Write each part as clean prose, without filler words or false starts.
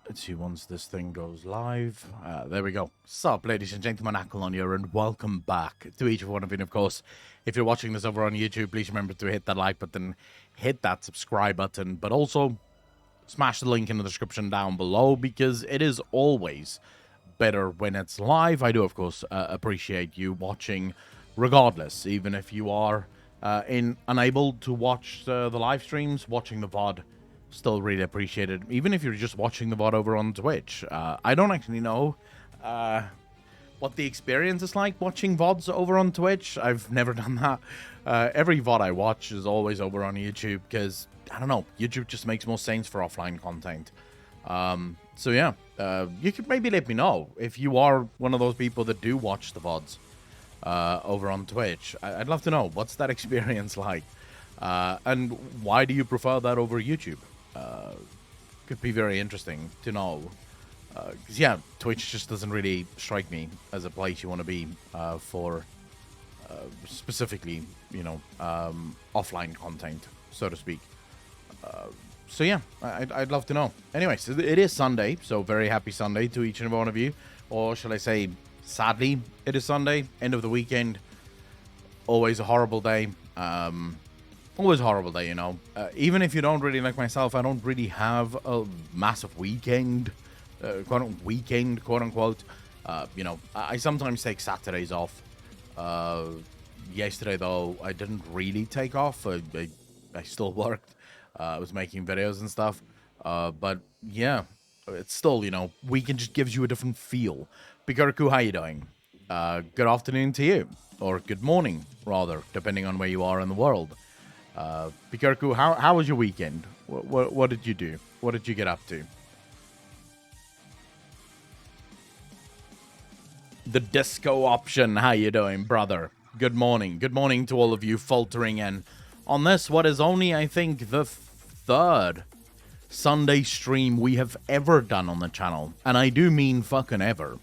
Let's see once this thing goes live. There we go. Sup, ladies and gentlemen, Ackle here, and welcome back to each one of you. And of course, if you're watching this over on YouTube, please remember to hit that like button, hit that subscribe button, but also smash the link in the description down below, because it is always better when it's live. I do, of course, appreciate you watching regardless, even if you are unable to watch the live streams, watching the VOD. Still really appreciate it, even if you're just watching the VOD over on Twitch. I don't actually know what the experience is like watching VODs over on Twitch. I've never done that. Every VOD I watch is always over on YouTube, because, I don't know, YouTube just makes more sense for offline content. So yeah, you could maybe let me know if you are one of those people that do watch the VODs over on Twitch. I'd love to know, what's that experience like? And why do you prefer that over YouTube? Could be very interesting to know. Because, yeah, Twitch just doesn't really strike me as a place you want to be for specifically, you know, offline content, so to speak. So, yeah, I'd love to know. Anyways, it is Sunday, so very happy Sunday to each and every one of you. Or shall I say, sadly, it is Sunday, end of the weekend. Always a horrible day. Always a horrible day, you know. Even if you don't really like myself, I don't really have a massive weekend, quote unquote. You know, I sometimes take Saturdays off. Yesterday, though, I didn't really take off. I still worked. I was making videos and stuff. But yeah, it's still, you know, weekend just gives you a different feel. Bigurku, how you doing? Good afternoon to you. Or good morning, rather, depending on where you are in the world. Bigurku, how was your weekend? What did you do? What did you get up to? The disco option, how you doing, brother? Good morning. Good morning to all of you faltering in on this, what is only, I think, the third Sunday stream we have ever done on the channel. And I do mean fucking ever.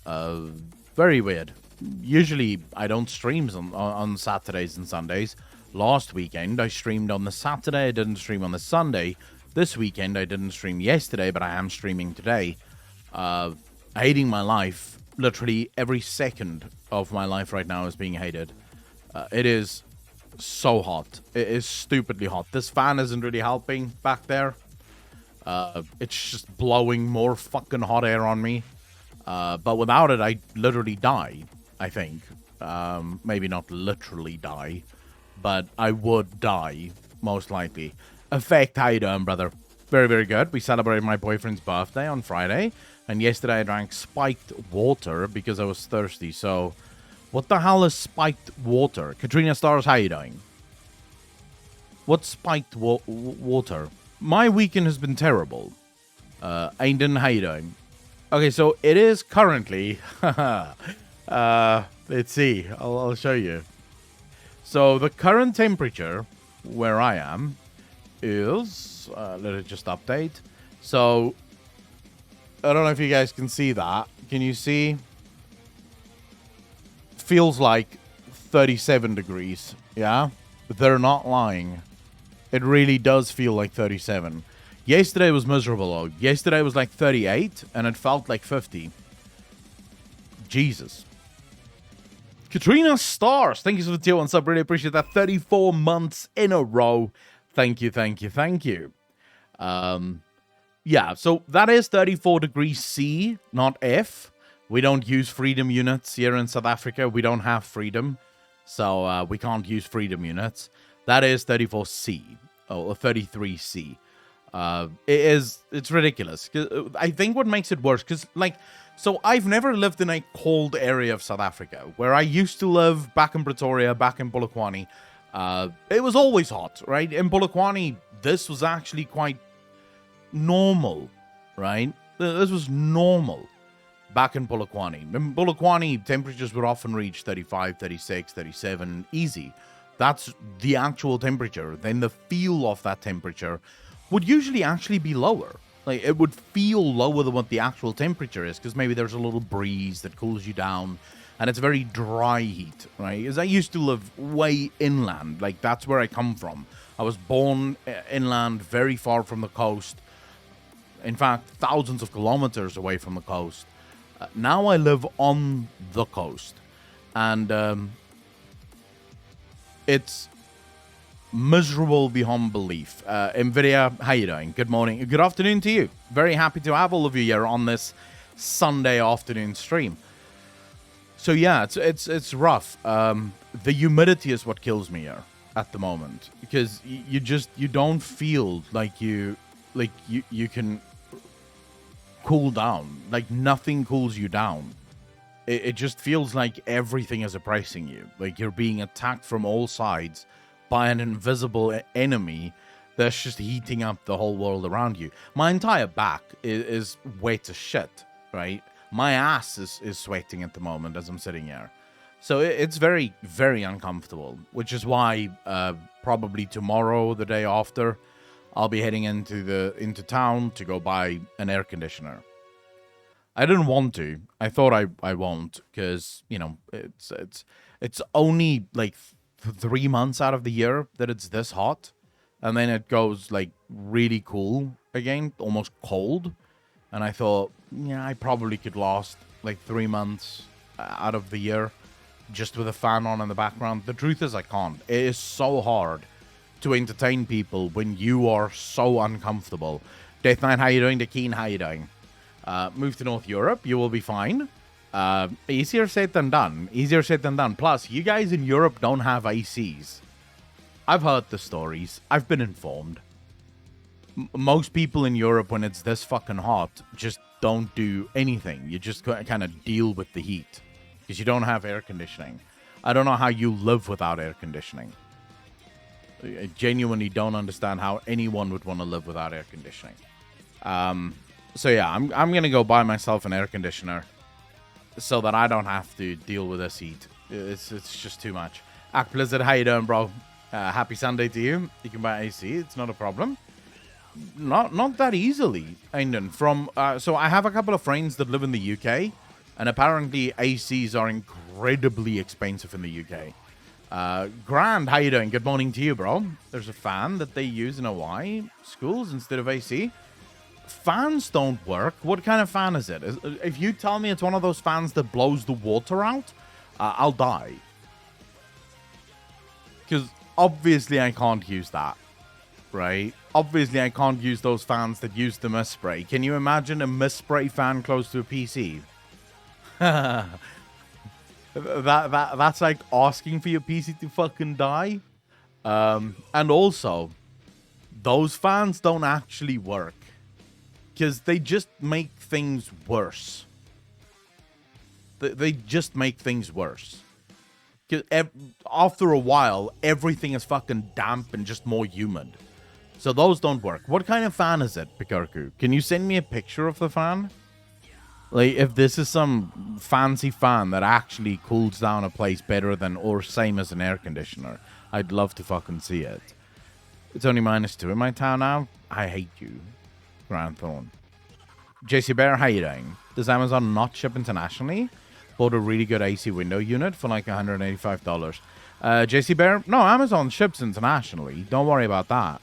Very weird. Usually, I don't stream on Saturdays and Sundays. Last weekend, I streamed on the Saturday. I didn't stream on the Sunday. This weekend, I didn't stream yesterday, but I am streaming today. Hating my life. Literally every second of my life right now is being hated. It is so hot. It is stupidly hot. This fan isn't really helping back there. It's just blowing more fucking hot air on me. But without it, I literally die, I think. Maybe not literally die, but I would die, most likely. Effect, how you doing, brother? Very, very good. We celebrated my boyfriend's birthday on Friday, and yesterday I drank spiked water because I was thirsty. So, what the hell is spiked water? Katrina Stars, how you doing? What's spiked water? My weekend has been terrible. Aiden, how you doing? Okay, so it is currently... let's see. I'll show you. So the current temperature where I am is... let it just update. So, I don't know if you guys can see that. Can you see? Feels like 37 degrees, yeah? But they're not lying. It really does feel like 37. Yesterday was miserable, though. Yesterday was like 38, and it felt like 50. Jesus. Katrina Stars, thank you for the tier 1 sub. Really appreciate that. 34 months in a row. Thank you, thank you, thank you. Yeah, so that is 34 degrees C, not F. We don't use freedom units here in South Africa. We don't have freedom, so we can't use freedom units. That is 34C, or 33C. It's ridiculous. I think what makes it worse, because, like, so I've never lived in a cold area of South Africa. Where I used to live back in Pretoria, back in Polokwane, it was always hot, right? In Polokwane, this was actually quite normal, right? This was normal back in Polokwane. In Polokwane, temperatures would often reach 35, 36, 37, easy. That's the actual temperature. Then the feel of that temperature would usually actually be lower. Like, it would feel lower than what the actual temperature is, because maybe there's a little breeze that cools you down, and it's very dry heat, right? Because I used to live way inland. Like, that's where I come from. I was born inland, very far from the coast. In fact, thousands of kilometers away from the coast. Now I live on the coast. And it's miserable beyond belief. Nvidia, how you doing? Good morning. Good afternoon to you. Very happy to have all of you here on this Sunday afternoon stream. So yeah, it's rough. The humidity is what kills me here at the moment, because you don't feel like you can cool down. Like nothing cools you down. It just feels like everything is oppressing you. Like you're being attacked from all sides by an invisible enemy that's just heating up the whole world around you. My entire back is wet as shit, right? My ass is sweating at the moment as I'm sitting here. So it's very, very uncomfortable, which is why probably tomorrow, the day after, I'll be heading into town to go buy an air conditioner. I didn't want to. I thought I won't, because, you know, it's only like 3 months out of the year that it's this hot, and then it goes like really cool again, almost cold. And I thought, yeah, I probably could last like 3 months out of the year just with a fan on in the background. The truth is I can't. It is so hard to entertain people when you are so uncomfortable. Death Knight, how you doing? The Keen, how you doing? Move to North Europe, you will be fine. Easier said than done. Easier said than done. Plus, you guys in Europe don't have ACs. I've heard the stories. I've been informed. Most people in Europe, when it's this fucking hot, just don't do anything. You just kind of deal with the heat, because you don't have air conditioning. I don't know how you live without air conditioning. I genuinely don't understand how anyone would want to live without air conditioning. So yeah, I'm gonna go buy myself an air conditioner so that I don't have to deal with this heat. It's just too much. Act Blizzard, how you doing, bro? Happy Sunday to you. You can buy AC. It's not a problem. Not that easily, Ainden. So I have a couple of friends that live in the UK, and apparently ACs are incredibly expensive in the UK. Grand, how you doing? Good morning to you, bro. There's a fan that they use in Hawaii schools instead of AC. Fans don't work. What kind of fan is it? If you tell me it's one of those fans that blows the water out, I'll die. Because obviously I can't use that, right? Obviously I can't use those fans that use the mist spray. Can you imagine a mist spray fan close to a PC? That's like asking for your PC to fucking die. And also, those fans don't actually work, because they just make things worse. They just make things worse. After a while, everything is fucking damp and just more humid. So those don't work. What kind of fan is it, Pikarku? Can you send me a picture of the fan? Like, if this is some fancy fan that actually cools down a place better than or same as an air conditioner, I'd love to fucking see it. It's only -2 in my town now. I hate you, Grand Thorn. JC Bear, how you doing? Does Amazon not ship internationally? Bought a really good AC window unit for like $185. JC Bear, no, Amazon ships internationally. Don't worry about that.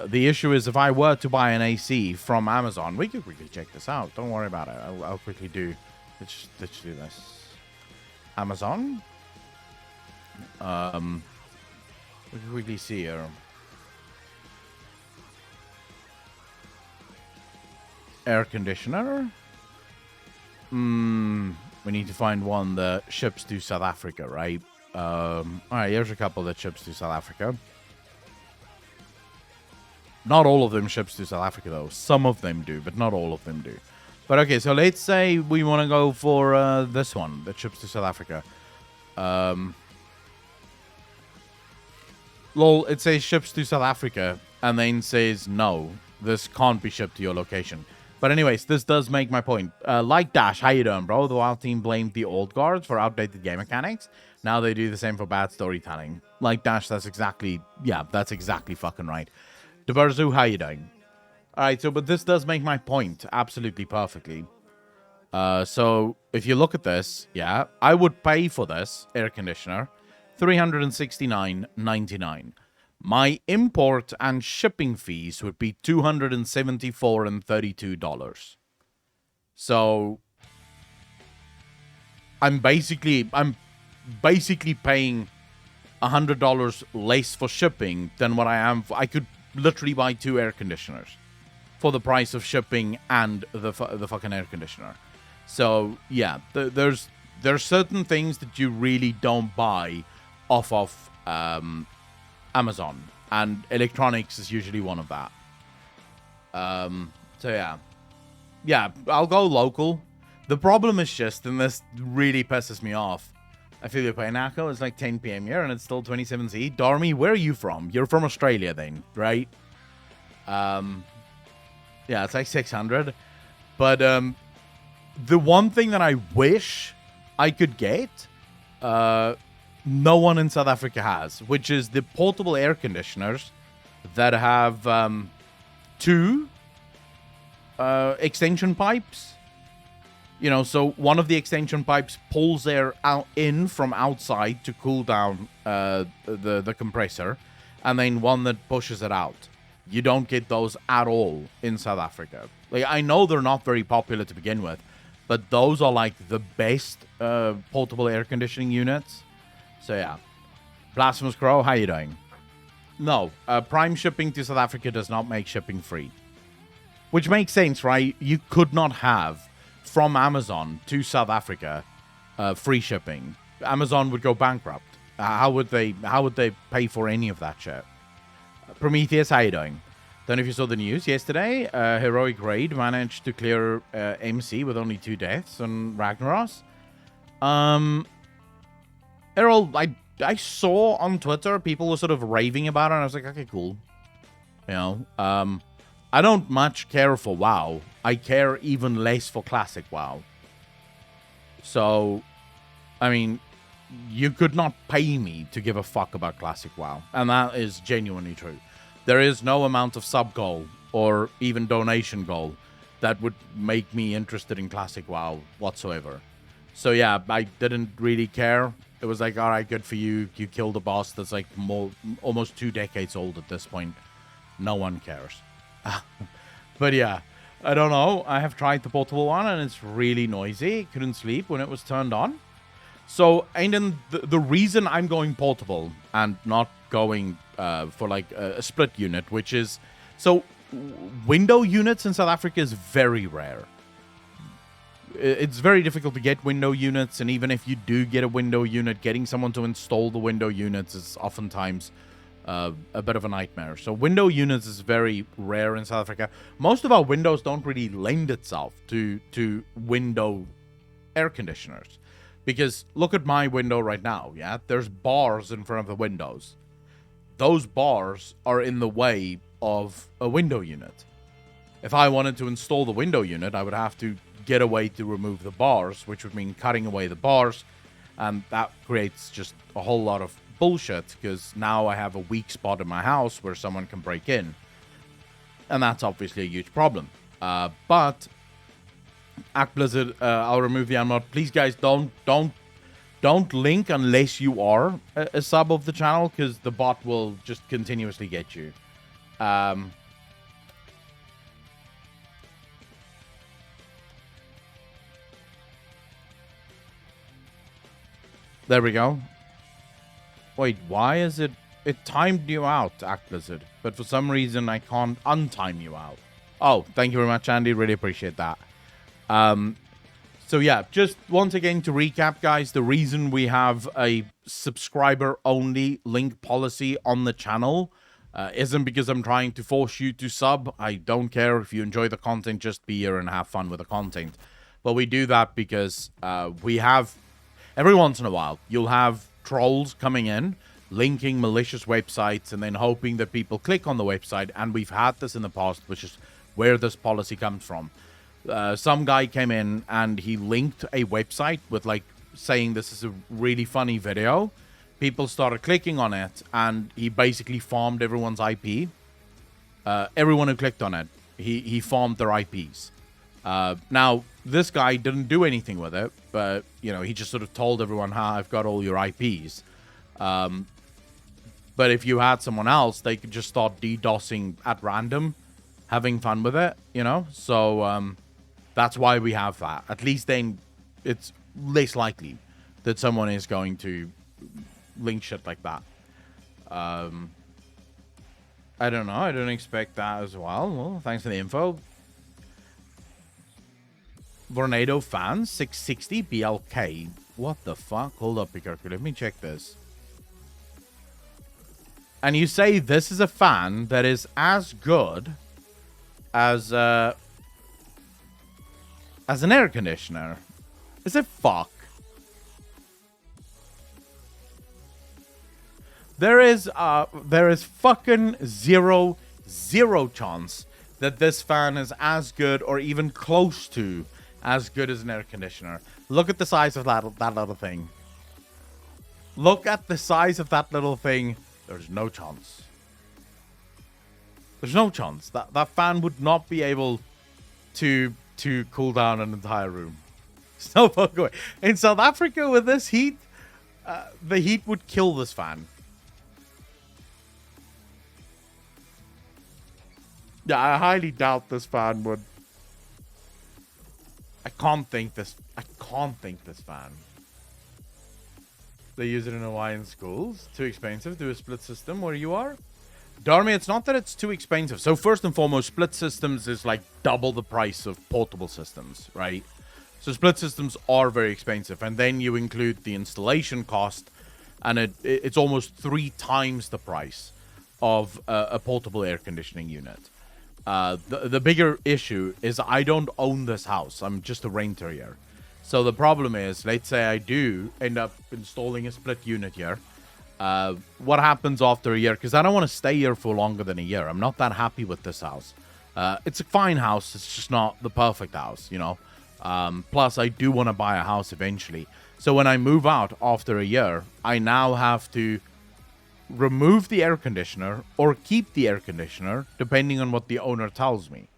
The issue is, if I were to buy an AC from Amazon, we could quickly check this out. Don't worry about it. I'll quickly do. Let's do this. Amazon. We can quickly see here. Air conditioner. We need to find one that ships to South Africa, right? All right, here's a couple that ships to South Africa. Not all of them ships to South Africa, though. Some of them do, but not all of them do. But okay, so let's say we want to go for this one that ships to South Africa. Lol, it says ships to South Africa, and then says no, this can't be shipped to your location. But anyways, this does make my point. Like Dash, how you doing, bro? The Wild team blamed the old guards for outdated game mechanics. Now they do the same for bad storytelling. Like Dash, that's exactly fucking right. Deberzu, how you doing? Alright, so, but this does make my point absolutely perfectly. So, if you look at this, yeah, I would pay for this air conditioner $369.99. my import and shipping fees would be $274 and $32. So I'm basically paying $100 less for shipping than what I am. I could literally buy 2 air conditioners for the price of shipping and the fucking air conditioner. So yeah, there's certain things that you really don't buy off of Amazon, and electronics is usually one of that. So yeah, I'll go local. The problem is just, and this really pisses me off, I feel your pain, Akko. It's like 10 p.m. here, and it's still 27C. Darmy, where are you from? You're from Australia then, right? Yeah, it's like 600. But the one thing that I wish I could get, no one in South Africa has, which is the portable air conditioners that have 2 extension pipes. You know, so one of the extension pipes pulls air out in from outside to cool down the compressor, and then one that pushes it out. You don't get those at all in South Africa. Like, I know they're not very popular to begin with, but those are like the best portable air conditioning units. So yeah, Blasphemous Crow, how you doing? No, Prime shipping to South Africa does not make shipping free, which makes sense, right? You could not have from Amazon to South Africa free shipping. Amazon would go bankrupt. How would they pay for any of that shit? Prometheus, how you doing? Don't know if you saw the news yesterday. Heroic Raid managed to clear MC with only 2 deaths on Ragnaros. Errol, I saw on Twitter people were sort of raving about it, and I was like, okay, cool. You know, I don't much care for WoW. I care even less for Classic WoW. So, I mean, you could not pay me to give a fuck about Classic WoW. And that is genuinely true. There is no amount of sub goal or even donation goal that would make me interested in Classic WoW whatsoever. So yeah, I didn't really care. It was like, alright, good for you. You killed a boss that's like almost 2 decades old at this point. No one cares. But yeah, I don't know. I have tried the portable one and it's really noisy. Couldn't sleep when it was turned on. So, and then the reason I'm going portable and not going for like a split unit, which is, so window units in South Africa is very rare. It's very difficult to get window units, and even if you do get a window unit, getting someone to install the window units is oftentimes a bit of a nightmare. So window units is very rare in South Africa. Most of our windows don't really lend itself to window air conditioners. Because look at my window right now, yeah? There's bars in front of the windows. Those bars are in the way of a window unit. If I wanted to install the window unit, I would have to get a way to remove the bars, which would mean cutting away the bars, and that creates just a whole lot of bullshit, because now I have a weak spot in my house where someone can break in, and that's obviously a huge problem. But Act Blizzard, I'll remove the unmod. Please, guys, don't link unless you are a sub of the channel, because the bot will just continuously get you. There we go. Wait, why is it... It timed you out, Act Blizzard, but for some reason I can't untime you out. Oh, thank you very much, Andy. Really appreciate that. So yeah, just once again to recap, guys, the reason we have a subscriber-only link policy on the channel isn't because I'm trying to force you to sub. I don't care if you enjoy the content, just be here and have fun with the content. But we do that because we have... Every once in a while, you'll have trolls coming in, linking malicious websites, and then hoping that people click on the website. And we've had this in the past, which is where this policy comes from. Some guy came in and he linked a website with like saying this is a really funny video. People started clicking on it, and he basically farmed everyone's IP. Everyone who clicked on it, he farmed their IPs. Now, this guy didn't do anything with it, but, you know, he just sort of told everyone, I've got all your IPs. But if you had someone else, they could just start DDoSing at random, having fun with it, you know? So that's why we have that. At least then it's less likely that someone is going to link shit like that. I don't know. I don't expect that as well. Well, thanks for the info. Vornado fans, 660 BLK. What the fuck? Hold up, Pikarku. Let me check this. And you say this is a fan that is as good as an air conditioner. Is it fuck? There is fucking zero chance that this fan is as good or even close to as good as an air conditioner. Look at the size of that little thing. Look at the size of that little thing. There's no chance. There's no chance. That fan would not be able to cool down an entire room. There's no fucking way. In South Africa with this heat, the heat would kill this fan. Yeah, I highly doubt this fan would. I can't think this fan. They use it in Hawaiian schools. Too expensive. Do a split system where you are. Darmy, it's not that it's too expensive. So first and foremost, split systems is like double the price of portable systems, right? So split systems are very expensive. And then you include the installation cost, and it's almost 3 times the price of a portable air conditioning unit. The bigger issue is I don't own this house. I'm just a renter here. So the problem is, let's say I do end up installing a split unit here. What happens after a year? Because I don't want to stay here for longer than a year. I'm not that happy with this house. It's a fine house. It's just not the perfect house, you know. Plus, I do want to buy a house eventually. So when I move out after a year, I now have to remove the air conditioner or keep the air conditioner, depending on what the owner tells me.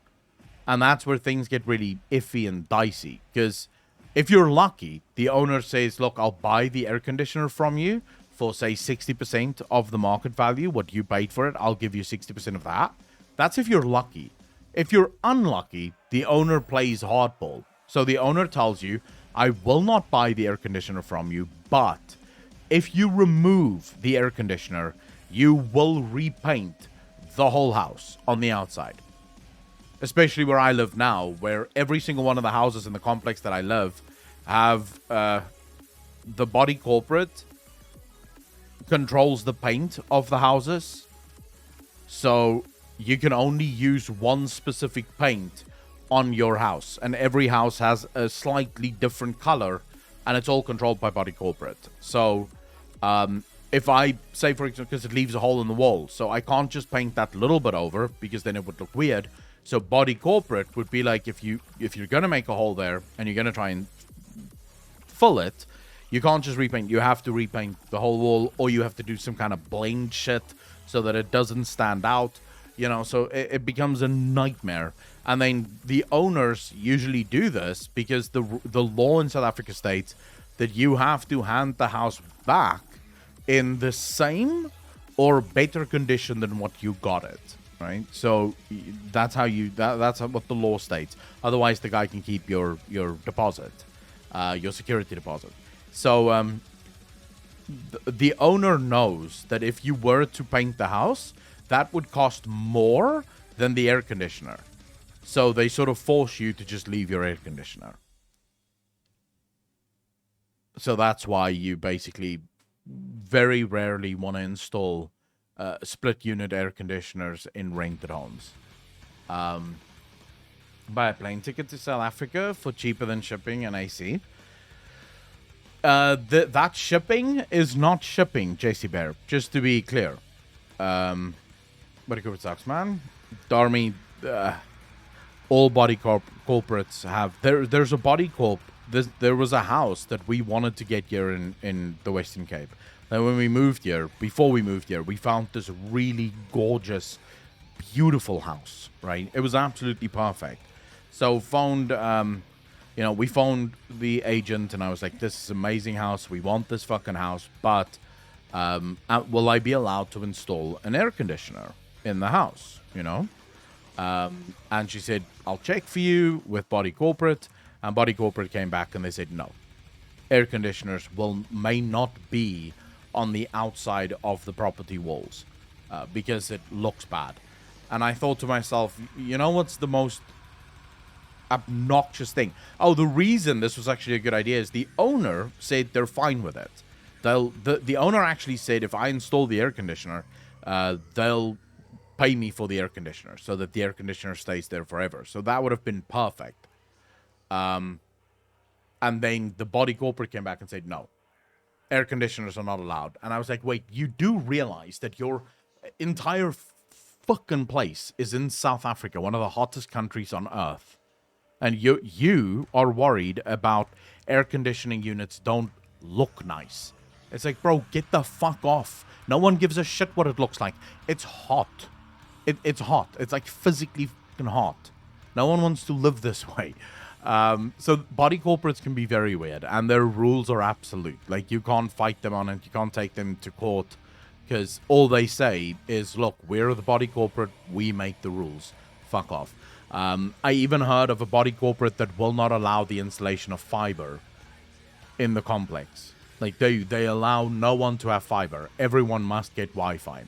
And that's where things get really iffy and dicey. Because if you're lucky, the owner says, look, I'll buy the air conditioner from you for, say, 60% of the market value, what you paid for it. I'll give you 60% of that. That's if you're lucky. If you're unlucky, the owner plays hardball. So the owner tells you, I will not buy the air conditioner from you, but if you remove the air conditioner, you will repaint the whole house on the outside. Especially where I live now, where every single one of the houses in the complex that I live have the body corporate controls the paint of the houses. So you can only use one specific paint on your house. And every house has a slightly different color, and it's all controlled by body corporate. So if I say, for example, because it leaves a hole in the wall, so I can't just paint that little bit over because then it would look weird. So body corporate would be like, if you're gonna make a hole there and you're gonna try and fill it, you can't just repaint. You have to repaint the whole wall, or you have to do some kind of blend shit so that it doesn't stand out. You know, so it becomes a nightmare. And then the owners usually do this because the law in South Africa states that you have to hand the house back in the same or better condition than what you got it, right? So that's how that's what the law states. Otherwise, the guy can keep your deposit, your security deposit. So the owner knows that if you were to paint the house, that would cost more than the air conditioner. So they sort of force you to just leave your air conditioner. So that's why you basically very rarely want to install split unit air conditioners in rented homes. Buy a plane ticket to South Africa for cheaper than shipping and AC. That shipping is not shipping, JC Bear, just to be clear. Body corporate sucks, man. Darmy, all body corporates have. There's a body corp. There was a house that we wanted to get here in the Western Cape. Then when we moved here, before we moved here, we found this really gorgeous, beautiful house, right? It was absolutely perfect. So we phoned the agent and I was like, this is an amazing house. We want this fucking house. But Will I be allowed to install an air conditioner in the house? You know? And she said, I'll check for you with Body Corporate. And Body Corporate came back and they said, no. Air conditioners may not be on the outside of the property walls because it looks bad. And I thought to myself, you know what's the most obnoxious thing? Oh, the reason this was actually a good idea is the owner said they're fine with it. The owner actually said if I install the air conditioner, they'll pay me for the air conditioner so that the air conditioner stays there forever. So that would have been perfect. And then the Body Corporate came back and said, no, air conditioners are not allowed. And I was like, wait, you do realize that your entire fucking place is in South Africa, one of the hottest countries on earth. And you are worried about air conditioning units don't look nice. It's like, bro, get the fuck off. No one gives a shit what it looks like. It's hot. It's hot. It's like physically fucking hot. No one wants to live this way. So Body Corporates can be very weird, and their rules are absolute. Like, you can't fight them on it. You can't take them to court because all they say is, look, we're the Body Corporate. We make the rules. Fuck off. I even heard of a Body Corporate that will not allow the installation of fiber in the complex. Like, they allow no one to have fiber. Everyone must get Wi-Fi.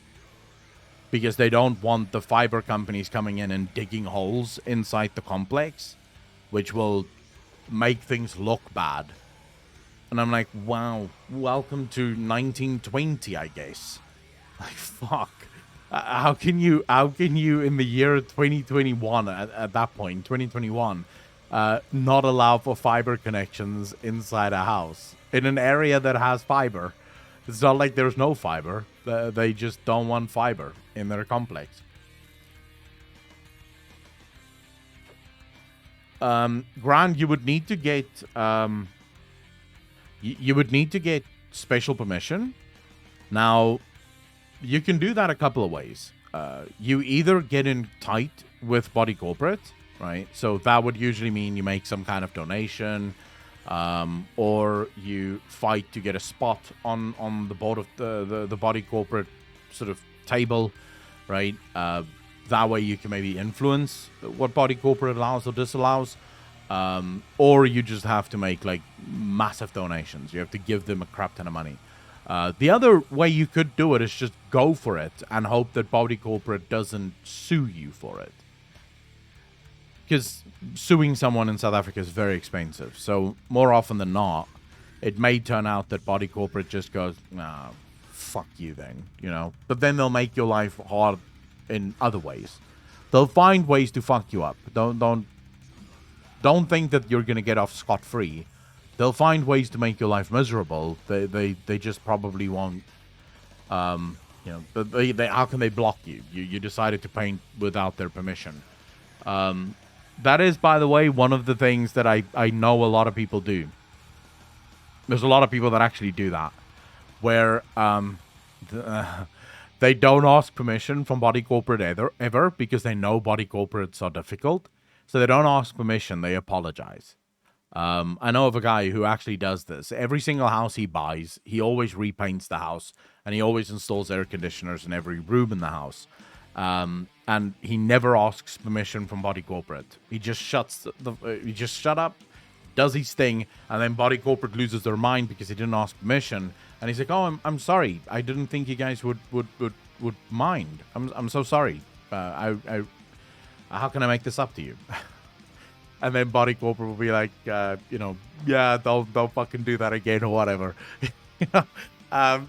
Because they don't want the fiber companies coming in and digging holes inside the complex, which will make things look bad. And I'm like, wow, welcome to 1920, I guess. Like, fuck. How can you in the year 2021, at that point, 2021, not allow for fiber connections inside a house in an area that has fiber? It's not like there's no fiber. They just don't want fiber in their complex. Grant, you would need to get you would need to get special permission. Now, you can do that a couple of ways. You either get in tight with Body Corporate, right? So that would usually mean you make some kind of donation, or you fight to get a spot on the board of the Body Corporate sort of table, right? That way you can maybe influence what Body Corporate allows or disallows. Or you just have to make like massive donations. You have to give them a crap ton of money. The other way you could do it is just go for it and hope that Body Corporate doesn't sue you for it. Because suing someone in South Africa is very expensive. So more often than not, it may turn out that Body Corporate just goes, nah, fuck you then, you know. But then they'll make your life hard in other ways. They'll find ways to fuck you up. Don't think that you're gonna get off scot-free. They'll find ways to make your life miserable. They just probably won't. You know, how can they block you? You decided to paint without their permission. That is, by the way, one of the things that I know a lot of people do. There's a lot of people that actually do that, where they don't ask permission from Body Corporate ever because they know Body Corporates are difficult. So they don't ask permission, they apologize. I know of a guy who actually does this. Every single house he buys, he always repaints the house, and he always installs air conditioners in every room in the house. And he never asks permission from Body Corporate. He just he just shut up, does his thing, and then Body Corporate loses their mind because he didn't ask permission. And he's like, "Oh, I'm sorry. I didn't think you guys would mind. I'm so sorry. How can I make this up to you?" And then Body Corporate will be like, you know, yeah, don't fucking do that again or whatever. You know?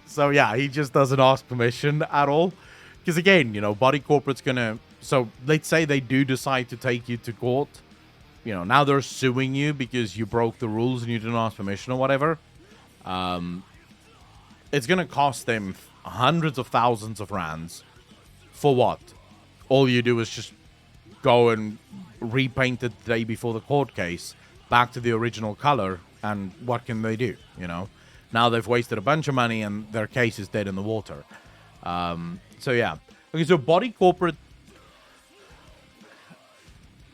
So yeah, he just doesn't ask permission at all. Because again, you know, Body Corporate's gonna. So let's say they do decide to take you to court. You know, now they're suing you because you broke the rules and you didn't ask permission or whatever. It's gonna cost them hundreds of thousands of rands. For what? All you do is just go and repaint it the day before the court case back to the original color, and what can they do? You know, now they've wasted a bunch of money and their case is dead in the water. So yeah, okay. So Body Corporate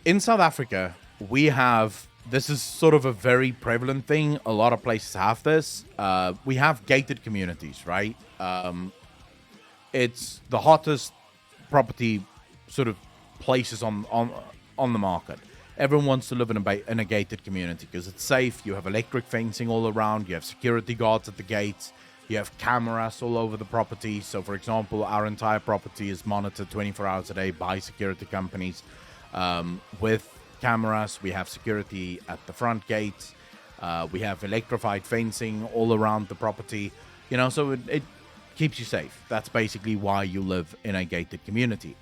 in South Africa, we have this is sort of a very prevalent thing. A lot of places have this. We have gated communities, right? It's the hottest property sort of places on the market. Everyone wants to live in a gated community because it's safe. You have electric fencing all around. You have security guards at the gates. You have cameras all over the property. So, for example, our entire property is monitored 24 hours a day by security companies with cameras. We have security at the front gates. We have electrified fencing all around the property. You know, so it keeps you safe. That's basically why you live in a gated community.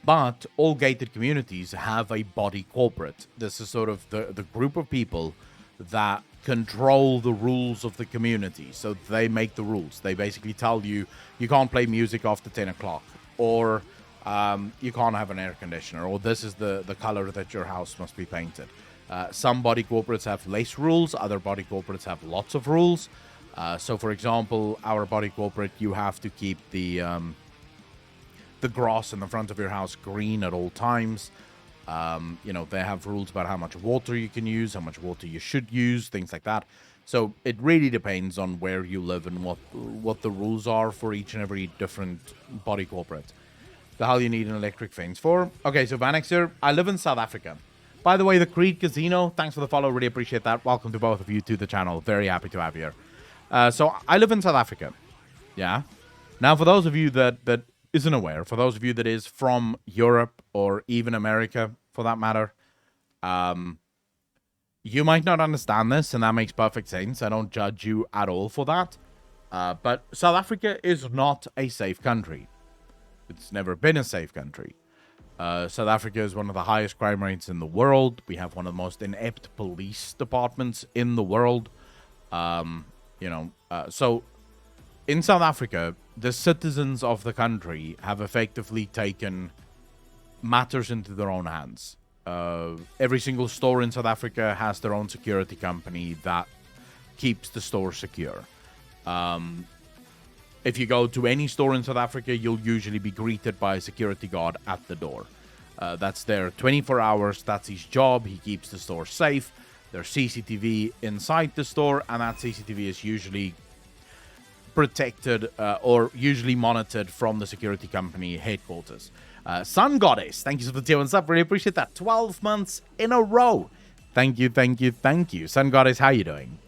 But all gated communities have a body corporate. This is sort of the group of people that control the rules of the community. So they make the rules. They basically tell you you can't play music after 10 o'clock, or you can't have an air conditioner, or this is the color that your house must be painted. Some body corporates have less rules. Other body corporates have lots of rules. So, for example, our body corporate, you have to keep the grass in the front of your house green at all times. You know, they have rules about how much water you can use, how much water you should use, things like that. So it really depends on where you live and what the rules are for each and every different body corporate. The hell you need an electric fence for? Okay, so Vanex here. I live in South Africa. By the way, the Creed Casino, thanks for the follow. Really appreciate that. Welcome to both of you to the channel. Very happy to have you here. So I live in South Africa. Yeah. Now, for those of you that isn't aware, for those of you that is from Europe or even America, for that matter, you might not understand this, and that makes perfect sense. I don't judge you at all for that. But South Africa is not a safe country. It's never been a safe country. South Africa is one of the highest crime rates in the world. We have one of the most inept police departments in the world. So in South Africa, the citizens of the country have effectively taken matters into their own hands. Every single store in South Africa has their own security company that keeps the store secure. If you go to any store in South Africa, you'll usually be greeted by a security guard at the door. That's there 24 hours. That's his job. He keeps the store safe. There's CCTV inside the store, and that CCTV is usually protected or usually monitored from the security company headquarters. Sun Goddess, thank you for the tier 1 sub. Really appreciate that. 12 months in a row. Thank you, thank you, thank you. Sun Goddess, how you doing?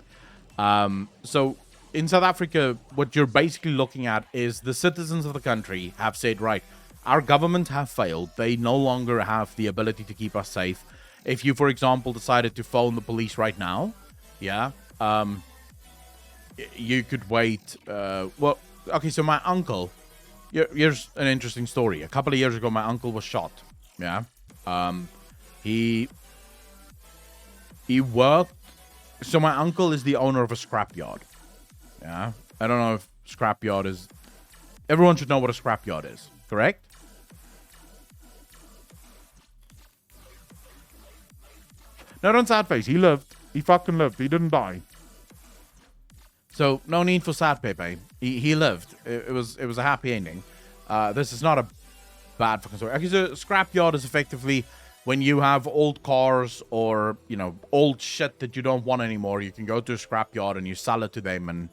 So in South Africa, what you're basically looking at is the citizens of the country have said, right, our government have failed. They no longer have the ability to keep us safe. If you, for example, decided to phone the police right now, yeah, you could wait. Well, okay, so my uncle, here's an interesting story. A couple of years ago, my uncle was shot. Yeah. He worked. So my uncle is the owner of a scrapyard. Yeah. I don't know if scrapyard is. Everyone should know what a scrapyard is, correct? No, don't sad face. He lived. He fucking lived. He didn't die. So no need for sad Pepe. He lived. It was a happy ending. This is not a bad fucking story. Okay, so scrapyard is effectively when you have old cars or, you know, old shit that you don't want anymore. You can go to a scrapyard and you sell it to them, and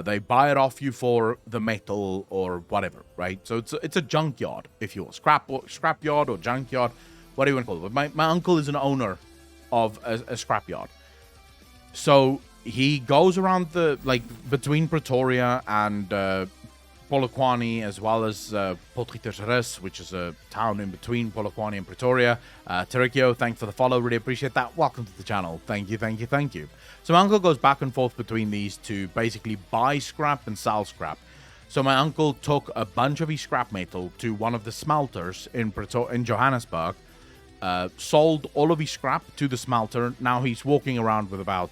they buy it off you for the metal or whatever, right? So it's a junkyard, if you will. Scrapyard or junkyard, what do you want to call it? But my uncle is an owner of a scrapyard. So he goes around between Pretoria and Polokwane, as well as Potgietersrus, which is a town in between Polokwane and Pretoria. Terikio, thanks for the follow. Really appreciate that. Welcome to the channel. Thank you, thank you, thank you. So my uncle goes back and forth between these to basically buy scrap and sell scrap. So my uncle took a bunch of his scrap metal to one of the smelters in Johannesburg, sold all of his scrap to the smelter. Now he's walking around with about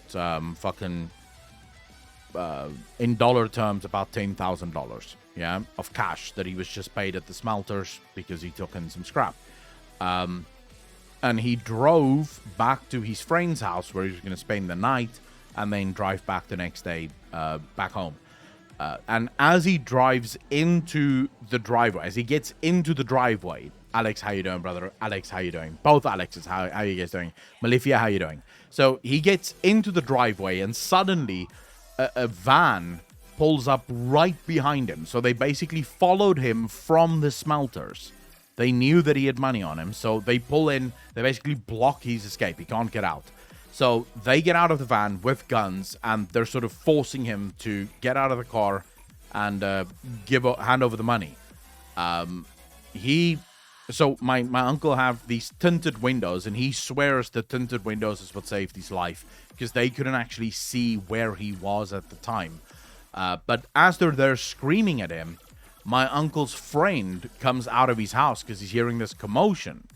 in dollar terms, about $10,000, yeah, of cash that he was just paid at the smelters because he took in some scrap. And he drove back to his friend's house where he was going to spend the night and then drive back the next day back home. And as he drives into the driveway, as he gets into the driveway, Alex, how you doing, brother? Alex, how you doing? Both Alexes, how you guys doing? Malifia, how you doing? So he gets into the driveway, and suddenly a van pulls up right behind him. So they basically followed him from the smelters. They knew that he had money on him, so they pull in. They basically block his escape. He can't get out. So they get out of the van with guns, and they're sort of forcing him to get out of the car and hand over the money. So my uncle have these tinted windows, and he swears the tinted windows is what saved his life, because they couldn't actually see where he was at the time. But as they're there screaming at him, my uncle's friend comes out of his house because he's hearing this commotion.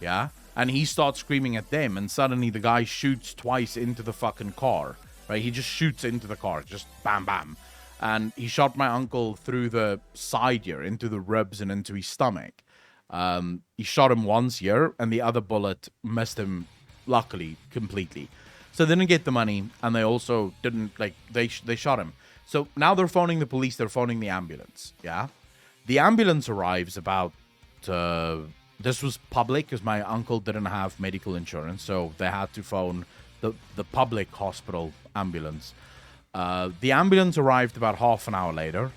Yeah? And he starts screaming at them, and suddenly the guy shoots twice into the fucking car. Right? He just shoots into the car, just bam, bam. And he shot my uncle through the side here, into the ribs and into his stomach. He shot him once here, and the other bullet missed him, luckily, completely. So they didn't get the money, and they also didn't, they shot him. So now they're phoning the police, they're phoning the ambulance, yeah? The ambulance arrives about, this was public, because my uncle didn't have medical insurance, so they had to phone the public hospital ambulance. The ambulance arrived about half an hour later.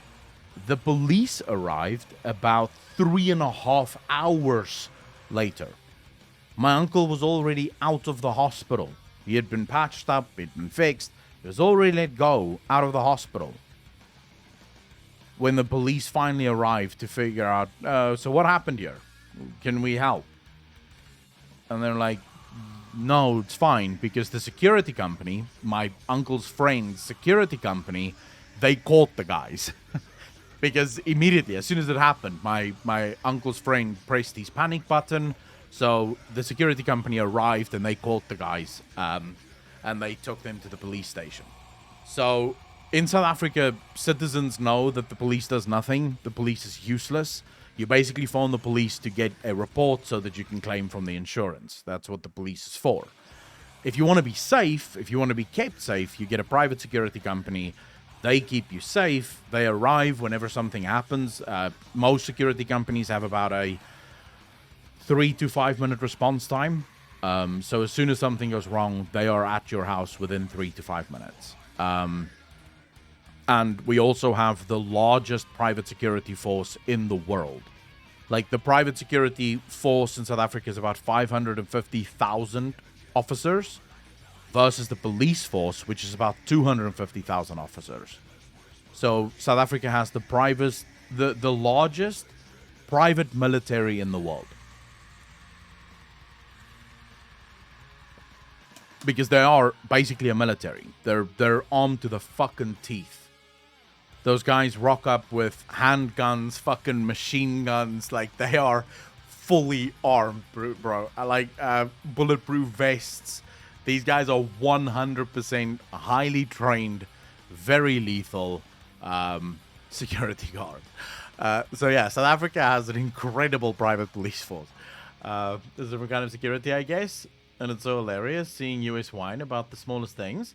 The police arrived about 3.5 hours later. My uncle was already out of the hospital. He had been patched up, he'd been fixed. He was already let go out of the hospital when the police finally arrived to figure out, so what happened here? Can we help? And they're like, no, it's fine, because the security company, my uncle's friend's security company, they caught the guys. Because immediately, as soon as it happened, my uncle's friend pressed his panic button. So the security company arrived and they caught the guys. And they took them to the police station. So in South Africa, citizens know that the police does nothing. The police is useless. You basically phone the police to get a report so that you can claim from the insurance. That's what the police is for. If you want to be safe, if you want to be kept safe, you get a private security company. They keep you safe. They arrive whenever something happens. Most security companies have about a 3 to 5 minute response time. So as soon as something goes wrong, they are at your house within 3 to 5 minutes. And we also have the largest private security force in the world. Like, the private security force in South Africa is about 550,000 officers versus the police force, which is about 250,000 officers. So South Africa has the largest private military in the world. Because they are basically a military. They're armed to the fucking teeth. Those guys rock up with handguns, fucking machine guns. Like, they are fully armed, bro. Like, bulletproof vests. These guys are 100% highly trained, very lethal security guard. So yeah, South Africa has an incredible private police force. There's a different kind of security, I guess. And it's so hilarious seeing US whine about the smallest things.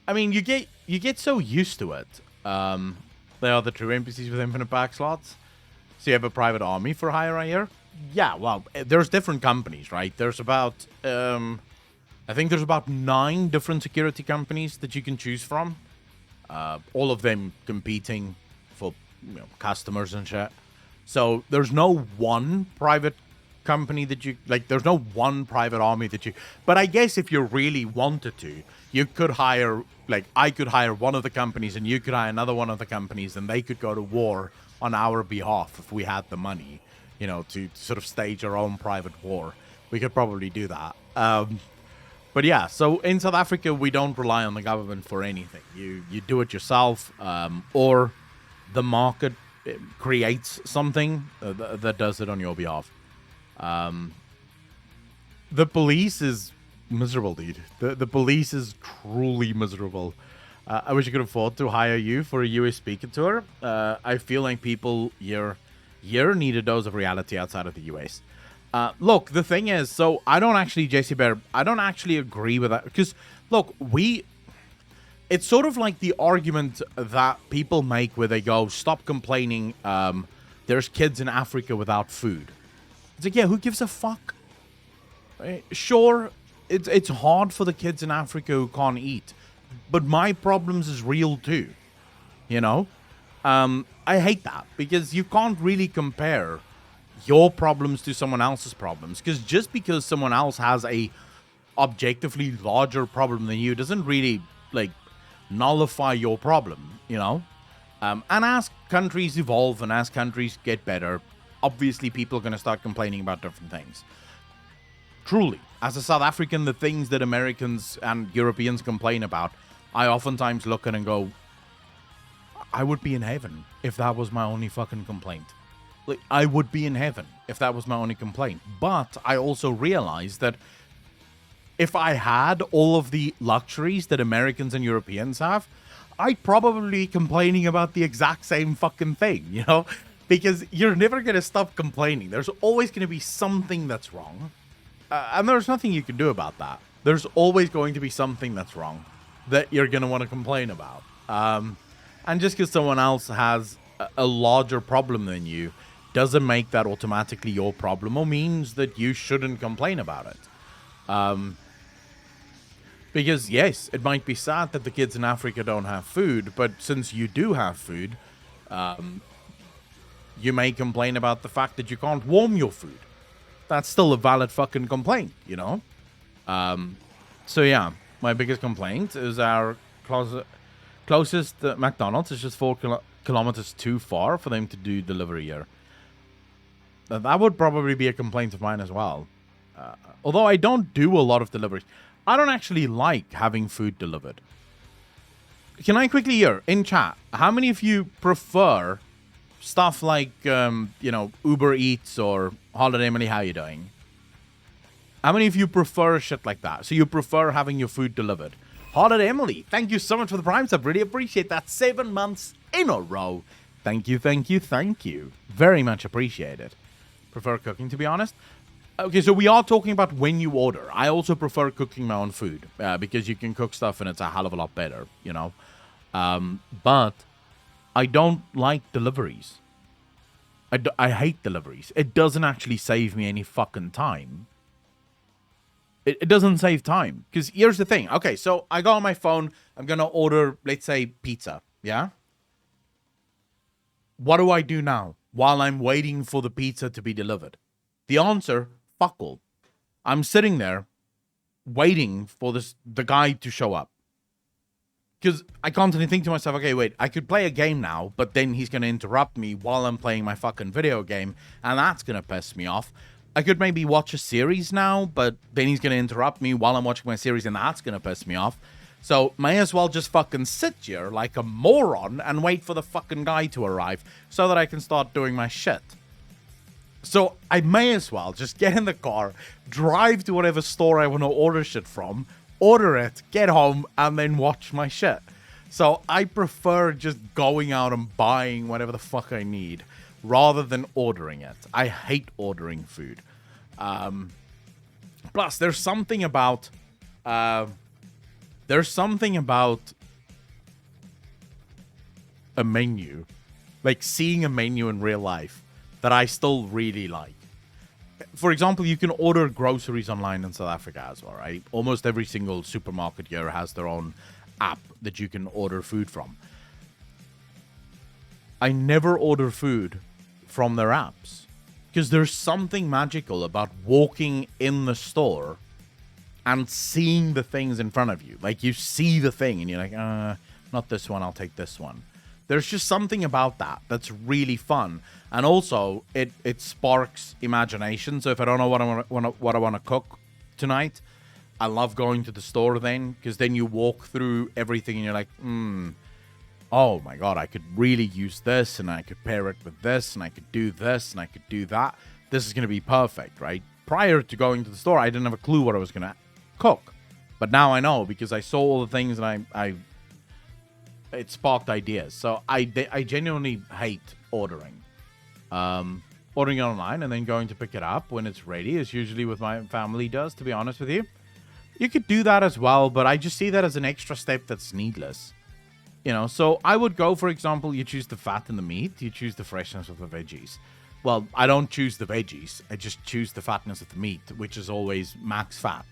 I mean, you get so used to it. They are the true NPCs with infinite back slots. So you have a private army for hire, I hear? Yeah, well, there's different companies, right? There's about, I think there's about 9 different security companies that you can choose from. All of them competing for, customers and shit. So there's no one private company that you, there's no one private army that you, but I guess if you really wanted to, you could hire, I could hire one of the companies and you could hire another one of the companies and they could go to war on our behalf if we had the money, to sort of stage our own private war. We could probably do that. But yeah, so in South Africa, we don't rely on the government for anything. You do it yourself, or the market creates something that does it on your behalf. The police is miserable, dude. The police is truly miserable. I wish I could afford to hire you for a US speaking tour. I feel like people here need a dose of reality outside of the US. Look, the thing is, so I don't actually, Jesse Bear, I don't actually agree with that. Because, look, it's sort of like the argument that people make where they go, stop complaining, there's kids in Africa without food. It's like, yeah, who gives a fuck? Sure, it's hard for the kids in Africa who can't eat, but my problems is real too. You know, I hate that because you can't really compare your problems to someone else's problems, because just because someone else has a objectively larger problem than you doesn't really like nullify your problem. You know, and as countries evolve and as countries get better, obviously people are going to start complaining about different things. Truly, as a South African, the things that Americans and Europeans complain about, I oftentimes look at and go, I would be in heaven if that was my only fucking complaint. Like, I would be in heaven if that was my only complaint. But I also realize that if I had all of the luxuries that Americans and Europeans have, I'd probably be complaining about the exact same fucking thing, you know? Because you're never going to stop complaining. There's always going to be something that's wrong. And there's nothing you can do about that. There's always going to be something that's wrong that you're going to want to complain about. And just because someone else has a larger problem than you doesn't make that automatically your problem or means that you shouldn't complain about it. Because, yes, it might be sad that the kids in Africa don't have food, but since you do have food, you may complain about the fact that you can't warm your food. That's still a valid fucking complaint, you know? So yeah, my biggest complaint is our closest McDonald's is just 4 kilometers too far for them to do delivery here. That would probably be a complaint of mine as well. Although I don't do a lot of deliveries. I don't actually like having food delivered. Can I quickly hear, in chat, how many of you prefer stuff like, Uber Eats or Holiday Emily, how you doing? How many of you prefer shit like that? So you prefer having your food delivered? Holiday Emily, thank you so much for the Prime sub. Really appreciate that. 7 months in a row. Thank you, thank you, thank you. Very much appreciated. Prefer cooking, to be honest. Okay, so we are talking about when you order. I also prefer cooking my own food because you can cook stuff and it's a hell of a lot better, you know. But I don't like deliveries. I hate deliveries. It doesn't actually save me any fucking time. It doesn't save time. Because here's the thing. Okay, so I go on my phone. I'm going to order, let's say, pizza. Yeah? What do I do now while I'm waiting for the pizza to be delivered? The answer, fuck all. I'm sitting there waiting for the guy to show up. Because I constantly think to myself, okay, wait, I could play a game now, but then he's going to interrupt me while I'm playing my fucking video game, and that's going to piss me off. I could maybe watch a series now, but then he's going to interrupt me while I'm watching my series, and that's going to piss me off. So, may as well just fucking sit here like a moron and wait for the fucking guy to arrive so that I can start doing my shit. So, I may as well just get in the car, drive to whatever store I want to order shit from, order it, get home, and then watch my shit. So I prefer just going out and buying whatever the fuck I need rather than ordering it. I hate ordering food. Plus, there's something about a menu, like seeing a menu in real life, that I still really like. For example, you can order groceries online in South Africa as well, right? Almost every single supermarket here has their own app that you can order food from. I never order food from their apps because there's something magical about walking in the store and seeing the things in front of you. Like, you see the thing and you're like, not this one, I'll take this one. There's just something about that that's really fun. And also, it sparks imagination. So if I don't know what I want to cook tonight, I love going to the store then, because then you walk through everything and you're like, oh my god, I could really use this, and I could pair it with this, and I could do this, and I could do that. This is going to be perfect, right? Prior to going to the store, I didn't have a clue what I was going to cook. But now I know, because I saw all the things and it sparked ideas. So I genuinely hate ordering. Ordering online and then going to pick it up when it's ready is usually what my family does, to be honest with you. You could do that as well, but I just see that as an extra step that's needless. You know, so I would go, for example, you choose the fat and the meat, you choose the freshness of the veggies. Well, I don't choose the veggies. I just choose the fatness of the meat, which is always max fat.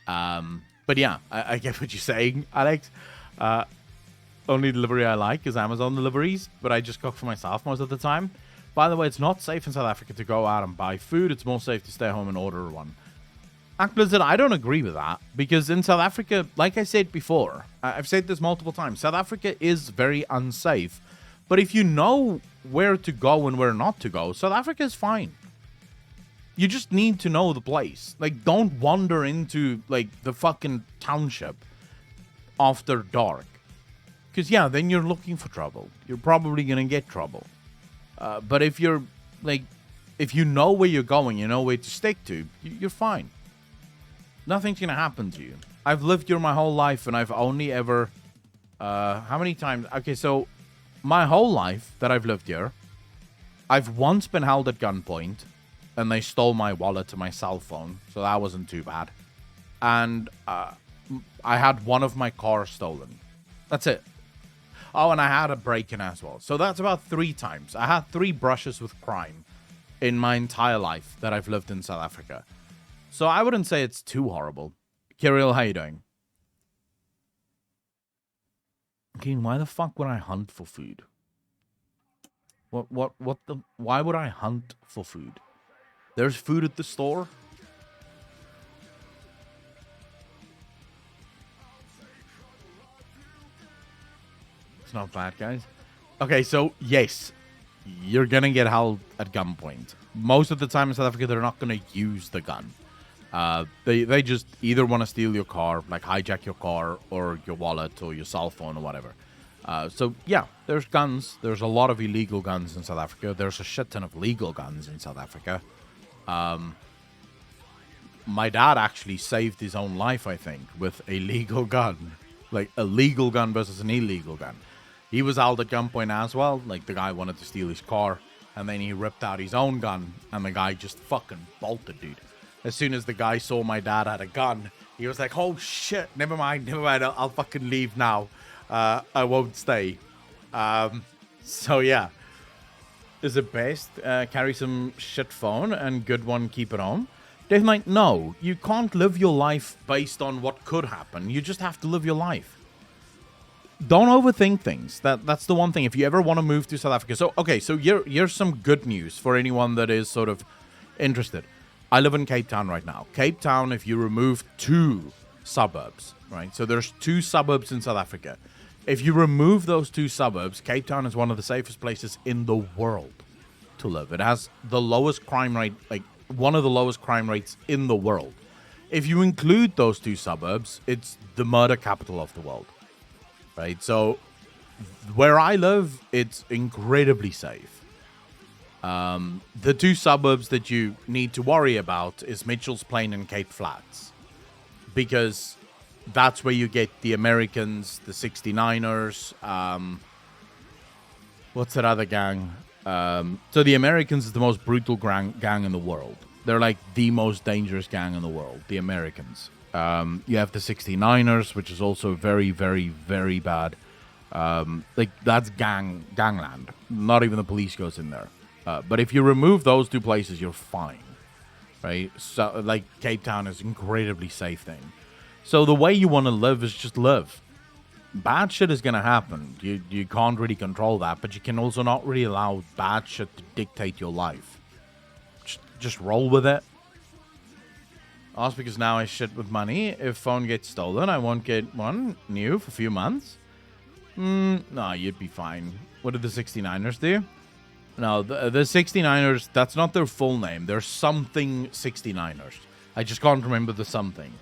But yeah, I get what you're saying, Alex. Only delivery I like is Amazon deliveries, but I just cook for myself most of the time. By the way, it's not safe in South Africa to go out and buy food. It's more safe to stay home and order one. Blizzard, I don't agree with that, because in South Africa, like I said before, I've said this multiple times, South Africa is very unsafe. But if you know where to go and where not to go, South Africa is fine. You just need to know the place. Like, don't wander into, like, the fucking township after dark. Because, yeah, then you're looking for trouble. You're probably going to get trouble. But if you're, like, if you know where you're going, you know where to stick to, you're fine. Nothing's going to happen to you. I've lived here my whole life, and I've only ever... how many times... Okay, so my whole life that I've lived here, I've once been held at gunpoint, and they stole my wallet and my cell phone, so that wasn't too bad. And I had one of my cars stolen. That's it. Oh, and I had a break-in as well. So that's about 3 times. I had 3 brushes with crime in my entire life that I've lived in South Africa. So I wouldn't say it's too horrible. Kirill, how you doing? Okay, why the fuck would I hunt for food? Why would I hunt for food? There's food at the store. It's not bad, guys. Okay, so yes, you're gonna get held at gunpoint. Most of the time in South Africa, they're not gonna use the gun. They just either want to steal your car, like hijack your car or your wallet or your cell phone or whatever. So yeah, there's guns. There's a lot of illegal guns in South Africa. There's a shit ton of legal guns in South Africa. My dad actually saved his own life, I think, with a legal gun. Like a legal gun versus an illegal gun. He was held at gunpoint as well. Like, the guy wanted to steal his car, and then he ripped out his own gun, and the guy just fucking bolted, dude. As soon as the guy saw my dad had a gun, he was like, oh shit, never mind, I'll fucking leave now. I won't stay. So yeah. Is it best carry some shit phone and good one keep it home? Dave Knight, no. You can't live your life based on what could happen. You just have to live your life. Don't overthink things. That's the one thing. If you ever want to move to South Africa. So, okay, so here's some good news for anyone that is sort of interested. I live in Cape Town right now. Cape Town, if you remove 2 suburbs, right? So there's 2 suburbs in South Africa. If you remove those 2 suburbs, Cape Town is one of the safest places in the world to live. It has the lowest crime rate, like one of the lowest crime rates in the world. If you include those 2 suburbs, it's the murder capital of the world, right? So where I live, it's incredibly safe. The 2 suburbs that you need to worry about is Mitchell's Plain and Cape Flats, because that's where you get the Americans, the 69ers, what's that other gang? So the Americans is the most brutal gang in the world. They're like the most dangerous gang in the world, the Americans. You have the 69ers, which is also very, very, very bad. Like, that's gangland. Not even the police goes in there. But if you remove those 2 places, you're fine, right? So, like, Cape Town is incredibly safe thing. So the way you want to live is just live. Bad shit is going to happen. You can't really control that, but you can also not really allow bad shit to dictate your life. Just roll with it. Also, because now I shit with money. If phone gets stolen, I won't get one new for a few months. No, you'd be fine. What did the 69ers do? No, the 69ers, that's not their full name. They're something 69ers. I just can't remember the something.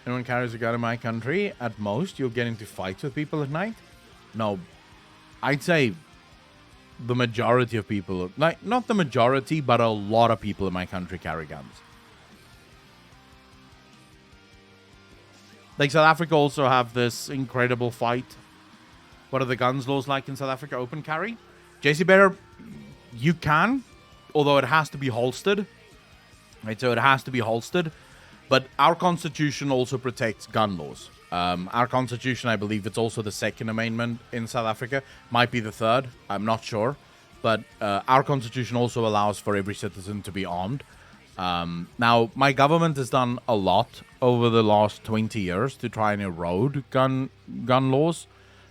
Anyone carries a gun in my country, at most, you'll get into fights with people at night? No, I'd say the majority of people, like, not the majority, but a lot of people in my country carry guns. Like, South Africa also have this incredible fight. What are the guns laws like in South Africa? Open carry? JC Bear, you can, although it has to be holstered. Right, so it has to be holstered. But our constitution also protects gun laws. Our constitution, I believe it's also the 2nd Amendment in South Africa. Might be the 3rd. I'm not sure. but our constitution also allows for every citizen to be armed. Now, my government has done a lot over the last 20 years to try and erode gun laws,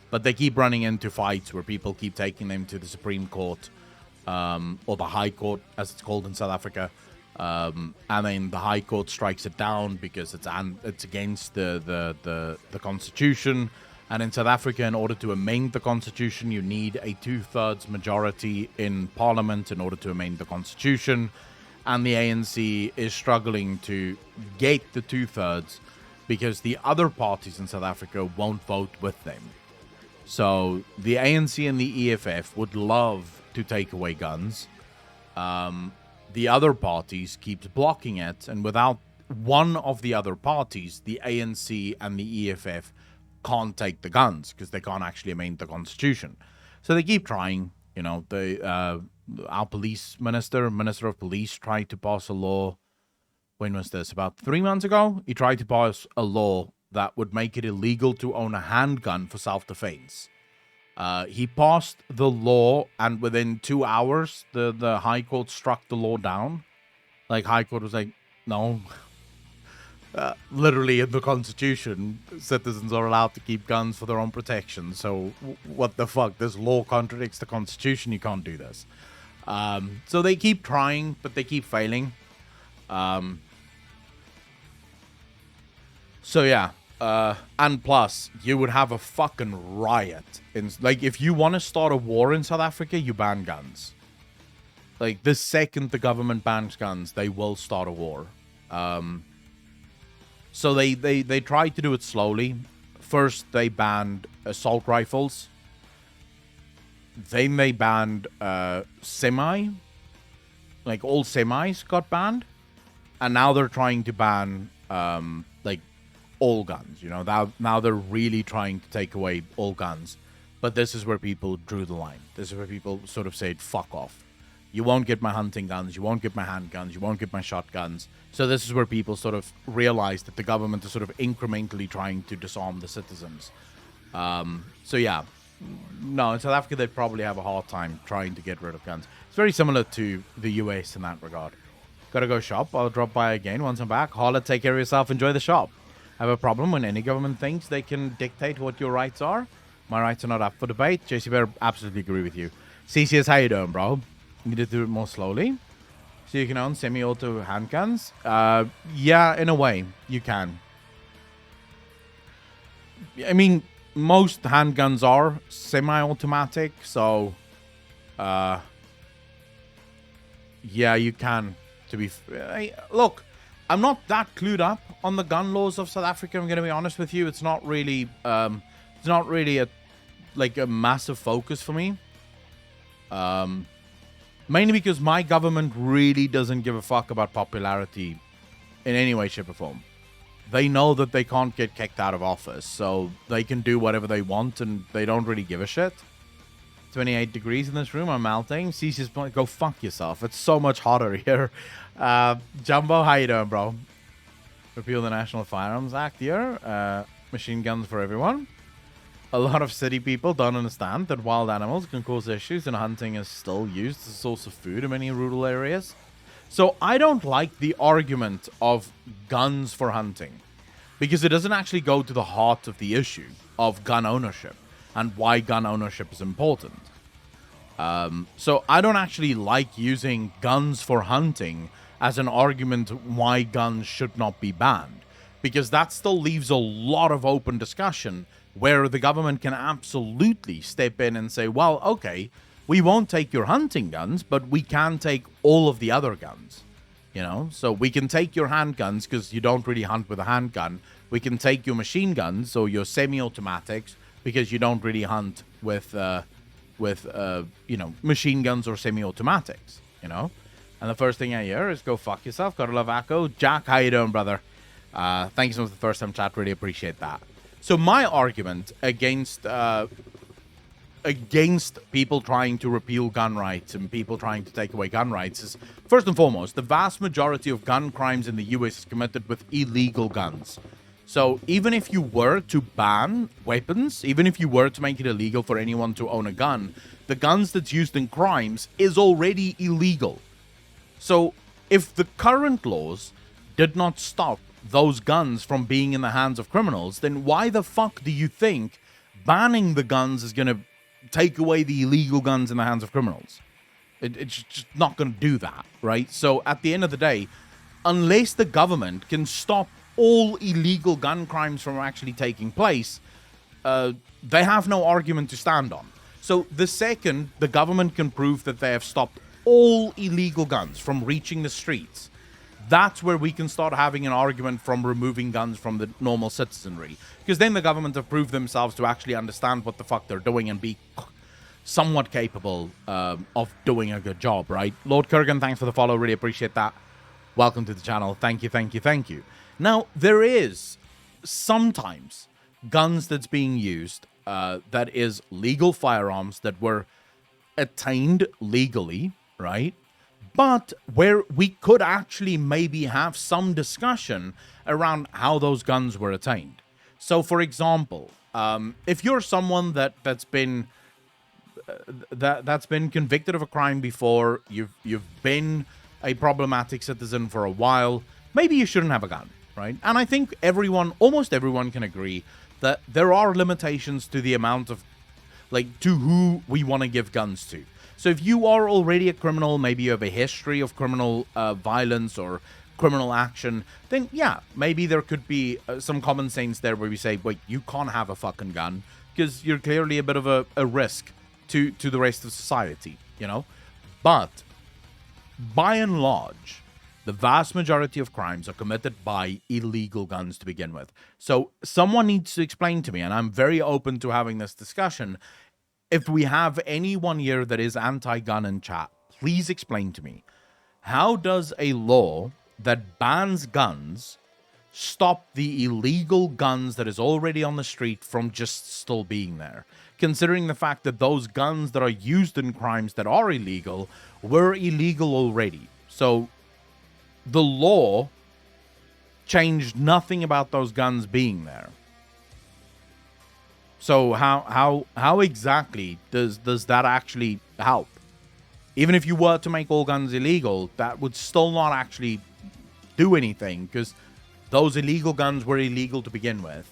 but they keep running into fights where people keep taking them to the Supreme Court, or the High Court, as it's called in South Africa. And then the High Court strikes it down because it's against the Constitution. And in South Africa, in order to amend the Constitution, you need a 2/3 majority in Parliament in order to amend the Constitution. And the ANC is struggling to get the 2/3 because the other parties in South Africa won't vote with them. So the ANC and the EFF would love to take away guns. The other parties keeps blocking it, and without one of the other parties, the ANC and the EFF can't take the guns because they can't actually amend the Constitution. So they keep trying. You know, our police minister of police, tried to pass a law. When was this? About 3 months ago? He tried to pass a law that would make it illegal to own a handgun for self-defense. He passed the law, and within 2 hours, the High Court struck the law down. Like, High Court was like, no. Literally, in the Constitution, citizens are allowed to keep guns for their own protection. So, what the fuck? This law contradicts the Constitution. You can't do this. So they keep trying, but they keep failing. So yeah. And plus, you would have a fucking riot. Like, if you want to start a war in South Africa, you ban guns. Like, the second the government bans guns, they will start a war. So they tried to do it slowly. First, they banned assault rifles. Then they banned semi. Like, all semis got banned. And now they're trying to ban, like, all guns. You know, now they're really trying to take away all guns. But this is where people drew the line. This is where people sort of said, fuck off. You won't get my hunting guns. You won't get my handguns. You won't get my shotguns. So this is where people sort of realized that the government is sort of incrementally trying to disarm the citizens. So yeah. No, in South Africa, they'd probably have a hard time trying to get rid of guns. It's very similar to the US in that regard. Gotta go shop. I'll drop by again once I'm back. Holla, take care of yourself. Enjoy the shop. I have a problem when any government thinks they can dictate what your rights are. My rights are not up for debate. JC Bear, absolutely agree with you. CCS, how you doing, bro? You need to do it more slowly. So you can own semi-auto handguns? Yeah, in a way, you can. I mean, most handguns are semi-automatic, so... yeah, you can. Look, I'm not that clued up on the gun laws of South Africa, I'm going to be honest with you. It's not really a massive focus for me. Mainly because my government really doesn't give a fuck about popularity in any way, shape, or form. They know that they can't get kicked out of office, so they can do whatever they want, and they don't really give a shit. 28 degrees in this room, I'm melting. CC's point, go fuck yourself. It's so much hotter here. Jumbo, how you doing, bro? Repeal the National Firearms Act here. Machine guns for everyone. A lot of city people don't understand that wild animals can cause issues and hunting is still used as a source of food in many rural areas. So I don't like the argument of guns for hunting because it doesn't actually go to the heart of the issue of gun ownership and why gun ownership is important. So I don't actually like using guns for hunting as an argument why guns should not be banned, because that still leaves a lot of open discussion where the government can absolutely step in and say, well, okay, we won't take your hunting guns, but we can take all of the other guns. You know, so we can take your handguns because you don't really hunt with a handgun. We can take your machine guns or your semi-automatics because you don't really hunt with machine guns or semi-automatics, you know. And the first thing I hear is go fuck yourself. Gotta love Akko. Jack, how you doing, brother? Thank you so much for the first time chat. Really appreciate that. So my argument against people trying to repeal gun rights and people trying to take away gun rights is, first and foremost, the vast majority of gun crimes in the US is committed with illegal guns. So even if you were to ban weapons, even if you were to make it illegal for anyone to own a gun, the guns that's used in crimes is already illegal. So if the current laws did not stop those guns from being in the hands of criminals, then why the fuck do you think banning the guns is going to take away the illegal guns in the hands of criminals? It's just not going to do that, right? So at the end of the day, unless the government can stop all illegal gun crimes from actually taking place, they have no argument to stand on. So the second the government can prove that they have stopped all illegal guns from reaching the streets, that's where we can start having an argument from removing guns from the normal citizenry. Because then the government have proved themselves to actually understand what the fuck they're doing and be somewhat capable of doing a good job, right? Lord Kurgan, thanks for the follow. Really appreciate that. Welcome to the channel. Thank you, thank you, thank you. Now, there is sometimes guns that's being used that is legal firearms that were attained legally, right? But where we could actually maybe have some discussion around how those guns were attained. So, for example, if you're someone that's been convicted of a crime before, you've been a problematic citizen for a while, maybe you shouldn't have a gun, right? And I think almost everyone can agree that there are limitations to the amount of, to who we want to give guns to. So if you are already a criminal, maybe you have a history of criminal violence or criminal action, then yeah, maybe there could be some common sense there where we say, wait, you can't have a fucking gun because you're clearly a bit of a risk to the rest of society, you know? But by and large, the vast majority of crimes are committed by illegal guns to begin with. So someone needs to explain to me, and I'm very open to having this discussion. If we have anyone here that is anti-gun in chat, please explain to me, how does a law that bans guns stop the illegal guns that is already on the street from just still being there? Considering the fact that those guns that are used in crimes that are illegal were illegal already. So the law changed nothing about those guns being there. So how exactly does that actually help? Even if you were to make all guns illegal, that would still not actually do anything, because those illegal guns were illegal to begin with.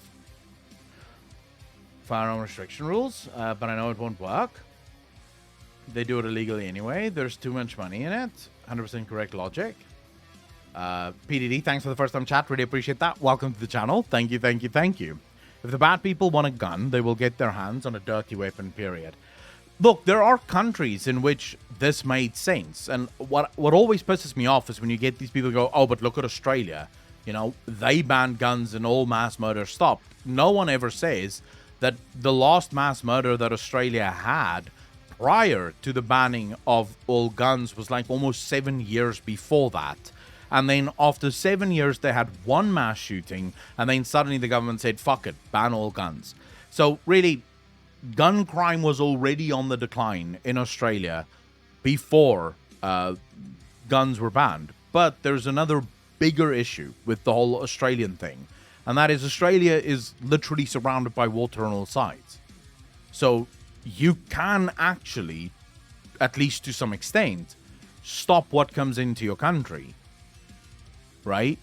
Firearm restriction rules, but I know it won't work. They do it illegally anyway. There's too much money in it. 100% correct logic. PDD, thanks for the first time chat. Really appreciate that. Welcome to the channel. Thank you, thank you, thank you. If the bad people want a gun, they will get their hands on a dirty weapon, period. Look, there are countries in which this made sense. And what always pisses me off is when you get these people go, oh, but look at Australia. You know, they banned guns and all mass murder stopped. No one ever says that the last mass murder that Australia had prior to the banning of all guns was like almost 7 years before that. And then after 7 years, they had one mass shooting, and then suddenly the government said, fuck it, ban all guns. So really, gun crime was already on the decline in Australia before guns were banned. But there's another bigger issue with the whole Australian thing, and that is Australia is literally surrounded by water on all sides. So you can actually, at least to some extent, stop what comes into your country. Right?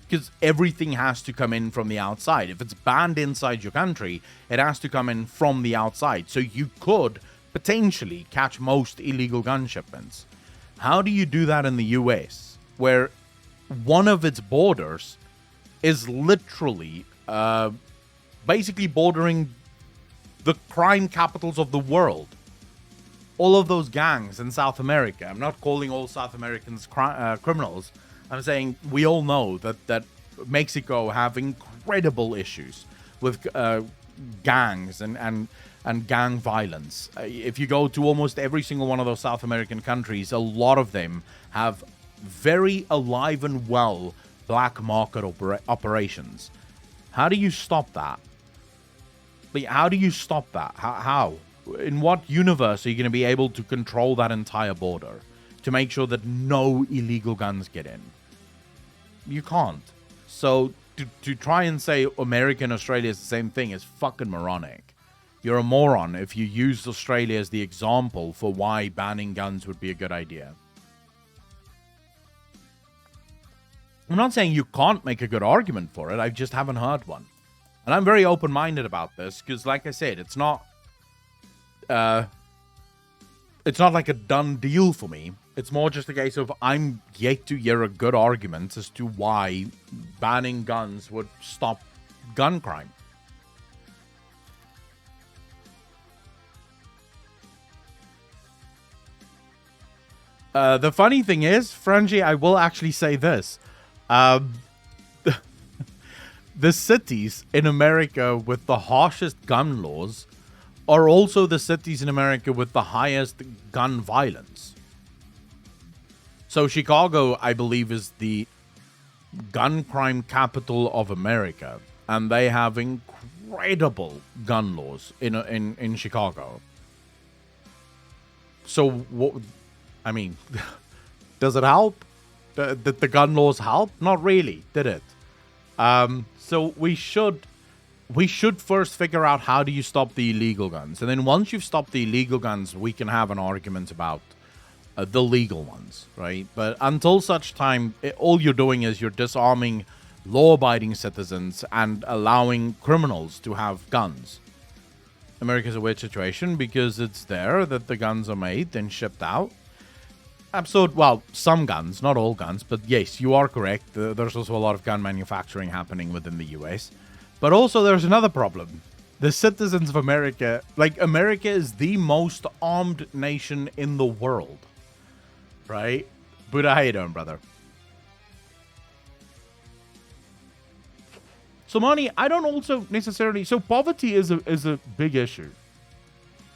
Because everything has to come in from the outside. If it's banned inside your country, it has to come in from the outside. So you could potentially catch most illegal gun shipments. How do you do that in the US, where one of its borders is literally basically bordering the crime capitals of the world? All of those gangs in South America. I'm not calling all South Americans criminals. I'm saying we all know that Mexico have incredible issues with gangs and gang violence. If you go to almost every single one of those South American countries, a lot of them have very alive and well black market operations. How do you stop that? How do you stop that? How? In what universe are you going to be able to control that entire border to make sure that no illegal guns get in? You can't. So to try and say America and Australia is the same thing is fucking moronic. You're a moron if you use Australia as the example for why banning guns would be a good idea. I'm not saying you can't make a good argument for it. I just haven't heard one. And I'm very open-minded about this because, like I said, it's not like a done deal for me. It's more just a case of I'm yet to hear a good argument as to why banning guns would stop gun crime. The funny thing is, Frangie, I will actually say this. The cities in America with the harshest gun laws are also the cities in America with the highest gun violence. So Chicago, I believe, is the gun crime capital of America, and they have incredible gun laws in Chicago. So, what? I mean, does it help? Did the gun laws help? Not really, did it? So we should first figure out how do you stop the illegal guns, and then once you've stopped the illegal guns, we can have an argument about the legal ones, right? But until such time, all you're doing is you're disarming law-abiding citizens and allowing criminals to have guns. America's a weird situation because it's there that the guns are made and shipped out. Well, some guns, not all guns, but yes, you are correct. There's also a lot of gun manufacturing happening within the US. But also there's another problem. The citizens of America, America is the most armed nation in the world. Right? Buddha, how you doing, brother? So, Money, I don't also necessarily... So, poverty is a big issue.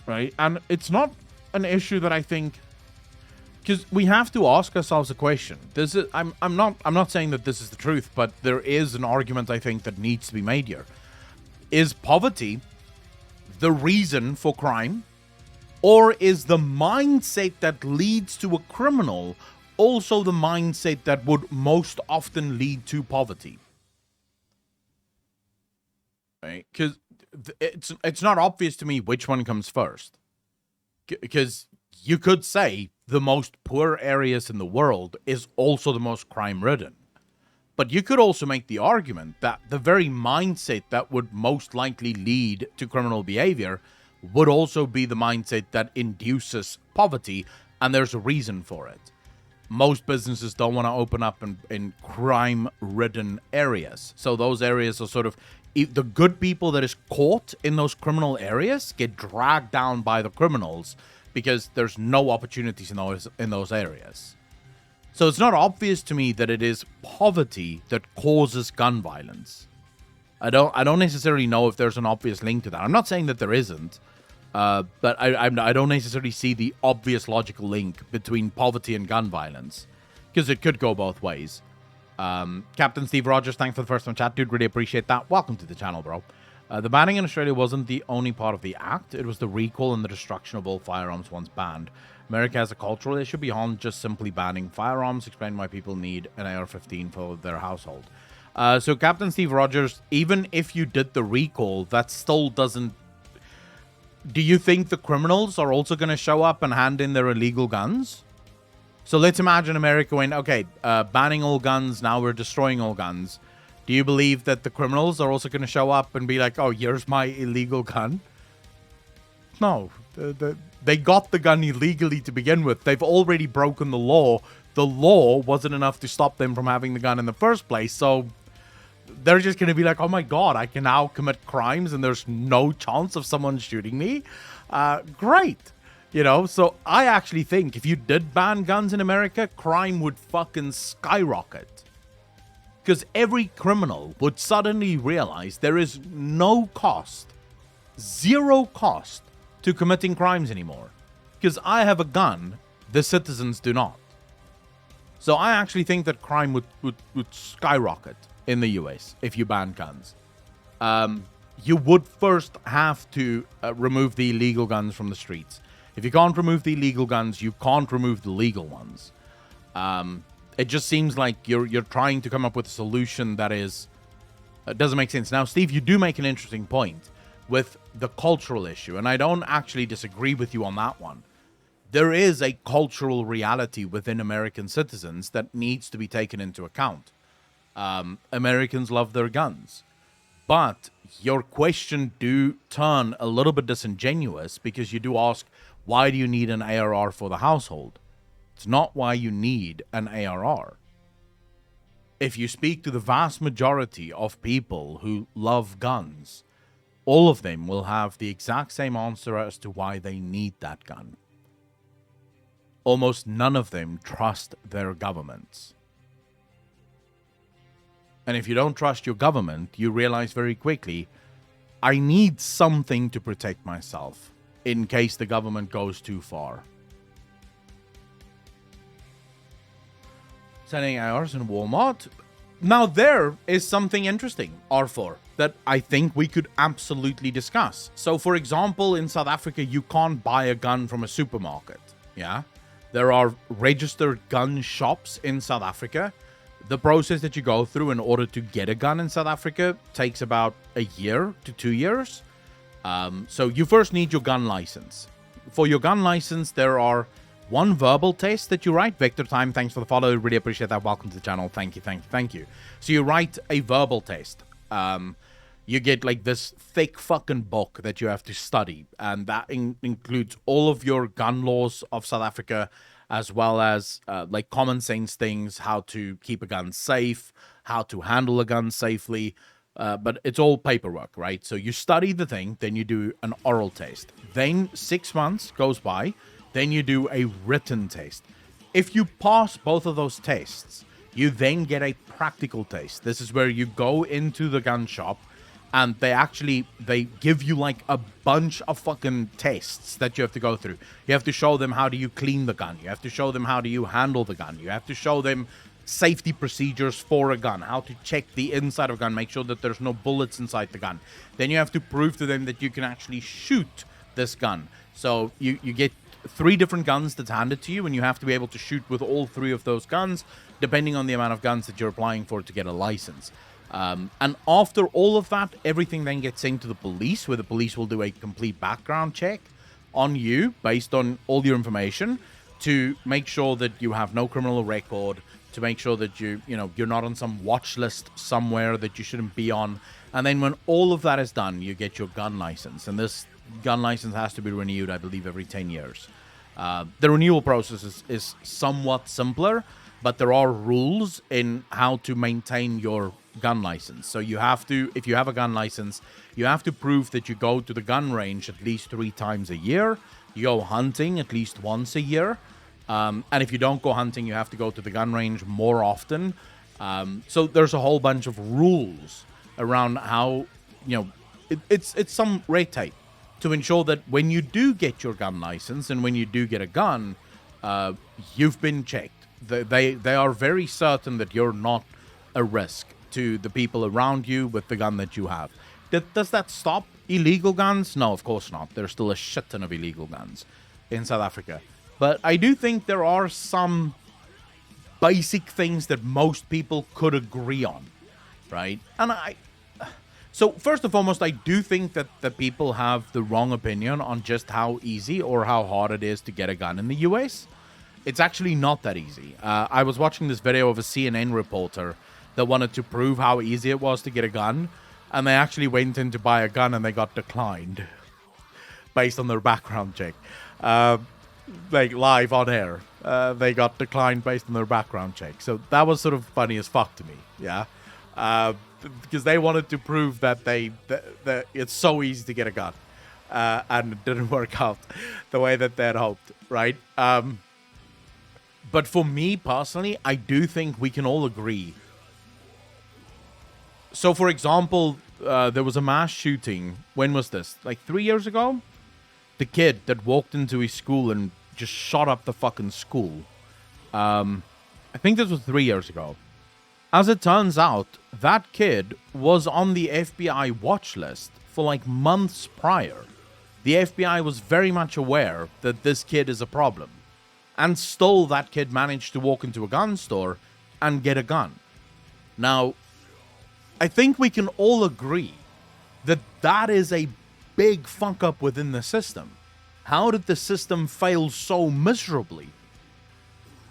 Right? And it's not an issue that I think... Because we have to ask ourselves a question. I'm not saying that this is the truth, but there is an argument I think that needs to be made here. Is poverty the reason for crime? Or is the mindset that leads to a criminal also the mindset that would most often lead to poverty? Right? Because it's not obvious to me which one comes first. Because you could say the most poor areas in the world is also the most crime-ridden. But you could also make the argument that the very mindset that would most likely lead to criminal behavior would also be the mindset that induces poverty, and there's a reason for it. Most businesses don't want to open up in crime-ridden areas. So those areas are sort of... The good people that is caught in those criminal areas get dragged down by the criminals because there's no opportunities in those areas. So it's not obvious to me that it is poverty that causes gun violence. I don't necessarily know if there's an obvious link to that. I'm not saying that there isn't, but I don't necessarily see the obvious logical link between poverty and gun violence, because it could go both ways. Captain Steve Rogers, thanks for the first one chat, dude. Really appreciate that. Welcome to the channel, bro. The banning in Australia wasn't the only part of the act. It was the recall and the destruction of all firearms once banned. America has a cultural issue beyond just simply banning firearms. Explain why people need an AR-15 for their household. So Captain Steve Rogers, even if you did the recall, that still doesn't... Do you think the criminals are also going to show up and hand in their illegal guns? So let's imagine America went, okay, banning all guns, now we're destroying all guns. Do you believe that the criminals are also going to show up and be like, oh, here's my illegal gun? No. They got the gun illegally to begin with. They've already broken the law. The law wasn't enough to stop them from having the gun in the first place. So they're just going to be like, oh my God, I can now commit crimes and there's no chance of someone shooting me. Great. You know, so I actually think if you did ban guns in America, crime would fucking skyrocket. Because every criminal would suddenly realize there is no cost, zero cost, to committing crimes anymore. Because I have a gun, the citizens do not. So I actually think that crime would skyrocket in the US if you ban guns. You would first have to remove the illegal guns from the streets. If you can't remove the illegal guns, you can't remove the legal ones. It just seems like you're trying to come up with a solution that is It doesn't make sense. Now, Steve, you do make an interesting point with the cultural issue, and I don't actually disagree with you on that one. There is a cultural reality within American citizens that needs to be taken into account. Americans love their guns. But your question do turn a little bit disingenuous because you do ask, why do you need an ARR for the household? It's not why you need an ARR. If you speak to the vast majority of people who love guns, all of them will have the exact same answer as to why they need that gun. Almost none of them trust their governments. And if you don't trust your government, you realize very quickly, I need something to protect myself in case the government goes too far. Selling ARs in Walmart. Now there is something interesting, R4, that I think we could absolutely discuss. So for example, in South Africa, you can't buy a gun from a supermarket. Yeah. There are registered gun shops in South Africa. The process that you go through in order to get a gun in South Africa takes about a year to 2 years. So you first need your gun license. For your gun license, there are one verbal test that you write. Vector Time, thanks for the follow. Really appreciate that. Welcome to the channel. Thank you, thank you, thank you. So you write a verbal test. You get like this thick fucking book that you have to study. And that includes all of your gun laws of South Africa, as well as like common sense things, how to keep a gun safe, how to handle a gun safely. But it's all paperwork, right? So you study the thing, then you do an oral test. Then 6 months goes by, then you do a written test. If you pass both of those tests, you then get a practical test. This is where you go into the gun shop and they give you like a bunch of fucking tests that you have to go through. You have to show them how do you clean the gun. You have to show them how do you handle the gun. You have to show them safety procedures for a gun, how to check the inside of a gun, make sure that there's no bullets inside the gun. Then you have to prove to them that you can actually shoot this gun. So you get 3 different guns that's handed to you, and you have to be able to shoot with all 3 of those guns, depending on the amount of guns that you're applying for to get a license. And after all of that, everything then gets sent to the police, where the police will do a complete background check on you based on all your information to make sure that you have no criminal record, to make sure that you're not on some watch list somewhere that you shouldn't be on. And then when all of that is done, you get your gun license. And this gun license has to be renewed, I believe, every 10 years. The renewal process is somewhat simpler, but there are rules in how to maintain your gun license. So you have to, if you have a gun license, you have to prove that you go to the gun range at least 3 times a year. You go hunting at least once a year. And if you don't go hunting, you have to go to the gun range more often. So there's a whole bunch of rules around how, it's some red tape to ensure that when you do get your gun license and when you do get a gun, you've been checked. They are very certain that you're not a risk to the people around you with the gun that you have. Does that stop illegal guns? No, of course not. There's still a shit ton of illegal guns in South Africa. But I do think there are some basic things that most people could agree on, right? And so first and foremost, I do think that the people have the wrong opinion on just how easy or how hard it is to get a gun in the US. It's actually not that easy. I was watching this video of a CNN reporter that wanted to prove how easy it was to get a gun, and they actually went in to buy a gun and they got declined based on their background check. Like live on air, they got declined based on their background check. So that was sort of funny as fuck to me, yeah. Because they wanted to prove that that it's so easy to get a gun, and it didn't work out the way that they had hoped, right? But for me personally, I do think we can all agree. So, for example, there was a mass shooting. When was this? Like 3 years ago? The kid that walked into his school and just shot up the fucking school. I think this was 3 years ago. As it turns out, that kid was on the FBI watch list for like months prior. The FBI was very much aware that this kid is a problem. And still that kid managed to walk into a gun store and get a gun. Now, I think we can all agree that that is a big fuck up within the system. How did the system fail so miserably?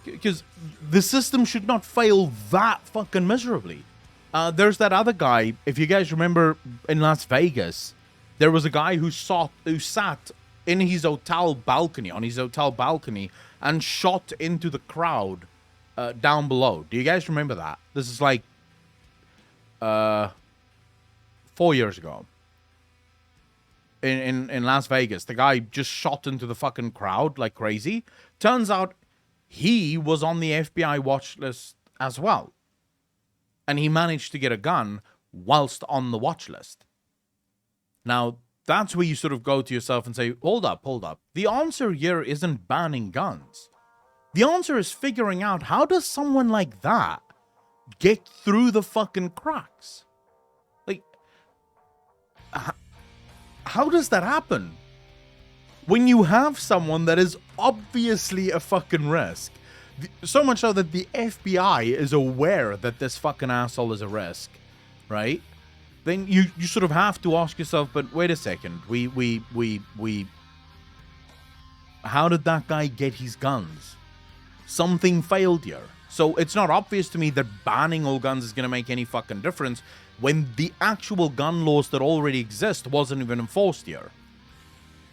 Because the system should not fail that fucking miserably. There's that other guy, if you guys remember in Las Vegas, there was a guy who sat in his hotel balcony, and shot into the crowd down below. Do you guys remember that? This is like 4 years ago. In Las Vegas, the guy just shot into the fucking crowd like crazy. Turns out he was on the FBI watch list as well. And he managed to get a gun whilst on the watch list. Now, that's where you sort of go to yourself and say, hold up. The answer here isn't banning guns. The answer is figuring out, how does someone like that get through the fucking cracks? Like, how does that happen? When you have someone that is obviously a fucking risk, so much so that the FBI is aware that this fucking asshole is a risk, right? Then you sort of have to ask yourself, but wait a second, how did that guy get his guns? Something failed here. So it's not obvious to me that banning all guns is going to make any fucking difference when the actual gun laws that already exist wasn't even enforced here.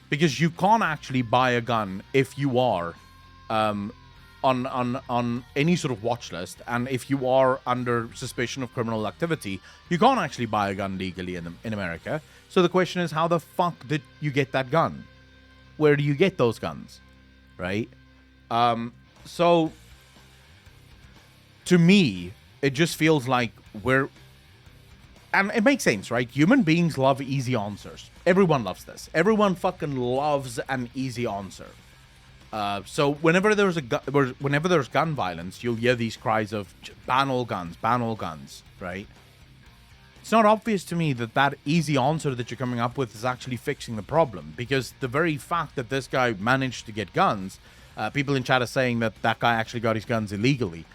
Because you can't actually buy a gun if you are on any sort of watch list, and if you are under suspicion of criminal activity, you can't actually buy a gun legally in America. So the question is, how the fuck did you get that gun? Where do you get those guns? Right? So to me, it just feels like and it makes sense, right? Human beings love easy answers. Everyone loves this. Everyone fucking loves an easy answer. So whenever there's gun violence, you'll hear these cries of ban all guns, right? It's not obvious to me that easy answer that you're coming up with is actually fixing the problem, because the very fact that this guy managed to get guns, people in chat are saying that guy actually got his guns illegally.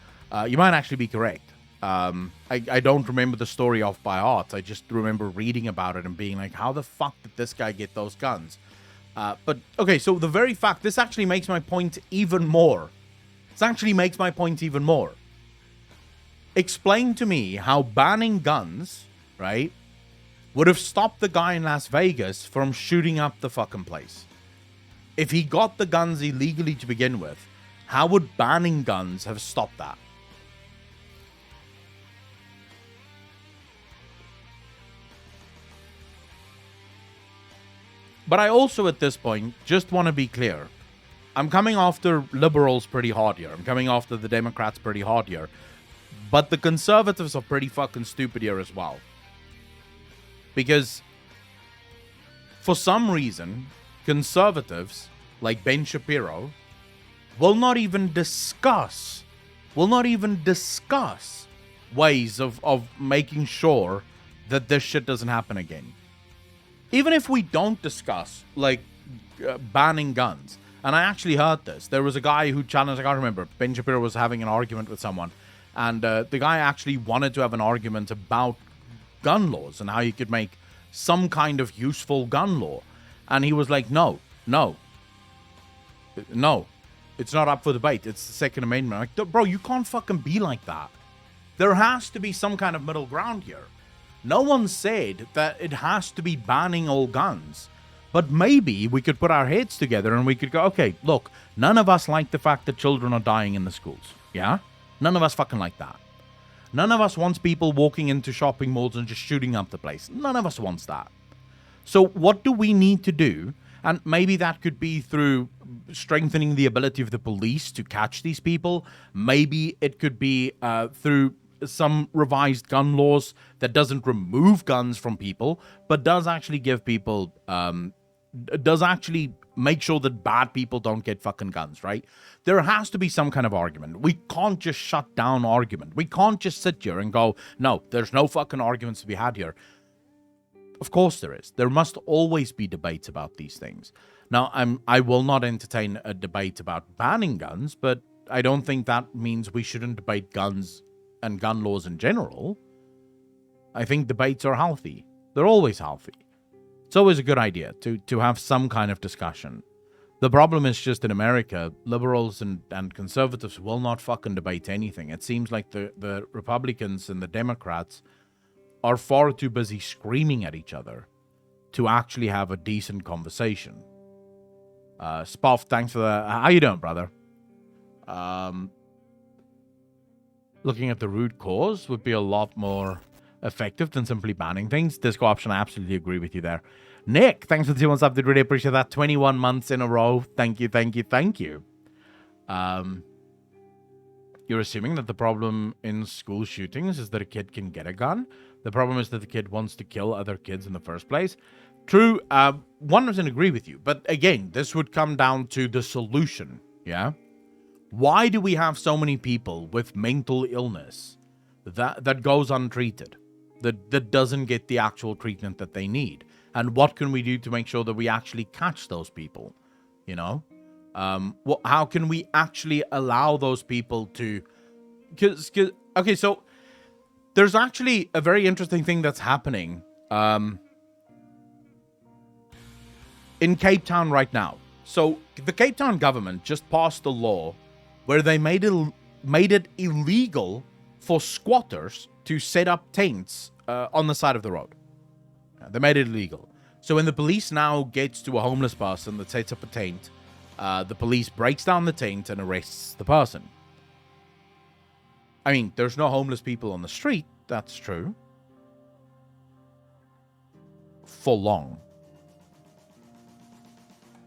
You might actually be correct. I don't remember the story off by heart. I just remember reading about it and being like, how the fuck did this guy get those guns? But, okay, so the very fact, this actually makes my point even more. Explain to me how banning guns, right, would have stopped the guy in Las Vegas from shooting up the fucking place. If he got the guns illegally to begin with, how would banning guns have stopped that? But I also, at this point, just want to be clear. I'm coming after liberals pretty hard here. I'm coming after the Democrats pretty hard here. But the conservatives are pretty fucking stupid here as well. Because, for some reason, conservatives, like Ben Shapiro, will not even discuss ways of making sure that this shit doesn't happen again. Even if we don't discuss, like, banning guns. And I actually heard this. There was a guy who challenged, I can't remember, Ben Shapiro was having an argument with someone. And the guy actually wanted to have an argument about gun laws and how you could make some kind of useful gun law. And he was like, no. It's not up for debate. It's the Second Amendment. Like, bro, you can't fucking be like that. There has to be some kind of middle ground here. No one said that it has to be banning all guns. But maybe we could put our heads together and we could go, okay, look, none of us like the fact that children are dying in the schools. Yeah? None of us fucking like that. None of us wants people walking into shopping malls and just shooting up the place. None of us wants that. So what do we need to do? And maybe that could be through strengthening the ability of the police to catch these people. Maybe it could be through some revised gun laws that doesn't remove guns from people, but does actually give people, does actually make sure that bad people don't get fucking guns, right? There has to be some kind of argument. We can't just shut down argument. We can't just sit here and go, no, there's no fucking arguments to be had here. Of course there is. There must always be debates about these things. Now, I will not entertain a debate about banning guns, but I don't think that means we shouldn't debate guns and gun laws in general. I think debates are healthy. They're always healthy. It's always a good idea to have some kind of discussion. The problem is just in America, liberals and conservatives will not fucking debate anything. It seems like the Republicans and the Democrats are far too busy screaming at each other to actually have a decent conversation. Spoff, thanks for the... How you doing, brother? Looking at the root cause would be a lot more effective than simply banning things. Disco option, I absolutely agree with you there. Nick, thanks for the 2 months up. Did really appreciate that. 21 months in a row. Thank you, thank you, thank you. You're assuming that the problem in school shootings is that a kid can get a gun. The problem is that the kid wants to kill other kids in the first place. True, 100% agree with you. But again, this would come down to the solution, yeah? Why do we have so many people with mental illness that goes untreated, that doesn't get the actual treatment that they need? And what can we do to make sure that we actually catch those people? You know, how can we actually allow those people to? Okay, so there's actually a very interesting thing that's happening in Cape Town right now. So the Cape Town government just passed a law where they made it illegal for squatters to set up tents on the side of the road. They made it illegal. So when the police now gets to a homeless person that sets up a tent, the police breaks down the tent and arrests the person. I mean, there's no homeless people on the street, that's true. For long.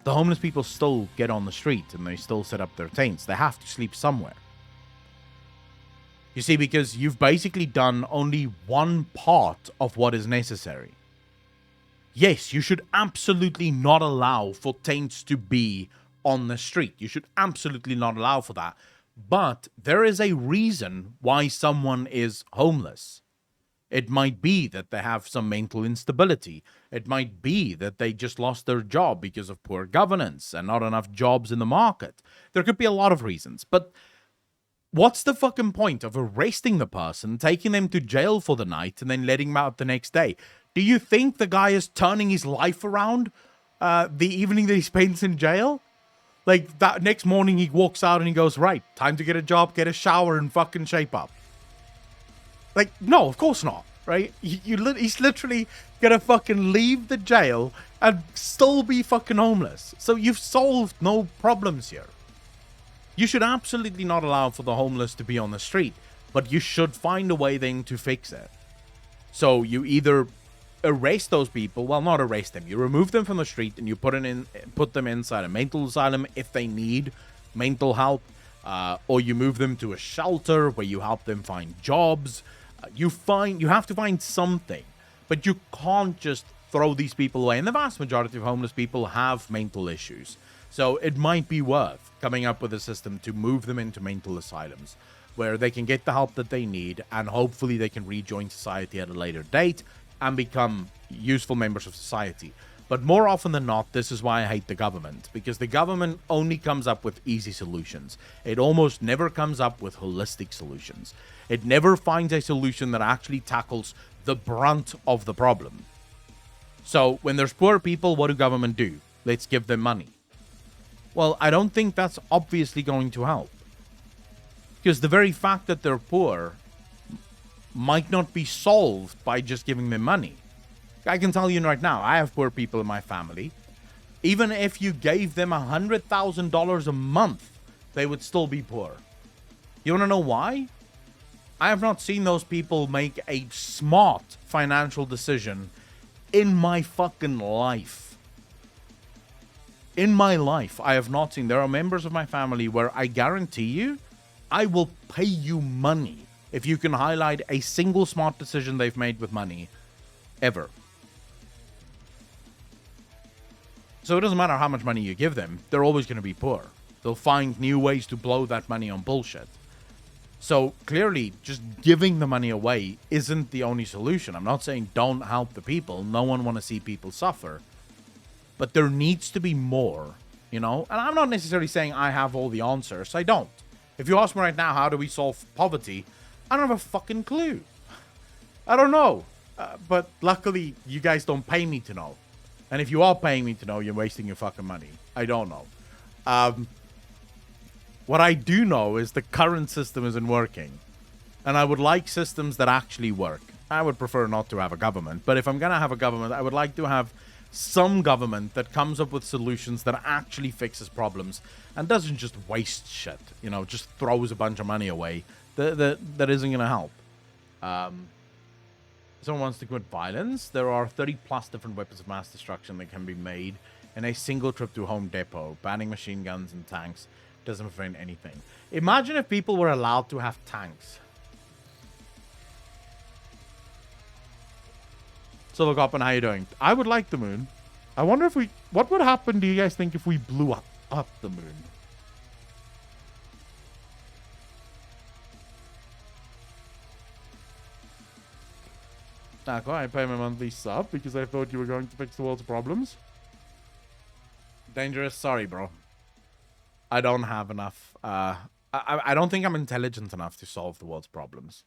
The homeless people still get on the street and they still set up their tents. They have to sleep somewhere. You see, because you've basically done only one part of what is necessary. Yes, you should absolutely not allow for tents to be on the street. You should absolutely not allow for that. But there is a reason why someone is homeless. It might be that they have some mental instability. It might be that they just lost their job because of poor governance and not enough jobs in the market. There could be a lot of reasons. But what's the fucking point of arresting the person, taking them to jail for the night, and then letting them out the next day? Do you think the guy is turning his life around the evening that he spends in jail? Like, that next morning he walks out and he goes, right, time to get a job, get a shower, and fucking shape up. Like, no, of course not, right? He's literally gonna fucking leave the jail and still be fucking homeless. So you've solved no problems here. You should absolutely not allow for the homeless to be on the street, but you should find a way then to fix it. So you either arrest those people, well, not arrest them, you remove them from the street and you put them inside a mental asylum if they need mental help, or you move them to a shelter where you help them find jobs. You have to find something, but you can't just throw these people away. And the vast majority of homeless people have mental issues. So it might be worth coming up with a system to move them into mental asylums where they can get the help that they need and hopefully they can rejoin society at a later date and become useful members of society. But more often than not, this is why I hate the government, because the government only comes up with easy solutions. It almost never comes up with holistic solutions. It never finds a solution that actually tackles the brunt of the problem. So when there's poor people, what do government do? Let's give them money. Well, I don't think that's obviously going to help. Because the very fact that they're poor might not be solved by just giving them money. I can tell you right now, I have poor people in my family. Even if you gave them $100,000 a month, they would still be poor. You want to know why? I have not seen those people make a smart financial decision in my fucking life. In my life, I have not seen. There are members of my family where I guarantee you, I will pay you money if you can highlight a single smart decision they've made with money, ever. So it doesn't matter how much money you give them, they're always going to be poor. They'll find new ways to blow that money on bullshit. So clearly, just giving the money away isn't the only solution. I'm not saying don't help the people. No one want to see people suffer. But there needs to be more, you know? And I'm not necessarily saying I have all the answers. I don't. If you ask me right now, how do we solve poverty? I don't have a fucking clue. I don't know. But luckily, you guys don't pay me to know. And if you are paying me to know, you're wasting your fucking money. I don't know. What I do know is the current system isn't working. And I would like systems that actually work. I would prefer not to have a government. But if I'm going to have a government, I would like to have some government that comes up with solutions that actually fixes problems and doesn't just waste shit. You know, just throws a bunch of money away that isn't going to help. Someone wants to commit violence. There are 30 plus different weapons of mass destruction that can be made in a single trip to Home Depot. Banning machine guns and tanks doesn't prevent anything. Imagine if people were allowed to have tanks. Silver Goblin, how you doing? I would like the moon. I wonder if we... What would happen, do you guys think, if we blew up the moon? Nako, I pay my monthly sub because I thought you were going to fix the world's problems. Dangerous, sorry, bro. I don't have enough. I don't think I'm intelligent enough to solve the world's problems.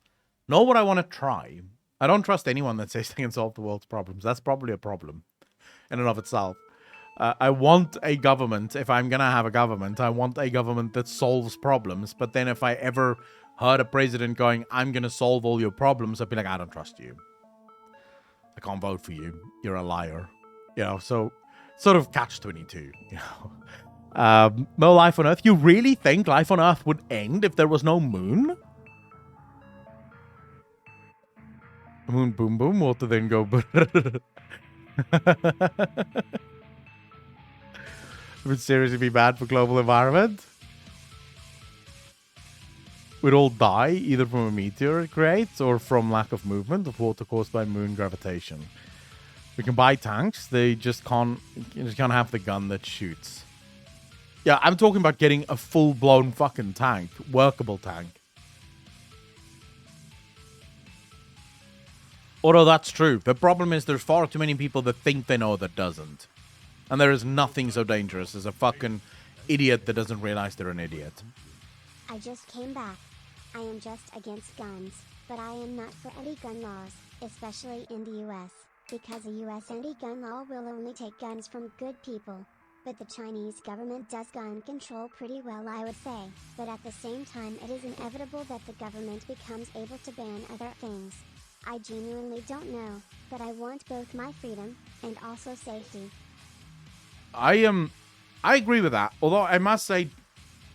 Nor would I want to try. I don't trust anyone that says they can solve the world's problems. That's probably a problem in and of itself. I want a government. If I'm going to have a government, I want a government that solves problems. But then if I ever heard a president going, I'm going to solve all your problems, I'd be like, I don't trust you. I can't vote for you. You're a liar. You know, so sort of catch-22, you know. No life on Earth. You really think life on Earth would end if there was no moon? Moon boom boom, water then go It would seriously be bad for global environment. We'd all die either from a meteor it creates or from lack of movement of water caused by moon gravitation. We can buy tanks, they just can't have the gun that shoots. Yeah, I'm talking about getting a full-blown fucking tank, workable tank. Although that's true. The problem is there's far too many people that think they know that doesn't. And there is nothing so dangerous as a fucking idiot that doesn't realize they're an idiot. I just came back. I am just against guns, but I am not for anti-gun laws, especially in the US, because a US anti-gun law will only take guns from good people. But the Chinese government does gun control pretty well, I would say, but at the same time it is inevitable that the government becomes able to ban other things. I genuinely don't know, but I want both my freedom, and also safety. I agree with that, although I must say,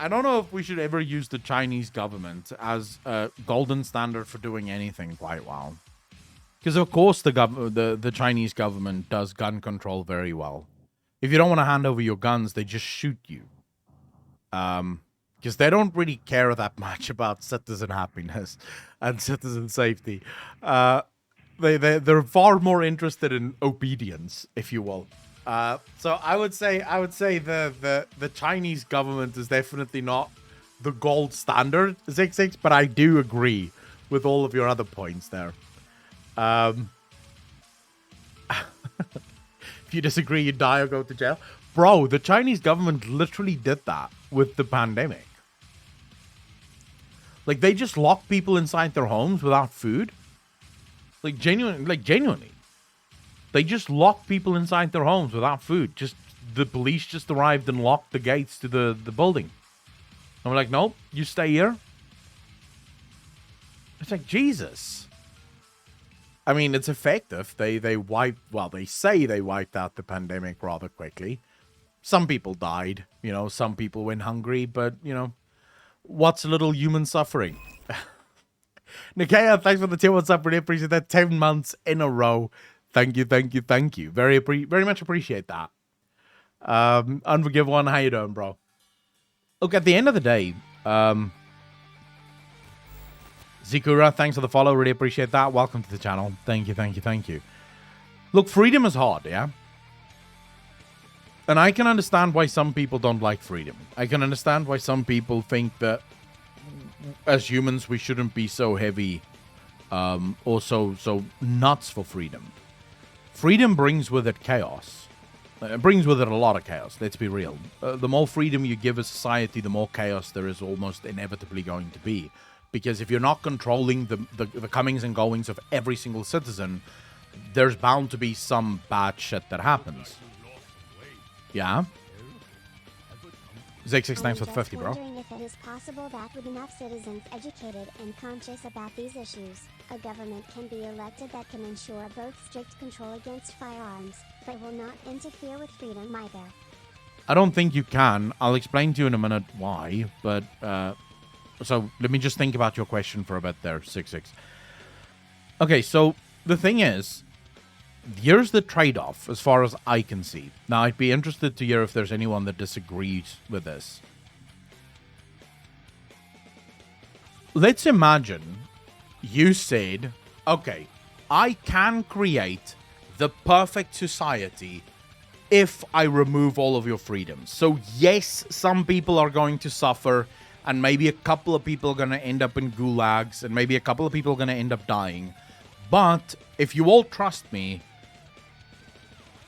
I don't know if we should ever use the Chinese government as a golden standard for doing anything quite well. Because of course the Chinese government does gun control very well. If you don't want to hand over your guns, they just shoot you. Because they don't really care that much about citizen happiness and citizen safety. They're far more interested in obedience, if you will. So I would say the Chinese government is definitely not the gold standard, Zig, but I do agree with all of your other points there. If you disagree, you die or go to jail. Bro, the Chinese government literally did that with the pandemic. Like, they just locked people inside their homes without food. Like, genuinely. They just locked people inside their homes without food. Just, the police just arrived and locked the gates to the building. And we're like, nope, you stay here. It's like, Jesus. I mean, it's effective. They say they wiped out the pandemic rather quickly. Some people died, you know, some people went hungry, but, you know, what's a little human suffering? Nikea, thanks for the tier. What's up? Really appreciate that. 10 months in a row. Thank you. Very much appreciate that. Unforgive one, how you doing, bro? Look, at the end of the day, Zikura, thanks for the follow. Really appreciate that. Welcome to the channel. Thank you. Look, freedom is hard, yeah? And I can understand why some people don't like freedom. I can understand why some people think that as humans we shouldn't be so heavy or so nuts for freedom. Freedom brings with it chaos. It brings with it a lot of chaos, let's be real. The more freedom you give a society, the more chaos there is almost inevitably going to be. because if you're not controlling the comings and goings of every single citizen, there's bound to be some bad shit that happens. Yeah? Zig6, thanks for the 50, bro. I'm wondering if it is possible that with enough citizens educated and conscious about these issues, a government can be elected that can ensure both strict control against firearms, but will not interfere with freedom either. I don't think you can. I'll explain to you in a minute why, but, so let me just think about your question for a bit there, 6-6. Okay, so the thing is, here's the trade-off as far as I can see. Now, I'd be interested to hear if there's anyone that disagrees with this. Let's imagine you said, okay, I can create the perfect society if I remove all of your freedoms. So yes, some people are going to suffer, and maybe a couple of people are going to end up in gulags, and maybe a couple of people are going to end up dying. But if you all trust me,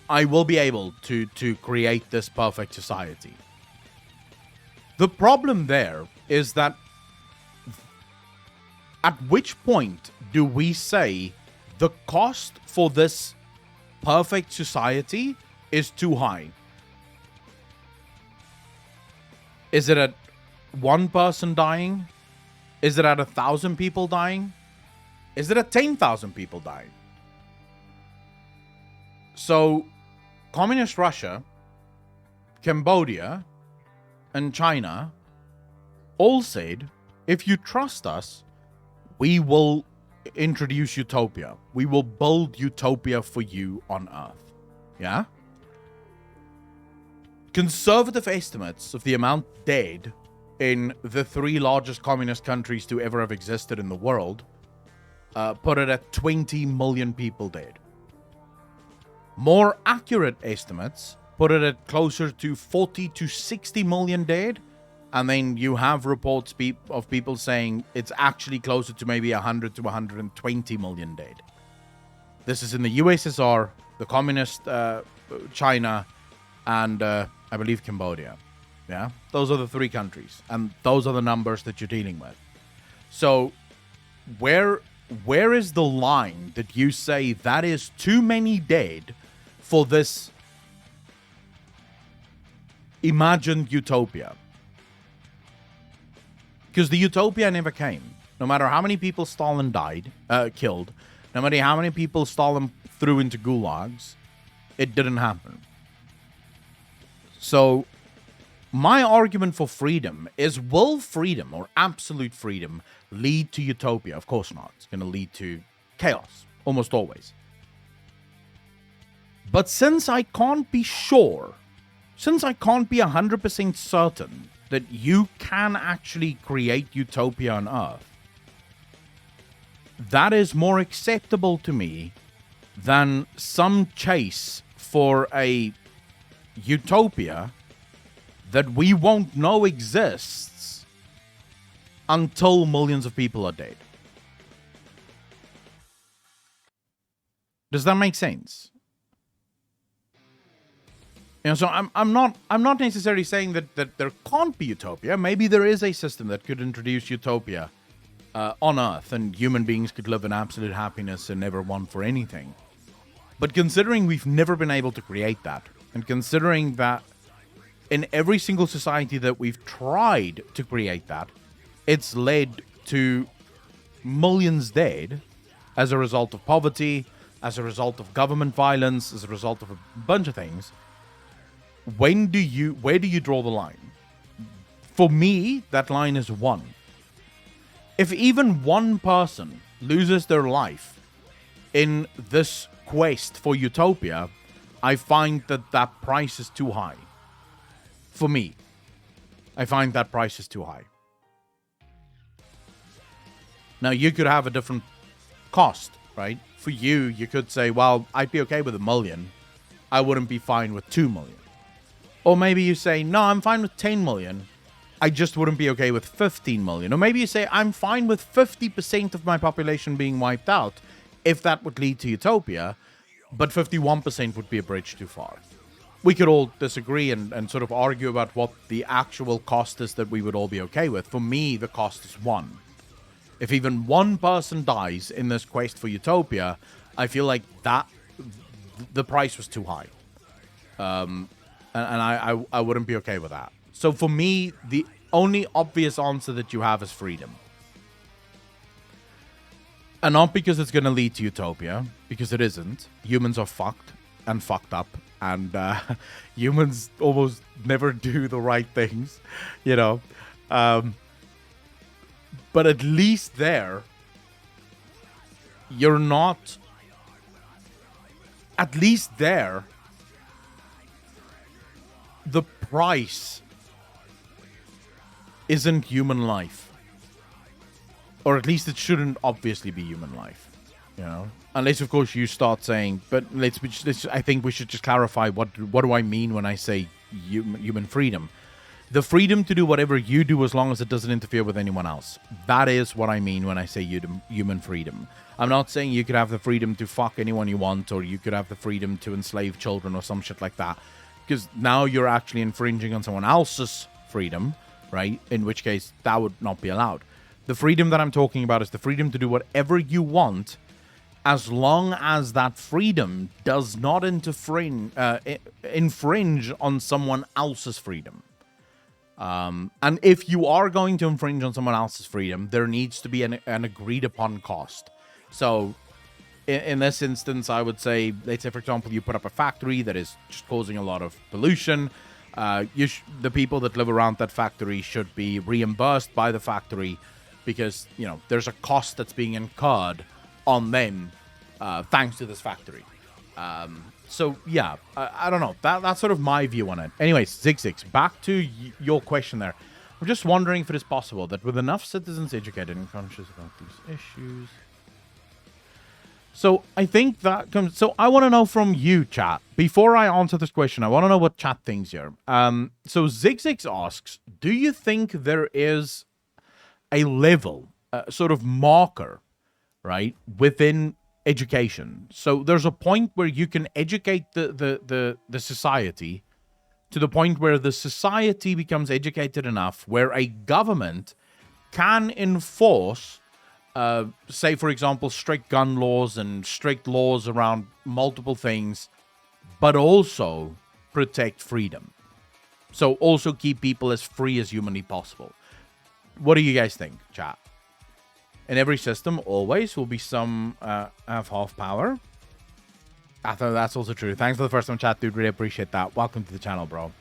I will be able to create this perfect society. The problem there is that at which point do we say the cost for this perfect society is too high? Is it at one person dying? Is it at 1,000 people dying? Is it at 10,000 people dying? So, Communist Russia, Cambodia, and China all said, if you trust us, we will introduce utopia. We will build utopia for you on Earth. Yeah? Conservative estimates of the amount dead in the 3 largest communist countries to ever have existed in the world put it at 20 million people dead. More accurate estimates put it at closer to 40 to 60 million dead. And then you have reports of people saying it's actually closer to maybe 100 to 120 million dead. This is in the USSR, the communist China, and I believe Cambodia. Yeah, those are the 3 countries. And those are the numbers that you're dealing with. So where is the line that you say that is too many dead for this imagined utopia? Because the utopia never came. No matter how many people Stalin killed, no matter how many people Stalin threw into gulags, it didn't happen. So, my argument for freedom is, will freedom or absolute freedom lead to utopia? Of course not. It's going to lead to chaos, almost always. But since I can't be sure, since I can't be 100% certain that you can actually create utopia on Earth, that is more acceptable to me than some chase for a utopia that we won't know exists until millions of people are dead. Does that make sense? You know, so I'm not necessarily saying that there can't be utopia. Maybe there is a system that could introduce utopia on Earth, and human beings could live in absolute happiness and never want for anything. But considering we've never been able to create that, and considering that in every single society that we've tried to create that, it's led to millions dead as a result of poverty, as a result of government violence, as a result of a bunch of things. Where do you draw the line? For me, that line is 1. If even one person loses their life in this quest for utopia, I find that price is too high. For me, I find that price is too high. Now, you could have a different cost, right? For you could say, well, I'd be okay with 1 million. I wouldn't be fine with 2 million. Or maybe you say, no, I'm fine with 10 million. I just wouldn't be okay with 15 million. Or maybe you say, I'm fine with 50% of my population being wiped out, if that would lead to utopia, but 51% would be a bridge too far. We could all disagree and sort of argue about what the actual cost is that we would all be okay with. For me, the cost is 1. If even one person dies in this quest for utopia, I feel like that the price was too high. And I wouldn't be okay with that. So for me, the only obvious answer that you have is freedom. And not because it's going to lead to utopia, because it isn't. Humans are fucked and fucked up. And humans almost never do the right things, you know. But at least there, you're not... At least there, the price isn't human life. Or at least it shouldn't obviously be human life, you know? Unless, of course, you start saying... But I think we should just clarify what do I mean when I say human freedom. The freedom to do whatever you do as long as it doesn't interfere with anyone else. That is what I mean when I say human freedom. I'm not saying you could have the freedom to fuck anyone you want, or you could have the freedom to enslave children or some shit like that. Because now you're actually infringing on someone else's freedom, right? In which case, that would not be allowed. The freedom that I'm talking about is the freedom to do whatever you want, as long as that freedom does not infringe on someone else's freedom. And if you are going to infringe on someone else's freedom, there needs to be an agreed upon cost. So in this instance, I would say, let's say, for example, you put up a factory that is just causing a lot of pollution. The people that live around that factory should be reimbursed by the factory because, you know, there's a cost that's being incurred on them thanks to this factory. So, yeah, I don't know. That's sort of my view on it. Anyways, Zigzix, back to your question there. I'm just wondering if it is possible that with enough citizens educated and conscious about these issues... So, I think that comes... So, I want to know from you, chat. Before I answer this question, I want to know what chat thinks here. So, Zigzix asks, do you think there is a level, sort of marker, right, within education? So, there's a point where you can educate the society to the point where the society becomes educated enough where a government can enforce... say, for example, strict gun laws and strict laws around multiple things, but also protect freedom. So also keep people as free as humanly possible. What do you guys think, chat? In every system, always will be some have half power. I thought that's also true. Thanks for the first time, chat, dude. Really appreciate that. Welcome to the channel, bro.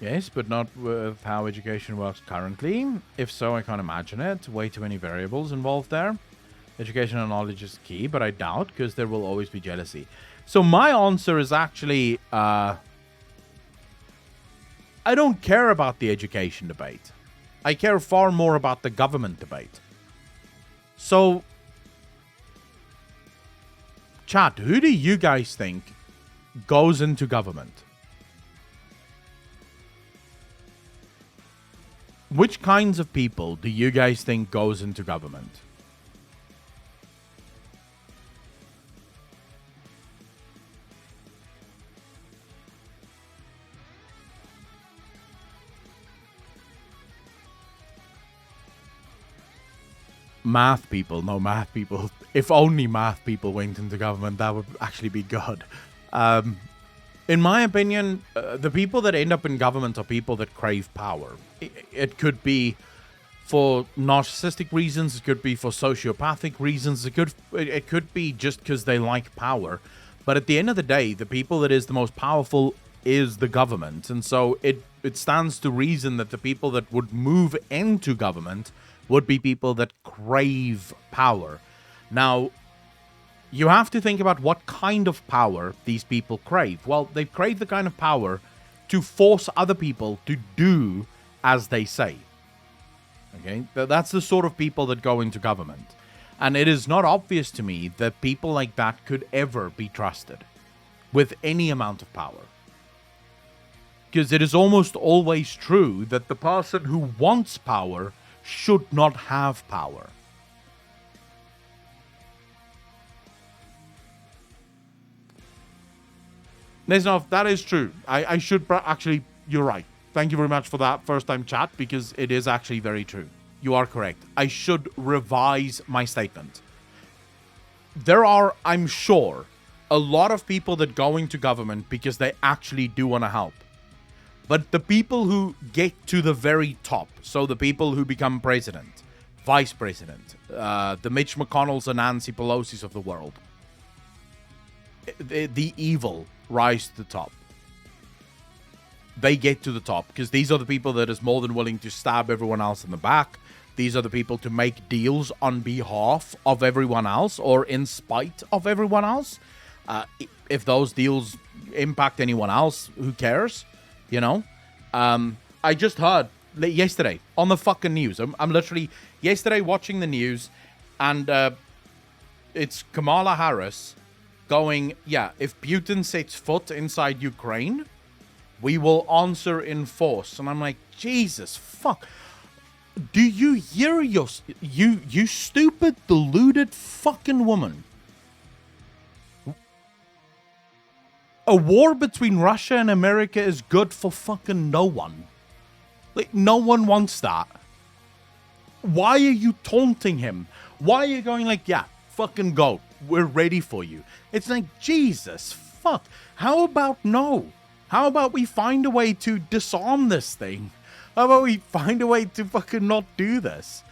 Yes, but not with how education works currently. If so, I can't imagine it. Way too many variables involved there. Education and knowledge is key, but I doubt, because there will always be jealousy. So my answer is actually, I don't care about the education debate. I care far more about the government debate. So, chat, who do you guys think goes into government? Which kinds of people do you guys think goes into government? Math people. No, math people. If only math people went into government, that would actually be good. In my opinion, the people that end up in government are people that crave power. It could be for narcissistic reasons. It could be for sociopathic reasons. It could be just because they like power. But at the end of the day, the people that is the most powerful is the government. And so it stands to reason that the people that would move into government would be people that crave power. Now, you have to think about what kind of power these people crave. Well, they crave the kind of power to force other people to do as they say. Okay? That's the sort of people that go into government. And it is not obvious to me that people like that could ever be trusted with any amount of power. Because it is almost always true that the person who wants power should not have power. Nesnov, that is true. I should actually, you're right. Thank you very much for that first time chat, because it is actually very true. You are correct. I should revise my statement. There are, I'm sure, a lot of people that go into government because they actually do want to help. But the people who get to the very top, so the people who become president, vice president, the Mitch McConnells and Nancy Pelosi's of the world, the evil rise to the top. They get to the top because these are the people that is more than willing to stab everyone else in the back. These are the people to make deals on behalf of everyone else or in spite of everyone else. If those deals impact anyone else, who cares? You know? I just heard yesterday on the fucking news. I'm literally yesterday watching the news, and it's Kamala Harris going, yeah, if Putin sets foot inside Ukraine, we will answer in force. And I'm like, Jesus fuck. Do you hear you stupid, deluded fucking woman? A war between Russia and America is good for fucking no one. Like, no one wants that. Why are you taunting him? Why are you going like, yeah, fucking go. We're ready for you. It's like, Jesus fuck. How about no? How about we find a way to disarm this thing? How about we find a way to fucking not do this?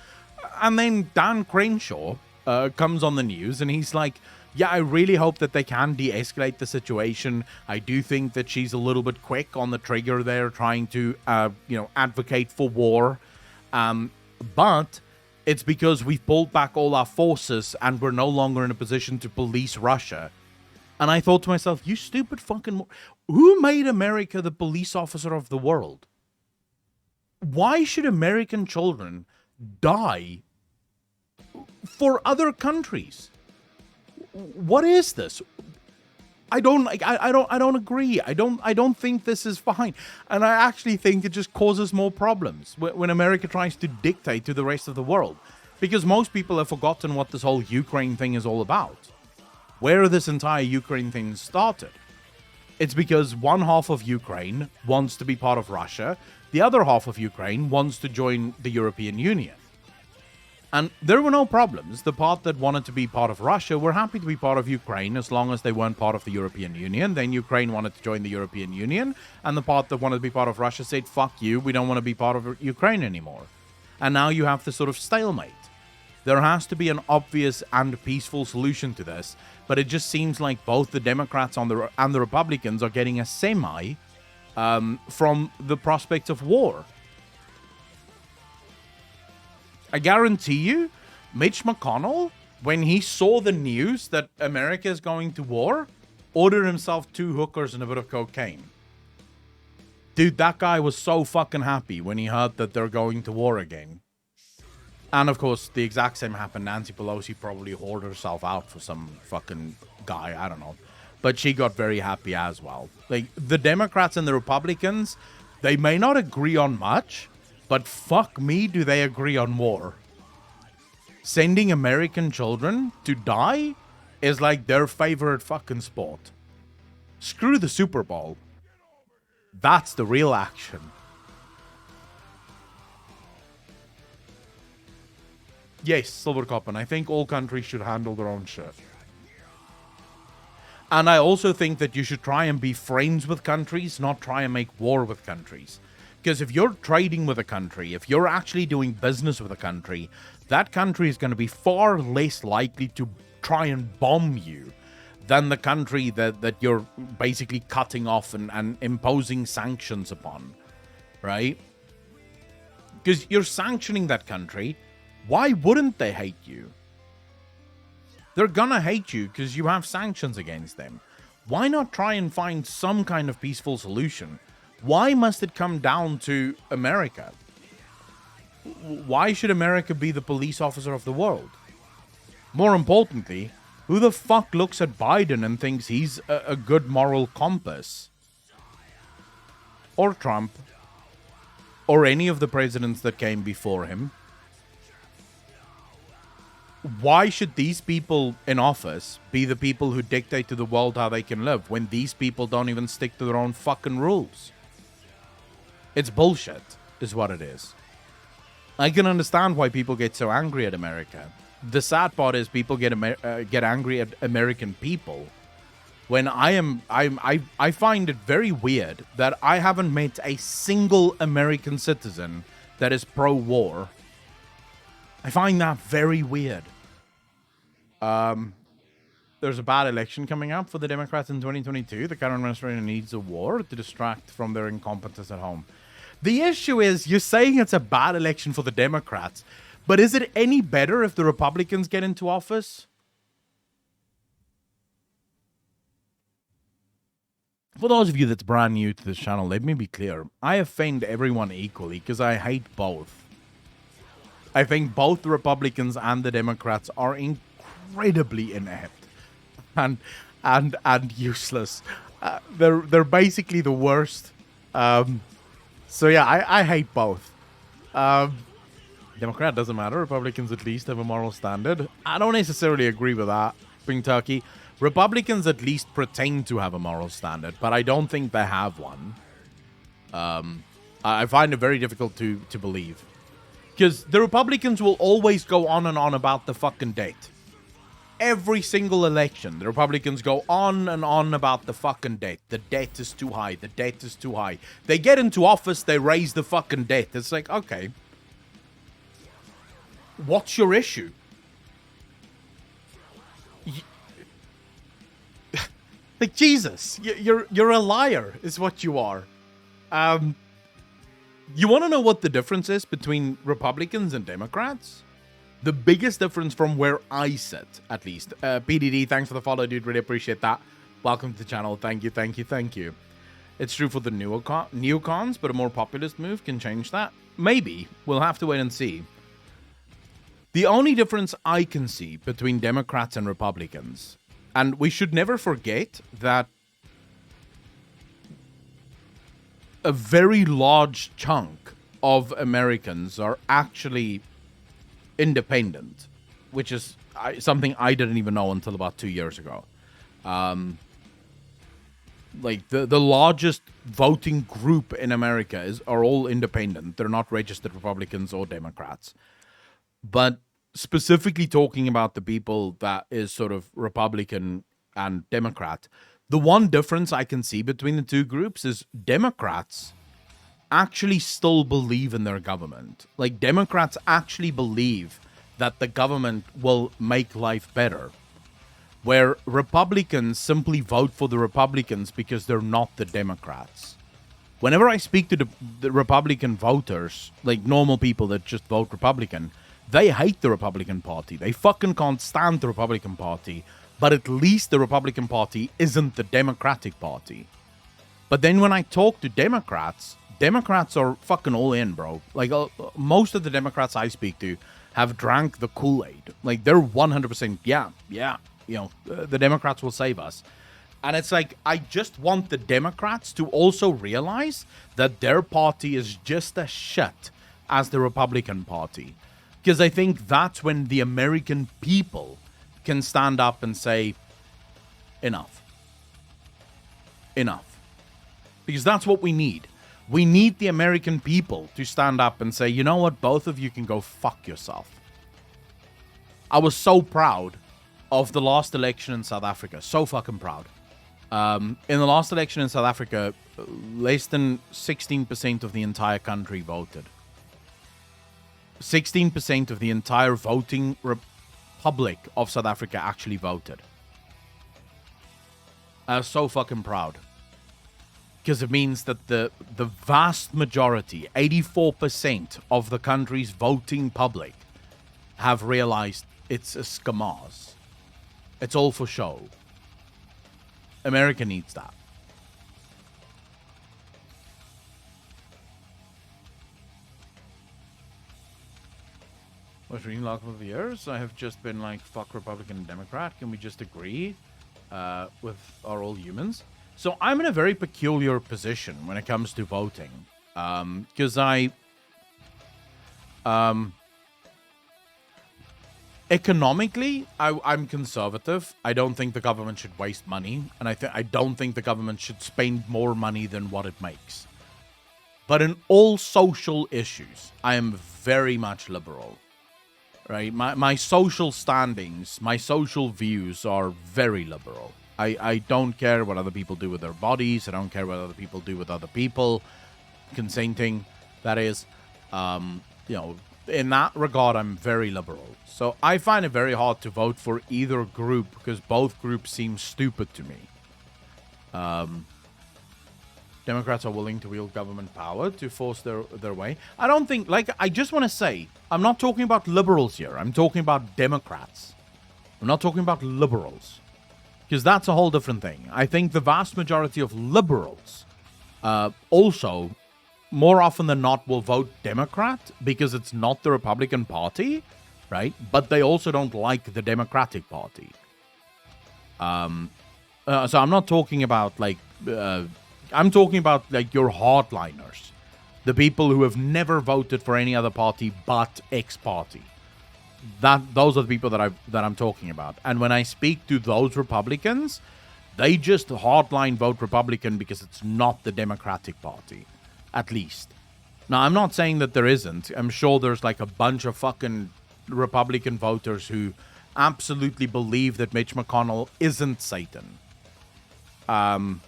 And then Dan Crenshaw comes on the news and he's like, yeah, I really hope that they can de-escalate the situation. I do think that she's a little bit quick on the trigger there, trying to, advocate for war. But it's because we've pulled back all our forces and we're no longer in a position to police Russia. And I thought to myself, you stupid fucking... Who made America the police officer of the world? Why should American children die for other countries? What is this? I don't agree. I don't think this is fine. And I actually think it just causes more problems when America tries to dictate to the rest of the world. Because most people have forgotten what this whole Ukraine thing is all about. Where this entire Ukraine thing started. It's because one half of Ukraine wants to be part of Russia. The other half of Ukraine wants to join the European Union. And there were no problems. The part that wanted to be part of Russia were happy to be part of Ukraine as long as they weren't part of the European Union. Then Ukraine wanted to join the European Union. And the part that wanted to be part of Russia said, fuck you, we don't want to be part of Ukraine anymore. And now you have this sort of stalemate. There has to be an obvious and peaceful solution to this. But it just seems like both the Democrats and the Republicans are getting a semi from the prospect of war. I guarantee you, Mitch McConnell, when he saw the news that America is going to war, ordered himself 2 hookers and a bit of cocaine. Dude, that guy was so fucking happy when he heard that they're going to war again. And of course, the exact same happened. Nancy Pelosi probably whored herself out for some fucking guy, I don't know. But she got very happy as well. Like, the Democrats and the Republicans, they may not agree on much, but fuck me, do they agree on war. Sending American children to die is like their favorite fucking sport. Screw the Super Bowl. That's the real action. Yes, Silver Coppin, I think all countries should handle their own shit. And I also think that you should try and be friends with countries, not try and make war with countries. Because if you're trading with a country, if you're actually doing business with a country, that country is going to be far less likely to try and bomb you than the country that you're basically cutting off and imposing sanctions upon, right? Because you're sanctioning that country. Why wouldn't they hate you? They're gonna hate you because you have sanctions against them. Why not try and find some kind of peaceful solution? Why must it come down to America? Why should America be the police officer of the world? More importantly, who the fuck looks at Biden and thinks he's a good moral compass? Or Trump? Or any of the presidents that came before him? why should these people in office be the people who dictate to the world how they can live when these people don't even stick to their own fucking rules? It's bullshit, is what it is. I can understand why people get so angry at America. The sad part is people get angry at American people. When I find it very weird that I haven't met a single American citizen that is pro-war. I find that very weird. There's a bad election coming up for the Democrats in 2022. The current administration needs a war to distract from their incompetence at home. The issue is, you're saying it's a bad election for the Democrats, but is it any better if the Republicans get into office? For those of you that's brand new to this channel, let me be clear. I offend everyone equally because I hate both. I think both the Republicans and the Democrats are incredibly inept and useless. They're basically the worst. So yeah, I hate both. Democrat doesn't matter. Republicans at least have a moral standard. I don't necessarily agree with that, Pink Turkey. Republicans at least pretend to have a moral standard, but I don't think they have one. I find it very difficult to believe. Because the Republicans will always go on and on about the fucking debt. Every single election, the Republicans go on and on about the fucking debt. The debt is too high. The debt is too high. They get into office, they raise the fucking debt. It's like, okay. What's your issue? Like, Jesus, you're a liar, is what you are. You want to know what the difference is between Republicans and Democrats? The biggest difference from where I sit, at least. PDD, thanks for the follow, dude. Really appreciate that. Welcome to the channel. Thank you, thank you, thank you. It's true for the neocons, but a more populist move can change that. Maybe. We'll have to wait and see. The only difference I can see between Democrats and Republicans, and we should never forget that a very large chunk of Americans are actually independent, which is something I didn't even know until about 2 years ago. Like the largest voting group in America are all independent. They're not registered Republicans or Democrats. But specifically talking about the people that is sort of Republican and Democrat, the one difference I can see between the two groups is Democrats actually still believe in their government. Like, Democrats actually believe that the government will make life better. Where Republicans simply vote for the Republicans because they're not the Democrats. Whenever I speak to the Republican voters, like normal people that just vote Republican, they hate the Republican Party. They fucking can't stand the Republican Party. But at least the Republican Party isn't the Democratic Party. But then when I talk to Democrats, Democrats are fucking all in, bro. Like, most of the Democrats I speak to have drank the Kool-Aid. Like, they're 100%, yeah, you know, the Democrats will save us. And it's like, I just want the Democrats to also realize that their party is just as shit as the Republican Party. Because I think that's when the American people can stand up and say, enough. Enough. Because that's what we need. We need the American people to stand up and say, you know what, both of you can go fuck yourself. I was so proud of the last election in South Africa. So fucking proud. In the last election in South Africa, less than 16% of the entire country voted. 16% of the entire voting republic of South Africa actually voted. I was so fucking proud. Because it means that the vast majority, 84% of the country's voting public, have realized it's a scamaz. It's all for show. America needs that. What's reading log of the years? I have just been like, fuck Republican and Democrat. Can we just agree with are all humans? So I'm in a very peculiar position when it comes to voting. Because Economically, I'm conservative. I don't think the government should waste money, and I don't think the government should spend more money than what it makes. But in all social issues, I am very much liberal. Right? My social standings, my social views are very liberal. I don't care what other people do with their bodies. I don't care what other people do with other people. Consenting, that is. In that regard, I'm very liberal. So I find it very hard to vote for either group because both groups seem stupid to me. Democrats are willing to wield government power to force their way. I don't think, I just want to say, I'm not talking about liberals here. I'm talking about Democrats. I'm not talking about liberals. Because that's a whole different thing. I think the vast majority of liberals also, more often than not, will vote Democrat because it's not the Republican Party, right? But they also don't like the Democratic Party. So I'm not talking about, I'm talking about, your hardliners. The people who have never voted for any other party but X party. Those are the people that I'm talking about. And when I speak to those Republicans, they just hardline vote Republican because it's not the Democratic Party. At least. Now, I'm not saying that there isn't. I'm sure there's a bunch of fucking Republican voters who absolutely believe that Mitch McConnell isn't Satan. I'm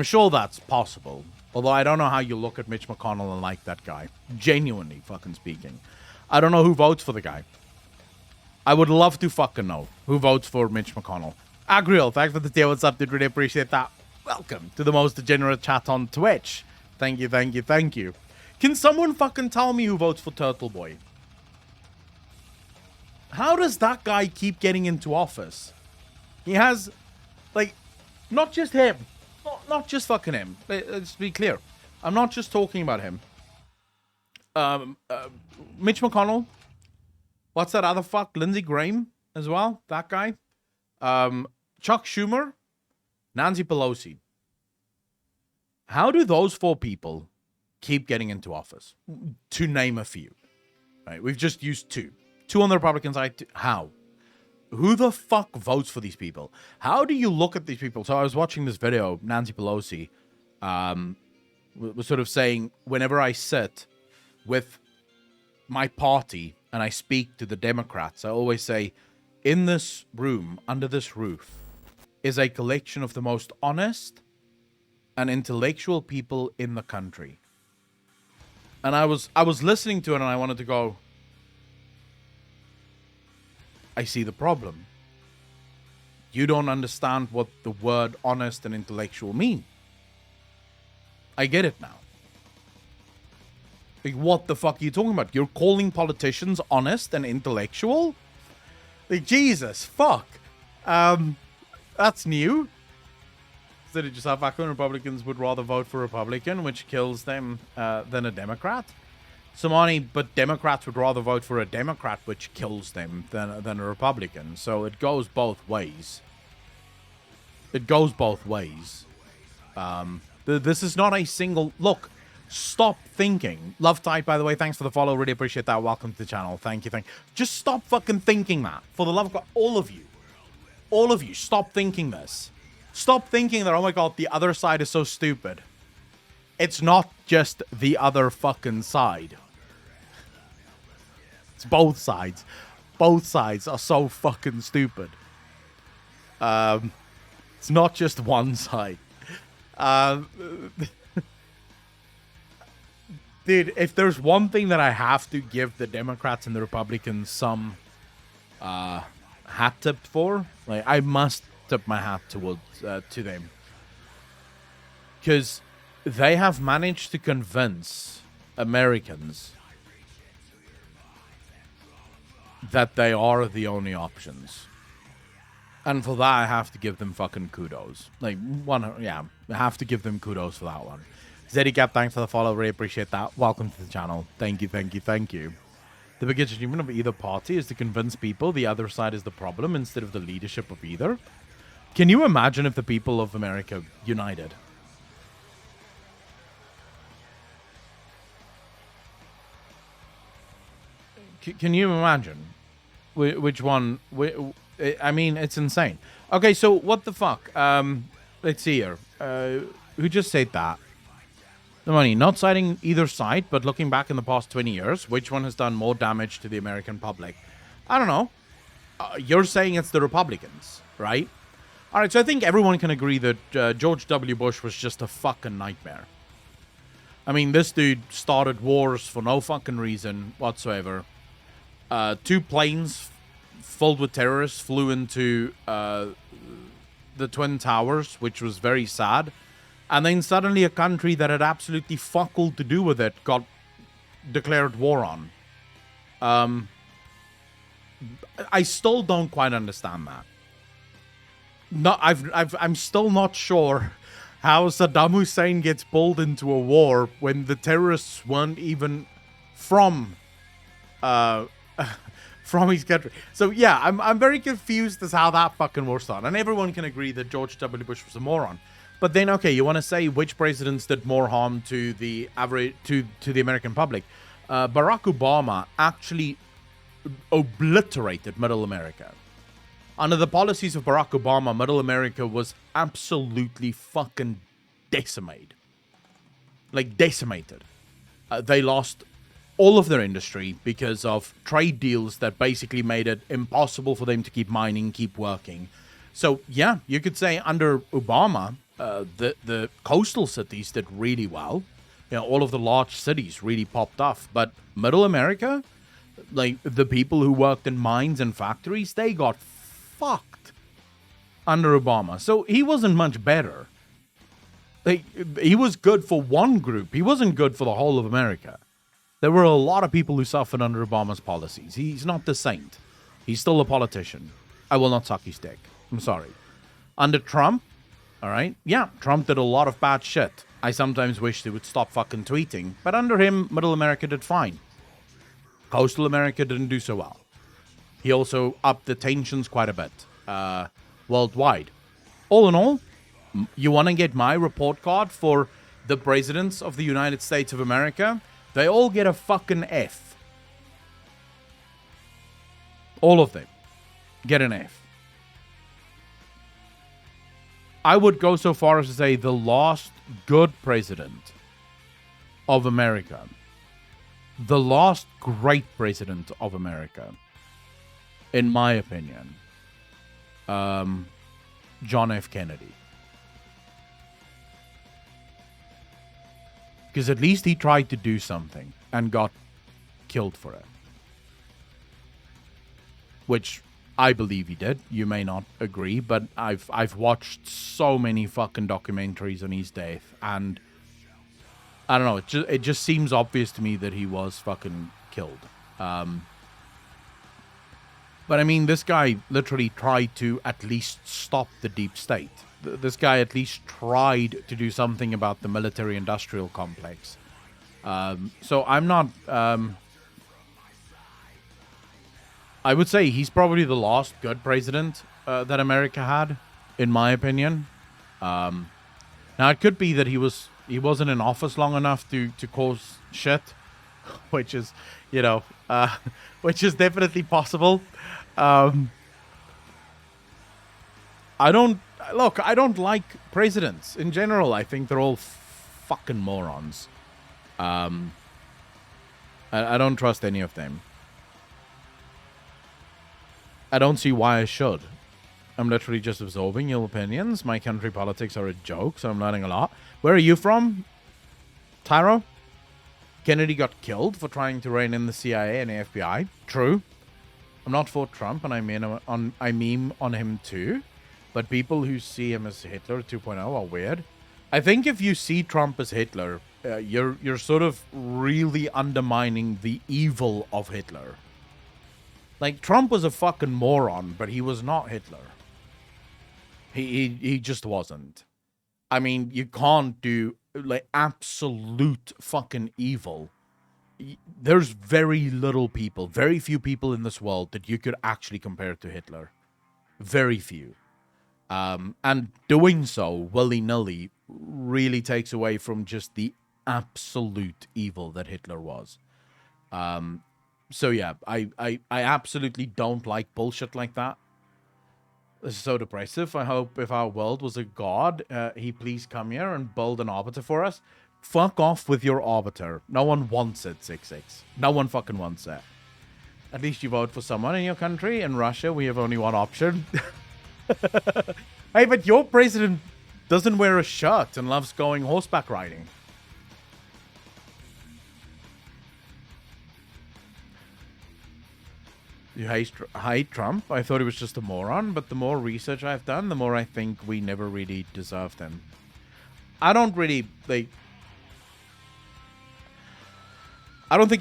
sure that's possible. Although I don't know how you look at Mitch McConnell and like that guy. Genuinely fucking speaking. I don't know who votes for the guy. I would love to fucking know who votes for Mitch McConnell. Agriel, thanks for the deal. What's up, dude? Really appreciate that. Welcome to the most degenerate chat on Twitch. Thank you, thank you, thank you. Can someone fucking tell me who votes for Turtle Boy? How does that guy keep getting into office? He has, not just him. Not just fucking him. Let's be clear. I'm not just talking about him. Mitch McConnell. What's that other fuck? Lindsey Graham as well. That guy. Chuck Schumer. Nancy Pelosi. How do those four people keep getting into office? To name a few. Right? We've just used two. Two on the Republican side. How? Who the fuck votes for these people? How do you look at these people? So I was watching this video. Nancy Pelosi was sort of saying, whenever I sit with my party and I speak to the Democrats, I always say, in this room, under this roof, is a collection of the most honest and intellectual people in the country. And I was listening to it and I wanted to go, I see the problem. You don't understand what the word honest and intellectual mean. I get it now. What the fuck are you talking about? You're calling politicians honest and intellectual? Jesus, fuck. That's new. So did you South African Republicans would rather vote for Republican, which kills them, than a Democrat? Somani, but Democrats would rather vote for a Democrat, which kills them, than a Republican. So it goes both ways. It goes both ways. This is not a single... Look, stop thinking. Love Type, by the way, thanks for the follow. Really appreciate that. Welcome to the channel. Thank you. Just stop fucking thinking that. For the love of God, all of you. All of you, stop thinking this. Stop thinking that, oh my God, the other side is so stupid. It's not just the other fucking side. It's both sides. Both sides are so fucking stupid. It's not just one side. Dude, if there's one thing that I have to give the Democrats and the Republicans some hat tip for, I must tip my hat towards to them. Because they have managed to convince Americans that they are the only options. And for that, I have to give them fucking kudos. I have to give them kudos for that one. Zedicap, thanks for the follow. Really appreciate that. Welcome to the channel. Thank you. The biggest achievement of either party is to convince people the other side is the problem instead of the leadership of either. Can you imagine if the people of America united? Can you imagine? Which one? I mean, it's insane. Okay, so what the fuck? Let's see here. Who just said that? The money. Not citing either side, but looking back in the past 20 years, which one has done more damage to the American public? I don't know. You're saying it's the Republicans, right? All right, so I think everyone can agree that George W. Bush was just a fucking nightmare. I mean, this dude started wars for no fucking reason whatsoever. 2 planes filled with terrorists flew into the Twin Towers, which was very sad. And then suddenly a country that had absolutely fuck all to do with it got declared war on. I still don't quite understand that. No, I'm still not sure how Saddam Hussein gets pulled into a war when the terrorists weren't even from from his country. So yeah, I'm very confused as how that fucking war started. And everyone can agree that George W. Bush was a moron. But then, okay, you want to say which presidents did more harm to the average to the American public? Barack Obama actually obliterated Middle America. Under the policies of Barack Obama, Middle America was absolutely fucking decimated. Like, decimated. They lost all of their industry because of trade deals that basically made it impossible for them to keep mining, keep working. So, yeah, you could say under Obama, the coastal cities did really well. You know, all of the large cities really popped off. But Middle America, like the people who worked in mines and factories, they got fucked under Obama. So he wasn't much better. Like, he was good for one group. He wasn't good for the whole of America. There were a lot of people who suffered under Obama's policies. He's not the saint. He's still a politician. I will not suck his dick. I'm sorry. Under Trump, all right, yeah, Trump did a lot of bad shit. I sometimes wish they would stop fucking tweeting. But under him, Middle America did fine. Coastal America didn't do so well. He also upped the tensions quite a bit worldwide. All in all, you want to get my report card for the presidents of the United States of America? They all get a fucking F. All of them get an F. I would go so far as to say the last good president of America, the last great president of America, in my opinion, John F. Kennedy. Because at least he tried to do something and got killed for it. Which I believe he did. You may not agree, but I've watched so many fucking documentaries on his death, and I don't know, it just seems obvious to me that he was fucking killed. But I mean, this guy literally tried to at least stop the deep state. This guy at least tried to do something about the military-industrial complex. So I'm not... I would say he's probably the last good president that America had, in my opinion. Now, it could be that he wasn't in office long enough to cause shit, which is, you know, which is definitely possible. I don't like presidents in general. I think they're all fucking morons. I don't trust any of them. I don't see why I should. I'm literally just absorbing your opinions. My country politics are a joke, so I'm learning a lot. Where are you from, Tyro? Kennedy got killed for trying to rein in the CIA and the FBI. True. I'm not for Trump, and I meme on him too. But people who see him as Hitler 2.0 are weird. I think if you see Trump as Hitler, you're sort of really undermining the evil of Hitler. Like, Trump was a fucking moron, but he was not Hitler. He just wasn't. I mean, you can't do, like, absolute fucking evil. There's very few people in this world that you could actually compare to Hitler. Very few. And doing so willy-nilly really takes away from just the absolute evil that Hitler was. So yeah, I absolutely don't like bullshit like that. This is so depressive. I hope if our world was a god, he please come here and build an arbiter for us. Fuck off with your arbiter. No one wants it, 6-6. No one fucking wants it. At least you vote for someone in your country. In Russia, we have only one option. Hey, but your president doesn't wear a shirt and loves going horseback riding. You hate Trump? I thought he was just a moron, but the more research I've done, the more I think we never really deserved him. I don't think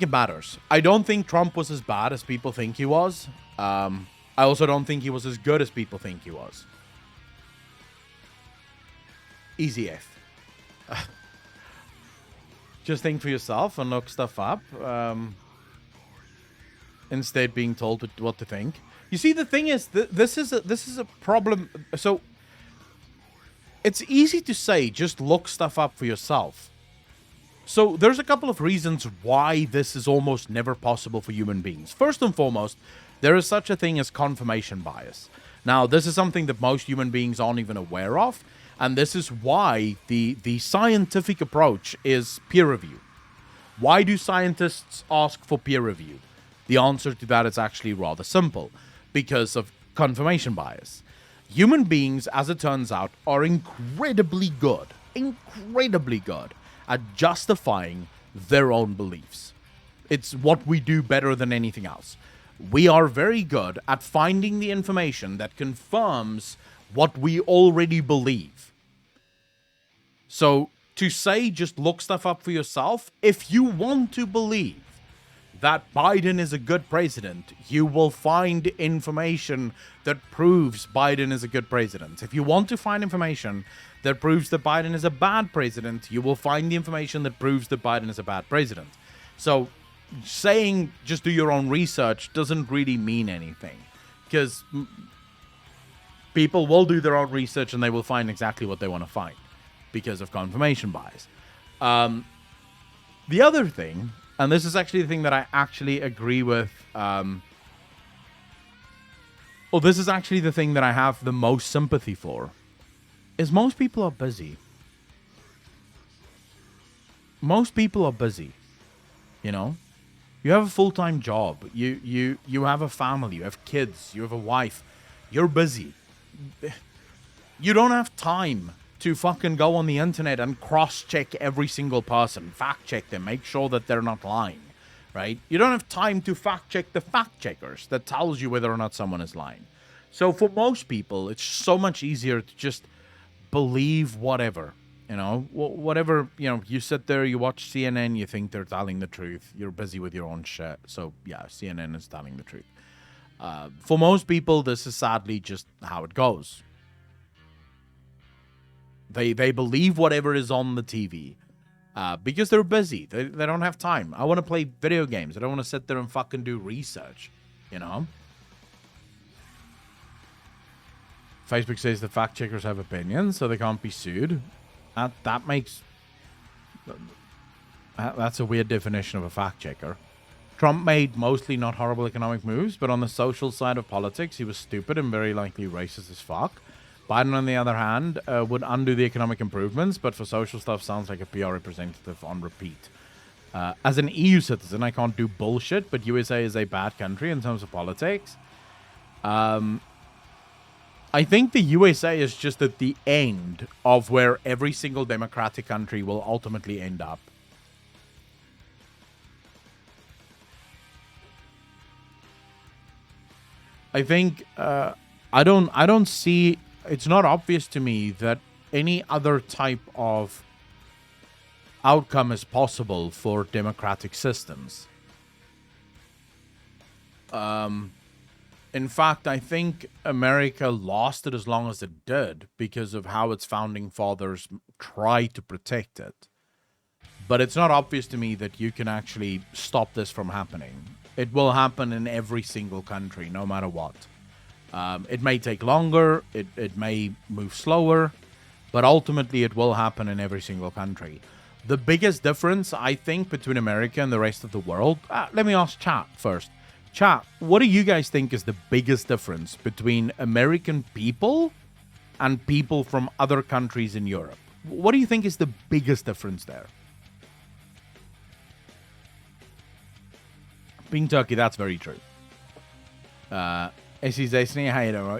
it matters. I don't think Trump was as bad as people think he was. I also don't think he was as good as people think he was. Easy F. Just think for yourself and look stuff up. Instead being told what to think. You see, the thing is, this is a problem. So it's easy to say, just look stuff up for yourself. So there's a couple of reasons why this is almost never possible for human beings. First and foremost, there is such a thing as confirmation bias. Now, this is something that most human beings aren't even aware of, and this is why the scientific approach is peer review. Why do scientists ask for peer review? The answer to that is actually rather simple, because of confirmation bias. Human beings, as it turns out, are incredibly good at justifying their own beliefs. It's what we do better than anything else. We are very good at finding the information that confirms what we already believe. So, to say just look stuff up for yourself, if you want to believe that Biden is a good president, you will find information that proves Biden is a good president. If you want to find information that proves that Biden is a bad president, you will find the information that proves that Biden is a bad president. So saying just do your own research doesn't really mean anything, because people will do their own research and they will find exactly what they want to find because of confirmation bias. The other thing, and this is actually the thing that I actually agree with. This is actually the thing that I have the most sympathy for. Is most people are busy. Most people are busy. You know? You have a full-time job. You have a family. You have kids. You have a wife. You're busy. You don't have time to fucking go on the internet and cross-check every single person, fact-check them, make sure that they're not lying, right? You don't have time to fact-check the fact-checkers that tells you whether or not someone is lying. So for most people, it's so much easier to just believe whatever, you know, whatever, you know, you sit there, you watch CNN, you think they're telling the truth, you're busy with your own shit, so yeah, CNN is telling the truth. For most people, this is sadly just how it goes. They believe whatever is on the TV because they're busy. They don't have time. I want to play video games. I don't want to sit there and fucking do research, you know? Facebook says the fact checkers have opinions, so they can't be sued. That makes... That's a weird definition of a fact checker. Trump made mostly not horrible economic moves, but on the social side of politics, he was stupid and very likely racist as fuck. Biden, on the other hand, would undo the economic improvements, but for social stuff, sounds like a PR representative on repeat. As an EU citizen, I can't do bullshit, but USA is a bad country in terms of politics. I think the USA is just at the end of where every single democratic country will ultimately end up. I think I don't see. It's not obvious to me that any other type of outcome is possible for democratic systems. In fact, I think America lasted as long as it did because of how its founding fathers tried to protect it. But it's not obvious to me that you can actually stop this from happening. It will happen in every single country, no matter what. It may take longer, it may move slower, but ultimately it will happen in every single country. The biggest difference, I think, between America and the rest of the world... let me ask chat first. Chat, what do you guys think is the biggest difference between American people and people from other countries in Europe? What do you think is the biggest difference there? Being Turkey, that's very true.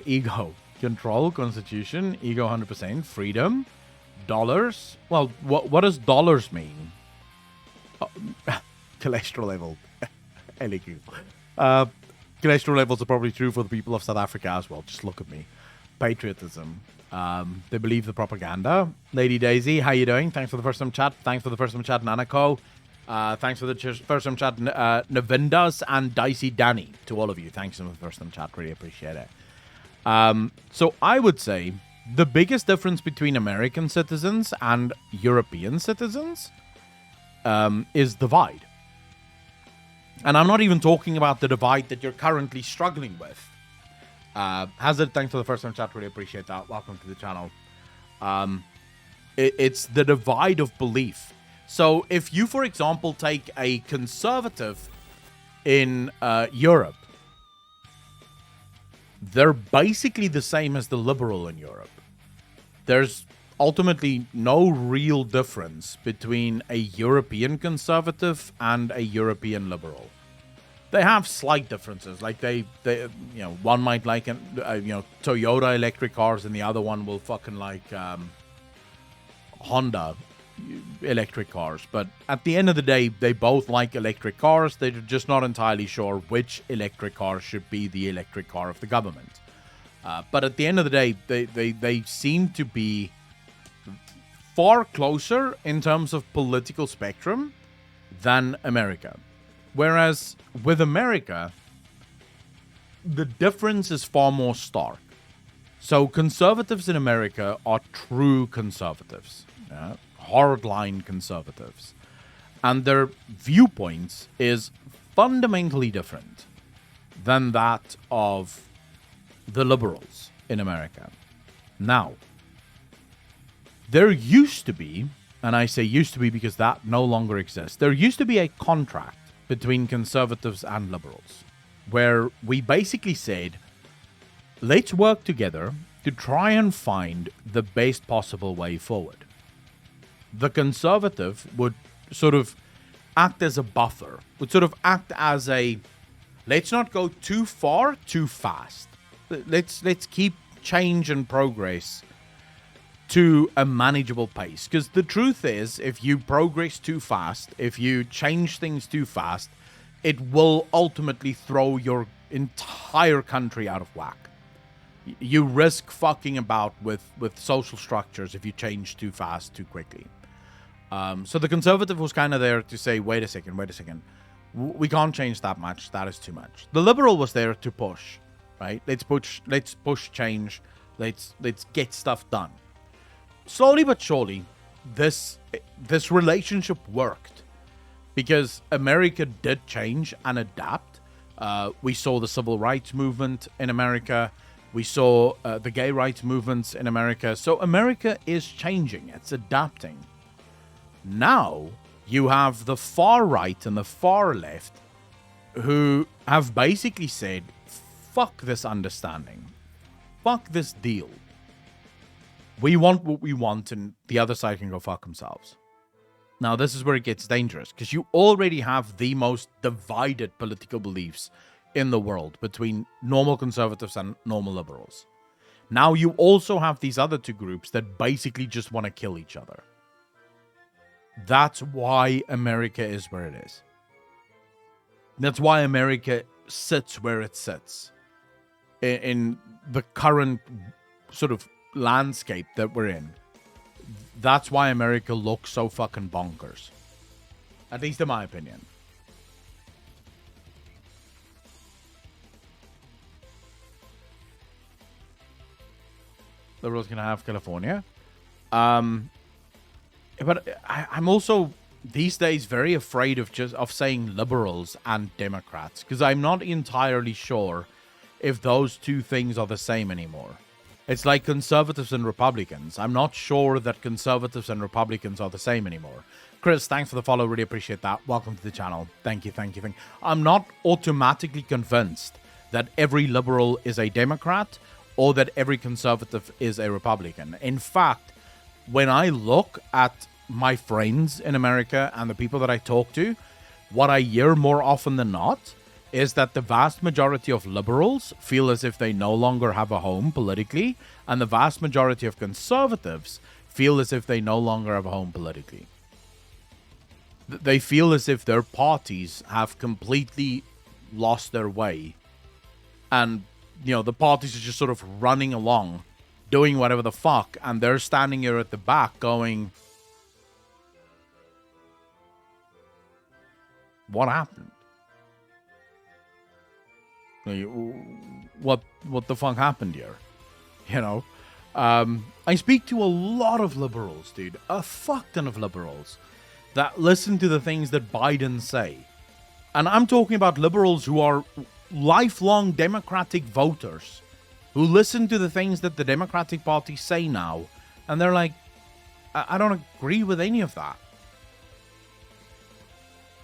Ego, control, constitution, ego 100%, freedom, dollars. Well, what does dollars mean? Oh, cholesterol level. LQ. Cholesterol levels are probably true for the people of South Africa as well. Just look at me. Patriotism. They believe the propaganda. Lady Daisy, how you doing? Thanks for the first time chat. Thanks for the first time chat, Nanako. Thanks for the first time chat, Navindas and Dicey Danny. To all of you, thanks for the first time chat. Really appreciate it. So I would say the biggest difference between American citizens and European citizens is divide. And I'm not even talking about the divide that you're currently struggling with. Hazard, thanks for the first time chat. Really appreciate that. Welcome to the channel. It's the divide of belief. So if you, for example, take a conservative in Europe, they're basically the same as the liberal in Europe. There's ultimately no real difference between a European conservative and a European liberal. They have slight differences. Like they one might like Toyota electric cars, and the other one will fucking like Honda electric cars. But at the end of the day, they both like electric cars. They're just not entirely sure which electric car should be the electric car of the government. But at the end of the day, they seem to be far closer in terms of political spectrum than America. Whereas with America, the difference is far more stark. So conservatives in America are true conservatives. Yeah? Hardline conservatives. And their viewpoints is fundamentally different than that of the liberals in America. Now, there used to be, and I say used to be because that no longer exists, there used to be a contract between conservatives and liberals where we basically said, let's work together to try and find the best possible way forward. The conservative would sort of act as a buffer, would sort of act as a, let's not go too far, too fast. Let's keep change and progress to a manageable pace. Because the truth is, if you progress too fast, if you change things too fast, it will ultimately throw your entire country out of whack. You risk fucking about with social structures if you change too fast, too quickly. So the conservative was kind of there to say, wait a second. We can't change that much. That is too much. The liberal was there to push, right? Let's push change. Let's get stuff done. Slowly but surely, this relationship worked because America did change and adapt. We saw the civil rights movement in America. We saw the gay rights movements in America. So America is changing. It's adapting. Now you have the far right and the far left who have basically said, fuck this understanding. Fuck this deal. We want what we want and the other side can go fuck themselves. Now this is where it gets dangerous because you already have the most divided political beliefs in the world between normal conservatives and normal liberals. Now you also have these other two groups that basically just want to kill each other. That's why America is where it is. That's why America sits where it sits. In the current sort of landscape that we're in. That's why America looks so fucking bonkers. At least in my opinion. Liberals can have California. But I'm also these days very afraid of saying liberals and Democrats because I'm not entirely sure if those two things are the same anymore. It's like conservatives and Republicans. I'm not sure that conservatives and Republicans are the same anymore. Chris, thanks for the follow. Really appreciate that. Welcome to the channel. Thank you. I'm not automatically convinced that every liberal is a Democrat or that every conservative is a Republican. In fact, when I look at my friends in America and the people that I talk to, what I hear more often than not is that the vast majority of liberals feel as if they no longer have a home politically, and the vast majority of conservatives feel as if they no longer have a home politically. They feel as if their parties have completely lost their way, and, you know, the parties are just sort of running along, doing whatever the fuck, and they're standing here at the back going, what happened? What the fuck happened here? You know? I speak to a lot of liberals, dude. A fuck ton of liberals that listen to the things that Biden say. And I'm talking about liberals who are lifelong Democratic voters who listen to the things that the Democratic Party say now. And they're like, I don't agree with any of that.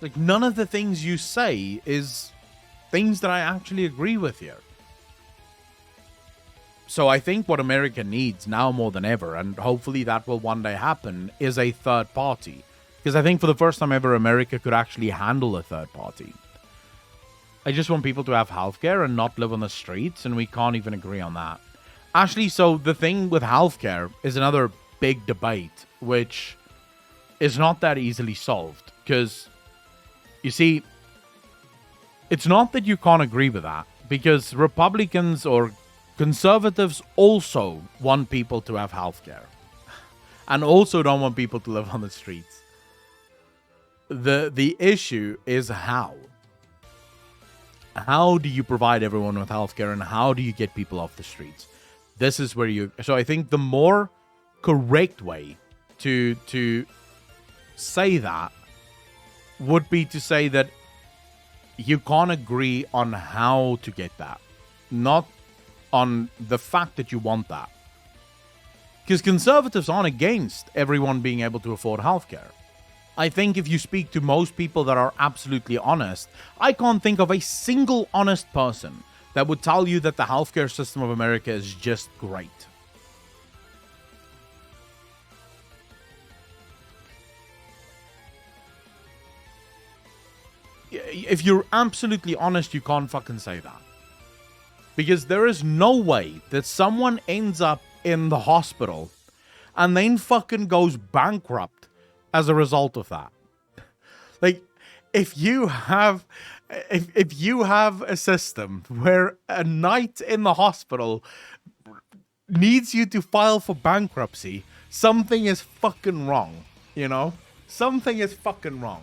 Like, none of the things you say is things that I actually agree with here. So I think what America needs now more than ever, and hopefully that will one day happen, is a third party. Because I think for the first time ever, America could actually handle a third party. I just want people to have healthcare and not live on the streets, and we can't even agree on that. Actually, so the thing with healthcare is another big debate, which is not that easily solved. Because, you see, it's not that you can't agree with that, because Republicans or conservatives also want people to have healthcare and also don't want people to live on the streets. The issue is how. How do you provide everyone with healthcare, and how do you get people off the streets? This is where you... So I think the more correct way to say that would be to say that you can't agree on how to get that, not on the fact that you want that. Because conservatives aren't against everyone being able to afford healthcare. I think if you speak to most people that are absolutely honest, I can't think of a single honest person that would tell you that the healthcare system of America is just great. If you're absolutely honest, you can't fucking say that. Because there is no way that someone ends up in the hospital and then fucking goes bankrupt as a result of that. Like, if you have a system where a night in the hospital needs you to file for bankruptcy, something is fucking wrong, you know? Something is fucking wrong.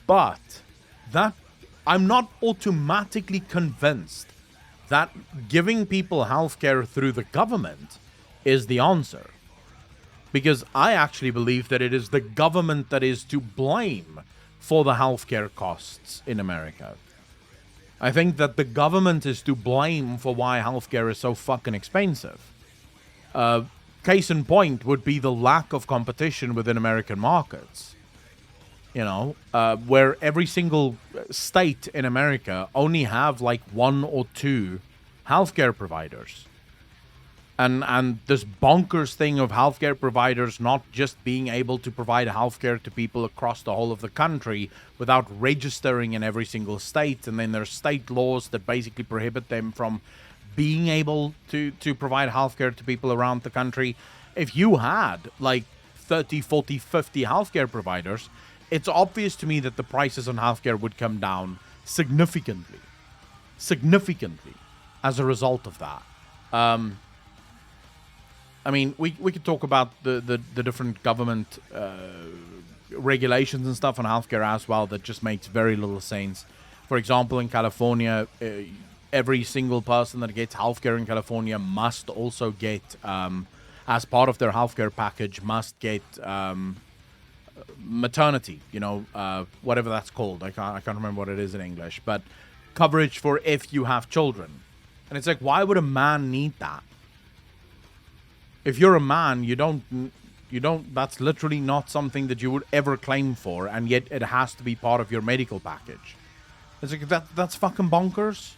But that I'm not automatically convinced that giving people healthcare through the government is the answer. Because I actually believe that it is the government that is to blame for the healthcare costs in America. I think that the government is to blame for why healthcare is so fucking expensive. Case in point would be the lack of competition within American markets. You know, where every single state in America only have like one or two healthcare providers. And this bonkers thing of healthcare providers not just being able to provide healthcare to people across the whole of the country without registering in every single state. And then there's state laws that basically prohibit them from being able to provide healthcare to people around the country. If you had like 30, 40, 50 healthcare providers, it's obvious to me that the prices on healthcare would come down significantly as a result of that. I mean, we could talk about the different government regulations and stuff on healthcare as well that just makes very little sense. For example, in California, every single person that gets healthcare in California must also get, as part of their healthcare package, must get maternity, you know, whatever that's called. I can't remember what it is in English, but coverage for if you have children. And it's like, why would a man need that? If you're a man, you don't, that's literally not something that you would ever claim for, and yet it has to be part of your medical package. It's like, that's fucking bonkers.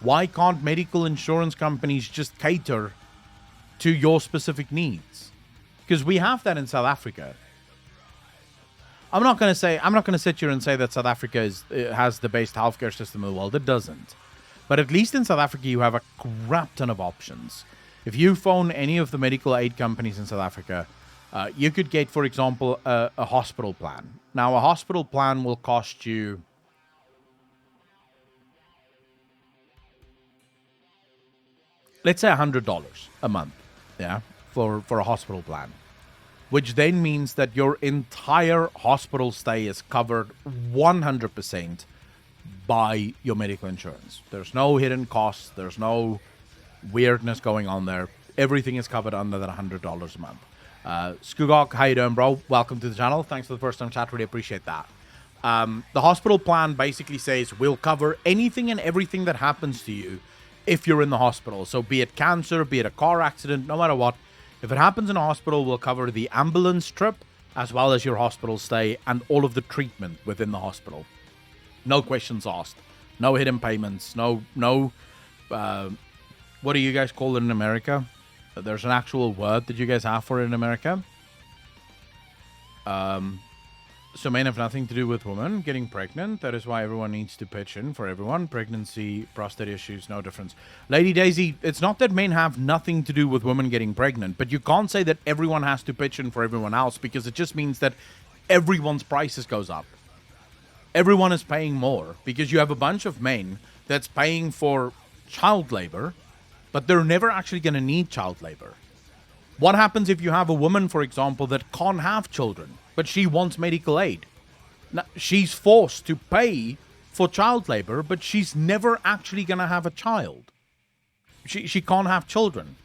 Why can't medical insurance companies just cater to your specific needs? Because we have that in South Africa. I'm not going to sit here and say that South Africa has the best healthcare system in the world. It doesn't. But at least in South Africa, you have a crap ton of options. If you phone any of the medical aid companies in South Africa, you could get, for example, a hospital plan. Now, a hospital plan will cost you, let's say $100 a month, yeah, for a hospital plan, which then means that your entire hospital stay is covered 100% by your medical insurance. There's no hidden costs. There's no weirdness going on there. Everything is covered under that $100 a month. Skugok, how you doing, bro? Welcome to the channel. Thanks for the first time chat. Really appreciate that. The hospital plan basically says we'll cover anything and everything that happens to you if you're in the hospital. So be it cancer, be it a car accident, no matter what, if it happens in a hospital, we'll cover the ambulance trip as well as your hospital stay and all of the treatment within the hospital. No questions asked. No hidden payments. No, what do you guys call it in America? There's an actual word that you guys have for it in America. So men have nothing to do with women getting pregnant. That is why everyone needs to pitch in for everyone. Pregnancy, prostate issues, no difference. Lady Daisy, it's not that men have nothing to do with women getting pregnant, but you can't say that everyone has to pitch in for everyone else, because it just means that everyone's prices goes up. Everyone is paying more because you have a bunch of men that's paying for child labor, but they're never actually going to need child labor. What happens if you have a woman, for example, that can't have children, but she wants medical aid? Now, she's forced to pay for child labor, but she's never actually going to have a child. She can't have children.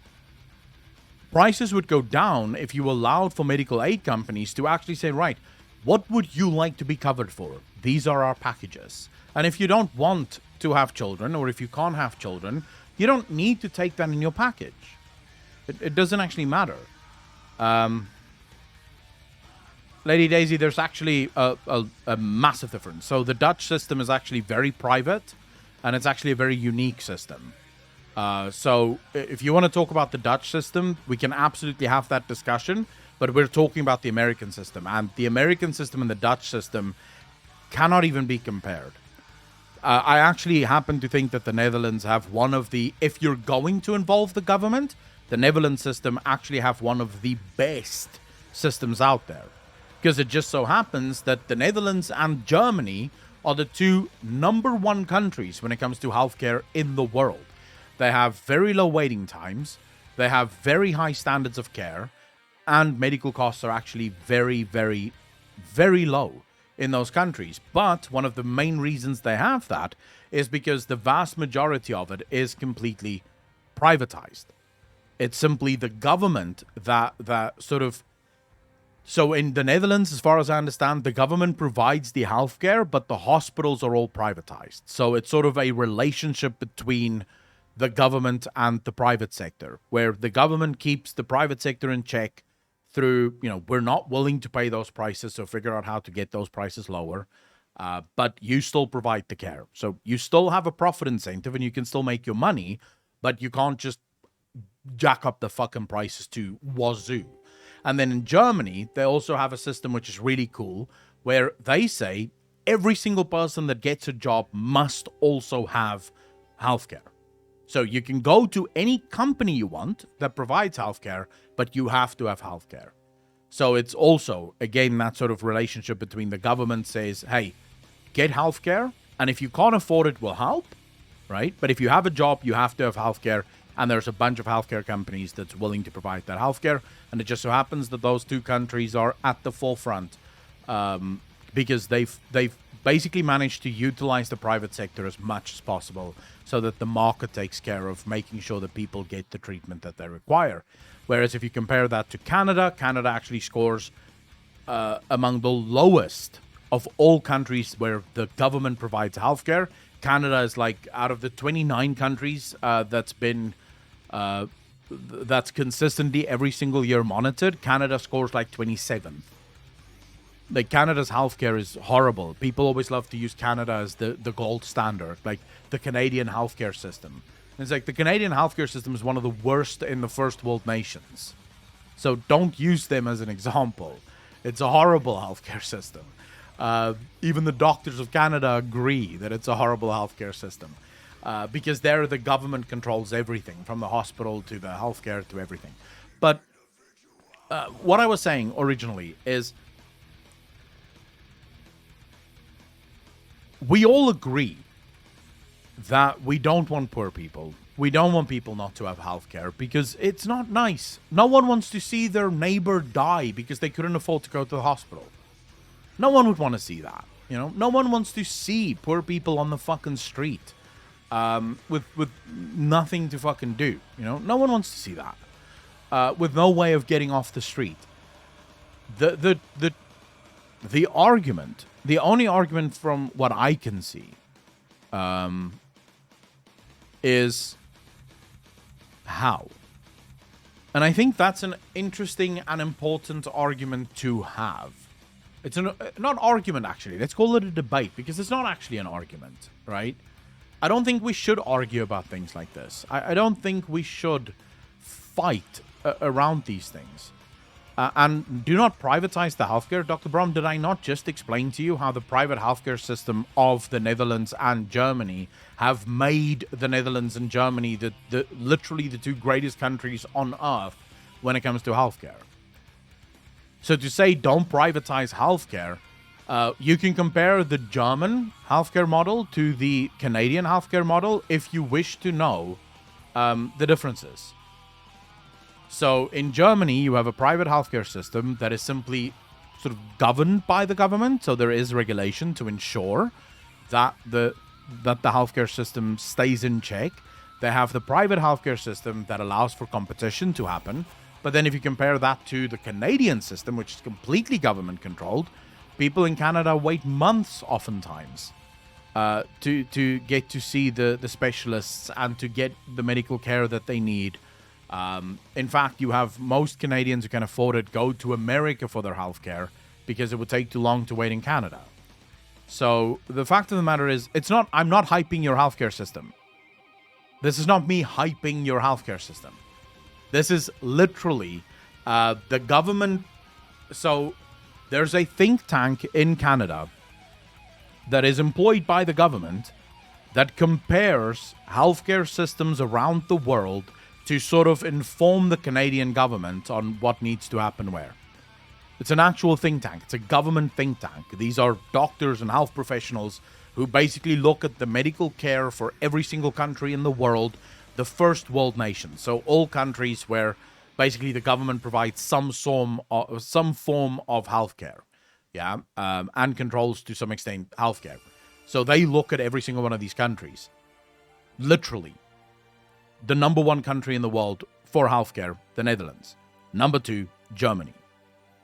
Prices would go down if you allowed for medical aid companies to actually say, right, what would you like to be covered for? These are our packages. And if you don't want to have children, or if you can't have children, you don't need to take that in your package. It doesn't actually matter. Lady Daisy, there's actually a massive difference. So the Dutch system is actually very private, and it's actually a very unique system. So if you want to talk about the Dutch system, we can absolutely have that discussion, but we're talking about the American system. And the American system and the Dutch system cannot even be compared. I actually happen to think that the Netherlands have one of the, if you're going to involve the government, the Netherlands system actually have one of the best systems out there. Because it just so happens that the Netherlands and Germany are the two #1 countries when it comes to healthcare in the world. They have very low waiting times, they have very high standards of care, and medical costs are actually very, very, very low in those countries. But one of the main reasons they have that is because the vast majority of it is completely privatized. It's simply the government that sort of... So in the Netherlands, as far as I understand, the government provides the healthcare, but the hospitals are all privatized. So it's sort of a relationship between the government and the private sector, where the government keeps the private sector in check through, we're not willing to pay those prices, so figure out how to get those prices lower. But you still provide the care. So you still have a profit incentive and you can still make your money, but you can't just jack up the fucking prices to wazoo. And then in Germany, they also have a system which is really cool, where they say every single person that gets a job must also have healthcare. So you can go to any company you want that provides healthcare, but you have to have healthcare. So it's also, again, that sort of relationship between the government says, hey, get healthcare, and if you can't afford it, we'll help, right? But if you have a job, you have to have healthcare, and there's a bunch of healthcare companies that's willing to provide that healthcare, and it just so happens that those two countries are at the forefront because they've basically managed to utilize the private sector as much as possible so that the market takes care of making sure that people get the treatment that they require. Whereas if you compare that to Canada, Canada actually scores among the lowest of all countries where the government provides healthcare. Canada is like out of the 29 countries that's been that's consistently every single year monitored, Canada scores like 27th. Like, Canada's healthcare is horrible. People always love to use Canada as the gold standard, like the Canadian healthcare system. And it's like the Canadian healthcare system is one of the worst in the first world nations. So don't use them as an example. It's a horrible healthcare system. Even the doctors of Canada agree that it's a horrible healthcare system. Because there the government controls everything, from the hospital to the healthcare to everything. But what I was saying originally is, we all agree that we don't want poor people. We don't want people not to have healthcare because it's not nice. No one wants to see their neighbor die because they couldn't afford to go to the hospital. No one would want to see that. You know, no one wants to see poor people on the fucking street with nothing to fucking do. You know, no one wants to see that. With no way of getting off the street. The argument, the only argument from what I can see, is how. And I think that's an interesting and important argument to have. It's not argument, actually. Let's call it a debate, because it's not actually an argument, right? I don't think we should argue about things like this. I don't think we should fight around these things. And do not privatize the healthcare. Dr. Brom, did I not just explain to you how the private healthcare system of the Netherlands and Germany have made the Netherlands and Germany literally the two greatest countries on earth when it comes to healthcare? So to say don't privatize healthcare, you can compare the German healthcare model to the Canadian healthcare model if you wish to know the differences. So in Germany, you have a private healthcare system that is simply sort of governed by the government. So there is regulation to ensure that the healthcare system stays in check. They have the private healthcare system that allows for competition to happen. But then if you compare that to the Canadian system, which is completely government controlled, people in Canada wait months oftentimes to get to see the specialists and to get the medical care that they need. In fact, you have most Canadians who can afford it go to America for their healthcare because it would take too long to wait in Canada. So the fact of the matter is, I'm not hyping your healthcare system. This is not me hyping your healthcare system. This is literally the government. So there's a think tank in Canada that is employed by the government that compares healthcare systems around the world to sort of inform the Canadian government on what needs to happen where. It's an actual think tank. It's a government think tank. These are doctors and health professionals who basically look at the medical care for every single country in the world, the first world nation. So all countries where basically the government provides some form of healthcare, and controls to some extent healthcare. So they look at every single one of these countries. Literally. The number one country in the world for healthcare, the Netherlands. Number 2, Germany.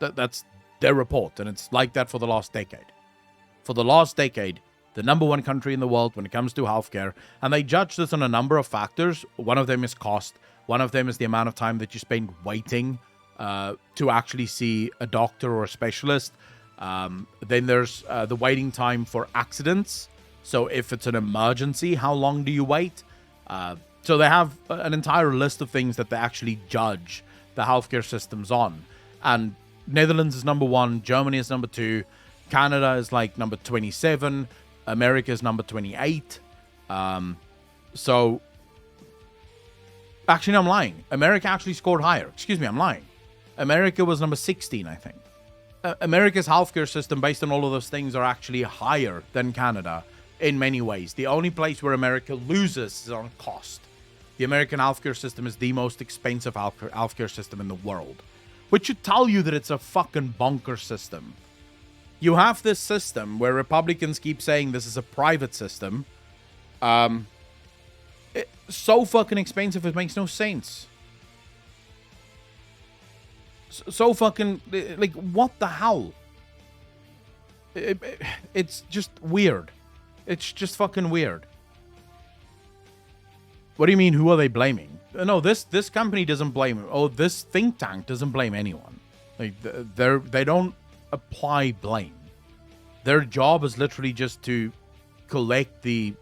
That's their report, and it's like that for the last decade. For the last decade, the number one country in the world when it comes to healthcare, and they judge this on a number of factors. One of them is cost. One of them is the amount of time that you spend waiting to actually see a doctor or a specialist. Then there's the waiting time for accidents. So if it's an emergency, how long do you wait? So they have an entire list of things that they actually judge the healthcare systems on. And Netherlands is number 1, Germany is number 2, Canada is like number 27, America is number 28. So, actually, no, I'm lying. America actually scored higher. Excuse me, I'm lying. America was number 16, I think. America's healthcare system, based on all of those things, are actually higher than Canada in many ways. The only place where America loses is on cost. The American healthcare system is the most expensive healthcare system in the world, which should tell you that it's a fucking bonker system. You have this system where Republicans keep saying this is a private system. It's so fucking expensive, it makes no sense. So fucking, like, what the hell? It's just weird. It's just fucking weird. What do you mean, who are they blaming? no, this company doesn't blame, oh, this think tank doesn't blame anyone. Like, they don't apply blame. Their job is literally just to collect the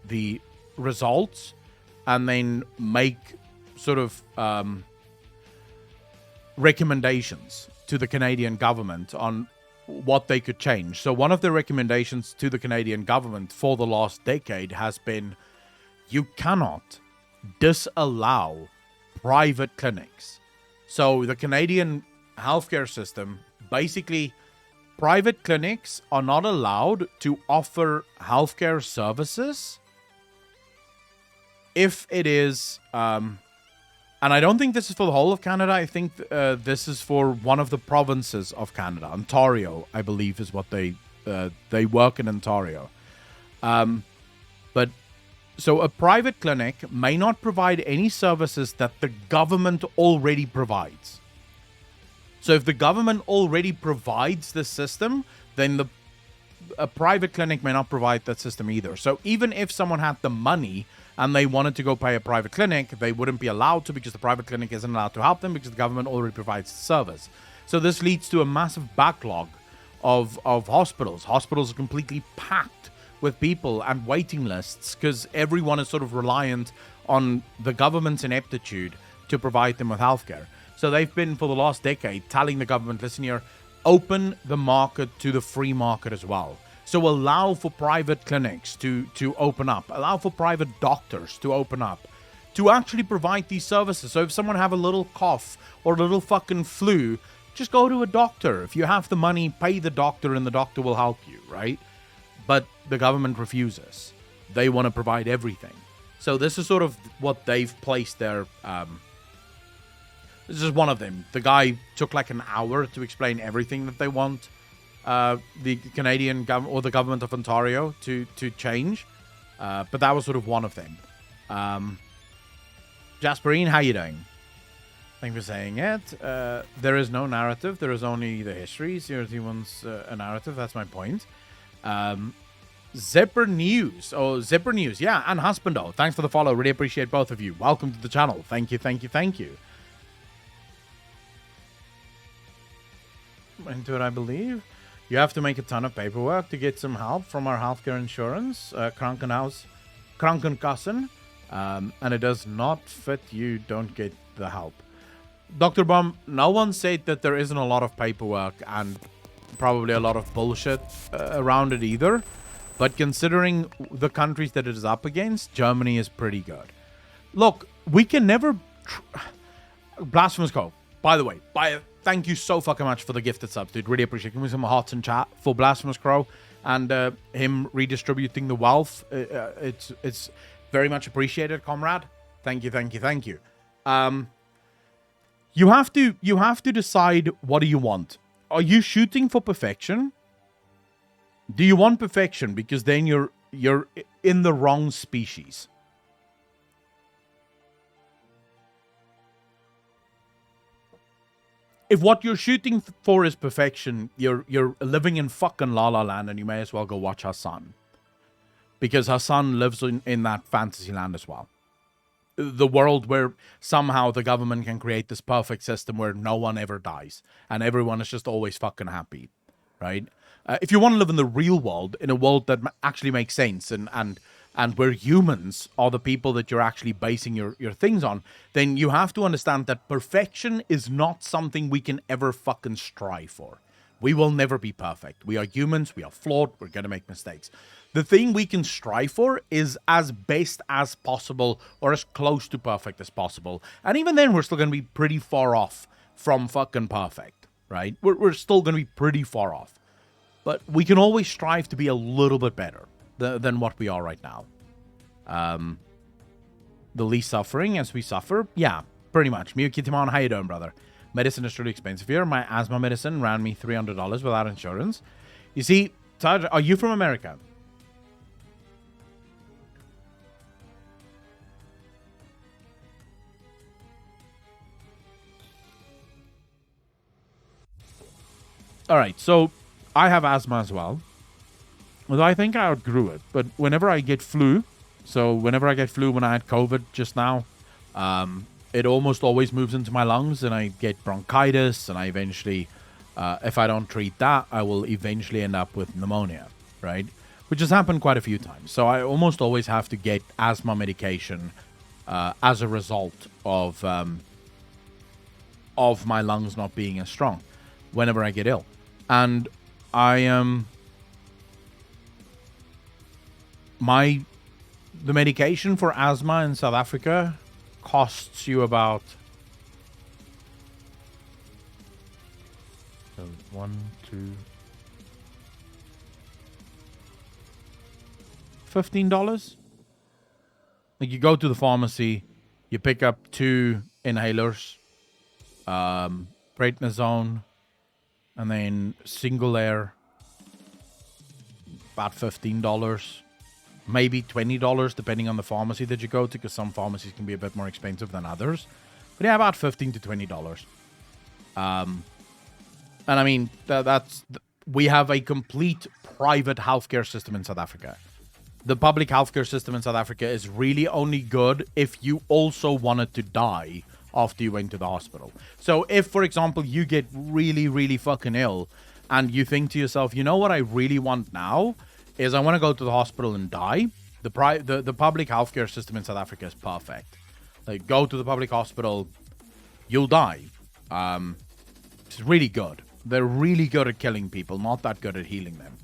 results and then make sort of recommendations to the Canadian government on what they could change. So one of the recommendations to the Canadian government for the last decade has been, you cannot disallow private clinics. So the Canadian healthcare system, basically, private clinics are not allowed to offer healthcare services if it is, and I don't think this is for the whole of Canada. I think this is for one of the provinces of Canada. Ontario, I believe, is what they work in Ontario. But so a private clinic may not provide any services that the government already provides. So if the government already provides the system, then a private clinic may not provide that system either. So even if someone had the money and they wanted to go pay a private clinic, they wouldn't be allowed to, because the private clinic isn't allowed to help them because the government already provides the service. So this leads to a massive backlog of hospitals. Hospitals are completely packed with people and waiting lists because everyone is sort of reliant on the government's ineptitude to provide them with healthcare. So they've been, for the last decade, telling the government, listen here, open the market to the free market as well. So allow for private clinics to open up. Allow for private doctors to open up, to actually provide these services. So if someone have a little cough or a little fucking flu, just go to a doctor. If you have the money, pay the doctor and the doctor will help you, right? But the government refuses. They want to provide everything. So this is sort of what they've placed their... this is one of them. The guy took like an hour to explain everything that they want the Canadian government or the government of Ontario to change. But that was sort of one of them. Jasperine, how you doing? Thank you for saying it. There is no narrative. There is only the history. Seriously wants a narrative. That's my point. Zipper News. Oh, Zipper News. Yeah, and Husbando. Thanks for the follow. Really appreciate both of you. Welcome to the channel. Thank you, thank you, thank you. Into it, I believe. You have to make a ton of paperwork to get some help from our healthcare insurance, Krankenkassen, and it does not fit you, don't get the help. Dr. Bomb, no one said that there isn't a lot of paperwork and probably a lot of bullshit around it either, but considering the countries that it is up against, Germany is pretty good. Look, we can never... Blasphemous Cove, by the way, thank you so fucking much for the gifted subs, dude. Really appreciate it. Give me some hearts in chat for Blasphemous Crow and him redistributing the wealth. It's very much appreciated, comrade. Thank you, thank you, thank you. You have to decide, what do you want? Are you shooting for perfection? Do you want perfection? Because then you're in the wrong species. If what you're shooting for is perfection, you're living in fucking La La Land, and you may as well go watch Hassan. Because Hassan lives in that fantasy land as well. The world where somehow the government can create this perfect system where no one ever dies. And everyone is just always fucking happy. Right? If you want to live in the real world, in a world that actually makes sense, and where humans are the people that you're actually basing your things on, then you have to understand that perfection is not something we can ever fucking strive for. We will never be perfect. We are humans. We are flawed. We're going to make mistakes. The thing we can strive for is as best as possible, or as close to perfect as possible. And even then, we're still going to be pretty far off from fucking perfect, right? We're still going to be pretty far off. But we can always strive to be a little bit better than what we are right now. The least suffering as we suffer? Yeah, pretty much. Mew Kitimon, how you doing, brother? Medicine is really expensive here. My asthma medicine ran me $300 without insurance. You see, Taj, are you from America? Alright, so I have asthma as well. Although I think I outgrew it. But whenever I get flu, when I had COVID just now, it almost always moves into my lungs, and I get bronchitis, and I eventually, if I don't treat that, I will eventually end up with pneumonia, right? Which has happened quite a few times. So I almost always have to get asthma medication as a result of my lungs not being as strong whenever I get ill. And I am the medication for asthma in South Africa costs you about $15. Like, you go to the pharmacy, you pick up 2 inhalers, prednisone, and then single air, about $15, maybe $20, depending on the pharmacy that you go to, because some pharmacies can be a bit more expensive than others. But yeah, about $15 to $20. And I mean, we have a complete private healthcare system in South Africa. The public healthcare system in South Africa is really only good if you also wanted to die after you went to the hospital. So if, for example, you get really, really fucking ill and you think to yourself, you know what I really want now is I want to go to the hospital and die. The public healthcare system in South Africa is perfect. Like, go to the public hospital, you'll die. It's really good. They're really good at killing people, not that good at healing them.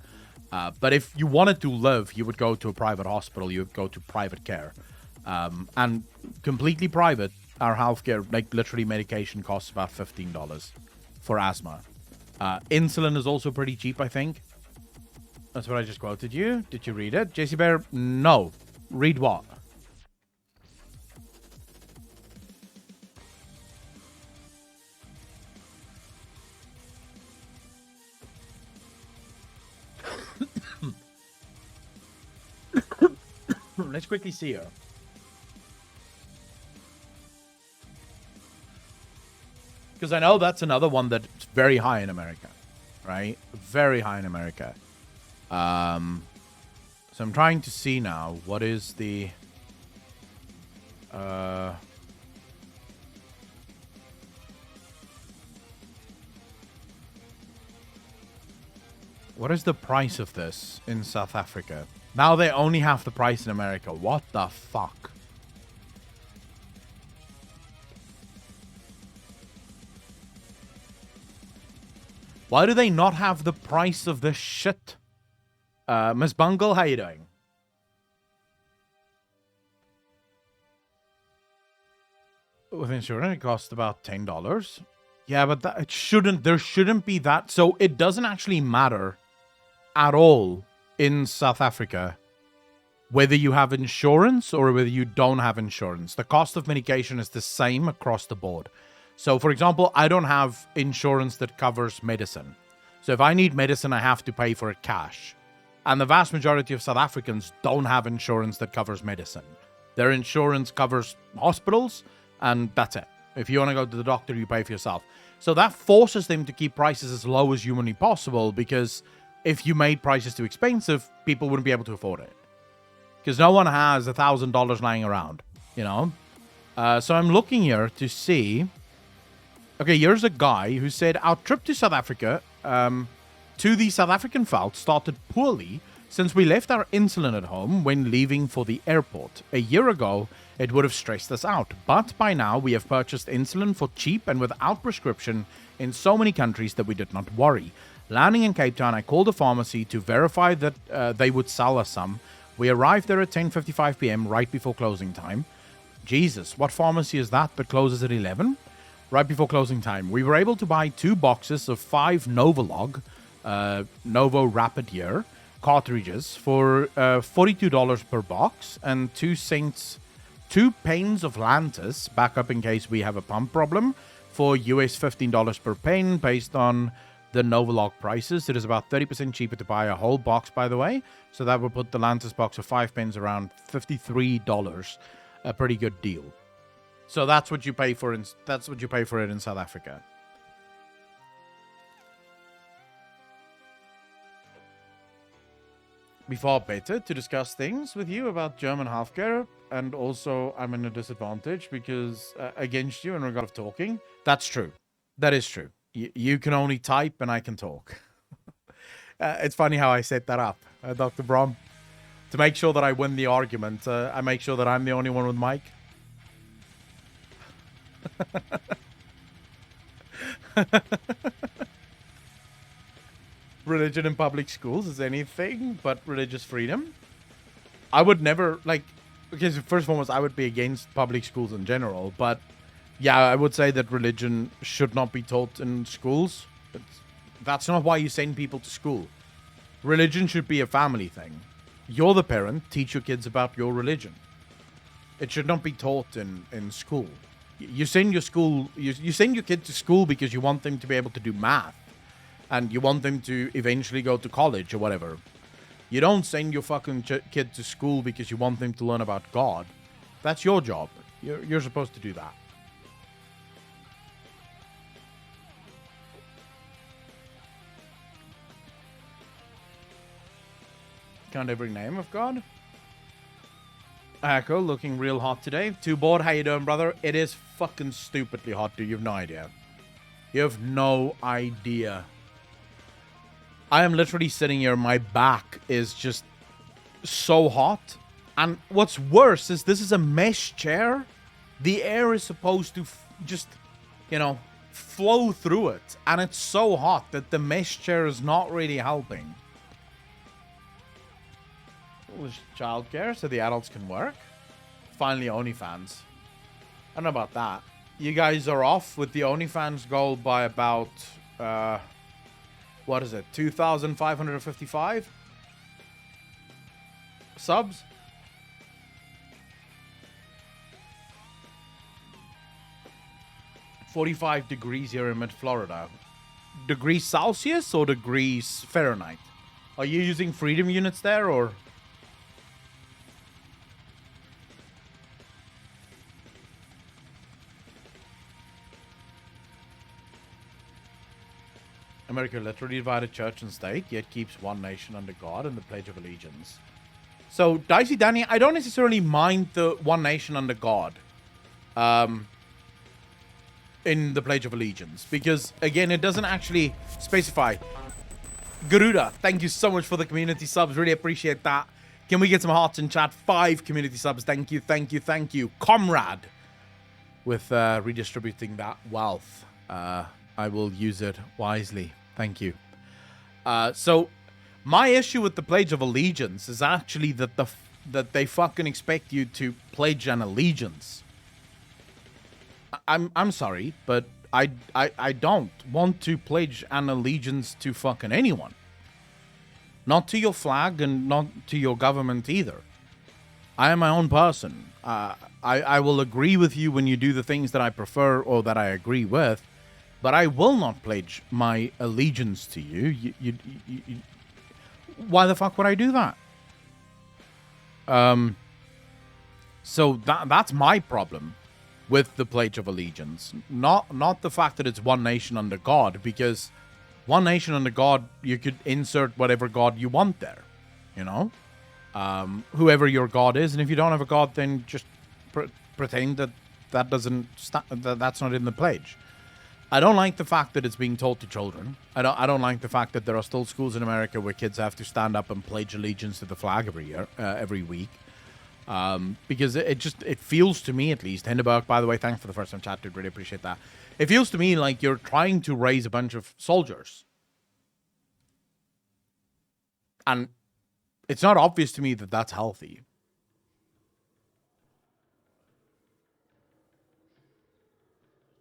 But if you wanted to live, you would go to a private hospital. You would go to private care. And completely private, our healthcare, like literally medication, costs about $15 for asthma. Insulin is also pretty cheap, I think. That's what I just quoted you. Did you read it? JC Bear, no. Read what? Let's quickly see her. Because I know that's another one that's very high in America, right? Very high in America. So I'm trying to see now what is the what is the price of this in South Africa? Now they only have the price in America. What the fuck? Why do they not have the price of this shit? Miss Bungle, how you doing? With insurance, it costs about $10. Yeah, but there shouldn't be that. So it doesn't actually matter at all in South Africa whether you have insurance or whether you don't have insurance. The cost of medication is the same across the board. So, for example, I don't have insurance that covers medicine. So if I need medicine, I have to pay for it cash. And the vast majority of South Africans don't have insurance that covers medicine. Their insurance covers hospitals, and that's it. If you want to go to the doctor, you pay for yourself. So that forces them to keep prices as low as humanly possible, because if you made prices too expensive, people wouldn't be able to afford it. Because no one has $1,000 lying around, you know? So I'm looking here to see. Okay, here's a guy who said, our trip to South Africa to the South African veldt started poorly since we left our insulin at home when leaving for the airport. A year ago, it would have stressed us out. But by now, we have purchased insulin for cheap and without prescription in so many countries that we did not worry. Landing in Cape Town, I called a pharmacy to verify that they would sell us some. We arrived there at 10:55 p.m. right before closing time. Jesus, what pharmacy is that closes at 11? Right before closing time. We were able to buy 2 boxes of 5 Novolog, Novo Rapid Year cartridges for $42 per box, and 2 panes of Lantus, backup in case we have a pump problem, for US $15 per pane based on the Novolog prices. It is about 30% cheaper to buy a whole box, by the way. So that would put the Lantus box of 5 pens around $53. A pretty good deal. So that's what you pay for it in South Africa. be far better to discuss things with you about German healthcare, and also I'm in a disadvantage because against you in regard of talking. That's true. That is true. You can only type and I can talk. It's funny how I set that up, Dr. Brom. To make sure that I win the argument, I make sure that I'm the only one with mic. Religion in public schools is anything but religious freedom. I would never, like, because first and foremost, I would be against public schools in general, but yeah, I would say that religion should not be taught in schools. That's not why you send people to school. Religion should be a family thing. You're the parent, teach your kids about your religion. It should not be taught in school. You send your school, you send your kid to school because you want them to be able to do math, and you want them to eventually go to college or whatever. You don't send your fucking kid to school because you want them to learn about God. That's your job. You're supposed to do that. Count every name of God. Echo looking real hot today. Too bored. How you doing, brother? It is fucking stupidly hot, dude. You have no idea. You have no idea. I am literally sitting here. My back is just so hot. And what's worse is this is a mesh chair. The air is supposed to just, you know, flow through it. And it's so hot that the mesh chair is not really helping. Childcare so the adults can work. Finally, OnlyFans. I don't know about that. You guys are off with the OnlyFans goal by about, what is it? 2,555 subs? $45 degrees here in mid-Florida. Degrees Celsius or degrees Fahrenheit? Are you using freedom units there or? America literally divided church and state, yet keeps one nation under God and the Pledge of Allegiance. So, Dicey Danny, I don't necessarily mind the one nation under God in the Pledge of Allegiance, because, again, it doesn't actually specify. Garuda, thank you so much for the community subs. Really appreciate that. Can we get some hearts in chat? 5 community subs. Thank you, thank you, thank you. Comrade, with redistributing that wealth. I will use it wisely. Thank you. So, my issue with the Pledge of Allegiance is actually that that they fucking expect you to pledge an allegiance. I'm sorry, but I don't want to pledge an allegiance to fucking anyone. Not to your flag and not to your government either. I am my own person. I will agree with you when you do the things that I prefer or that I agree with. But I will not pledge my allegiance to you. Why the fuck would I do that? So that's my problem with the Pledge of Allegiance. Not the fact that it's one nation under God, because one nation under God, you could insert whatever God you want there. You know? Whoever your God is. And if you don't have a God, then just pretend that doesn't that's not in the pledge. I don't like the fact that it's being taught to children. I don't like the fact that there are still schools in America where kids have to stand up and pledge allegiance to the flag every week. Because it feels to me, at least. Hindenburg, by the way, thanks for the first time chat, dude. Really appreciate that. It feels to me like you're trying to raise a bunch of soldiers. And it's not obvious to me that that's healthy.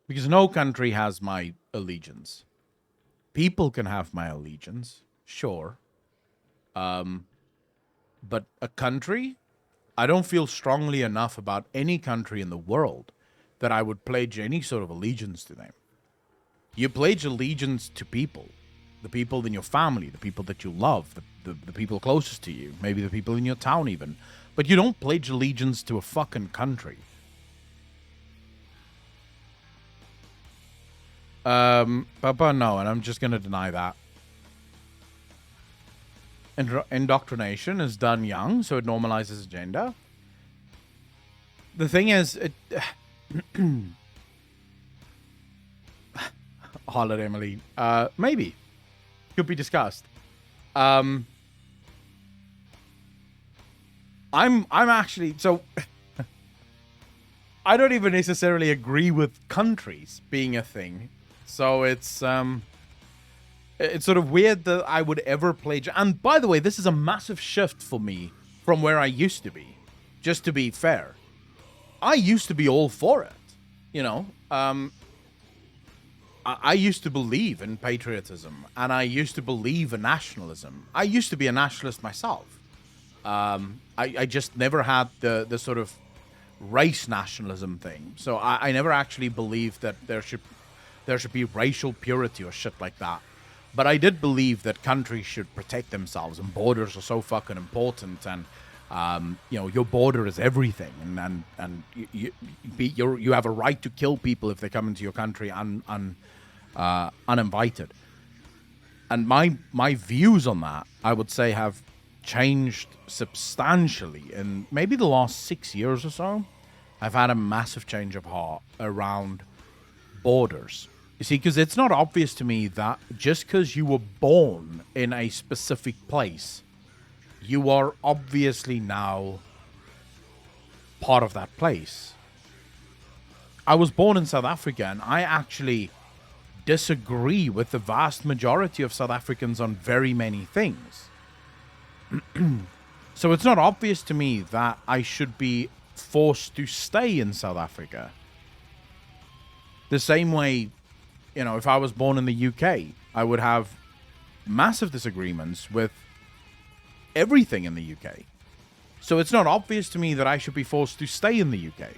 Because no country has my allegiance. People can have my allegiance, sure. But a country? I don't feel strongly enough about any country in the world that I would pledge any sort of allegiance to them. You pledge allegiance to people. The people in your family, the people that you love, the people closest to you, maybe the people in your town even. But you don't pledge allegiance to a fucking country. Papa, no, and I'm just gonna deny that. indoctrination is done young, so it normalizes gender. The thing is, it Harlot Emily, maybe could be discussed. I'm actually so. I don't even necessarily agree with countries being a thing, so it's sort of weird that I would ever pledge. And by the way, this is a massive shift for me from where I used to be. Just to be fair, I used to be all for it. You know, I used to believe in patriotism, and I used to believe in nationalism. I used to be a nationalist myself. I just never had the sort of race nationalism thing. So I never actually believed that there should be racial purity or shit like that. But I did believe that countries should protect themselves, and borders are so fucking important, and you know, your border is everything, and you have a right to kill people if they come into your country uninvited. And my views on that, I would say, have changed substantially in maybe the last 6 years or so. I've had a massive change of heart around borders. You see, because it's not obvious to me that just because you were born in a specific place, you are obviously now part of that place. I was born in South Africa, and I actually disagree with the vast majority of South Africans on very many things. So it's not obvious to me that I should be forced to stay in South Africa. The same way, you know, if I was born in the UK, I would have massive disagreements with everything in the UK. So it's not obvious to me that I should be forced to stay in the UK.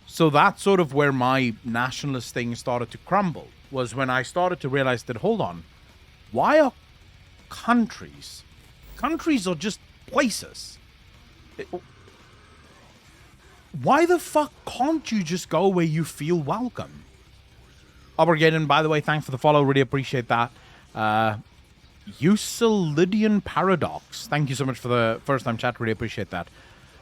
So that's sort of where my nationalist thing started to crumble, was when I started to realize that, hold on, why are countries are just places? Why the fuck can't you just go where you feel welcome? Armageddon, by the way, thanks for the follow, really appreciate that. Euclidean Paradox, thank you so much for the first time chat, really appreciate that.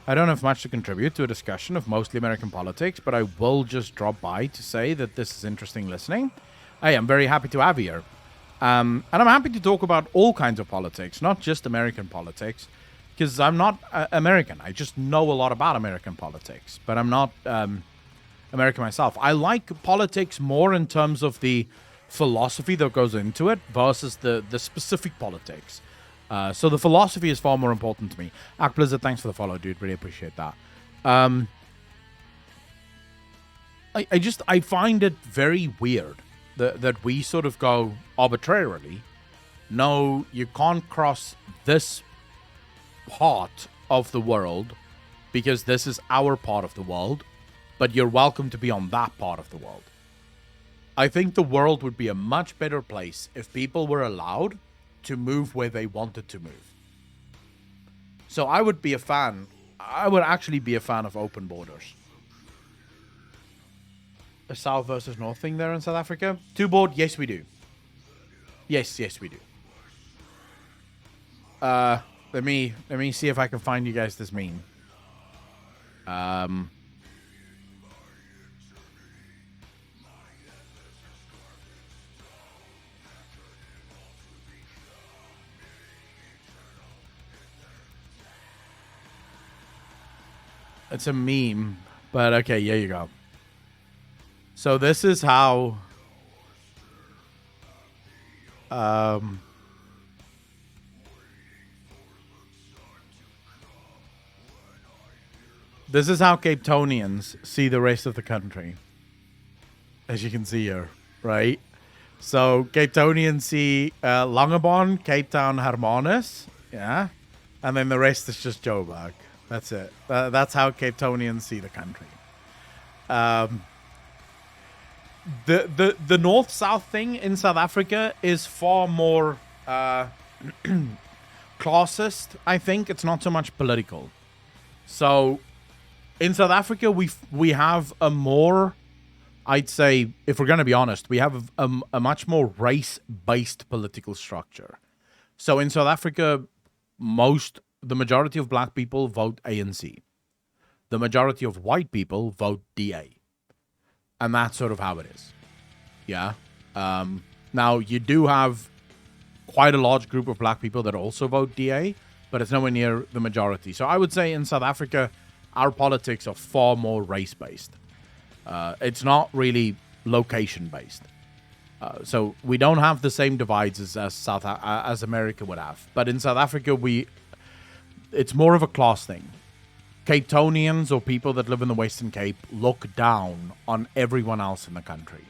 I don't have much to contribute to a discussion of mostly American politics, but I will just drop by to say that this is interesting listening. I am very happy to have you here. And I'm happy to talk about all kinds of politics, not just American politics, because I'm not American. I just know a lot about American politics, but I'm not American myself. I like politics more in terms of the philosophy that goes into it versus the specific politics. So the philosophy is far more important to me. Act Blizzard, thanks for the follow, dude. Really appreciate that. I find it very weird that we sort of go arbitrarily, no, you can't cross this part of the world because this is our part of the world, but you're welcome to be on that part of the world. I think the world would be a much better place if people were allowed to move where they wanted to move. So I would actually be a fan of open borders. A South versus North thing there in South Africa? Two board? Yes, we do. Yes, we do. Let me see if I can find you guys this meme. It's a meme, but okay, here you go. So this is how this is how Cape Townians see the rest of the country. As you can see here, right? So Cape Townians see Langebaan, Cape Town, Hermanus, yeah? And then the rest is just Joburg. That's it. That's how Cape Townians see the country. The north-south thing in South Africa is far more classist, I think. It's not so much political. So in South Africa, we have a more, I'd say, if we're going to be honest, we have a much more race-based political structure. So in South Africa, the majority of black people vote ANC. The majority of white people vote DA. And that's sort of how it is. Yeah. Now, you do have quite a large group of black people that also vote DA, but it's nowhere near the majority. So I would say in South Africa, our politics are far more race-based. It's not really location-based. So we don't have the same divides as America would have. But in South Africa, it's more of a class thing. Cape Townians or people that live in the Western Cape look down on everyone else in the country.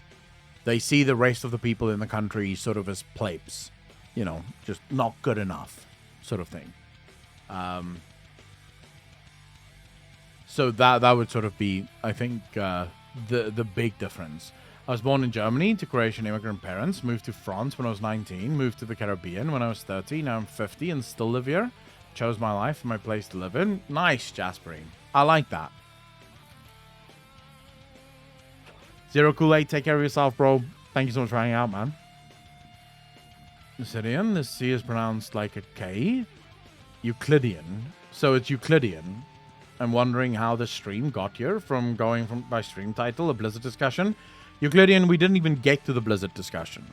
They see the rest of the people in the country sort of as plebs, you know, just not good enough sort of thing. So that would sort of be, I think, the big difference. I was born in Germany to Croatian immigrant parents, moved to France when I was 19, moved to the Caribbean when I was 30, now I'm 50 and still live here. Chose my life and my place to live in. Nice, Jasperine. I like that. Zero Kool-Aid, take care of yourself, bro. Thank you so much for hanging out, man. Euclidean, the C is pronounced like a K. Euclidean. So it's Euclidean. I'm wondering how the stream got here from going from by stream title, a Blizzard discussion. Euclidean, we didn't even get to the Blizzard discussion.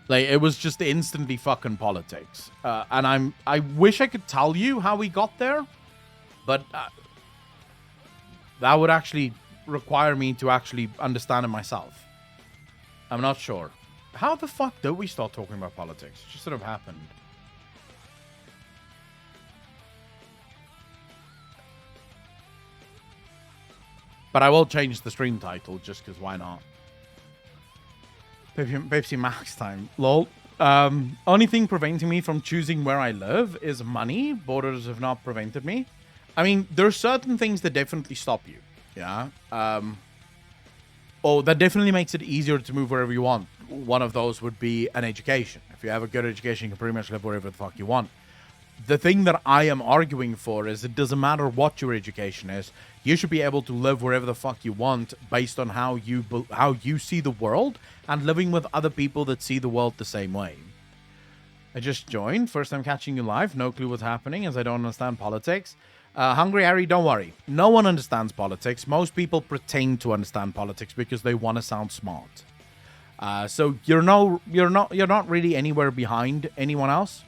Like, it was just instantly fucking politics. And I wish I could tell you how we got there, but that would actually require me to actually understand it myself. I'm not sure. How the fuck did we start talking about politics? It just sort of happened. But I will change the stream title just because why not? Pepsi Max time. Lol. Only thing preventing me from choosing where I live is money. Borders have not prevented me. I mean, there are certain things that definitely stop you. Yeah. That definitely makes it easier to move wherever you want. One of those would be an education. If you have a good education, you can pretty much live wherever the fuck you want. The thing that I am arguing for is it doesn't matter what your education is. You should be able to live wherever the fuck you want based on how you see the world and living with other people that see the world the same way. I just joined. First time catching you live. No clue what's happening as I don't understand politics. Hungry Harry, don't worry. No one understands politics. Most people pretend to understand politics because they want to sound smart. So you're not really anywhere behind anyone else.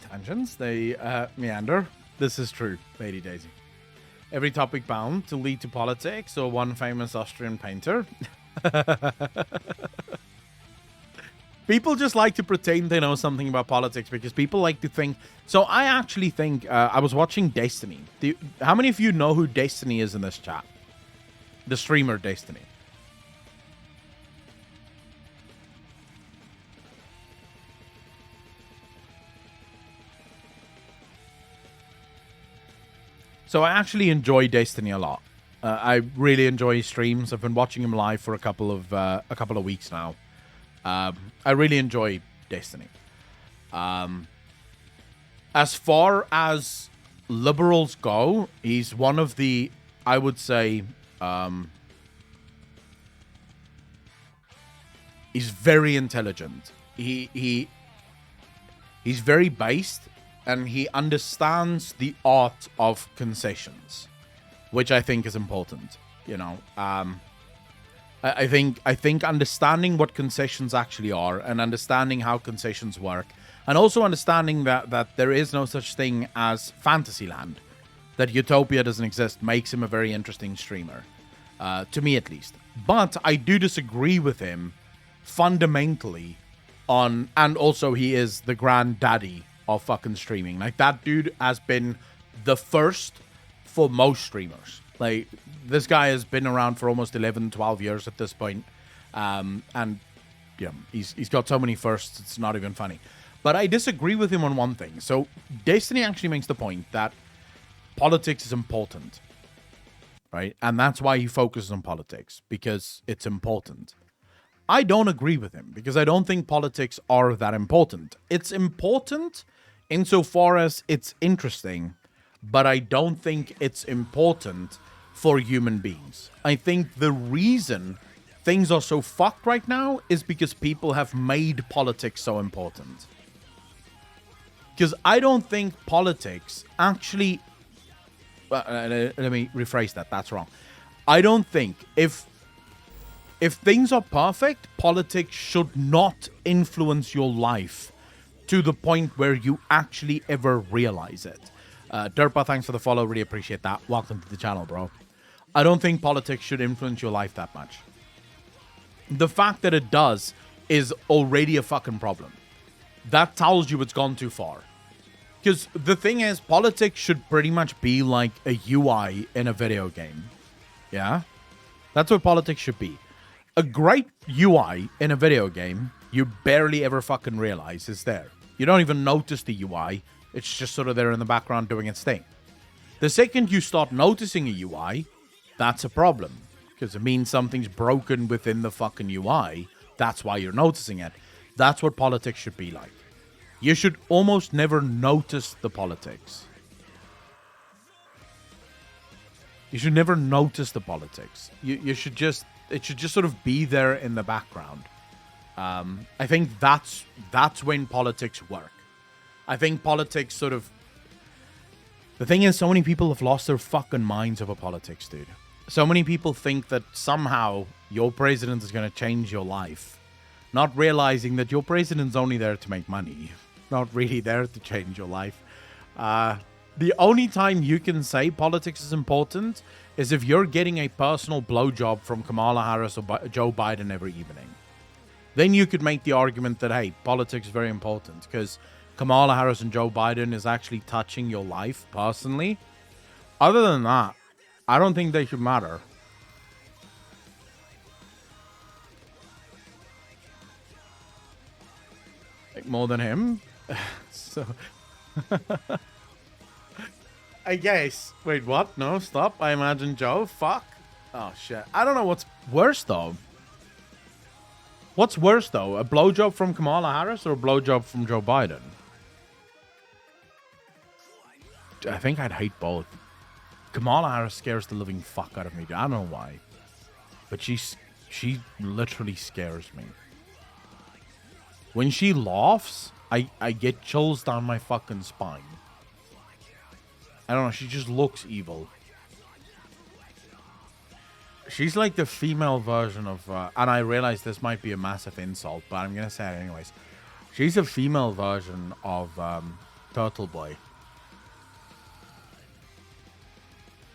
Tangents, they meander. This is true, Lady Daisy. Every topic bound to lead to politics or one famous Austrian painter. People just like to pretend they know something about politics because people like to think. So I actually think I was watching Destiny. How many of you know who Destiny is in this chat? The streamer Destiny. So I actually enjoy Destiny a lot. I really enjoy his streams. I've been watching him live for a couple of weeks now. I really enjoy Destiny. As far as liberals go, he's one of the, I would say, he's very intelligent. He's very based. And he understands the art of concessions, which I think is important. You know, I think understanding what concessions actually are and understanding how concessions work, and also understanding that there is no such thing as Fantasyland, that Utopia doesn't exist, makes him a very interesting streamer, to me at least. But I do disagree with him fundamentally on, and also he is the granddaddy of fucking streaming. Like, that dude has been the first for most streamers. Like, this guy has been around for almost 11, 12 years at this point. And yeah, he's got so many firsts, it's not even funny. But I disagree with him on one thing. So Destiny actually makes the point that politics is important, right? And that's why he focuses on politics, because it's important. I don't agree with him because I don't think politics are that important. It's important insofar as it's interesting, but I don't think it's important for human beings. I think the reason things are so fucked right now is because people have made politics so important. Because I don't think politics actually... let me rephrase that. That's wrong. I don't think if things are perfect, politics should not influence your life to the point where you actually ever realize it. Derpa, thanks for the follow. Really appreciate that. Welcome to the channel, bro. I don't think politics should influence your life that much. The fact that it does is already a fucking problem. That tells you it's gone too far. Because the thing is, politics should pretty much be like a UI in a video game. Yeah? That's what politics should be. A great UI in a video game, you barely ever fucking realize is there. You don't even notice the UI. It's just sort of there in the background doing its thing. The second you start noticing a UI, that's a problem. Because it means something's broken within the fucking UI. That's why you're noticing it. That's what politics should be like. You should almost never notice the politics. You should never notice the politics. You should just... It should just sort of be there in the background. I think that's when politics work. I think politics sort of... The thing is, so many people have lost their fucking minds over politics, dude. So many people think that somehow your president is going to change your life. Not realizing that your president's only there to make money. Not really there to change your life. The only time you can say politics is important is if you're getting a personal blowjob from Kamala Harris or Joe Biden every evening. Then you could make the argument that, hey, politics is very important because Kamala Harris and Joe Biden is actually touching your life personally. Other than that, I don't think they should matter. Like more than him? So... I guess. Wait, what? No, stop. I imagine Joe. Fuck. Oh, shit. I don't know what's worse, though. What's worse, though? A blowjob from Kamala Harris or a blowjob from Joe Biden? I think I'd hate both. Kamala Harris scares the living fuck out of me. I don't know why. But she literally scares me. When she laughs, I get chills down my fucking spine. I don't know, she just looks evil. She's like the female version of... and I realize this might be a massive insult, but I'm going to say it anyways. She's a female version of Turtle Boy.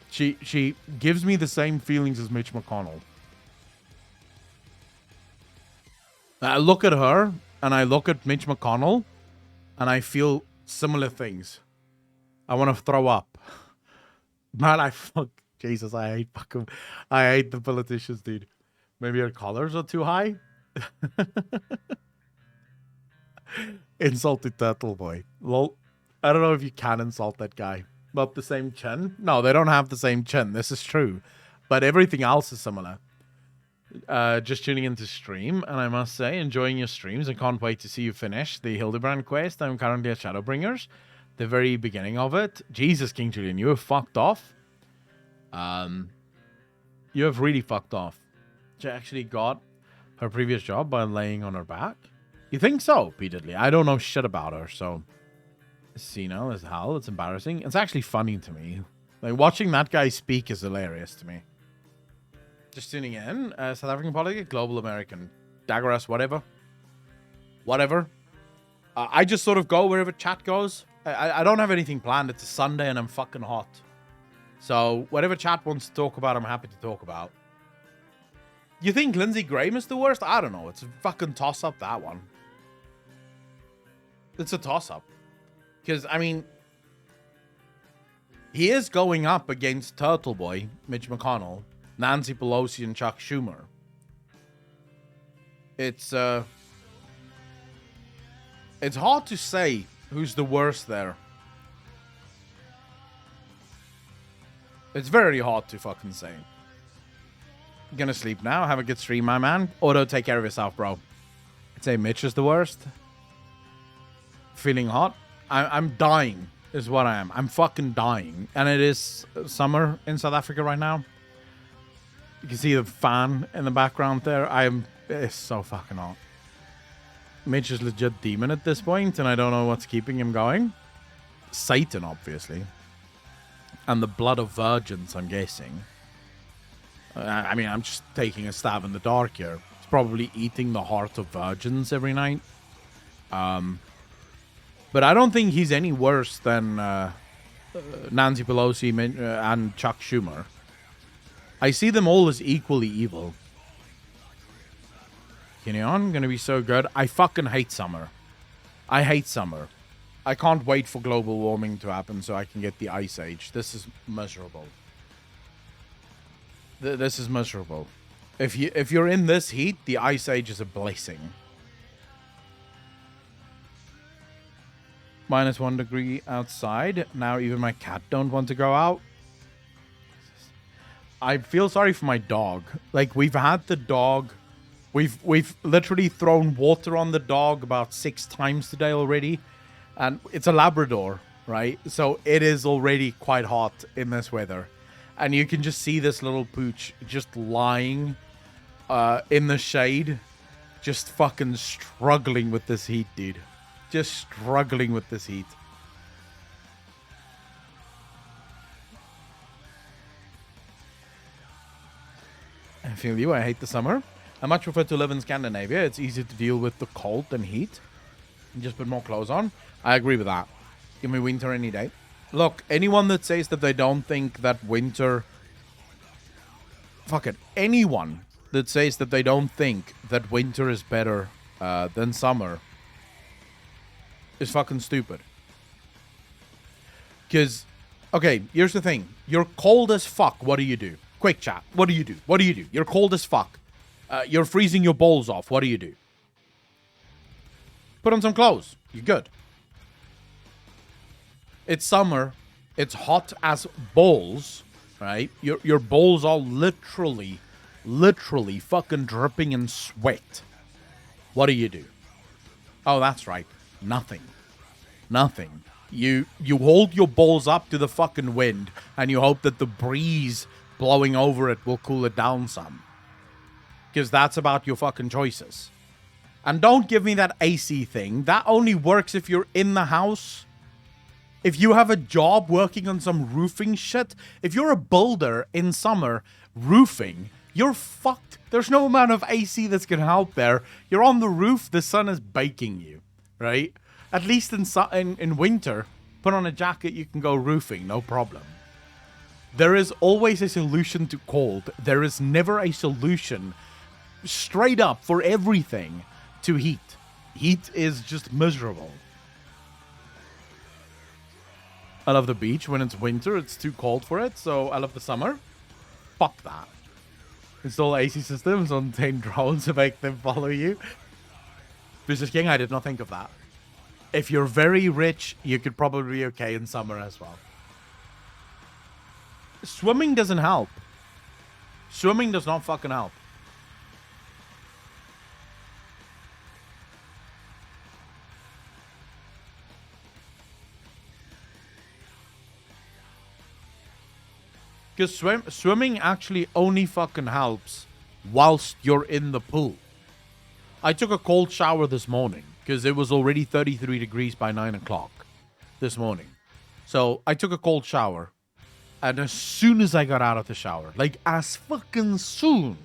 She gives me the same feelings as Mitch McConnell. I look at her, and I look at Mitch McConnell, and I feel similar things. I want to throw up. Man, Jesus, I hate the politicians, dude. Maybe your collars are too high? Insulted Turtle Boy. Lol. I don't know if you can insult that guy. But the same chin? No, they don't have the same chin. This is true. But everything else is similar. Just tuning into stream, and I must say, enjoying your streams. I can't wait to see you finish the Hildebrand quest. I'm currently at Shadowbringers. The very beginning of it. Jesus, King Julian, you have fucked off. You have really fucked off. She actually got her previous job by laying on her back. You think so, repeatedly? I don't know shit about her, so... Senile as hell. It's embarrassing. It's actually funny to me. Like, watching that guy speak is hilarious to me. Just tuning in. South African politics, global American. Daggeras, whatever. Whatever. I just sort of go wherever chat goes. I don't have anything planned. It's a Sunday and I'm fucking hot. So, whatever chat wants to talk about, I'm happy to talk about. You think Lindsey Graham is the worst? I don't know. It's a fucking toss-up, that one. It's a toss-up. Because, I mean, he is going up against Turtle Boy, Mitch McConnell, Nancy Pelosi, and Chuck Schumer. It's hard to say who's the worst there. It's very hard to fucking say. Gonna sleep now. Have a good stream, my man. Auto, take care of yourself, bro. I'd say Mitch is the worst. Feeling hot. I'm dying, is what I am. I'm fucking dying. And it is summer in South Africa right now. You can see the fan in the background there. It's so fucking hot. Mitch is legit demon at this point, and I don't know what's keeping him going. Satan, obviously. And the blood of virgins, I'm guessing. I mean, I'm just taking a stab in the dark here. It's probably eating the heart of virgins every night. But I don't think he's any worse than Nancy Pelosi and Chuck Schumer. I see them all as equally evil. Kinneon, gonna be so good. I fucking hate summer. I hate summer. I can't wait for global warming to happen so I can get the ice age. This is miserable. This is miserable. If you're in this heat, the ice age is a blessing. -1 degree outside. Now even my cat don't want to go out. I feel sorry for my dog. Like, we've had the dog. We've literally thrown water on the dog about 6 times today already. And it's a Labrador, right? So it is already quite hot in this weather. And you can just see this little pooch just lying in the shade. Just fucking struggling with this heat, dude. Just struggling with this heat. I feel you. I hate the summer. I much prefer to live in Scandinavia. It's easier to deal with the cold than heat. And just put more clothes on. I agree with that. Give me winter any day. Look, anyone that says that they don't think that winter... Fuck it. Anyone that says that they don't think that winter is better than summer is fucking stupid. Because, okay, here's the thing. You're cold as fuck. What do you do? Quick chat. What do you do? What do you do? You're cold as fuck. You're freezing your balls off. What do you do? Put on some clothes. You're good. It's summer. It's hot as balls, right? Your balls are literally fucking dripping in sweat. What do you do? Oh, that's right. Nothing. Nothing. You hold your balls up to the fucking wind and you hope that the breeze blowing over it will cool it down some. Because that's about your fucking choices. And don't give me that AC thing. That only works if you're in the house. If you have a job working on some roofing shit, if you're a builder in summer roofing, you're fucked. There's no amount of AC that's going to help there. You're on the roof, the sun is baking you, right? At least in winter, put on a jacket, you can go roofing, no problem. There is always a solution to cold. There is never a solution straight up for everything to heat. Heat is just miserable. I love the beach. When it's winter, it's too cold for it, so I love the summer. Fuck that. Install AC systems on 10 drones to make them follow you. Business King, I did not think of that. If you're very rich, you could probably be okay in summer as well. Swimming doesn't help. Swimming does not fucking help. Because swimming actually only fucking helps whilst you're in the pool. I took a cold shower this morning because it was already 33 degrees by 9 o'clock this morning. So I took a cold shower. And as soon as I got out of the shower, like as fucking soon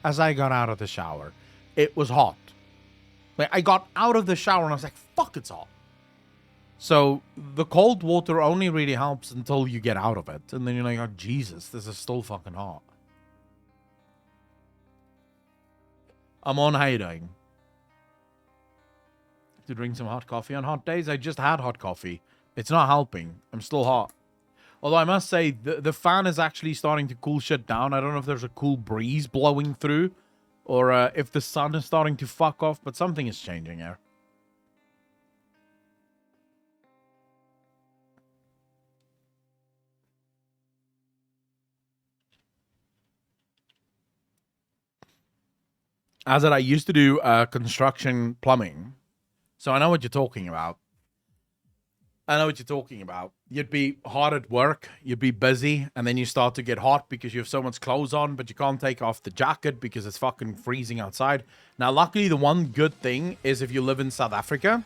as I got out of the shower, it was hot. Like I got out of the shower and I was like, fuck, it's hot. So the cold water only really helps until you get out of it. And then you're like, oh, Jesus, this is still fucking hot. I'm on, how you doing? To drink some hot coffee on hot days? I just had hot coffee. It's not helping. I'm still hot. Although I must say, the fan is actually starting to cool shit down. I don't know if there's a cool breeze blowing through. Or if the sun is starting to fuck off. But something is changing here. As I used to do construction plumbing. So I know what you're talking about. I know what you're talking about. You'd be hard at work, you'd be busy, and then you start to get hot because you have so much clothes on, but you can't take off the jacket because it's fucking freezing outside. Now, luckily, the one good thing is if you live in South Africa,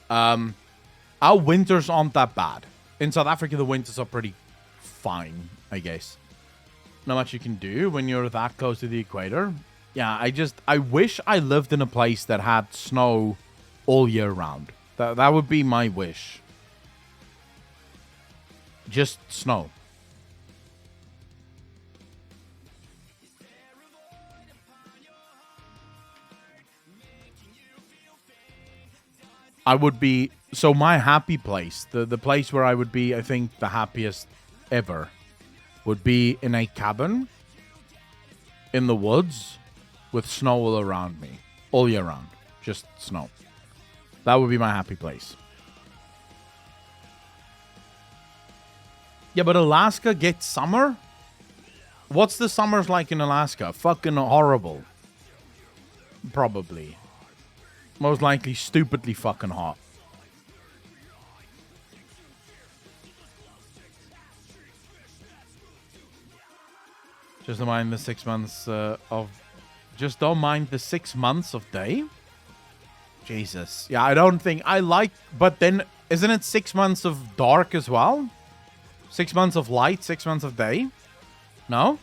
our winters aren't that bad. In South Africa, the winters are pretty fine, I guess. Not much you can do when you're that close to the equator. Yeah, I wish I lived in a place that had snow all year round. That would be my wish. Just snow. I would be... So my happy place, the place where I would be, I think, the happiest ever, would be in a cabin in the woods with snow all around me. All year round. Just snow. That would be my happy place. Yeah, but Alaska gets summer? What's the summers like in Alaska? Fucking horrible. Probably. Most likely stupidly fucking hot. Just don't mind the 6 months of... Just don't mind the 6 months of day? Jesus. Yeah, I don't think... I like... But then, isn't it 6 months of dark as well? 6 months of light, 6 months of day? No?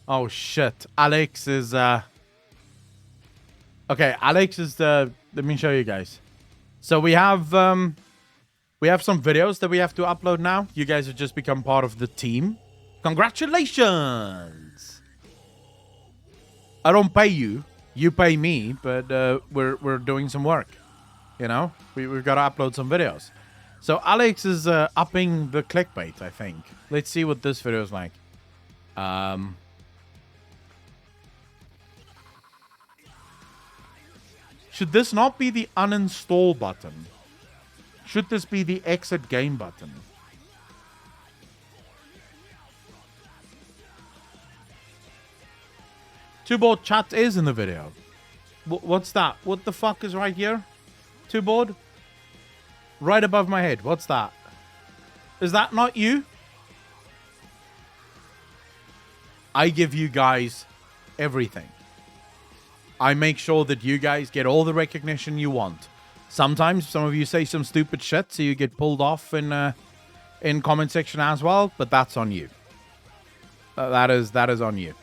Oh, shit. Alex is... Okay, Alex is the... Let me show you guys. So we have some videos that we have to upload now. You guys have just become part of the team. Congratulations! I don't pay you. You pay me, but we're doing some work. You know? We've got to upload some videos. So Alex is upping the clickbait, I think. Let's see what this video is like. Should this not be the uninstall button? Should this be the exit game button? Two-board chat is in the video. What's that? What the fuck is right here? Two-board? Right above my head. What's that? Is that not you? I give you guys everything. I make sure that you guys get all the recognition you want. Sometimes some of you say some stupid shit, so you get pulled off in comment section as well. But that's on you. That is on you.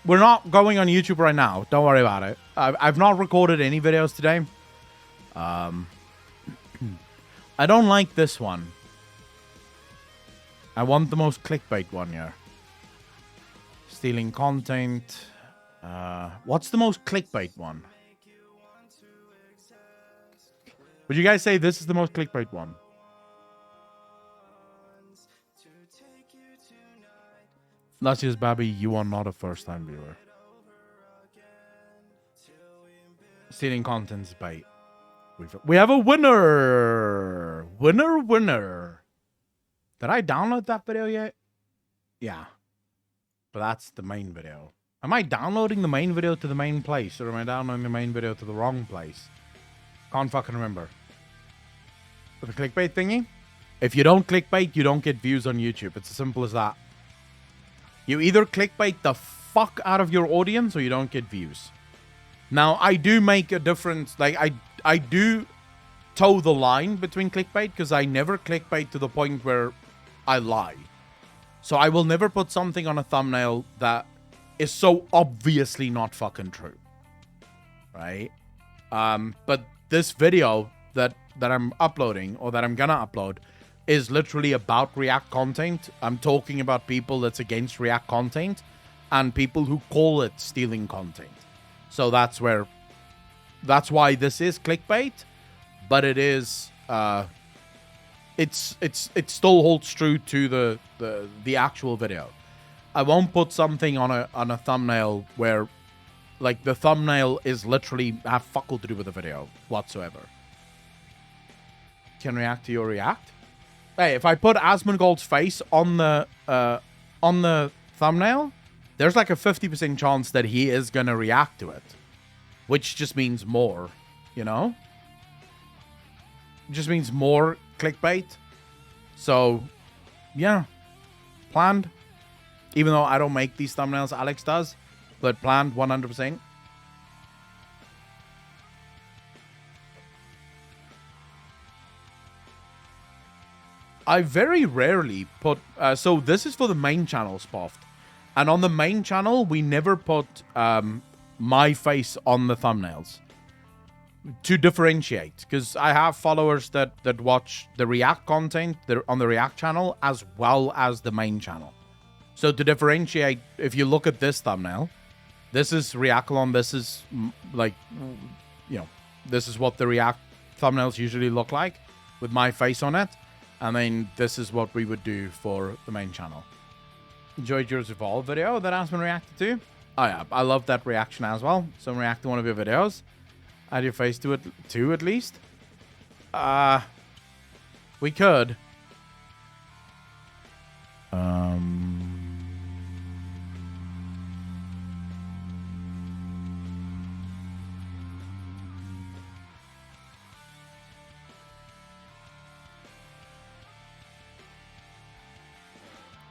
We're not going on YouTube right now. Don't worry about it. I've not recorded any videos today. I don't like this one. I want the most clickbait one here. Stealing content. What's the most clickbait one? Would you guys say this is the most clickbait one? That's just Babby, you are not a first time viewer. Stealing content's bait. We have a winner! Winner! Did I download that video yet? Yeah. But that's the main video. Am I downloading the main video to the main place? Or am I downloading the main video to the wrong place? Can't fucking remember. With the clickbait thingy? If you don't clickbait, you don't get views on YouTube. It's as simple as that. You either clickbait the fuck out of your audience or you don't get views. Now, I do make a difference. Like, I do toe the line between clickbait because I never clickbait to the point where I lie. So I will never put something on a thumbnail that is so obviously not fucking true. Right? But this video that I'm uploading, or that I'm gonna upload, is literally about React content. I'm talking about people that's against React content and people who call it stealing content. So that's why this is clickbait, but it is it still holds true to the actual video. I won't put something on a thumbnail where Like, the thumbnail is literally have fuck all to do with the video whatsoever. Can react to your react? Hey, if I put Asmongold's face on the thumbnail, there's like a 50% chance that he is gonna react to it, which just means more, you know? It just means more clickbait. So, yeah, planned. Even though I don't make these thumbnails, Alex does, but planned 100%. I very rarely put... so this is for the main channel, Spoffed. And on the main channel, we never put my face on the thumbnails. To differentiate. Because I have followers that watch the React content on the React channel as well as the main channel. So to differentiate, if you look at this thumbnail, this is Reactalon, this is like, you know, this is what the React thumbnails usually look like with my face on it. And then this is what we would do for the main channel. Enjoyed your Evolve video that has been reacted to? Oh yeah, I love that reaction as well. So react to one of your videos. Add your face to it too, at least. We could.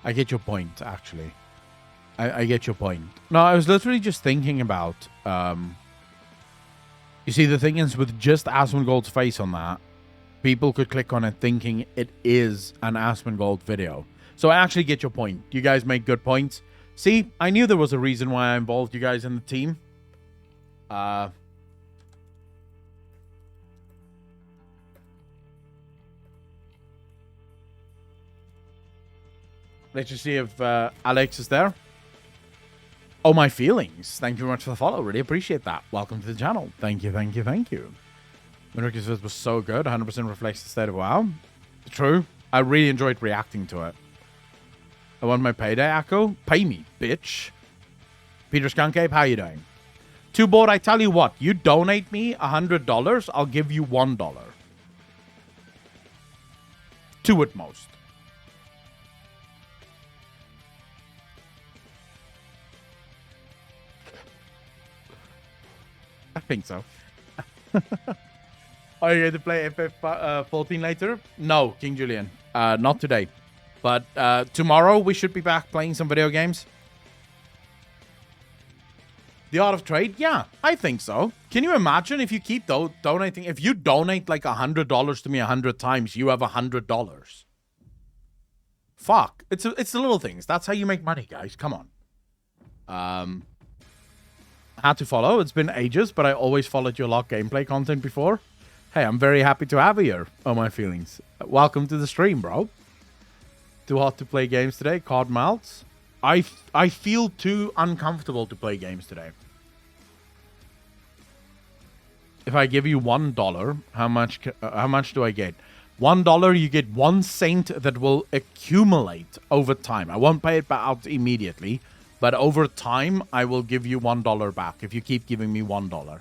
I get your point, actually. I get your point. No, I was literally just thinking about... you see, the thing is, with just Asmongold's face on that, people could click on it thinking it is an Asmongold video. So I actually get your point. You guys make good points. See, I knew there was a reason why I involved you guys in the team. Let's just see if Alex is there. Oh, my feelings. Thank you very much for the follow. Really appreciate that. Welcome to the channel. Thank you, thank you, thank you. Minricky's visit was so good. 100% reflects the state of WoW. True. I really enjoyed reacting to it. I want my payday, Echo. Pay me, bitch. Peter Skunkape, how you doing? Too bored, I tell you what. You donate me $100, I'll give you $1. Two at most. I think so. Are you going to play FF14 later? No, King Julian. Not today. But tomorrow we should be back playing some video games. The Art of Trade? Yeah, I think so. Can you imagine if you keep donating? If you donate like $100 to me 100 times, you have $100. Fuck. It's the little things. That's how you make money, guys. Come on. Had to follow. It's been ages, but I always followed your lot gameplay content before. Hey, I'm very happy to have you here. Oh, my feelings. Welcome to the stream, bro. Too hot to play games today. Card melts. I feel too uncomfortable to play games today. If I give you $1, how much do I get? $1, you get 1 cent that will accumulate over time. I won't pay it back out immediately. But over time, I will give you $1 back if you keep giving me $1.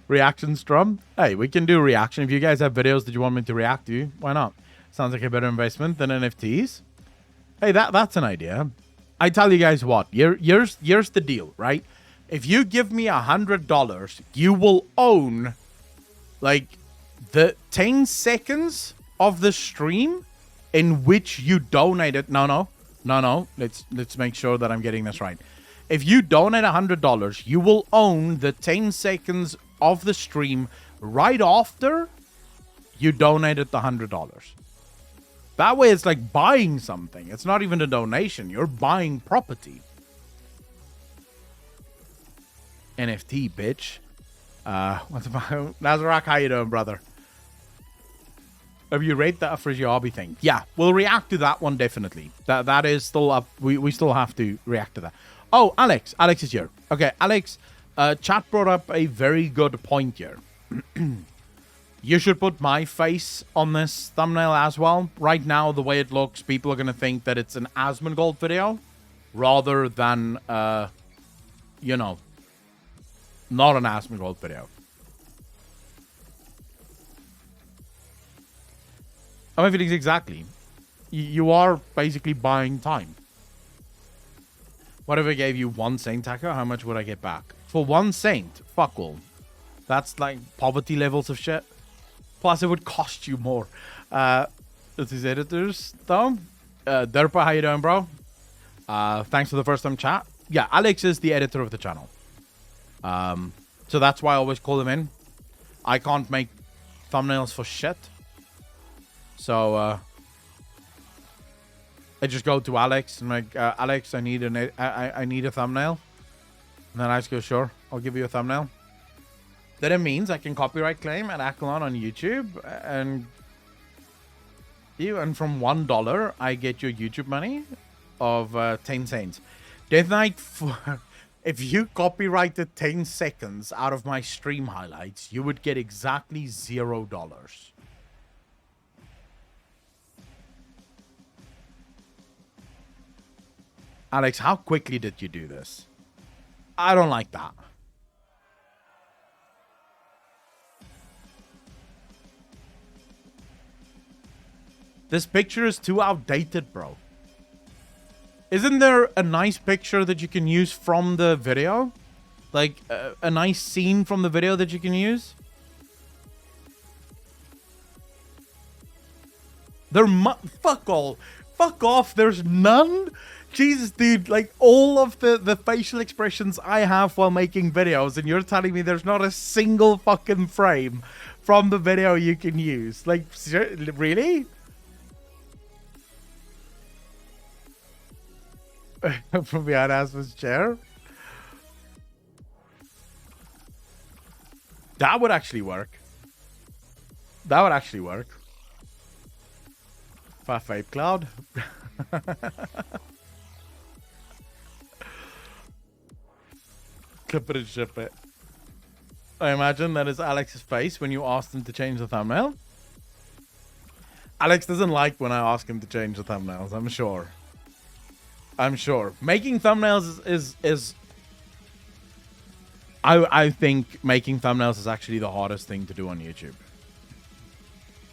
Reaction Strum? Hey, we can do reaction. If you guys have videos that you want me to react to, why not? Sounds like a better investment than NFTs. Hey, that's an idea. I tell you guys what. Here's the deal, right? If you give me $100, you will own... like, the 10 seconds of the stream in which you donated... No. Let's make sure that I'm getting this right. If you donate $100, you will own the 10 seconds of the stream right after you donated the $100. That way, it's like buying something. It's not even a donation. You're buying property. NFT, bitch. What's about Nazarak? How you doing, brother? Have you rate that Frigiabi thing? Yeah, we'll react to that one definitely. That is still up. We still have to react to that. Oh, Alex is here. Okay, Alex. Chat brought up a very good point here. You should put my face on this thumbnail as well. Right now, the way it looks, people are going to think that it's an Asmongold video rather than, you know, not an Asmongold video. I mean, it is exactly. You are basically buying time. What if I gave you 1 Saint, Taco? How much would I get back? For 1 Saint? Fuck all. That's like poverty levels of shit. Plus, it would cost you more. This is editors, though. Derpa, how you doing, bro? Thanks for the first time chat. Yeah, Alex is the editor of the channel. So that's why I always call him in. I can't make thumbnails for shit. So, I just go to Alex and like, Alex, I need a thumbnail. And then Alex goes, sure, I'll give you a thumbnail. Then it means I can copyright claim at Accolon on YouTube, and from $1 I get your YouTube money of 10 cents. Death Knight, if you copyrighted 10 seconds out of my stream highlights, you would get exactly $0. Alex, how quickly did you do this? I don't like that. This picture is too outdated, bro. Isn't there a nice picture that you can use from the video? Like, a nice scene from the video that you can use? Fuck all. Fuck off. There's none? Jesus, dude. Like, all of the facial expressions I have while making videos, and you're telling me there's not a single fucking frame from the video you can use. Like, really? From behind Asmon's chair? That would actually work. That would actually work. Fat Vape Cloud. Clip it and ship it. I imagine that is Alex's face when you asked him to change the thumbnail. Alex doesn't like when I ask him to change the thumbnails, I'm sure. I'm sure. Making thumbnails is I think making thumbnails is actually the hardest thing to do on YouTube.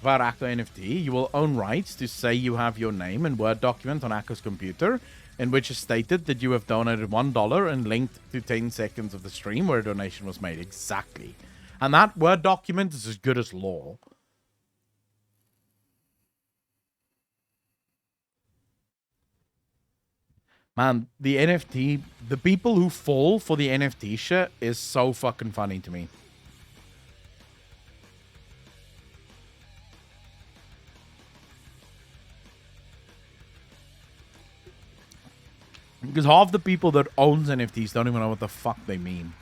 Via Akko NFT, you will own rights to say you have your name and Word document on Akko's computer, in which is stated that you have donated $1 and linked to 10 seconds of the stream where a donation was made. Exactly. And that Word document is as good as law. Man, the NFT, the people who fall for the NFT shit is so fucking funny to me. Because half the people that owns NFTs don't even know what the fuck they mean.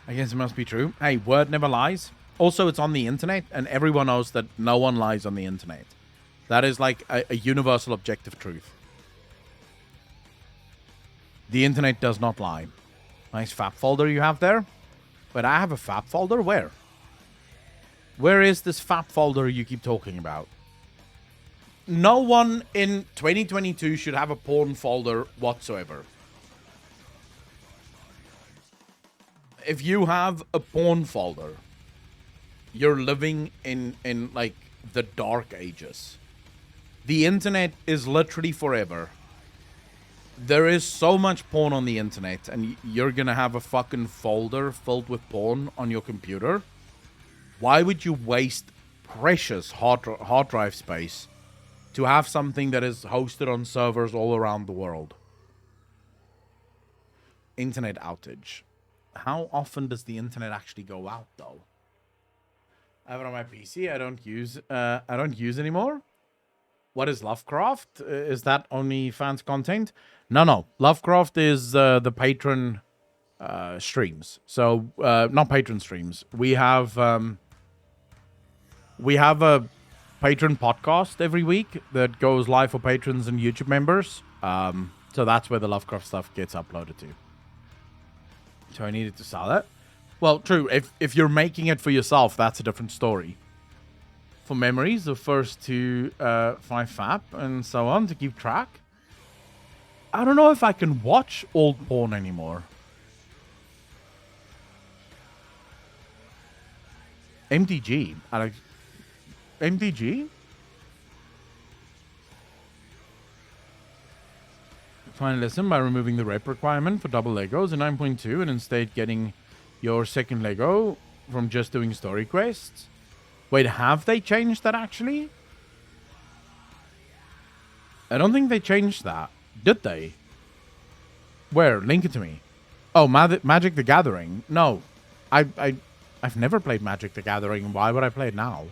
I guess it must be true. Hey, word never lies. Also, it's on the internet, and everyone knows that no one lies on the internet. That is like a universal objective truth. The internet does not lie. Nice FAP folder you have there. But I have a FAP folder? Where? Where is this FAP folder you keep talking about? No one in 2022 should have a porn folder whatsoever. If you have a porn folder, you're living in like the dark ages. The internet is literally forever. There is so much porn on the internet, and you're gonna have a fucking folder filled with porn on your computer. Why would you waste precious hard drive space to have something that is hosted on servers all around the world? Internet outage. How often does the internet actually go out, though? I have it on my PC. I don't use anymore. What is Lovecraft? Is that only fans content? No. Lovecraft is the patron streams. So not patron streams. We have a patron podcast every week that goes live for patrons and YouTube members. So that's where the Lovecraft stuff gets uploaded to. So I needed to sell it. Well, true. If you're making it for yourself, that's a different story. For memories, the first two 5 FAP and so on to keep track. I don't know if I can watch old porn anymore. MTG, Alex. MTG? Try and listen by removing the rep requirement for double Legos in 9.2 and instead getting your second Lego from just doing story quests. Wait, have they changed that actually? I don't think they changed that. Did they? Where? Link it to me. Oh, Magic the Gathering. No. I've never played Magic the Gathering. Why would I play it now?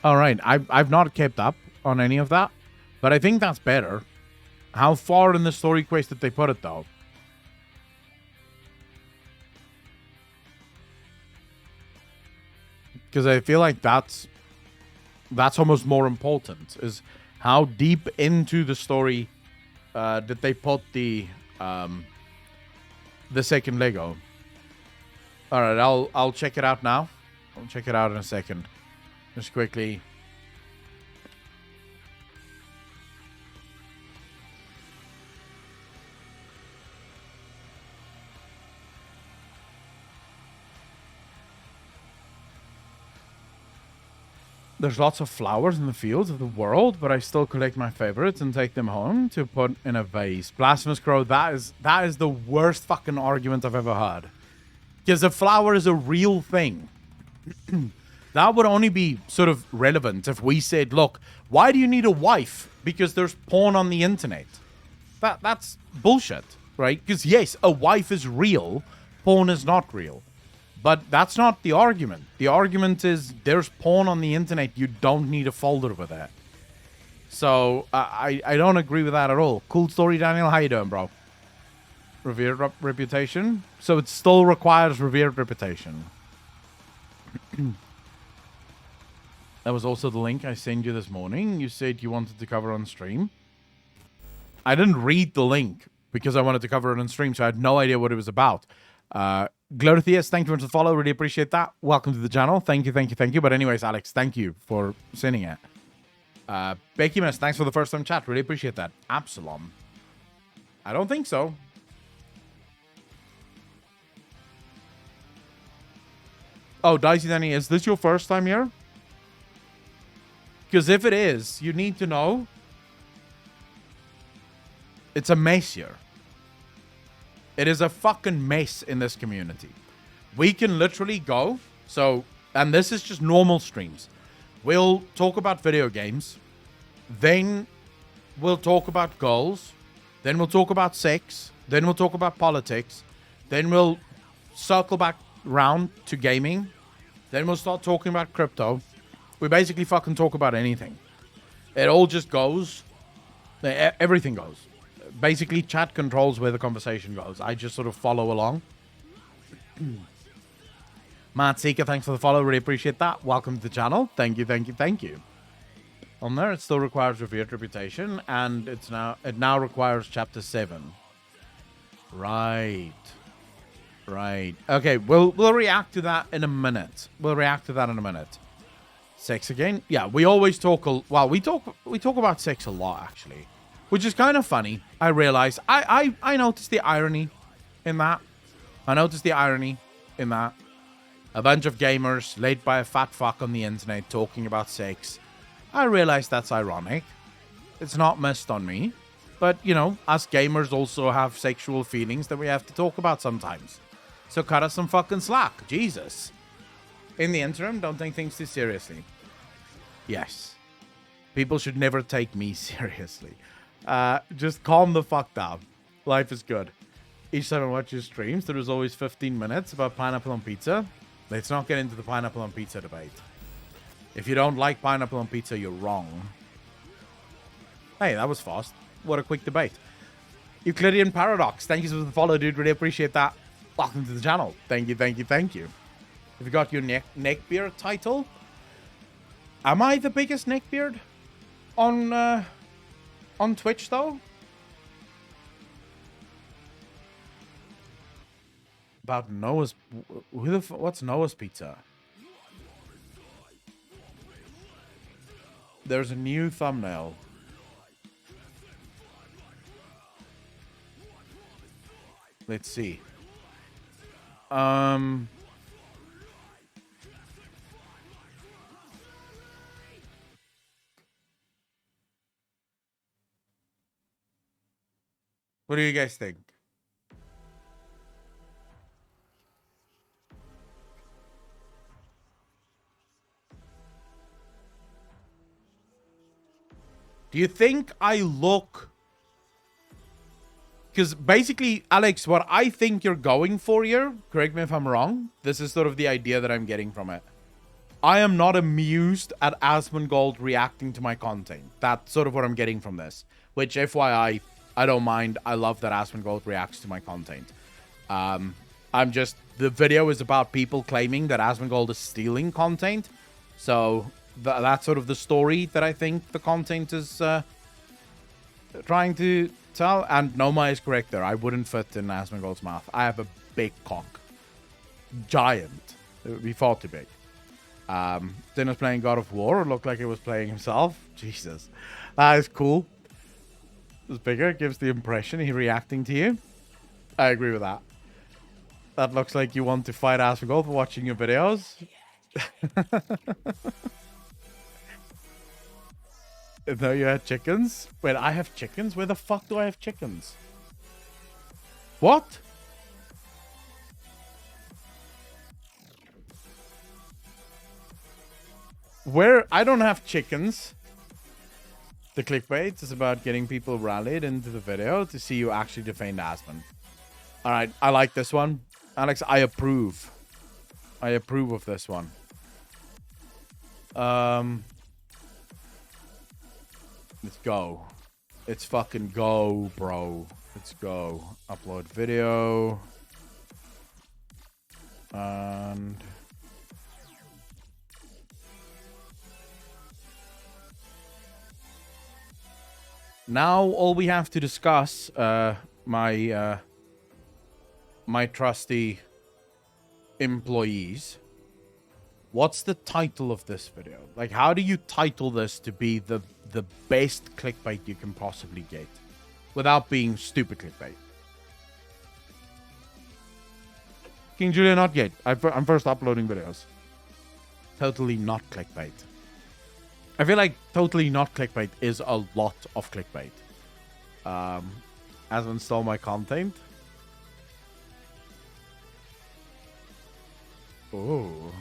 Alright, I've not kept up on any of that. But I think that's better. How far in the story quest did they put it, though? Because I feel like that's almost more important. Is how deep into the story did they put the second Lego? All right, I'll check it out now. I'll check it out in a second. Just quickly. There's lots of flowers in the fields of the world, but I still collect my favorites and take them home to put in a vase. Blasphemous Crow, that is the worst fucking argument I've ever heard. Because a flower is a real thing. That would only be sort of relevant if we said, look, why do you need a wife? Because there's porn on the internet. That's bullshit, right? Because yes, a wife is real, porn is not real. But that's not the argument. The argument is there's porn on the internet. You don't need a folder with that. So I don't agree with that at all. Cool story, Daniel. How you doing, bro? Revered reputation. So it still requires revered reputation. That was also the link I sent you this morning. You said you wanted to cover on stream. I didn't read the link because I wanted to cover it on stream, so I had no idea what it was about. Gloritheus, thank you for the follow. Really appreciate that. Welcome to the channel. Thank you. But anyways, Alex, thank you for sending it. Becky Miss, thanks for the first time chat. Really appreciate that. Absalom. I don't think so. Oh, Dicey Danny, is this your first time here? Because if it is, you need to know it's a mess here. It is a fucking mess in this community. We can literally go. So, and this is just normal streams. We'll talk about video games. Then we'll talk about goals. Then we'll talk about sex. Then we'll talk about politics. Then we'll circle back round to gaming. Then we'll start talking about crypto. We basically fucking talk about anything. It all just goes. Everything goes. Basically, chat controls where the conversation goes. I just sort of follow along. Matt Seeker, thanks for the follow. Really appreciate that. Welcome to the channel. Thank you. On there, it still requires revered reputation, and it now requires chapter 7. Right. Okay, we'll react to that in a minute. Sex again? Yeah, we always talk. We talk about sex a lot, actually. Which is kind of funny, I realize. I noticed the irony in that. A bunch of gamers laid by a fat fuck on the internet talking about sex. I realize that's ironic. It's not missed on me. But, you know, us gamers also have sexual feelings that we have to talk about sometimes. So cut us some fucking slack. Jesus. In the interim, don't take things too seriously. Yes. People should never take me seriously. Just calm the fuck down. Life is good. Each time I watch your streams, there is always 15 minutes about pineapple on pizza. Let's not get into the pineapple on pizza debate. If you don't like pineapple on pizza, you're wrong. Hey, that was fast. What a quick debate. Euclidean Paradox, thank you for the follow, dude. Really appreciate that. Welcome to the channel. Thank you. Have you got your neckbeard title? Am I the biggest neckbeard on Twitch, though? about Noah's... What's Noah's Pizza? There's a new thumbnail. Let's see. What do you guys think? Do you think I look... Because basically, Alex, what I think you're going for here, correct me if I'm wrong, this is sort of the idea that I'm getting from it. I am not amused at Asmongold reacting to my content. That's sort of what I'm getting from this. Which, FYI, I don't mind. I love that Asmongold reacts to my content. I'm just... The video is about people claiming that Asmongold is stealing content. So, that's sort of the story that I think the content is trying to tell. And Noma is correct there. I wouldn't fit in Asmongold's mouth. I have a big cock. Giant. It would be far too big. Dinner's playing God of War. It looked like he was playing himself. Jesus. That is cool. It's bigger. It gives the impression he's reacting to you. I agree with that. That looks like you want to fight Asmongold for watching your videos. Though you had chickens? Wait, I have chickens? Where the fuck do I have chickens? What? Where? I don't have chickens. The clickbait is about getting people rallied into the video to see you actually defend Asmon. Alright, I like this one. Alex, I approve. I approve of this one. Let's go. Let's fucking go, bro. Let's go. Upload video. And... now all we have to discuss, my trusty employees. What's the title of this video? Like, how do you title this to be the best clickbait you can possibly get without being stupid clickbait? King Julia, not yet. I'm first uploading videos. Totally not clickbait. I feel like totally not clickbait is a lot of clickbait. Asmon stole my content. Oh.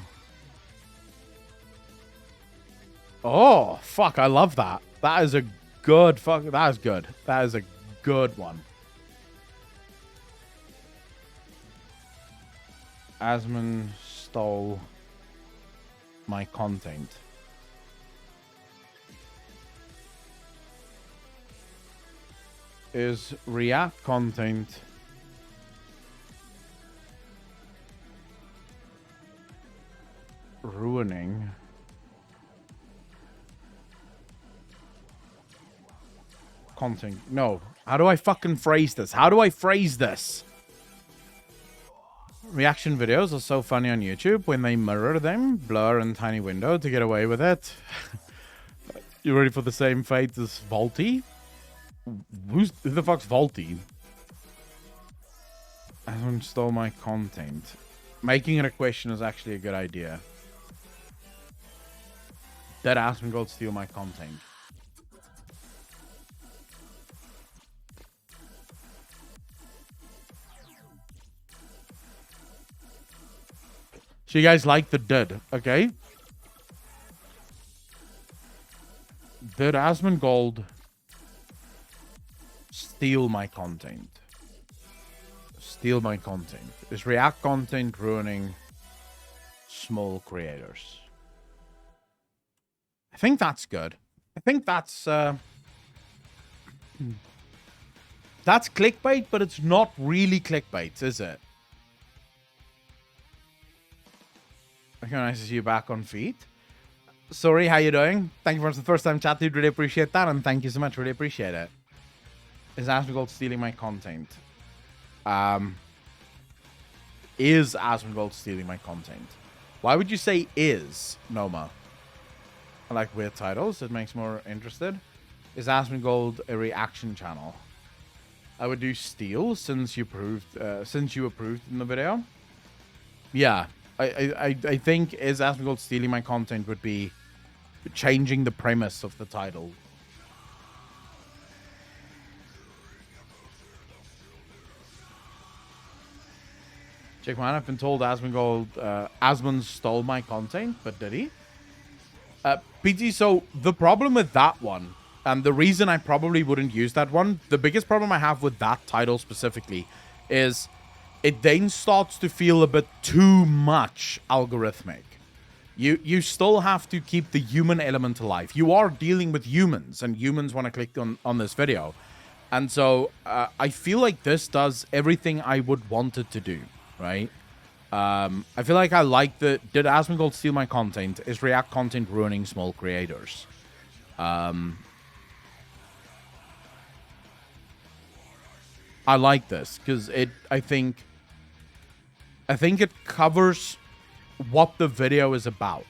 Oh, fuck, I love that. That is a good fuck. That is good. That is a good one. Asmon stole my content. Is React content ruining content? No. How do I fucking phrase this? How do I phrase this? Reaction videos are so funny on YouTube when they mirror them, blur and tiny window to get away with it. You ready for the same fate as Volty? Who the fuck's Volty? Asmon stole my content. Making it a question is actually a good idea. Did Asmongold steal my content? So you guys like the did, okay? Did Asmongold steal my content? Steal my content. Is React content ruining small creators? I think that's good. I think that's clickbait, but it's not really clickbait, is it? Okay, nice to see you back on feet. Sorry, how you doing? Thank you for the first time chat, dude. Really appreciate that, and thank you so much. Really appreciate it. Is Asmongold stealing my content? is Asmongold stealing my content? Why would you say is, Noma? I like weird titles. It makes more interested. Is Asmongold a reaction channel? I would do steal since you approved in the video. Yeah, I think is Asmongold stealing my content would be changing the premise of the title. Check man, I've been told Asmon stole my content, but did he? PT, so the problem with that one, and the reason I probably wouldn't use that one, the biggest problem I have with that title specifically is it then starts to feel a bit too much algorithmic. You still have to keep the human element alive. You are dealing with humans, and humans want to click on this video. And so I feel like this does everything I would want it to do, right? I feel like I like did Asmongold steal my content? Is React content ruining small creators? I like this because I think it covers what the video is about.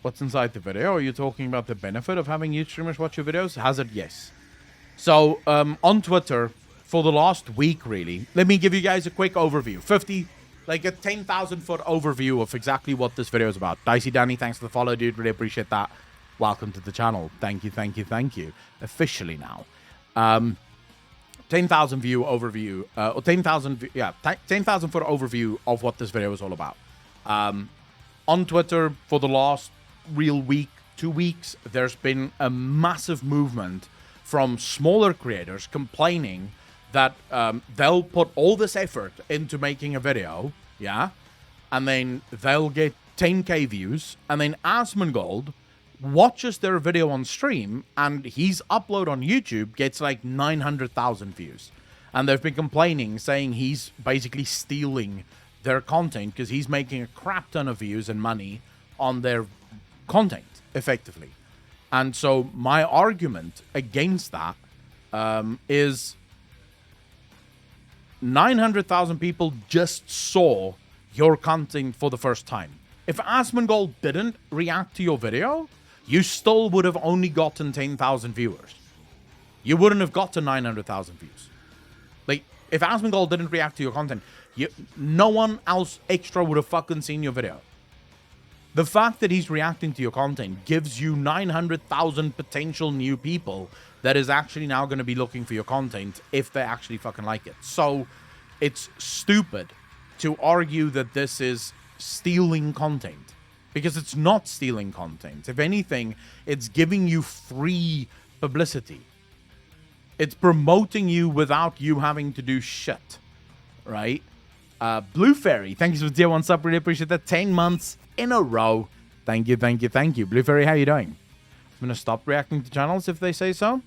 What's inside the video? Are you talking about the benefit of having YouTube streamers watch your videos? Hazard, yes. So on Twitter, for the last week, really, let me give you guys a quick overview. Like a 10,000 foot overview of exactly what this video is about. Dicey Danny, thanks for the follow, dude. Really appreciate that. Welcome to the channel. Thank you, thank you, thank you. Officially now. 10,000 view overview, or 10,000 foot overview of what this video is all about. On Twitter, for the last real week, 2 weeks, there's been a massive movement from smaller creators complaining that they'll put all this effort into making a video, yeah, and then they'll get 10k views, and then Asmongold watches their video on stream, and his upload on YouTube gets like 900,000 views. And they've been complaining, saying he's basically stealing their content because he's making a crap ton of views and money on their content, effectively. And so my argument against that is 900,000 people just saw your content for the first time. If Asmongold didn't react to your video, you still would have only gotten 10,000 viewers. You wouldn't have gotten 900,000 views. Like, if Asmongold didn't react to your content, no one else extra would have fucking seen your video. The fact that he's reacting to your content gives you 900,000 potential new people that is actually now going to be looking for your content if they actually fucking like it. So it's stupid to argue that this is stealing content, because it's not stealing content. If anything, it's giving you free publicity. It's promoting you without you having to do shit, right? Blue Fairy, thank you for the tier 1 sub. Really appreciate that. 10 months in a row. Thank you, thank you, thank you. Blue Fairy, how you doing? I'm going to stop reacting to channels if they say so.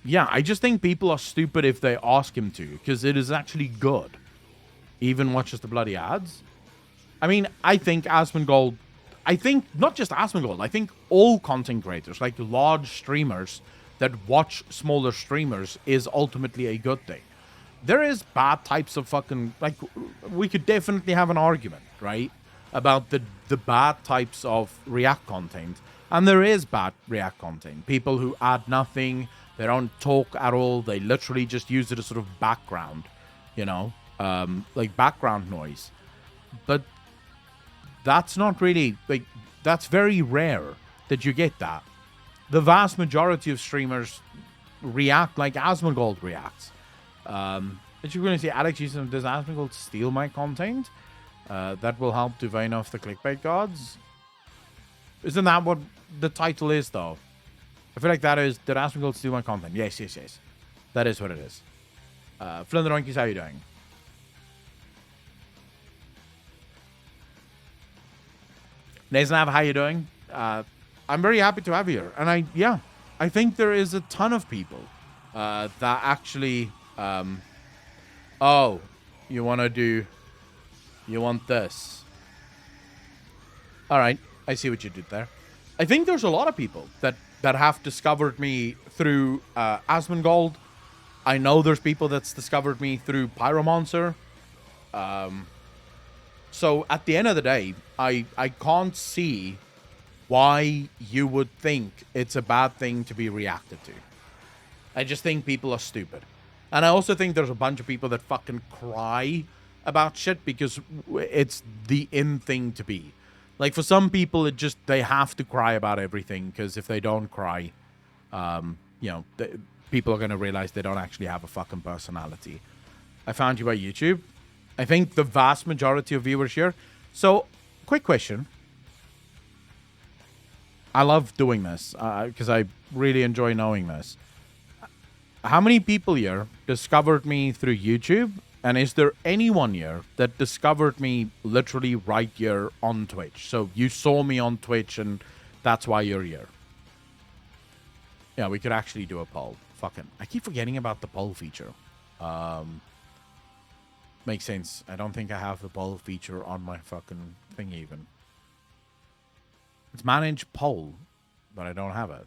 Yeah, I just think people are stupid if they ask him to, because it is actually good. Even watches the bloody ads. I mean, I think Asmongold, not just Asmongold, I think all content creators, like large streamers that watch smaller streamers, is ultimately a good thing. There is bad types of fucking, like, we could definitely have an argument, right, about the bad types of React content. And there is bad React content. People who add nothing, they don't talk at all, they literally just use it as sort of background, you know, like background noise. But that's not really, like, that's very rare that you get that. The vast majority of streamers react like Asmongold reacts. But you're going to say, Alex, does Asmongold steal my content? That will help to vane off the clickbait gods. Isn't that what the title is, though? I feel like that is, did Asmongold steal my content? Yes, yes, yes. That is what it is. Flinderonkies, how you doing? Naznav, how you doing? I'm very happy to have you here. And I think there is a ton of people that actually, oh, you want this. All right, I see what you did there. I think there's a lot of people that have discovered me through Asmongold, I know there's people that's discovered me through Pyromancer. So at the end of the day, I can't see why you would think it's a bad thing to be reacted to. I just think people are stupid. And I also think there's a bunch of people that fucking cry about shit because it's the in thing to be. Like, for some people, it just, they have to cry about everything, because if they don't cry, you know, people are going to realize they don't actually have a fucking personality. I found you by YouTube. I think the vast majority of viewers here. So, quick question. I love doing this, because I really enjoy knowing this. How many people here discovered me through YouTube? And is there anyone here that discovered me literally right here on Twitch? So you saw me on Twitch and that's why you're here. Yeah, we could actually do a poll. Fucking, I keep forgetting about the poll feature. Makes sense. I don't think I have the poll feature on my fucking thing even. It's manage poll, but I don't have it.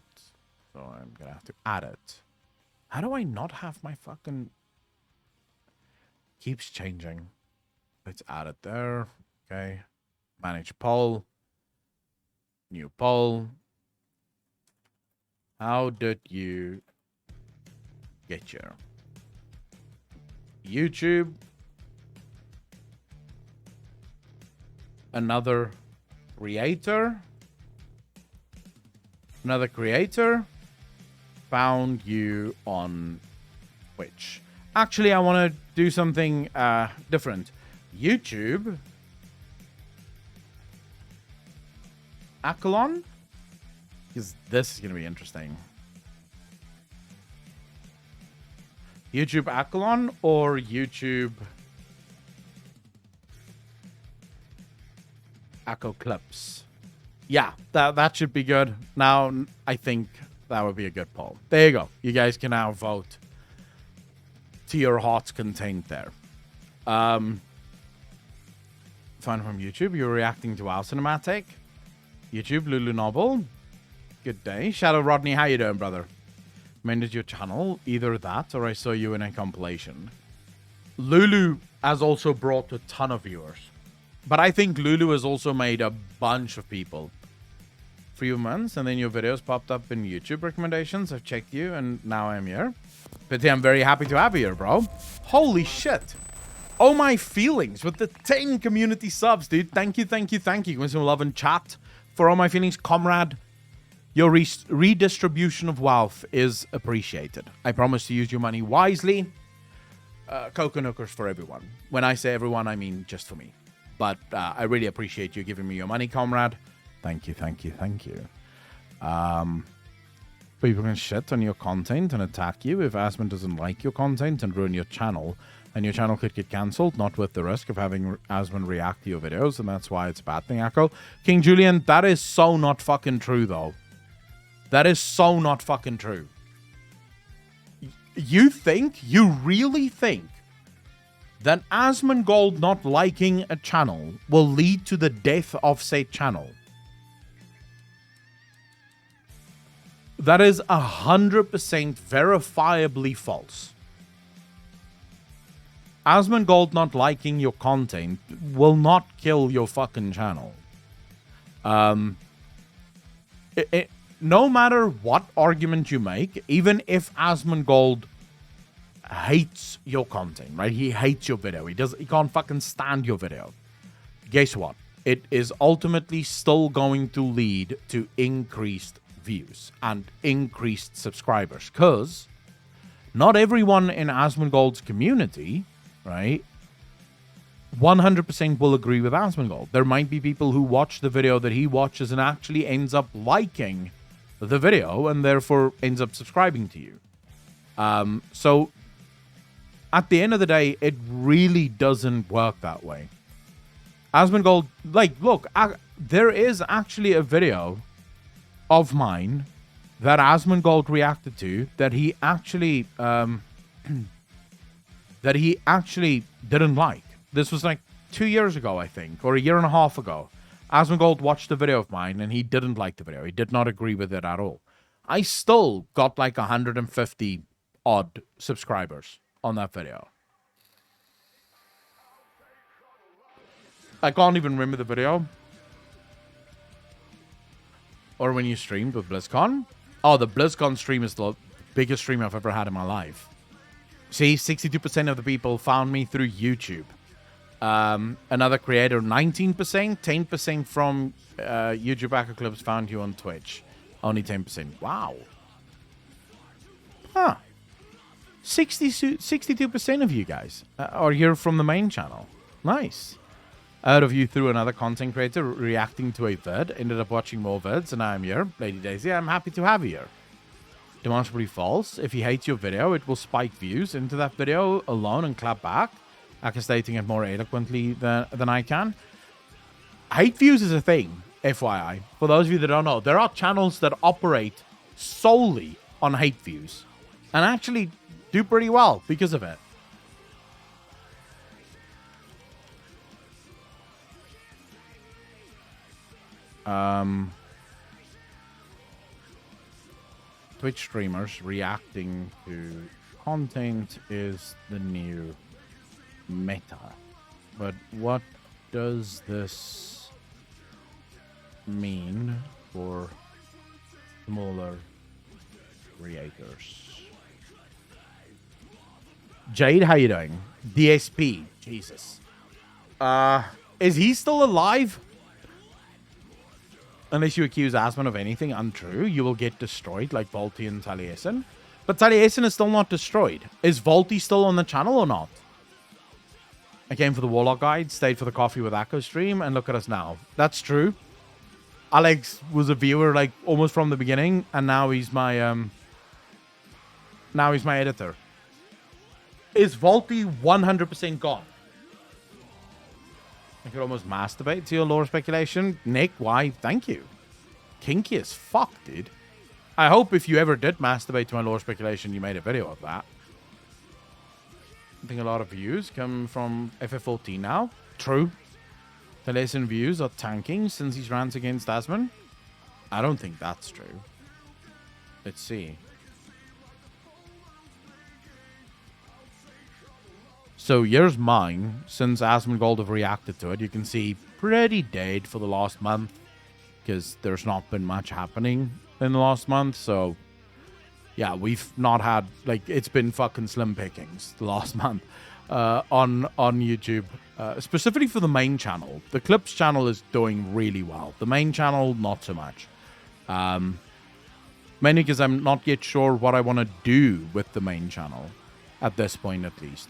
So I'm gonna have to add it. How do I not have my fucking... Keeps changing. Let's add it there. Okay. Manage poll. New poll. How did you get here? YouTube. Another creator. Another creator found you on Twitch. Actually, I want to do something different. YouTube. Akalon? Because this is going to be interesting. YouTube Akalon or YouTube Akko Clips? Yeah, that should be good. Now, I think that would be a good poll. There you go. You guys can now vote to your heart's content there. Fun from YouTube. You're reacting to WoW Cinematic. YouTube, Lulu Novel. Good day. Shadow Rodney, how you doing, brother? Mended your channel. Either that or I saw you in a compilation. Lulu has also brought a ton of viewers. But I think Lulu has also made a bunch of people. Few months, and then your videos popped up in YouTube recommendations. I've checked you, and now I'm here. But I'm very happy to have you here, bro. Holy shit. Oh, my feelings with the 10 community subs, dude. Thank you, thank you, thank you. Give me some love and chat. For all my feelings, comrade, your redistribution of wealth is appreciated. I promise to use your money wisely. Coconuckers for everyone. When I say everyone, I mean just for me. But I really appreciate you giving me your money, comrade. Thank you, thank you, thank you. People can shit on your content and attack you if Asmon doesn't like your content and ruin your channel. And your channel could get cancelled, not with the risk of having Asmon react to your videos. And that's why it's a bad thing, Akko. King Julian, that is so not fucking true, though. That is so not fucking true. You really think that Asmongold not liking a channel will lead to the death of said channel? That is 100% verifiably false. Asmongold not liking your content will not kill your fucking channel. No matter what argument you make, even if Asmongold hates your content, right? He hates your video. He can't fucking stand your video. Guess what? It is ultimately still going to lead to increased views and increased subscribers, because not everyone in Asmongold's community, right, 100% will agree with Asmongold. There might be people who watch the video that he watches and actually ends up liking the video and therefore ends up subscribing to you. So at the end of the day, it really doesn't work that way. Asmongold, like, look, there is actually a video of mine that Asmongold reacted to that he actually didn't like. This was like 2 years ago, I think, or a year and a half ago. Asmongold watched a video of mine and he didn't like the video. He did not agree with it at all. I still got like 150 odd subscribers on that video. I can't even remember the video. Or when you streamed with BlizzCon. Oh, the BlizzCon stream is the biggest stream I've ever had in my life. See, 62% of the people found me through YouTube. Another creator, 19%. 10% from YouTube Backer Clubs found you on Twitch. Only 10%. Wow. Huh. 62% of you guys are here from the main channel. Nice. Out of you through another content creator reacting to a vid, ended up watching more vids, and I'm here. Lady Daisy, I'm happy to have you here. Demonstrably false. If he hates your video, it will spike views into that video alone and clap back. Aka stating it more eloquently than I can. Hate views is a thing, FYI. For those of you that don't know, there are channels that operate solely on hate views. And actually do pretty well because of it. Twitch streamers reacting to content is the new meta. But what does this mean for smaller creators? Jade, how you doing? DSP, Jesus. Is he still alive? Unless you accuse Asmon of anything untrue, you will get destroyed like Volty and Taliesin. But Taliesin is still not destroyed. Is Volty still on the channel or not? I came for the Warlock guide, stayed for the Coffee with Akko stream, and look at us now. That's true. Alex was a viewer like almost from the beginning, and now he's my editor. Is Volty 100% gone? I could almost masturbate to your lore speculation. Nick, why? Thank you. Kinky as fuck, dude. I hope if you ever did masturbate to my lore speculation, you made a video of that. I think a lot of views come from FF14 now. True. The lesson views are tanking since he's rants against Asmon. I don't think that's true. Let's see. So here's mine. Since Asmongold have reacted to it, you can see pretty dead for the last month. Because there's not been much happening in the last month. So, yeah, we've not had, like, it's been fucking slim pickings the last month on YouTube. Specifically for the main channel. The Clips channel is doing really well. The main channel, not so much. Mainly because I'm not yet sure what I want to do with the main channel. At this point, at least.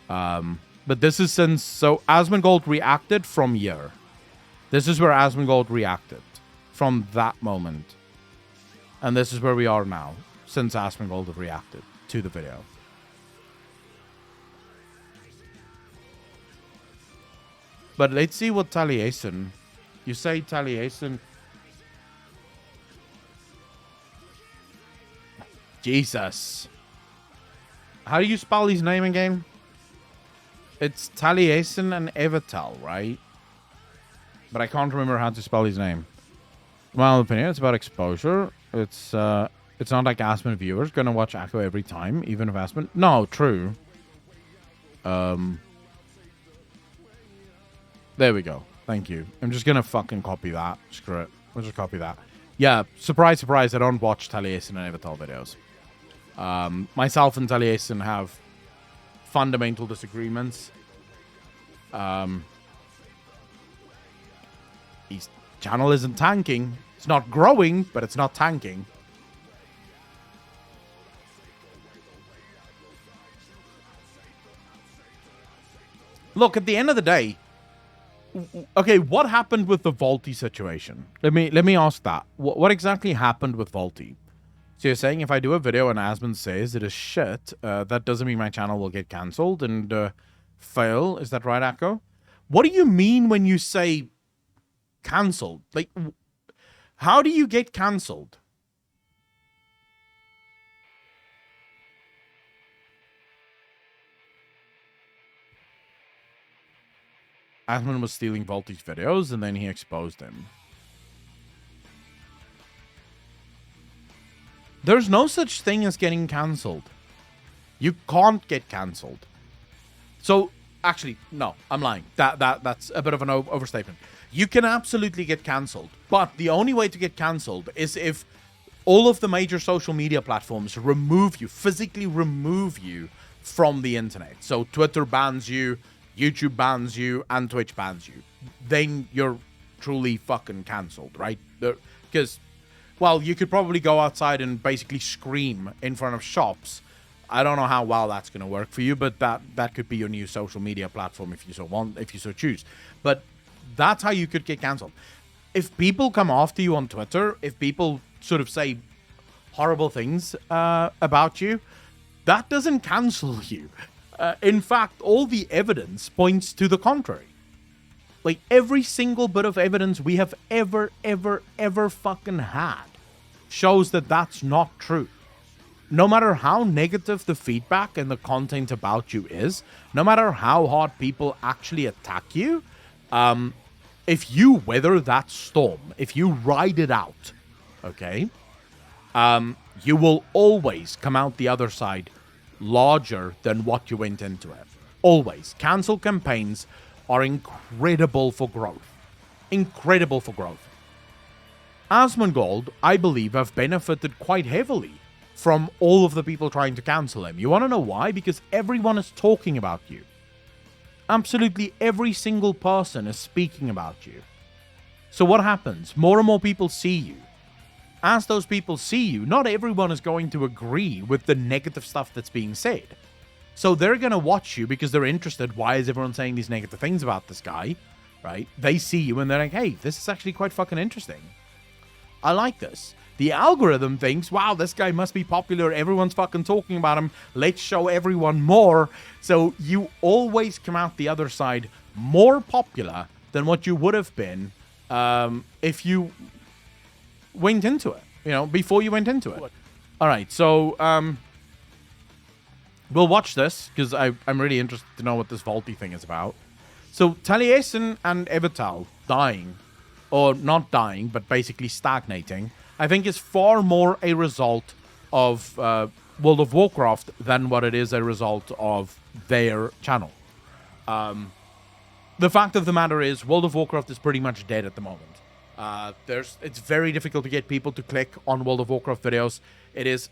But this is since, so Asmongold reacted from here. This is where Asmongold reacted from that moment. And this is where we are now, since Asmongold have reacted to the video. But let's see what Taliesin. You say Taliesin. Jesus. How do you spell his name again? It's Taliesin and Evertal, right? But I can't remember how to spell his name. In my opinion, it's about exposure. It's not like Asmon viewers gonna watch Akko every time, even if Asmon. No, true. There we go. Thank you. I'm just gonna fucking copy that. Screw it. We'll just copy that. Yeah, surprise, surprise. I don't watch Taliesin and Evertal videos. Myself and Taliesin have fundamental disagreements. His channel isn't tanking. It's not growing, but it's not tanking. Look, at the end of the day, okay, what happened with the Volty situation? Let me ask that. What exactly happened with Volty? So you're saying if I do a video and Asmon says it is shit, that doesn't mean my channel will get cancelled and fail. Is that right, Akko? What do you mean when you say cancelled? Like, how do you get cancelled? Asmon was stealing Volty's videos and then he exposed him. There's no such thing as getting cancelled. You can't get cancelled. So, actually, no, I'm lying. That's a bit of an overstatement. You can absolutely get cancelled, but the only way to get cancelled is if all of the major social media platforms remove you, physically remove you from the internet. So Twitter bans you, YouTube bans you, and Twitch bans you. Then you're truly fucking cancelled, right? Because, well, you could probably go outside and basically scream in front of shops. I don't know how well that's going to work for you, but that could be your new social media platform if you so want, if you so choose. But that's how you could get cancelled. If people come after you on Twitter, if people sort of say horrible things about you, that doesn't cancel you. In fact, all the evidence points to the contrary. Like, every single bit of evidence we have ever fucking had shows that that's not true. No matter how negative the feedback and the content about you is, no matter how hard people actually attack you, if you weather that storm, if you ride it out, okay, you will always come out the other side larger than what you went into it. Always. Cancel campaigns are incredible for growth. Incredible for growth. Asmongold, I believe, have benefited quite heavily from all of the people trying to cancel him. You want to know why? Because everyone is talking about you. Absolutely every single person is speaking about you. So what happens? More and more people see you. As those people see you, not everyone is going to agree with the negative stuff that's being said. So they're going to watch you because they're interested. Why is everyone saying these negative things about this guy? Right? They see you and they're like, hey, this is actually quite fucking interesting. I like this. The algorithm thinks, wow, this guy must be popular. Everyone's fucking talking about him. Let's show everyone more. So you always come out the other side more popular than what you would have been if you went into it, before you went into it. All right, so we'll watch this because I'm really interested to know what this Vaulty thing is about. So Taliesin and Evital dying, or not dying, but basically stagnating, I think is far more a result of World of Warcraft than what it is a result of their channel. The fact of the matter is, World of Warcraft is pretty much dead at the moment. It's very difficult to get people to click on World of Warcraft videos. It is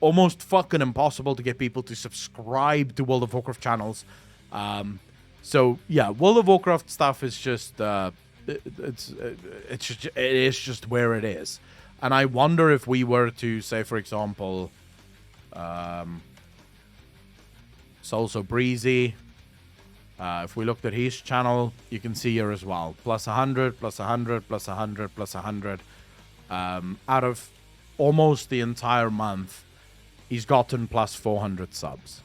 almost fucking impossible to get people to subscribe to World of Warcraft channels. So yeah, World of Warcraft stuff is just it is just where it is. And I wonder if we were to say, for example, Soul So Breezy. If we looked at his channel, you can see here as well. Plus 100, plus 100, plus 100, plus 100. Out of almost the entire month, he's gotten plus 400 subs.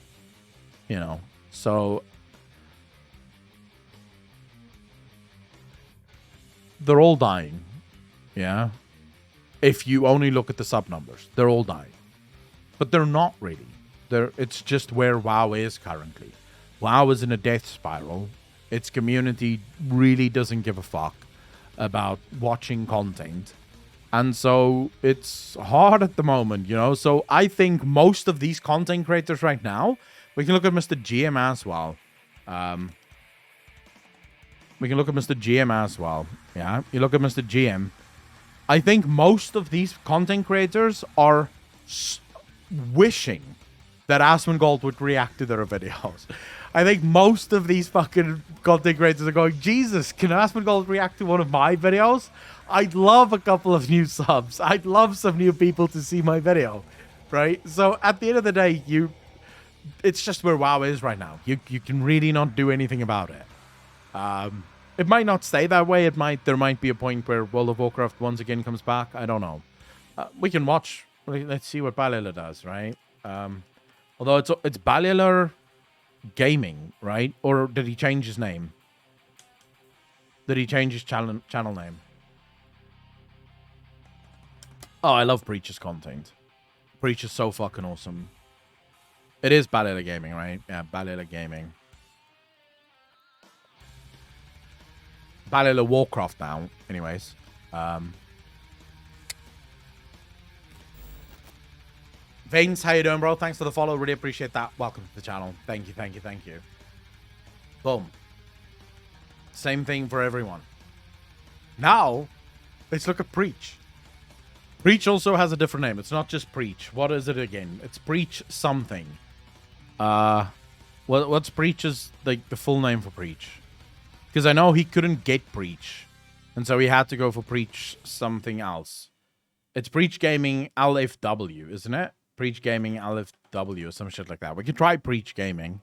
So they're all dying. Yeah. If you only look at the sub numbers, they're all dying. But they're not really. It's just where WoW is currently. WoW is in a death spiral. Its community really doesn't give a fuck about watching content. And so it's hard at the moment, So I think most of these content creators right now, we can look at Mr. GM as well. Yeah, you look at Mr. GM. I think most of these content creators are wishing that Asmongold would react to their videos. I think most of these fucking content creators are going, Jesus, can Asmongold react to one of my videos? I'd love a couple of new subs. I'd love some new people to see my video, right? So at the end of the day, it's just where WoW is right now. You can really not do anything about it. It might not stay that way. There might be a point where World of Warcraft once again comes back. I don't know. We can watch. Let's see what Balila does, right? Although it's Balila Gaming, right? Or did he change his name? Did he change his channel name? Oh, I love Breach's content. Breach is so fucking awesome. It is Balila Gaming, right? Yeah, Balila Gaming. Balila Warcraft now, anyways. Vince, how you doing, bro? Thanks for the follow. Really appreciate that. Welcome to the channel. Thank you, thank you, thank you. Boom. Same thing for everyone. Now, let's look at Preach. Preach also has a different name. It's not just Preach. What is it again? It's Preach something. What's Preach's, like, the full name for Preach? Because I know he couldn't get Preach. And so he had to go for Preach something else. It's Preach Gaming LFW, isn't it? Preach Gaming LFW or some shit like that. We could try Preach Gaming.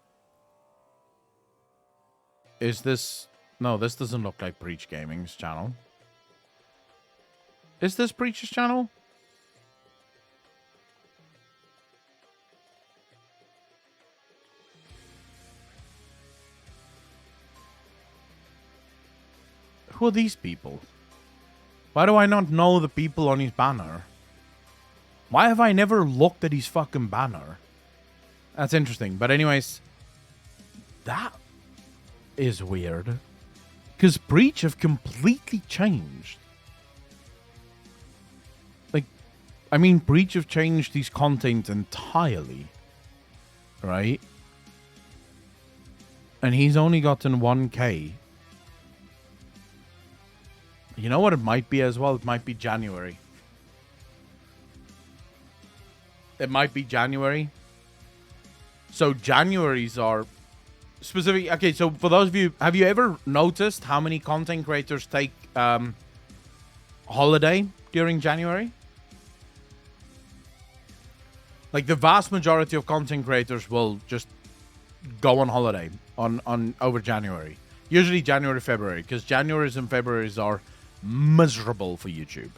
Is this... No, this doesn't look like Preach Gaming's channel. Is this Preach's channel? Who are these people? Why do I not know the people on his banner? Why have I never looked at his fucking banner? That's interesting. But anyways, that is weird. Because Breach have completely changed. Like, I mean, Breach have changed his content entirely. Right? And he's only gotten 1K. You know what it might be as well? It might be January. It might be January. So Januaries are specific. Okay, so for those of you, have you ever noticed how many content creators take holiday during January? Like the vast majority of content creators will just go on holiday on over January. Usually January, February, because Januaries and Februaries are miserable for YouTube.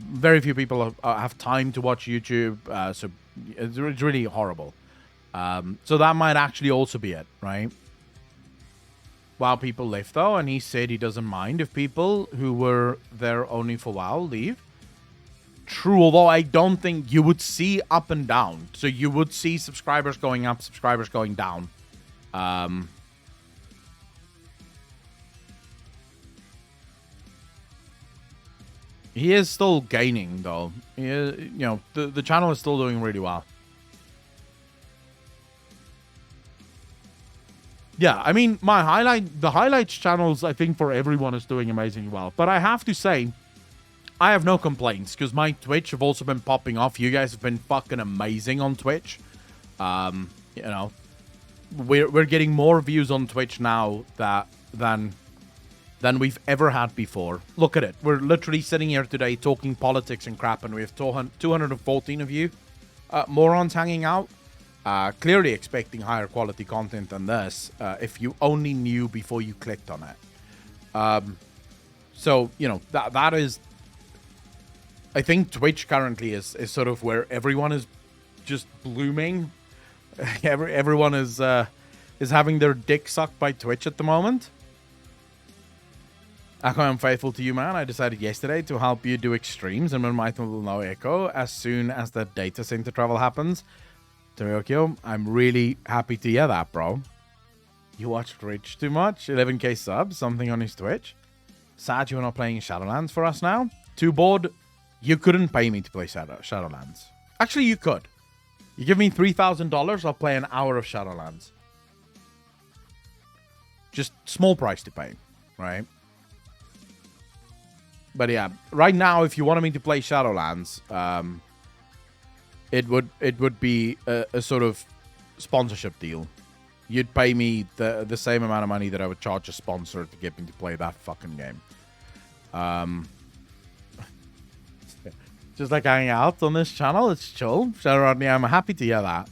Very few people have time to watch YouTube, so it's really horrible. So that might actually also be it, right? WoW people left though, and he said he doesn't mind if people who were there only for WoW leave. True, although I don't think you would see up and down. So you would see subscribers going up, subscribers going down. He is still gaining, though. He is, you know, the channel is still doing really well. Yeah, I mean, the highlights channels, I think, for everyone is doing amazingly well. But I have to say, I have no complaints, because my Twitch have also been popping off. You guys have been fucking amazing on Twitch. You know, we're getting more views on Twitch now than we've ever had before. Look at it. We're literally sitting here today talking politics and crap, and we have 214 of you morons hanging out. Clearly expecting higher quality content than this if you only knew before you clicked on it. So, you know, that is... I think Twitch currently is sort of where everyone is just blooming. Everyone is having their dick sucked by Twitch at the moment. Echo, I'm faithful to you, man. I decided yesterday to help you do extremes, and when my will know Echo as soon as the data center travel happens. Tokyo, I'm really happy to hear that, bro. You watched Rich too much? 11k subs, something on his Twitch. Sad you're not playing Shadowlands for us now. Too bored. You couldn't pay me to play Shadowlands. Actually, you could. You give me $3,000, I'll play an hour of Shadowlands. Just small price to pay, right? But yeah, right now, if you wanted me to play Shadowlands, it would be a sort of sponsorship deal. You'd pay me the same amount of money that I would charge a sponsor to get me to play that fucking game. Just like hanging out on this channel, it's chill. Shadow Rodney, I'm happy to hear that.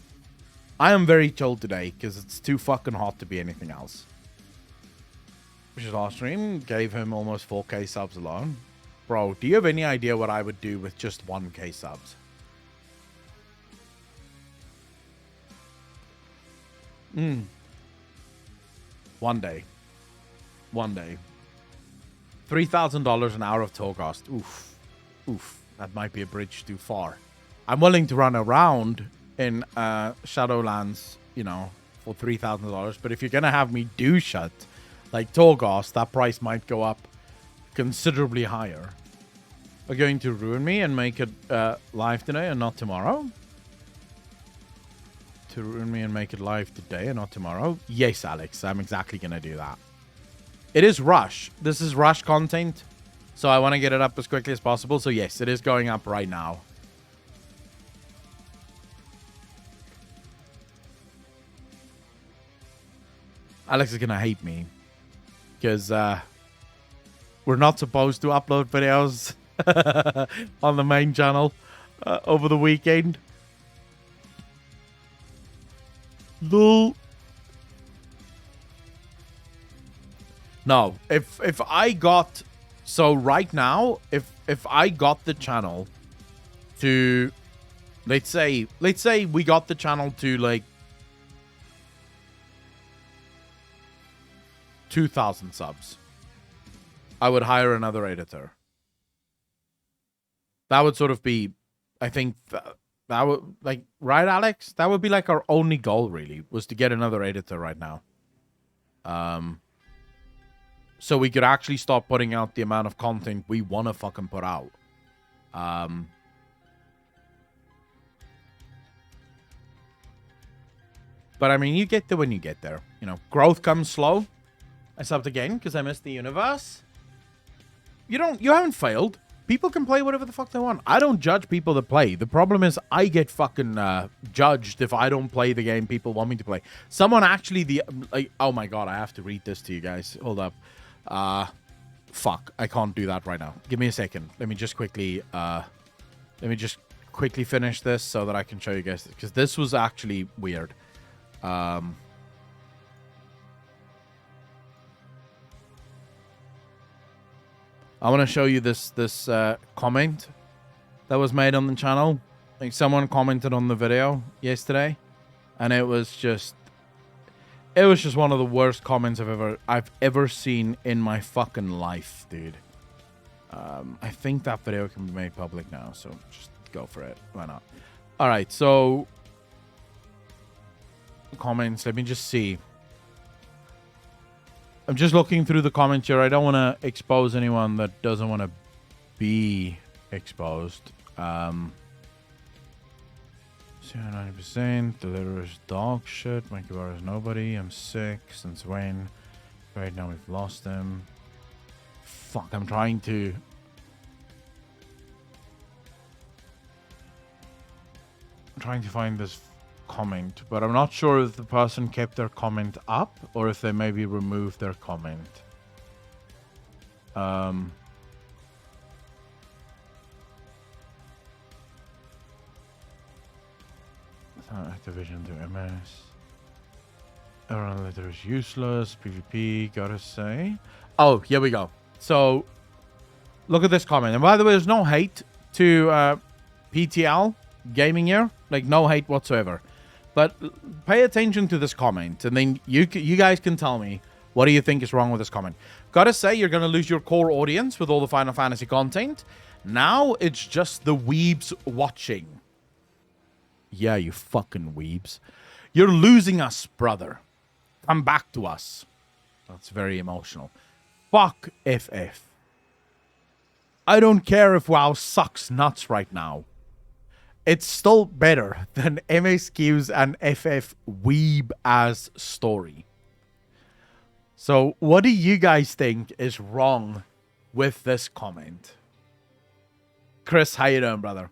I am very chill today because it's too fucking hot to be anything else. Which is last stream gave him almost 4k subs alone. Bro, do you have any idea what I would do with just 1k subs? One day. $3,000 an hour of Torghast. Oof. That might be a bridge too far. I'm willing to run around in Shadowlands, you know, for $3,000. But if you're going to have me do shit like Torghast, that price might go up considerably higher. Are going to ruin me and make it live today and not tomorrow? to ruin me and make it live today and not tomorrow? Yes, Alex, I'm exactly going to do that. It is rush. This is rush content, so I want to get it up as quickly as possible. So yes, it is going up right now. Alex is going to hate me because we're not supposed to upload videos on the main channel over the weekend. No, if I got, so right now, if I got the channel to, let's say we got the channel to like 2,000 subs, I would hire another editor. That would sort of be, I think, that would, like, right, Alex? That would be like our only goal, really, was to get another editor right now. So we could actually start putting out the amount of content we want to fucking put out. But I mean, you get there when you get there. You know, growth comes slow. I subbed again because I missed the universe. You haven't failed. People can play whatever the fuck they want. I don't judge people that play. The problem is I get fucking judged if I don't play the game people want me to play. Someone actually, oh my god, I have to read this to you guys. Hold up. Fuck, I can't do that right now. Give me a second. Let me just quickly finish this so that I can show you guys, because this was actually weird. I want to show you this comment that was made on the channel. Like, someone commented on the video yesterday, and it was just one of the worst comments I've ever seen in my fucking life, dude. I think that video can be made public now, so just go for it. Why not? All right, so comments. Let me just see. I'm just looking through the comments here. I don't want to expose anyone that doesn't want to be exposed. 90%. Delirious dog shit. Mikey Bar is nobody. I'm sick. Since when? Right now we've lost him. Fuck, I'm trying to find this comment, but I'm not sure if the person kept their comment up or if they maybe removed their comment. Activision to MS. Everyone letter is useless. PvP, gotta say. Oh, here we go. So, look at this comment. And by the way, there's no hate to PTL Gaming here. Like, no hate whatsoever. But pay attention to this comment, and then you guys can tell me what do you think is wrong with this comment. Gotta say, you're gonna lose your core audience with all the Final Fantasy content. Now it's just the weebs watching. Yeah, you fucking weebs. You're losing us, brother. Come back to us. That's very emotional. Fuck FF. I don't care if WoW sucks nuts right now. It's still better than MSQ's and FF weeb as story. So what do you guys think is wrong with this comment? Chris, how you doing, brother?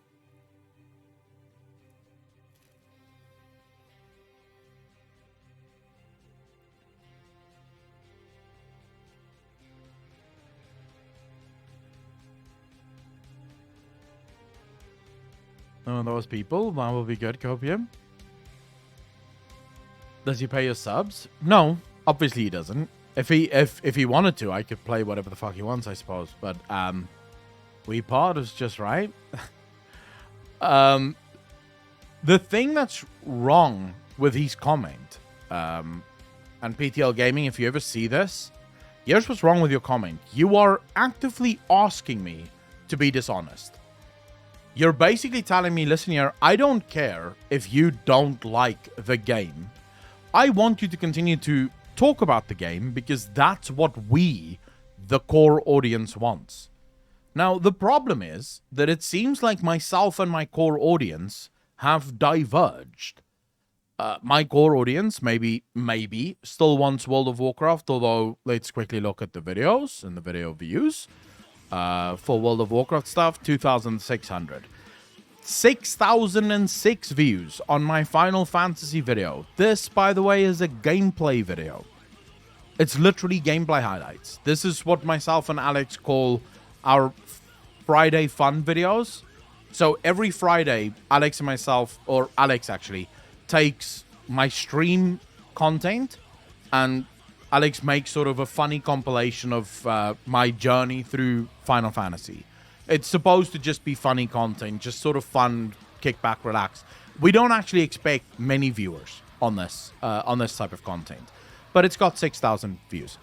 None of those people. That will be good, Copium. Does he pay his subs? No, obviously he doesn't. If he wanted to, I could play whatever the fuck he wants, I suppose. But we part is just right. The thing that's wrong with his comment, and PTL Gaming, if you ever see this, here's what's wrong with your comment. You are actively asking me to be dishonest. You're basically telling me, listen here, I don't care if you don't like the game. I want you to continue to talk about the game because that's what we, the core audience, wants. Now, the problem is that it seems like myself and my core audience have diverged. My core audience maybe still wants World of Warcraft, although let's quickly look at the videos and the video views. For World of Warcraft stuff, 2,600. 6,006 views on my Final Fantasy video. This, by the way, is a gameplay video. It's literally gameplay highlights. This is what myself and Alex call our Friday fun videos. So every Friday, Alex and myself, or Alex actually, takes my stream content and Alex makes sort of a funny compilation of my journey through Final Fantasy. It's supposed to just be funny content, just sort of fun, kick back, relax. We don't actually expect many viewers on this type of content, but it's got 6,000 views.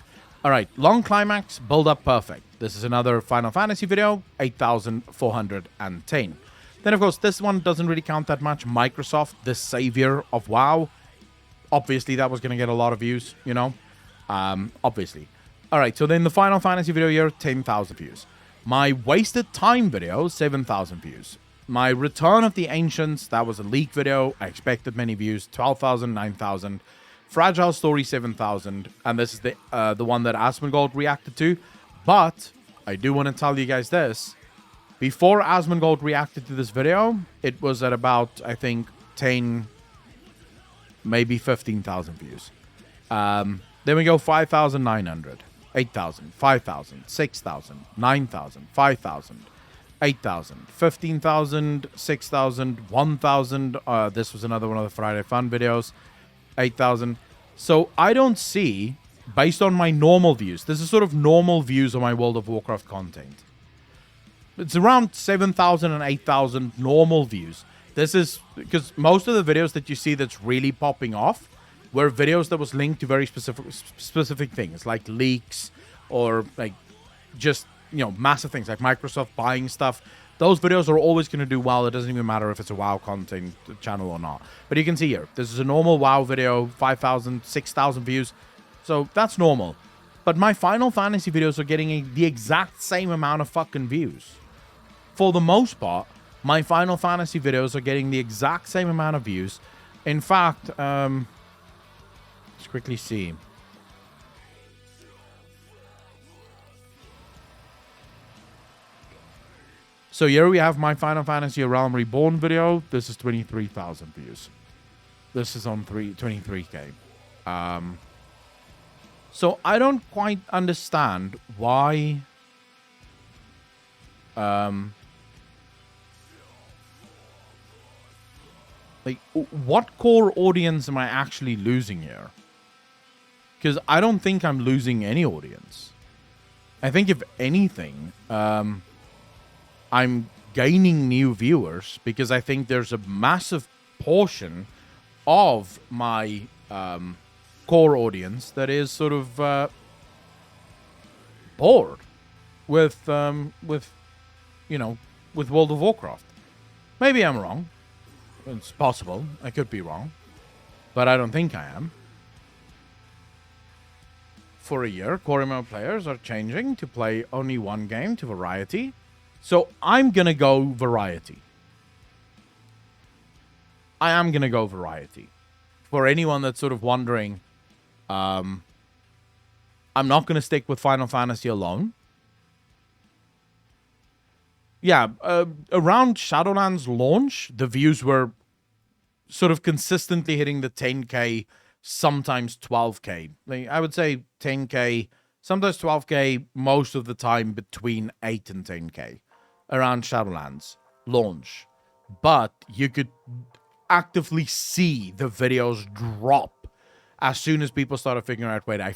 All right, long climax, build up perfect. This is another Final Fantasy video, 8,410. Then, of course, this one doesn't really count that much. Microsoft, the savior of WoW. Obviously, that was going to get a lot of views, you know. Obviously. All right, so then the Final Fantasy video here, 10,000 views. My wasted time video, 7,000 views. My Return of the Ancients, that was a leak video. I expected many views, 12,000, 9,000. Fragile Story, 7,000. And this is the one that Asmongold reacted to. But I do want to tell you guys this. Before Asmongold reacted to this video, it was at about, I think, 10, maybe 15,000 views. Then we go 5,900. 8,000, 5,000, 6,000, 9,000, 5,000, 8,000, 15,000, 6,000, 1,000. This was another one of the Friday Fun videos. 8,000. So I don't see, based on my normal views, this is sort of normal views on my World of Warcraft content. It's around 7,000 and 8,000 normal views. This is because most of the videos that you see that's really popping off were videos that was linked to very specific things, like leaks or like just, you know, massive things like Microsoft buying stuff. Those videos are always going to do well. It doesn't even matter if it's a WoW content channel or not. But you can see here, this is a normal WoW video, 5,000, 6,000 views. So that's normal. But my Final Fantasy videos are getting the exact same amount of fucking views. For the most part, my Final Fantasy videos are getting the exact same amount of views. In fact, let's quickly see. So here we have my Final Fantasy A Realm Reborn video. This is 23,000 views. This is on 23k. So I don't quite understand why like what core audience am I actually losing here? Because I don't think I'm losing any audience. I think if anything, I'm gaining new viewers because I think there's a massive portion of my core audience that is sort of bored with you know, with World of Warcraft. Maybe I'm wrong. It's possible. I could be wrong. But I don't think I am. For a year, core MMO players are changing to play only one game to variety. So I'm going to go variety. I am going to go variety. For anyone that's sort of wondering, I'm not going to stick with Final Fantasy alone. Yeah, around Shadowlands launch, the views were sort of consistently hitting the 10k, sometimes 12k. Like, I would say 10k, sometimes 12k, most of the time between 8 and 10k around Shadowlands launch. But you could actively see the videos drop as soon as people started figuring out, wait, I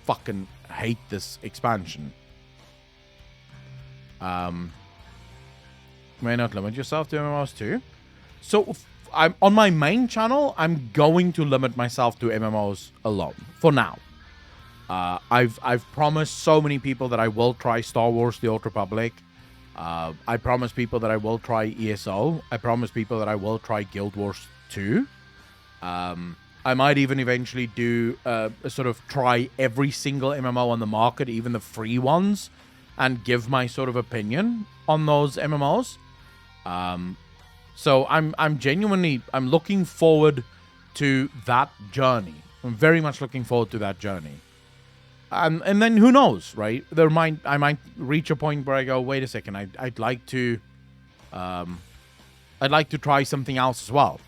fucking hate this expansion. May not limit yourself to MMOs too. So I'm on my main channel, I'm going to limit myself to MMOs alone for now. I've promised so many people that I will try Star Wars: The Old Republic. I promise people that I will try ESO. I promise people that I will try Guild Wars 2. I might even eventually do a sort of try every single MMO on the market, even the free ones, and give my sort of opinion on those MMOs. So I'm genuinely looking forward to that journey. I'm very much looking forward to that journey. And then who knows, right? I might reach a point where I go, wait a second, I'd like to try something else as well.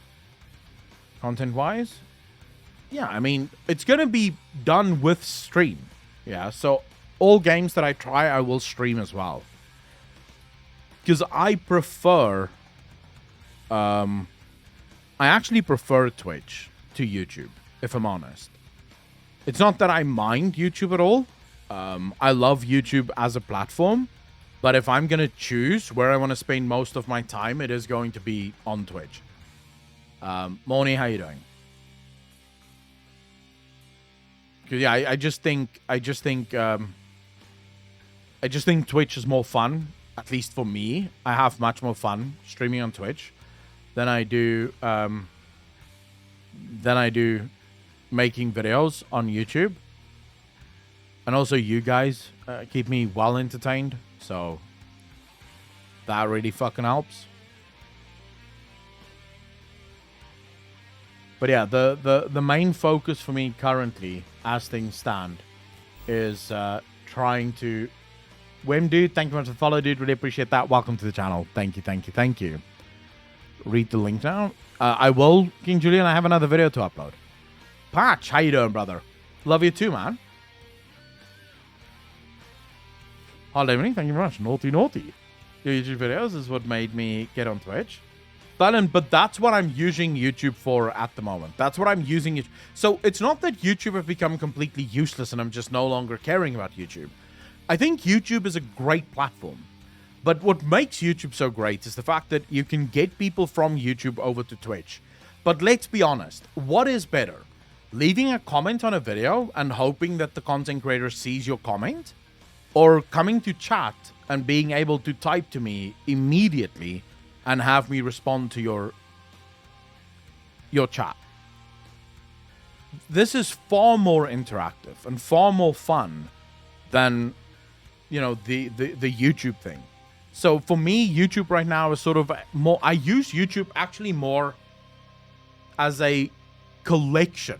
Content wise, yeah, I mean, it's gonna be done with stream. Yeah, so all games that I try, I will stream as well. Because I prefer, I actually prefer Twitch to YouTube, if I'm honest. It's not that I mind YouTube at all. I love YouTube as a platform. But if I'm going to choose where I want to spend most of my time, it is going to be on Twitch. Moni, how you doing? Yeah, I just think Twitch is more fun. At least for me, I have much more fun streaming on Twitch than I do making videos on YouTube. And also, you guys keep me well entertained, so that really fucking helps. But yeah, the main focus for me currently, as things stand, is trying to... Wim, dude, thank you much for the follow, dude. Really appreciate that. Welcome to the channel. Thank you. Read the link now. I will, King Julian. I have another video to upload. Patch, how you doing, brother? Love you too, man. Holiday Mini, thank you very much. Naughty. Your YouTube videos is what made me get on Twitch. But that's what I'm using YouTube for at the moment. That's what I'm using it. So it's not that YouTube have become completely useless and I'm just no longer caring about YouTube. I think YouTube is a great platform. But what makes YouTube so great is the fact that you can get people from YouTube over to Twitch. But let's be honest, what is better? Leaving a comment on a video and hoping that the content creator sees your comment? Or coming to chat and being able to type to me immediately and have me respond to your chat? This is far more interactive and far more fun than, you know, the YouTube thing. So for me, YouTube right now is sort of more... I use YouTube actually more as a collection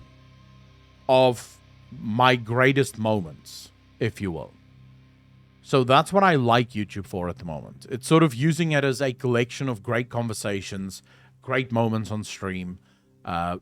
of my greatest moments, if you will. So that's what I like YouTube for at the moment. It's sort of using it as a collection of great conversations, great moments on stream,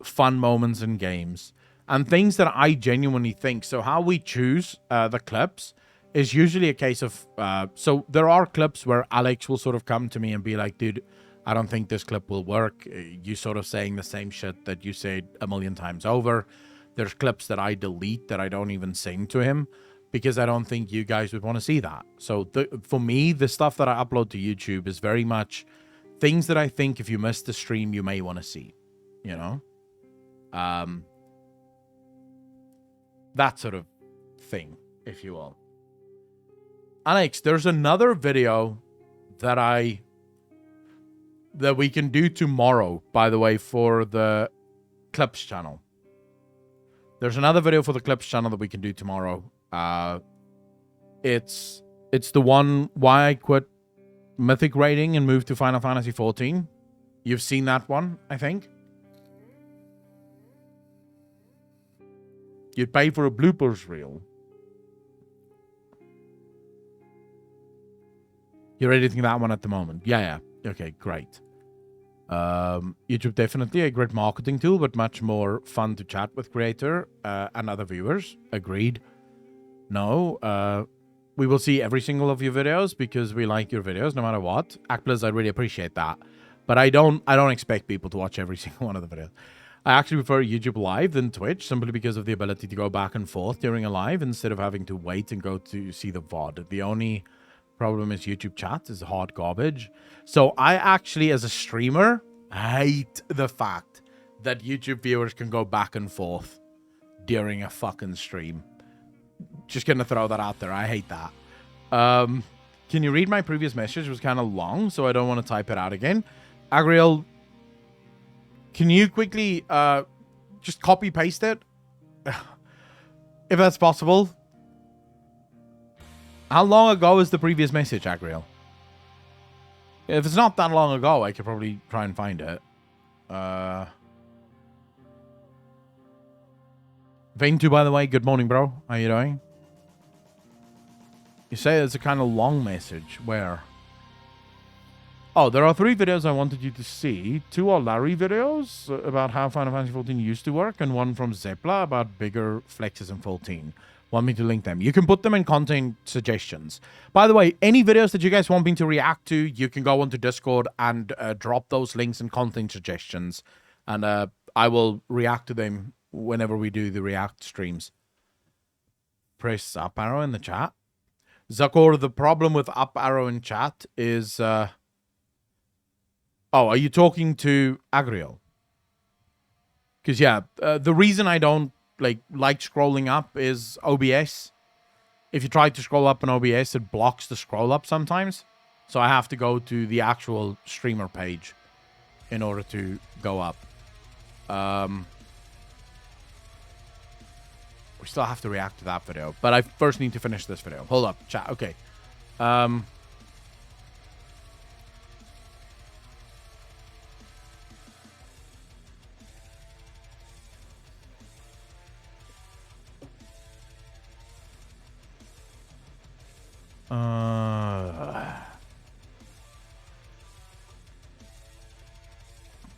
fun moments in games, and things that I genuinely think. So how we choose the clips is usually a case of... so there are clips where Alex will sort of come to me and be like, dude, I don't think this clip will work. You sort of saying the same shit that you said a million times over. There's clips that I delete that I don't even send to him, because I don't think you guys would want to see that. So for me, the stuff that I upload to YouTube is very much things that I think if you missed the stream, you may want to see, you know? That sort of thing, if you will. Alex, there's another video that we can do tomorrow, by the way, for the Clips channel. There's another video for the Clips channel that we can do tomorrow. It's the one why I quit Mythic raiding and moved to Final Fantasy 14. You've seen that one, I think. You'd pay for a bloopers reel. You're editing that one at the moment. Yeah. Okay, great. YouTube definitely a great marketing tool, but much more fun to chat with creator and other viewers. Agreed. No, we will see every single of your videos because we like your videos no matter what. Actblizz, I really appreciate that. But I don't expect people to watch every single one of the videos. I actually prefer YouTube Live than Twitch simply because of the ability to go back and forth during a live instead of having to wait and go to see the VOD. The only problem is YouTube chat is hard garbage. So I actually, as a streamer, hate the fact that YouTube viewers can go back and forth during a fucking stream. Just gonna throw that out there. I hate that. Can you read my previous message? It was kind of long, so I don't want to type it out again. Agriel, can you quickly just copy paste it? If that's possible. How long ago is the previous message, Agriel? If it's not that long ago, I could probably try and find it. Vain2, by the way, good morning, bro. How you doing? You say it's a kind of long message. Where? Oh, there are 3 videos I wanted you to see. 2 are Larry videos about how Final Fantasy 14 used to work, and 1 from Zepla about bigger flexes in 14. Want me to link them? You can put them in content suggestions. By the way, any videos that you guys want me to react to, you can go onto Discord and drop those links in content suggestions, and I will react to them whenever we do the react streams. Press up arrow in the chat. Zakor, the problem with up arrow in chat is... Oh, are you talking to Agriel? Because, yeah, the reason I don't like scrolling up is OBS. If you try to scroll up in OBS, it blocks the scroll up sometimes. So I have to go to the actual streamer page in order to go up. We still have to react to that video, but I first need to finish this video. Hold up, chat. Okay.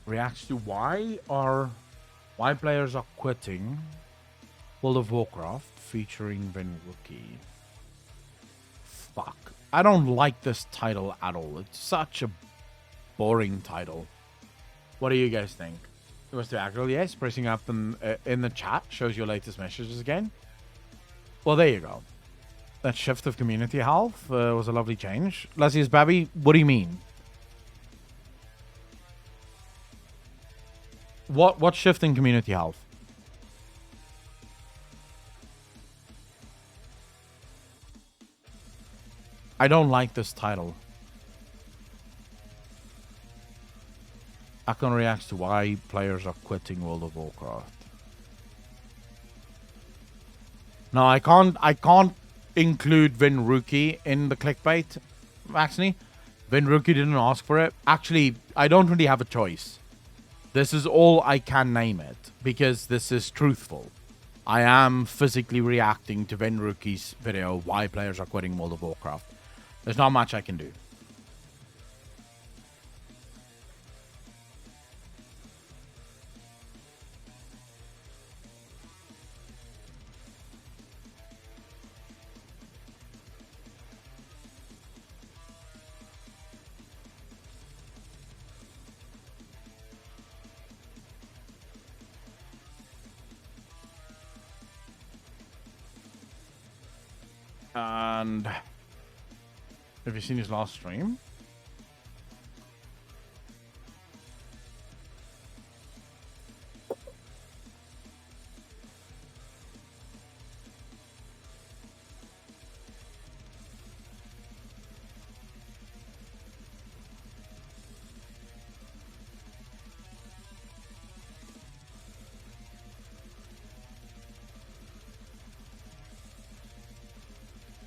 Reacts to why players are quitting World of Warcraft featuring Venruki. Fuck. I don't like this title at all. It's such a boring title. What do you guys think? It was to Agriel, yes. Pressing up in the chat shows your latest messages again. Well, there you go. That shift of community health was a lovely change. Lassius Babby, what do you mean? What shift in community health? I don't like this title. Akon reacts to why players are quitting World of Warcraft. No, I can't include Venruki in the clickbait, actually. Venruki didn't ask for it. Actually, I don't really have a choice. This is all I can name it, because this is truthful. I am physically reacting to Venruki's video, why players are quitting World of Warcraft. There's not much I can do. And have you seen his last stream?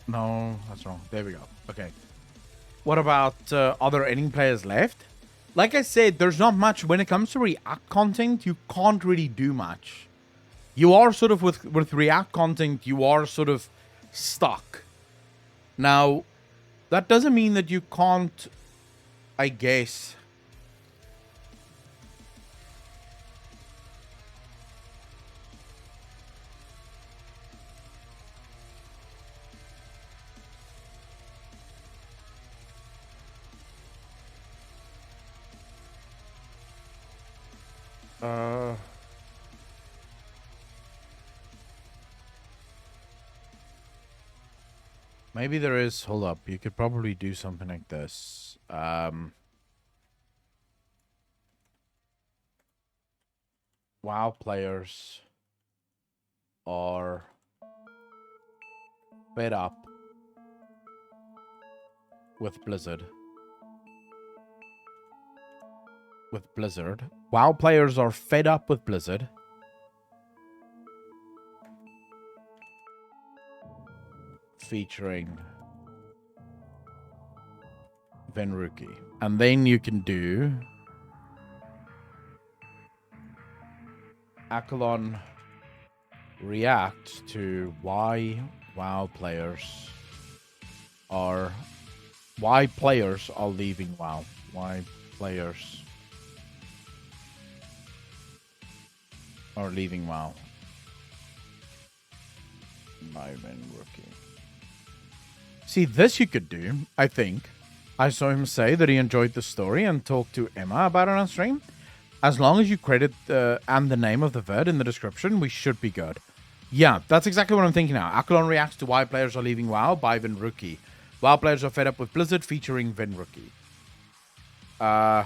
No, that's wrong. There we go. Okay. What about, are there any players left? Like I said, there's not much. When it comes to React content, you can't really do much. You are sort of, with React content, you are sort of stuck. Now, that doesn't mean that you can't, I guess... Maybe there is. Hold up. You could probably do something like this. WoW players are fed up with Blizzard. WoW players are fed up with Blizzard. Featuring Venruki. And then you can do Akalon react to why players are leaving WoW. Why players are leaving WoW. Ivan Rookie. See, this you could do, I think. I saw him say that he enjoyed the story and talked to Emma about it on stream. As long as you credit and the name of the vid in the description, we should be good. Yeah, that's exactly what I'm thinking now. Akalon reacts to why players are leaving WoW by Vin Rookie. WoW players are fed up with Blizzard featuring Vin Rookie. I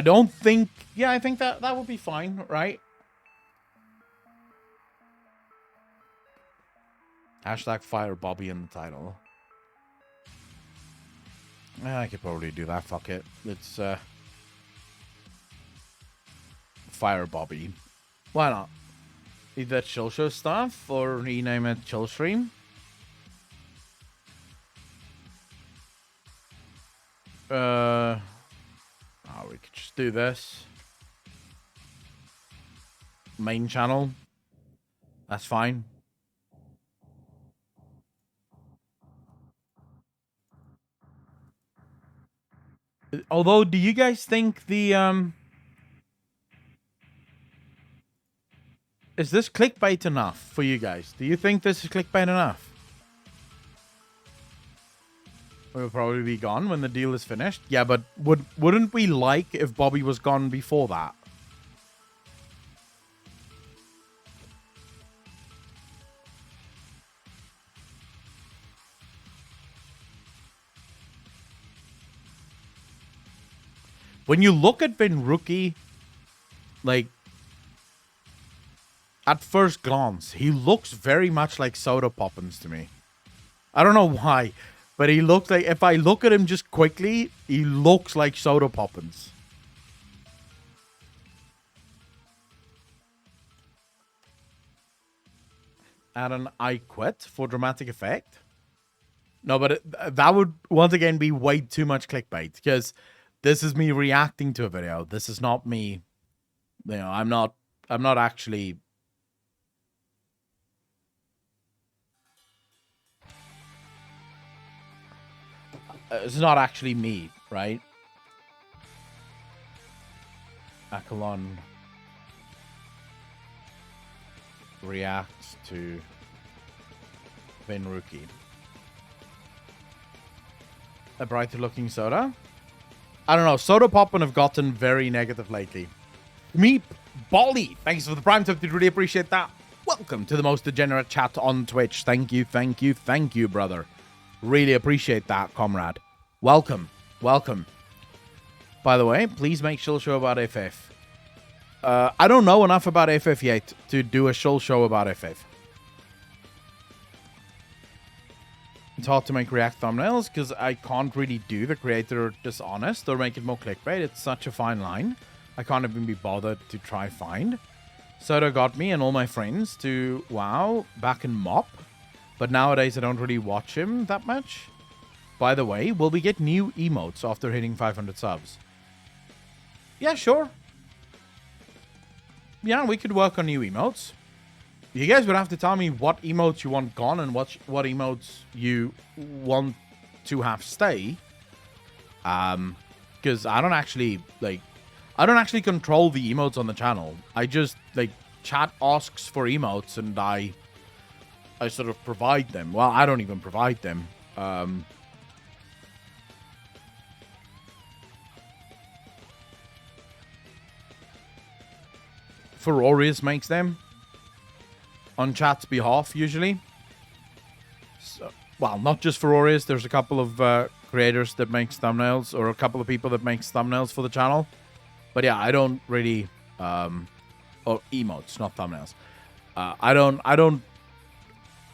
don't think... Yeah, I think that would be fine, right? Hashtag fire Bobby in the title. I could probably do that. Fuck it. It's fire Bobby. Why not? Either Chill Show stuff or rename it Chill Stream. Oh, we could just do this. Main channel. That's fine. Although, do you guys think the is this clickbait enough for you guys? Do you think this is clickbait enough? We'll probably be gone when the deal is finished. Yeah, but wouldn't we like if Bobby was gone before that? When you look at Vin Rookie, like, at first glance, he looks very much like Soda Poppins to me. I don't know why, but he looks like, if I look at him just quickly, he looks like Soda Poppins. Add an I quit for dramatic effect. No, but that would, once again, be way too much clickbait, because this is me reacting to a video. This is not me, you know, I'm not actually... It's not actually me, right? Akalon reacts to Vin Rookie. A brighter looking soda? I don't know. Soda Poppin have gotten very negative lately. Meep Bolly, thanks for the prime tip. Did really appreciate that. Welcome to the most degenerate chat on Twitch. Thank you, thank you, thank you, brother. Really appreciate that, comrade. Welcome, welcome. By the way, please make Shill Show about FF. I don't know enough about FF yet to do a Shill Show about FF. It's hard to make React thumbnails because I can't really do the creator dishonest or make it more clickbait. It's such a fine line. I can't even be bothered to try find. Soda got me and all my friends to WoW back in Mop. But nowadays I don't really watch him that much. By the way, will we get new emotes after hitting 500 subs? Yeah, sure. Yeah, we could work on new emotes. You guys would have to tell me what emotes you want gone and what emotes you want to have stay. Because I don't actually control the emotes on the channel. I just, like, chat asks for emotes and I sort of provide them. Well, I don't even provide them. Furorius makes them on chat's behalf, usually. So, well, not just Furorius. There's a couple of creators that makes thumbnails, or a couple of people that makes thumbnails for the channel. But yeah, I don't really... or emotes, not thumbnails. I don't...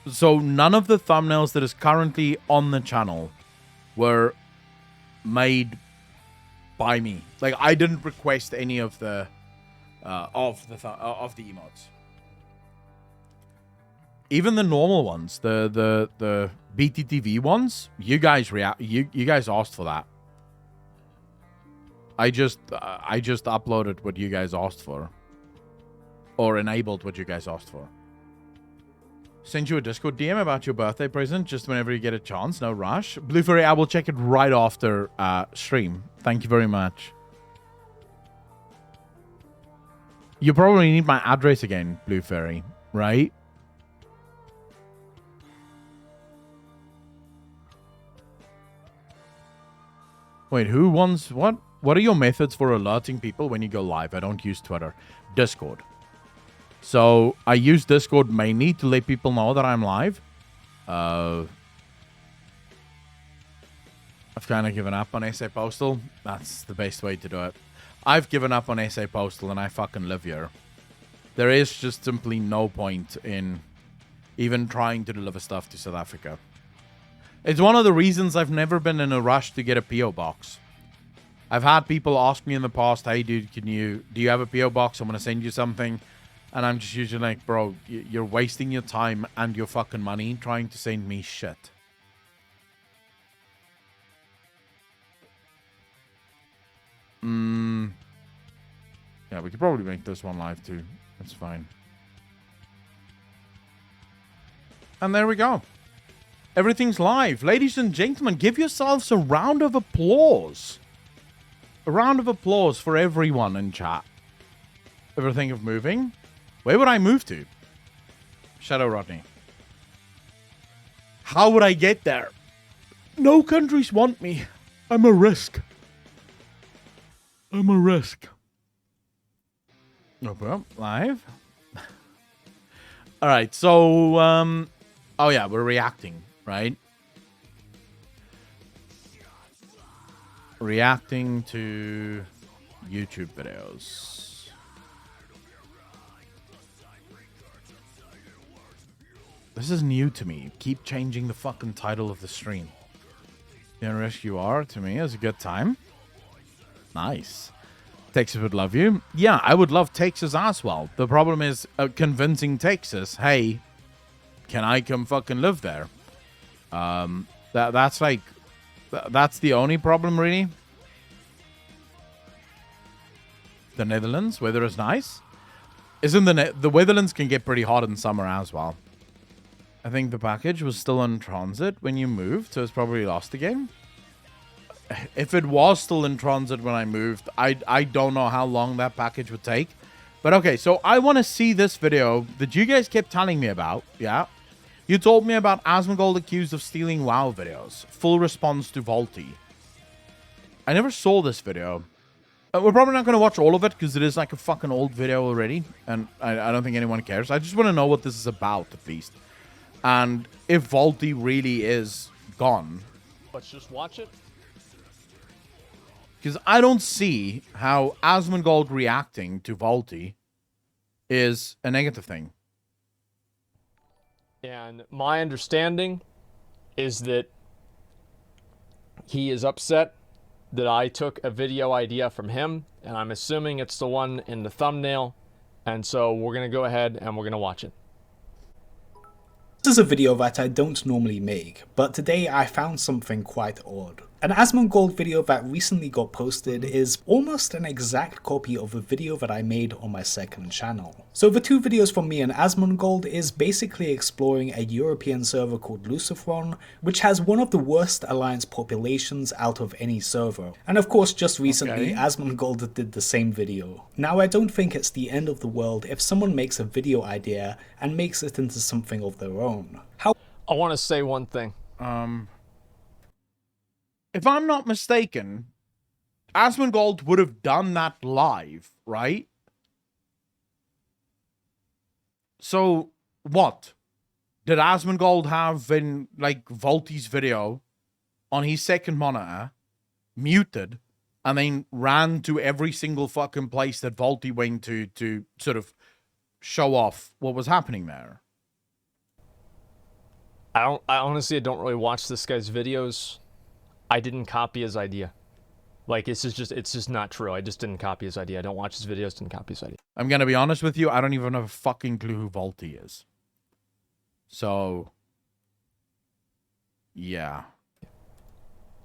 So none of the thumbnails that is currently on the channel were made by me. Like, I didn't request any of the emotes. Even the normal ones, the BTTV ones, you guys asked for that. I just uploaded what you guys asked for. or enabled what you guys asked for. Send you a Discord DM about your birthday present just whenever you get a chance. No rush. Blue Fairy, I will check it right after stream. Thank you very much. You probably need my address again, Blue Fairy, right? Wait, who wants what? What are your methods for alerting people when you go live? I don't use Twitter. Discord. So I use Discord mainly to let people know that I'm live. I've kind of given up on SA Postal. That's the best way to do it. I've given up on SA Postal and I fucking live here. There is just simply no point in even trying to deliver stuff to South Africa. It's one of the reasons I've never been in a rush to get a PO box. I've had people ask me in the past, hey dude, do you have a PO box? I'm going to send you something. And I'm just usually like, bro, you're wasting your time and your fucking money trying to send me shit. Yeah, we could probably make this one live too. That's fine. And there we go. Everything's live. Ladies and gentlemen, give yourselves a round of applause. A round of applause for everyone in chat. Ever think of moving? Where would I move to? Shadow Rodney. How would I get there? No countries want me. I'm a risk. I'm a risk. Oh, well, live. All right, so, oh yeah, we're reacting, right? Reacting to YouTube videos. This is new to me. Keep changing the fucking title of the stream. Rescue R to me is a good time. Nice. Texas would love you. Yeah, I would love Texas as well. The problem is convincing Texas, hey, can I come fucking live there? That's like, that's the only problem really. The Netherlands, weather is nice. Isn't the Netherlands can get pretty hot in summer as well. I think the package was still in transit when you moved, so it's probably lost again. If it was still in transit when I moved, I don't know how long that package would take. But okay, so I want to see this video that you guys kept telling me about, yeah? You told me about Asmongold accused of stealing WoW videos. Full response to Volty. I never saw this video. We're probably not going to watch all of it because it is like a fucking old video already. And I don't think anyone cares. I just want to know what this is about, at least. And if Volty really is gone. Let's just watch it. Because I don't see how Asmongold reacting to Volty is a negative thing. And my understanding is that he is upset that I took a video idea from him. And I'm assuming it's the one in the thumbnail. And so we're going to go ahead and we're going to watch it. This is a video that I don't normally make, but today I found something quite odd. An Asmongold video that recently got posted is almost an exact copy of a video that I made on my second channel. So the two videos from me and Asmongold is basically exploring a European server called Luciferon, which has one of the worst alliance populations out of any server. And of course just recently Asmongold did the same video. Now I don't think it's the end of the world if someone makes a video idea and makes it into something of their own. I want to say one thing. If I'm not mistaken, Asmongold would have done that live, right? So, what? Did Asmongold have in, like, Volty's video on his second monitor, muted, and then ran to every single fucking place that Volty went to sort of show off what was happening there? I honestly don't really watch this guy's videos. I didn't copy his idea. Like, it's just not true. I just didn't copy his idea. I don't watch his videos, didn't copy his idea. I'm gonna be honest with you, I don't even have a fucking clue who Volty is. So, yeah.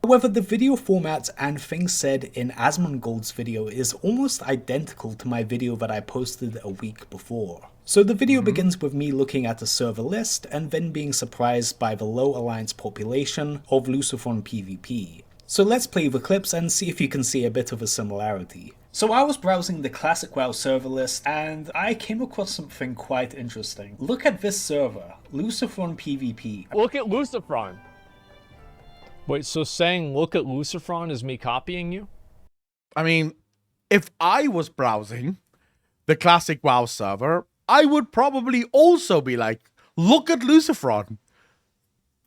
However, the video format and things said in Asmongold's video is almost identical to my video that I posted a week before. So the video begins with me looking at the server list and then being surprised by the low alliance population of Luciferon PvP. So let's play the clips and see if you can see a bit of a similarity. So I was browsing the Classic WoW server list and I came across something quite interesting. Look at this server, Luciferon PvP. Look at Luciferon. Wait, so saying look at Luciferon is me copying you? I mean, if I was browsing the Classic WoW server, I would probably also be like, look at Luciferon.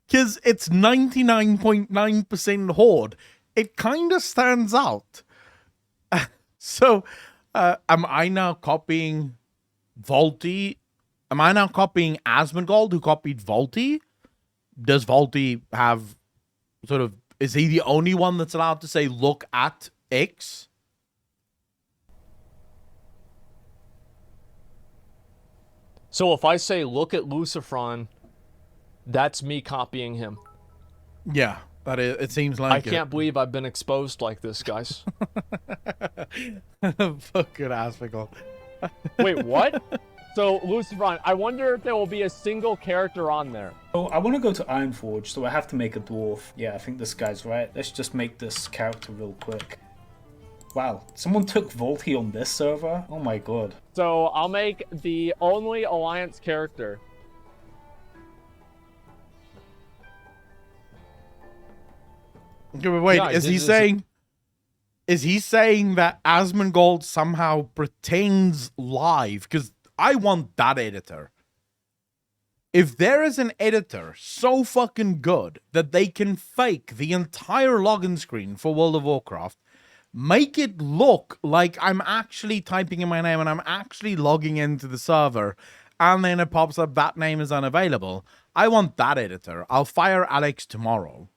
Because it's 99.9% Horde. It kind of stands out. So, am I now copying Vaulty? Am I now copying Asmongold, who copied Vaulty? Does Vaulty have sort of... Is he the only one that's allowed to say, look at X? So if I say look at Luciferon, that's me copying him. Yeah, that is, it seems like I can't believe I've been exposed like this, guys. Fucking Asmongold. Wait, what? So, Luciferon, I wonder if there will be a single character on there. So I want to go to Ironforge, so I have to make a dwarf. Yeah, I think this guy's right. Let's just make this character real quick. Wow, someone took Vaulty on this server? Oh my god. So, I'll make the only Alliance character. Okay, but wait, Yeah, is he saying that Asmongold somehow pretends live? Because I want that editor. If there is an editor so fucking good that they can fake the entire login screen for World of Warcraft, make it look like I'm actually typing in my name and I'm actually logging into the server, and then it pops up that name is unavailable, I want that editor. I'll fire Alex tomorrow.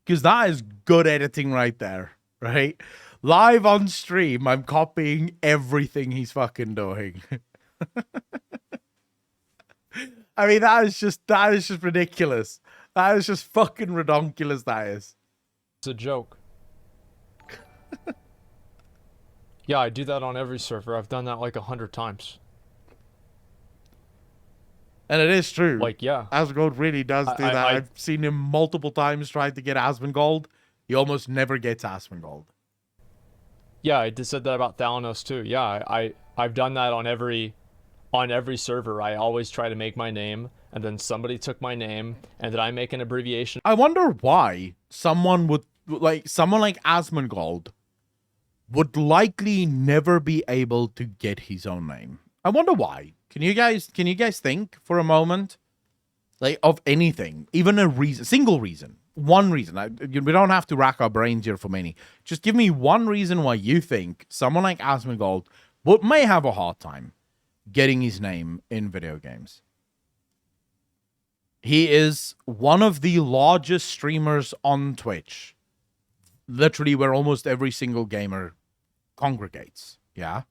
Because that is good editing right there, right? Live on stream, I'm copying everything he's fucking doing. I mean, that is just ridiculous. That is just fucking redonkulous, that is. It's a joke. Yeah, I do that on every server. I've done that like 100 times. And it is true. Like, yeah. Asmongold really does do that. I've seen him multiple times try to get Asmongold. He almost never gets Asmongold. Yeah, I just said that about Thalanos too. Yeah, I've done that on every server. I always try to make my name, and then somebody took my name, and then I make an abbreviation. I wonder why someone like Asmongold would likely never be able to get his own name. I wonder why. Can you guys think for a moment, like, of anything, even a reason, single reason, one reason? We don't have to rack our brains here for many. Just give me one reason why you think someone like Asmongold may have a hard time getting his name in video games. He is one of the largest streamers on Twitch, literally where almost every single gamer congregates. Yeah.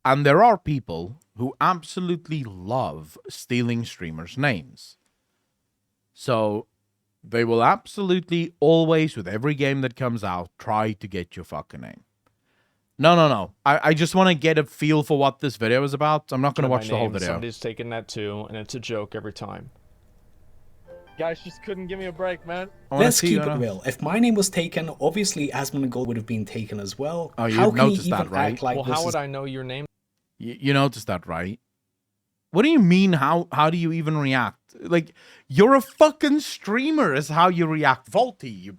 And there are people who absolutely love stealing streamers' names. So they will absolutely always, with every game that comes out, try to get your fucking name. No. I just want to get a feel for what this video is about. I'm not going to watch the whole video. Somebody's taking that too, and it's a joke every time. Guys just couldn't give me a break, man. Let's keep it real. If my name was taken, obviously Asmongold would have been taken as well. Oh, you how can noticed he even that, right? act like Well, this how is... would I know your name? You noticed that, right? What do you mean, how do you even react? Like, you're a fucking streamer is how you react. Vaulty,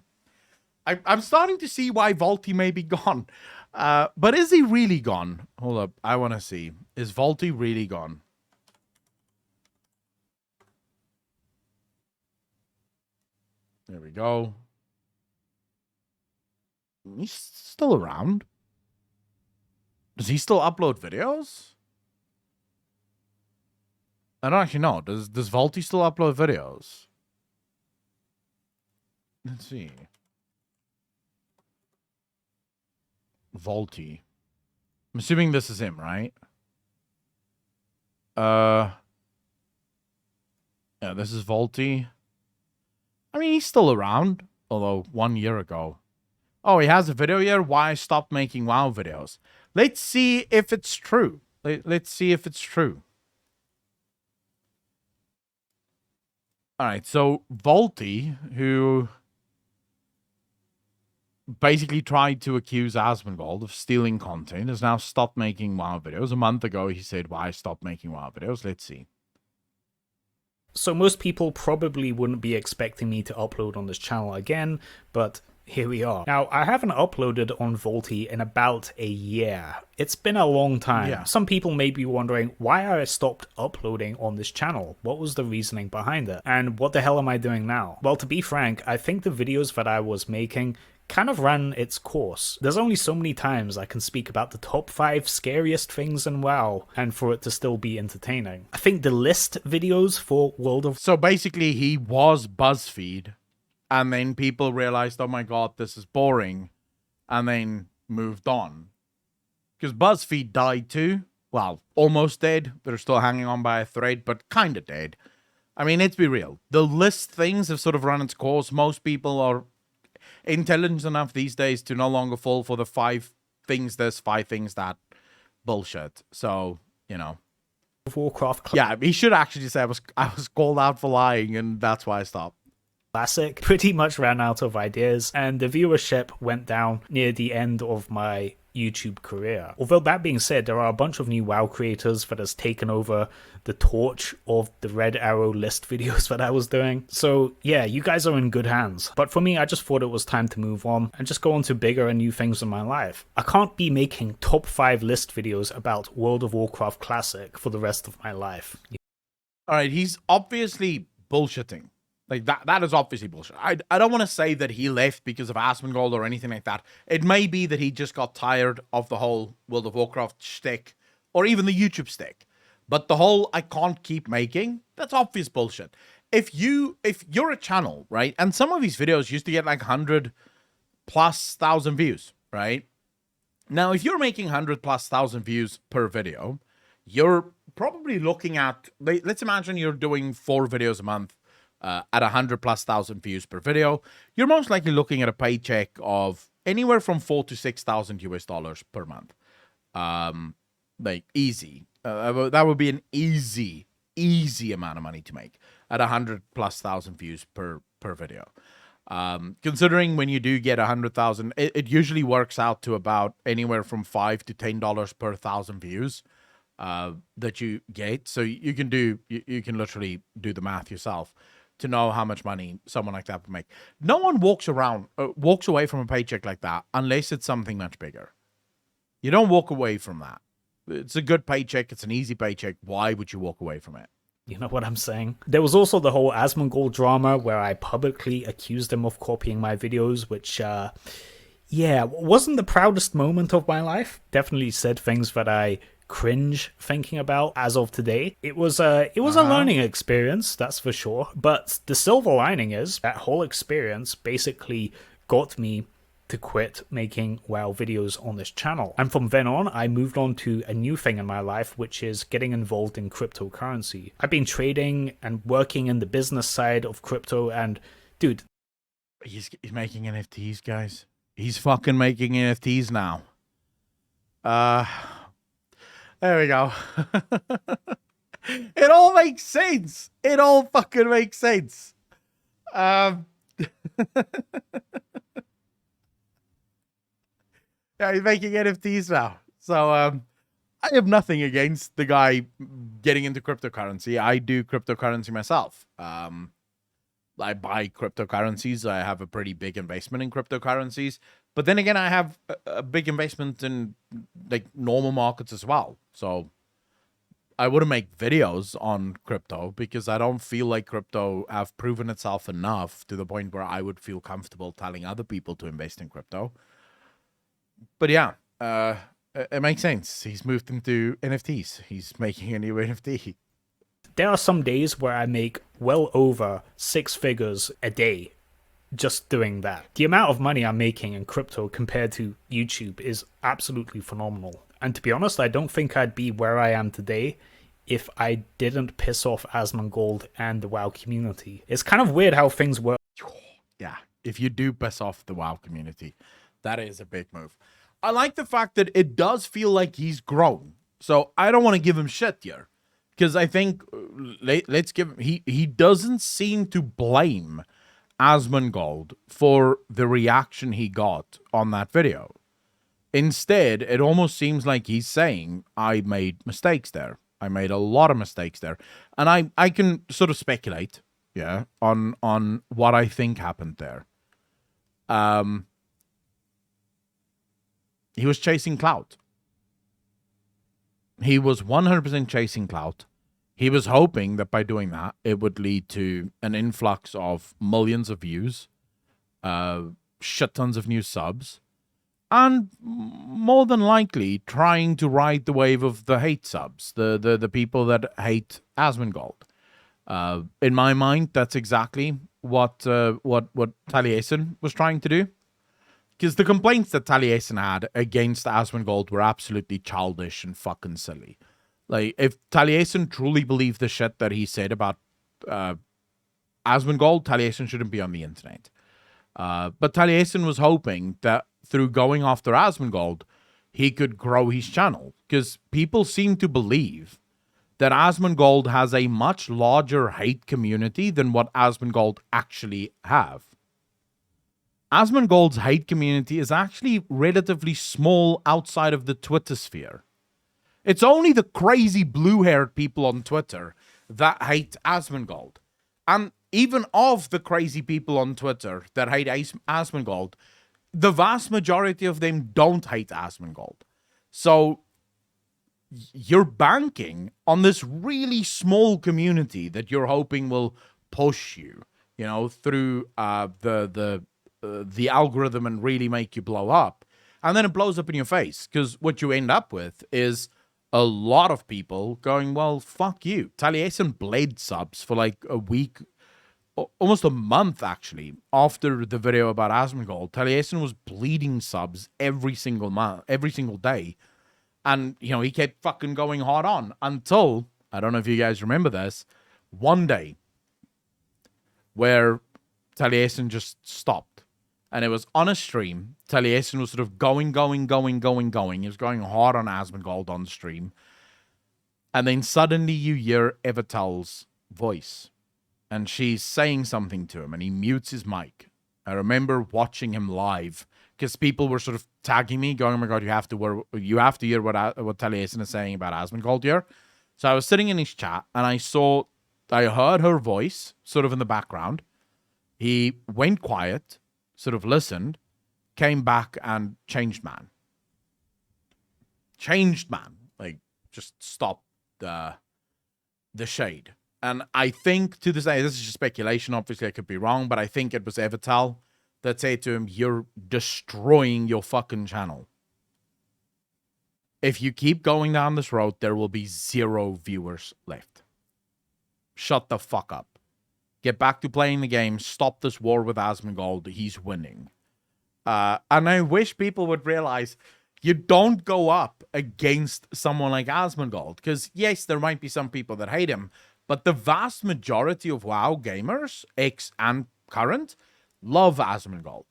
I'm starting to see why Vaulty may be gone. But is he really gone? Hold up, I want to see. Is Vaulty really gone? There we go. He's still around. Does he still upload videos? I don't actually know. Does Vaulty still upload videos? Let's see. Vaulty. I'm assuming this is him, right? Yeah, this is Vaulty. I mean, he's still around. Although 1 year ago. Oh, he has a video here? Why I stopped making WoW videos. Let's see if it's true. Let's see if it's true. Alright, so Volty, who basically tried to accuse Asmongold of stealing content, has now stopped making WoW videos. A month ago, he said, why I stopped making WoW videos. Let's see. So most people probably wouldn't be expecting me to upload on this channel again, but here we are. Now, I haven't uploaded on Volty in about a year. It's been a long time. Yeah. Some people may be wondering why I stopped uploading on this channel. What was the reasoning behind it? And what the hell am I doing now? Well, to be frank, I think the videos that I was making kind of ran its course. There's only so many times I can speak about the top 5 scariest things in WoW, and for it to still be entertaining. I think the list videos for World of... So basically, he was BuzzFeed, and then people realized, oh my god, this is boring, and then moved on. Because BuzzFeed died too. Well, almost dead. They're still hanging on by a thread, but kind of dead. I mean, let's be real. The list things have sort of run its course. Most people are intelligent enough these days to no longer fall for the 5 things this, 5 things that bullshit. So, you know. Warcraft Yeah, he should actually say I was called out for lying, and that's why I stopped. Classic pretty much ran out of ideas, and the viewership went down near the end of my YouTube career. Although that being said, there are a bunch of new WoW creators that has taken over the torch of the Red Arrow list videos that I was doing. So yeah, you guys are in good hands. But for me, I just thought it was time to move on and just go on to bigger and new things in my life. I can't be making top 5 list videos about World of Warcraft Classic for the rest of my life. Alright, he's obviously bullshitting. Like, that is obviously bullshit. I don't want to say that he left because of Asmongold or anything like that. It may be that he just got tired of the whole World of Warcraft shtick, or even the YouTube shtick. But the whole I can't keep making, that's obvious bullshit. If you're a channel, right, and some of these videos used to get like 100,000+ views, right? Now, if you're making 100,000+ views per video, you're probably looking at, let's imagine you're doing 4 videos a month, at 100,000+ views per video, you're most likely looking at a paycheck of anywhere from $4,000 to $6,000 per month. Like, easy. That would be an easy amount of money to make at 100,000+ views per video. Considering when you do get 100,000, it usually works out to about anywhere from $5 to $10 per 1,000 views that you get. So you can literally do the math yourself to know how much money someone like that would make. No one walks away from a paycheck like that unless it's something much bigger. You don't walk away from that. It's a good paycheck. It's an easy paycheck. Why would you walk away from it? You know what I'm saying? There was also the whole Asmongold drama where I publicly accused him of copying my videos, which, yeah, wasn't the proudest moment of my life. Definitely said things that I cringe thinking about as of today. It was a learning experience, that's for sure. But the silver lining is that whole experience basically got me to quit making WoW videos on this channel. And from then on, I moved on to a new thing in my life, which is getting involved in cryptocurrency. I've been trading and working in the business side of crypto, and dude, he's making NFTs, guys. He's fucking making NFTs now. There we go. It all makes sense. It all fucking makes sense. Yeah, he's making NFTs now. So, I have nothing against the guy getting into cryptocurrency. I do cryptocurrency myself. I buy cryptocurrencies. I have a pretty big investment in cryptocurrencies. But then again, I have a big investment in like normal markets as well. So I wouldn't make videos on crypto because I don't feel like crypto have proven itself enough to the point where I would feel comfortable telling other people to invest in crypto. But yeah, it makes sense. He's moved into NFTs. He's making a new NFT. There are some days where I make well over 6 figures a day just doing that. The amount of money I'm making in crypto compared to YouTube is absolutely phenomenal. And to be honest, I don't think I'd be where I am today if I didn't piss off Asmongold and the WoW community. It's kind of weird how things work. Yeah, if you do piss off the WoW community, that is a big move. I like the fact that it does feel like he's grown. So I don't want to give him shit here, because I think let's give him, he doesn't seem to blame Asmongold for the reaction he got on that video. Instead, it almost seems like he's saying, I made mistakes there. I made a lot of mistakes there. And I can sort of speculate, yeah, on what I think happened there. He was chasing clout. He was 100% chasing clout. He was hoping that by doing that, it would lead to an influx of millions of views, shit tons of new subs, and more than likely trying to ride the wave of the hate subs, the people that hate Asmongold. In my mind, that's exactly what Taliesin was trying to do. Because the complaints that Taliesin had against Asmongold were absolutely childish and fucking silly. Like, if Taliesin truly believed the shit that he said about Asmongold, Taliesin shouldn't be on the internet. But Taliesin was hoping that through going after Asmongold, he could grow his channel. Because people seem to believe that Asmongold has a much larger hate community than what Asmongold actually have. Asmongold's hate community is actually relatively small outside of the Twitter sphere. It's only the crazy blue-haired people on Twitter that hate Asmongold. And even of the crazy people on Twitter that hate Asmongold, the vast majority of them don't hate Asmongold. So you're banking on this really small community that you're hoping will push you, you know, through the algorithm and really make you blow up. And then it blows up in your face, because what you end up with is a lot of people going, well, fuck you. Taliesin bled subs for like a week, almost a month actually, after the video about Asmongold. Taliesin was bleeding subs every single day. And, you know, he kept fucking going hard on until, I don't know if you guys remember this, one day where Taliesin just stopped. And it was on a stream. Taliesin was sort of going. He was going hard on Asmongold on the stream. And then suddenly you hear Evital's voice. And she's saying something to him. And he mutes his mic. I remember watching him live. Because people were sort of tagging me, going, oh my god, you have to hear what Taliesin is saying about Asmongold here. So I was sitting in his chat. And I heard her voice sort of in the background. He went quiet. Sort of listened, came back and changed man. Like, just stopped the shade. And I think to this day, this is just speculation, obviously I could be wrong, but I think it was Evital that said to him, you're destroying your fucking channel. If you keep going down this road, there will be 0 viewers left. Shut the fuck up. Get back to playing the game. Stop this war with Asmongold. He's winning. And I wish people would realize you don't go up against someone like Asmongold. Because, yes, there might be some people that hate him. But the vast majority of WoW gamers, ex and current, love Asmongold.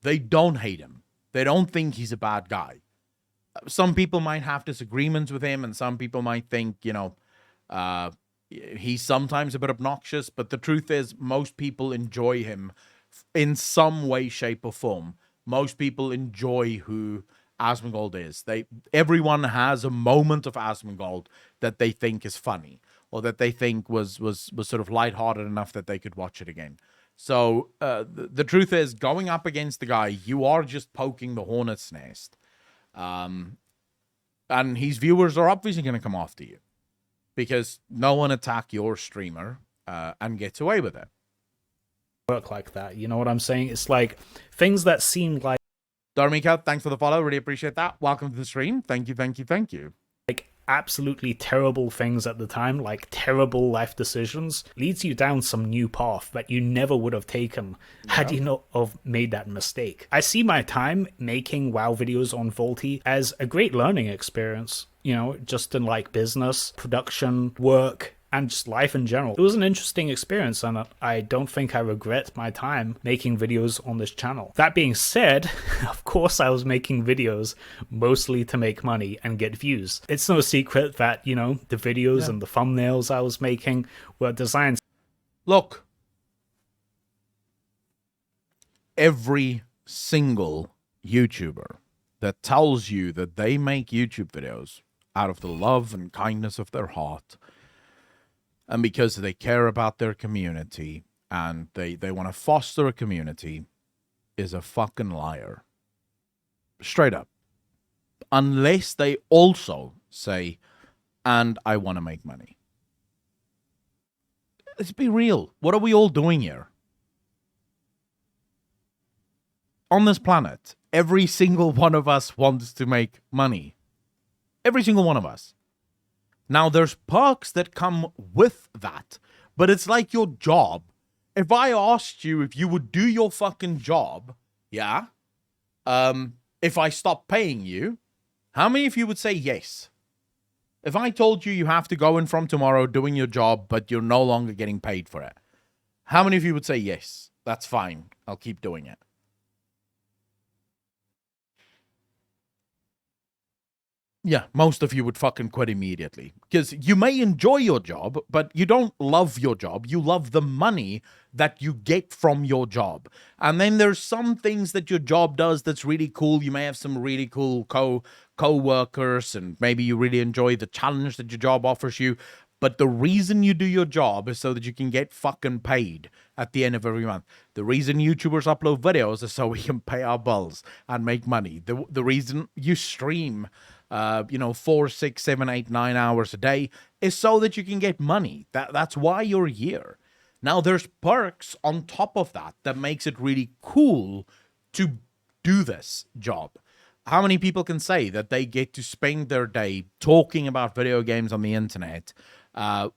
They don't hate him. They don't think he's a bad guy. Some people might have disagreements with him. And some people might think, you know, he's sometimes a bit obnoxious, but the truth is most people enjoy him in some way, shape, or form. Most people enjoy who Asmongold is. Everyone has a moment of Asmongold that they think is funny, or that they think was sort of lighthearted enough that they could watch it again. So the truth is, going up against the guy, you are just poking the hornet's nest. And his viewers are obviously going to come after you. Because no one attack your streamer and gets away with it. Work like that, you know what I'm saying? It's like things that seem like Dormika, thanks for the follow. Really appreciate that. Welcome to the stream. Thank you. like absolutely terrible things at the time, like terrible life decisions, leads you down some new path that you never would have taken had you not have made that mistake. I see my time making WoW videos on Vaulty as a great learning experience, you know, just in like business, production, work, and just life in general. It was an interesting experience, and I don't think I regret my time making videos on this channel. That being said, of course I was making videos mostly to make money and get views. It's no secret that, you know, the videos and the thumbnails I was making were designed. Look, every single YouTuber that tells you that they make YouTube videos out of the love and kindness of their heart and because they care about their community and they want to foster a community is a fucking liar. Straight up. Unless they also say, and I want to make money. Let's be real. What are we all doing here? On this planet, every single one of us wants to make money. Every single one of us. Now, there's perks that come with that, but it's like your job. If I asked you if you would do your fucking job, yeah, if I stop paying you, how many of you would say yes? If I told you you have to go in from tomorrow doing your job, but you're no longer getting paid for it, how many of you would say yes? That's fine. I'll keep doing it. Yeah, most of you would fucking quit immediately. Because you may enjoy your job, but you don't love your job. You love the money that you get from your job. And then there's some things that your job does that's really cool. You may have some really cool co-workers, and maybe you really enjoy the challenge that your job offers you. But the reason you do your job is so that you can get fucking paid at the end of every month. The reason YouTubers upload videos is so we can pay our bills and make money. The reason you stream 4, 6, 7, 8, 9 hours a day is so that you can get money. That's why you're here. Now, there's perks on top of that makes it really cool to do this job. How many people can say that they get to spend their day talking about video games on the internet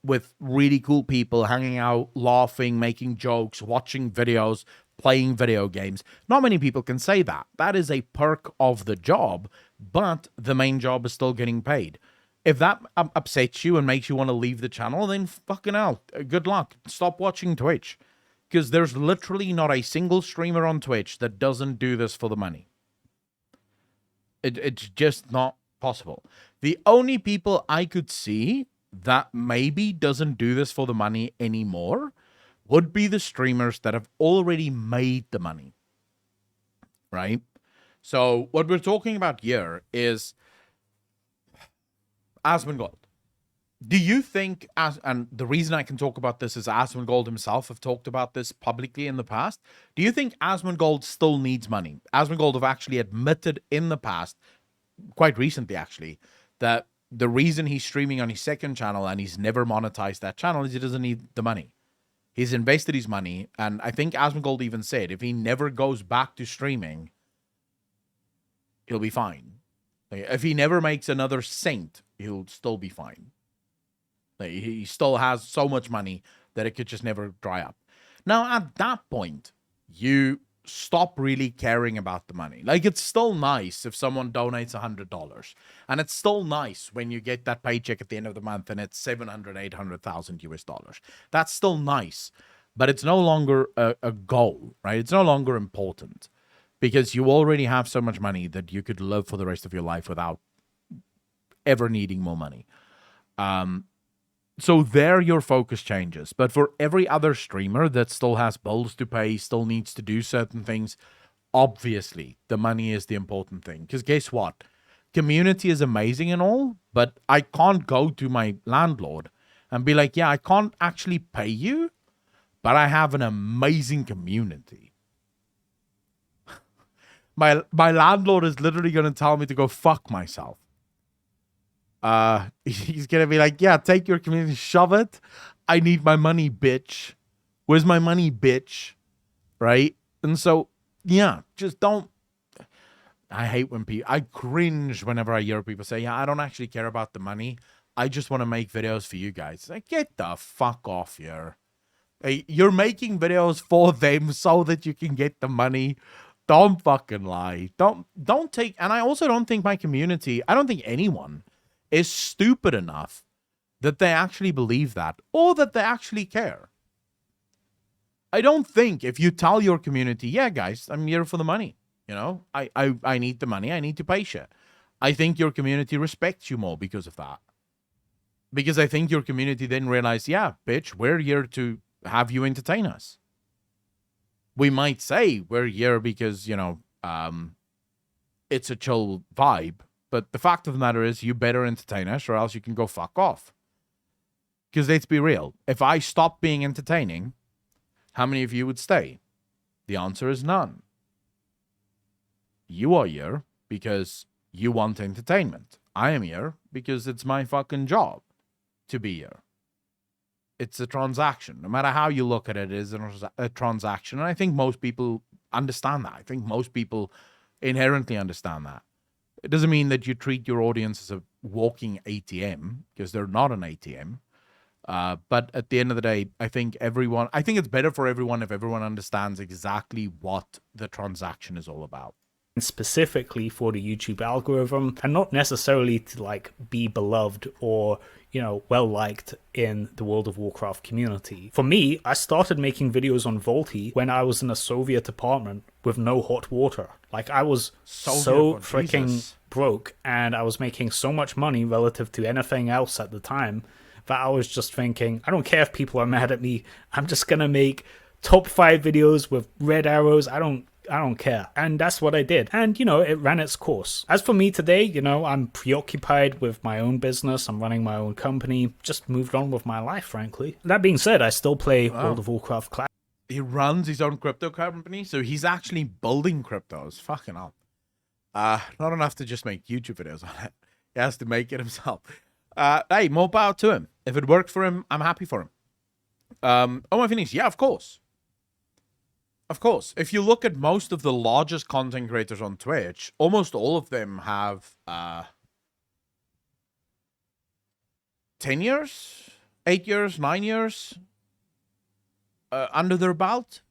with really cool people, hanging out, laughing, making jokes, watching videos, playing video games? Not many people can say that. That is a perk of the job, but the main job is still getting paid. If that upsets you and makes you want to leave the channel, then fucking hell, good luck. Stop watching Twitch. Because there's literally not a single streamer on Twitch that doesn't do this for the money. It's just not possible. The only people I could see that maybe doesn't do this for the money anymore would be the streamers that have already made the money, right? So what we're talking about here is Asmongold. Do you think, and the reason I can talk about this is Asmongold himself have talked about this publicly in the past. Do you think Asmongold still needs money? Asmongold have actually admitted in the past, quite recently actually, that the reason he's streaming on his second channel and he's never monetized that channel is he doesn't need the money. He's invested his money, and I think Asmongold even said if he never goes back to streaming, he'll be fine. If he never makes another cent, he'll still be fine. He still has so much money that it could just never dry up. Now, at that point, you stop really caring about the money. Like, it's still nice if someone donates $100. And it's still nice when you get that paycheck at the end of the month and it's 700, 800,000 US dollars. That's still nice. But it's no longer a goal, right? It's no longer important. Because you already have so much money that you could live for the rest of your life without ever needing more money. So there your focus changes. But for every other streamer that still has bills to pay, still needs to do certain things, obviously the money is the important thing. Because guess what? Community is amazing and all, but I can't go to my landlord and be like, yeah, I can't actually pay you, but I have an amazing community. My landlord is literally going to tell me to go fuck myself. He's going to be like, yeah, take your community, shove it. I need my money, bitch. Where's my money, bitch? Right? And so, yeah, just don't. I hate when people, I cringe whenever I hear people say, yeah, I don't actually care about the money. I just want to make videos for you guys. Like, get the fuck off here. Hey, you're making videos for them so that you can get the money. Don't fucking lie. Don't take, and I also don't think my community, I don't think anyone is stupid enough that they actually believe that or that they actually care. I don't think if you tell your community, yeah, guys, I'm here for the money. You know, I need the money. I need to pay shit. I think your community respects you more because of that. Because I think your community then realize, yeah, bitch, we're here to have you entertain us. We might say we're here because, it's a chill vibe. But the fact of the matter is you better entertain us or else you can go fuck off. Because let's be real. If I stop being entertaining, how many of you would stay? The answer is none. You are here because you want entertainment. I am here because it's my fucking job to be here. It's a transaction. No matter how you look at it, it is a transaction. And I think most people understand that. I think most people inherently understand that. It doesn't mean that you treat your audience as a walking ATM, because they're not an ATM. But at the end of the day, I think it's better for everyone if everyone understands exactly what the transaction is all about. Specifically for the YouTube algorithm, and not necessarily to like be beloved or well liked in the World of Warcraft community. For me, I started making videos on VoLTE when I was in a Soviet apartment with no hot water. Like, I was so freaking broke, and I was making so much money relative to anything else at the time that I was just thinking, I don't care if people are mad at me, I'm just gonna make top 5 videos with red arrows. I don't care. And that's what I did. And, it ran its course. As for me today, I'm preoccupied with my own business. I'm running my own company. Just moved on with my life, frankly. That being said, I still play World of Warcraft Classic. He runs his own crypto company, so he's actually building cryptos. Fucking hell. Not enough to just make YouTube videos on it. He has to make it himself. Hey, more power to him. If it worked for him, I'm happy for him. Oh, my finished. Yeah, of course. Of course. If you look at most of the largest content creators on Twitch, almost all of them have 10 years, 8 years, 9 years under their belt.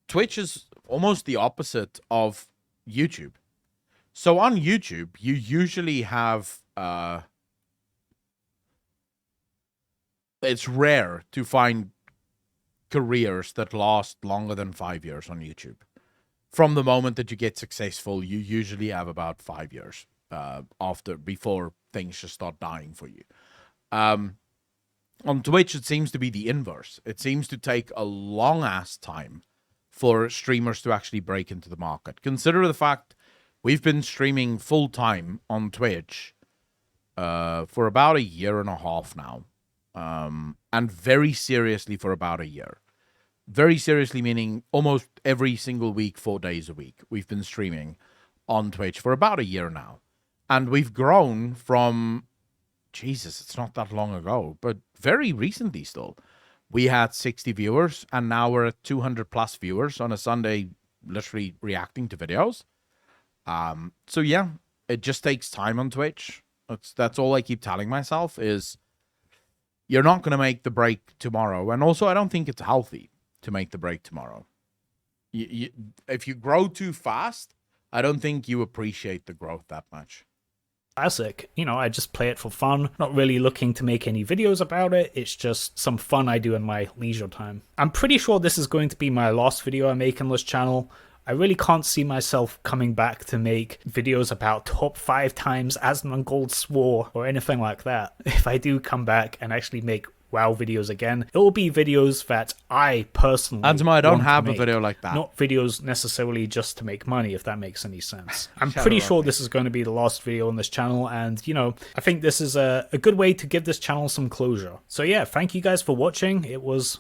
Twitch is almost the opposite of YouTube. So on YouTube, you usually have... it's rare to find careers that last longer than 5 years on YouTube. From the moment that you get successful, you usually have about 5 years before things just start dying for you. On Twitch, it seems to be the inverse. It seems to take a long ass time for streamers to actually break into the market. Consider the fact we've been streaming full time on Twitch for about a year and a half now. And very seriously for about a year. Very seriously meaning almost every single week, 4 days a week. We've been streaming on Twitch for about a year now. And we've grown from, Jesus, it's not that long ago, but very recently still. We had 60 viewers, and now we're at 200 plus viewers on a Sunday, literally reacting to videos. So yeah, it just takes time on Twitch. That's all I keep telling myself is, you're not going to make the break tomorrow. And also, I don't think it's healthy to make the break tomorrow. If you grow too fast, I don't think you appreciate the growth that much. Classic. I just play it for fun. Not really looking to make any videos about it. It's just some fun I do in my leisure time. I'm pretty sure this is going to be my last video I make on this channel. I really can't see myself coming back to make videos about top 5 times Asmongold swore or anything like that. If I do come back and actually make WoW videos again, it will be videos that I personally Antimo, I don't have a video like that. Not videos necessarily just to make money, if that makes any sense. I'm pretty sure this is going to be the last video on this channel, and, I think this is a good way to give this channel some closure. So yeah, thank you guys for watching. It was...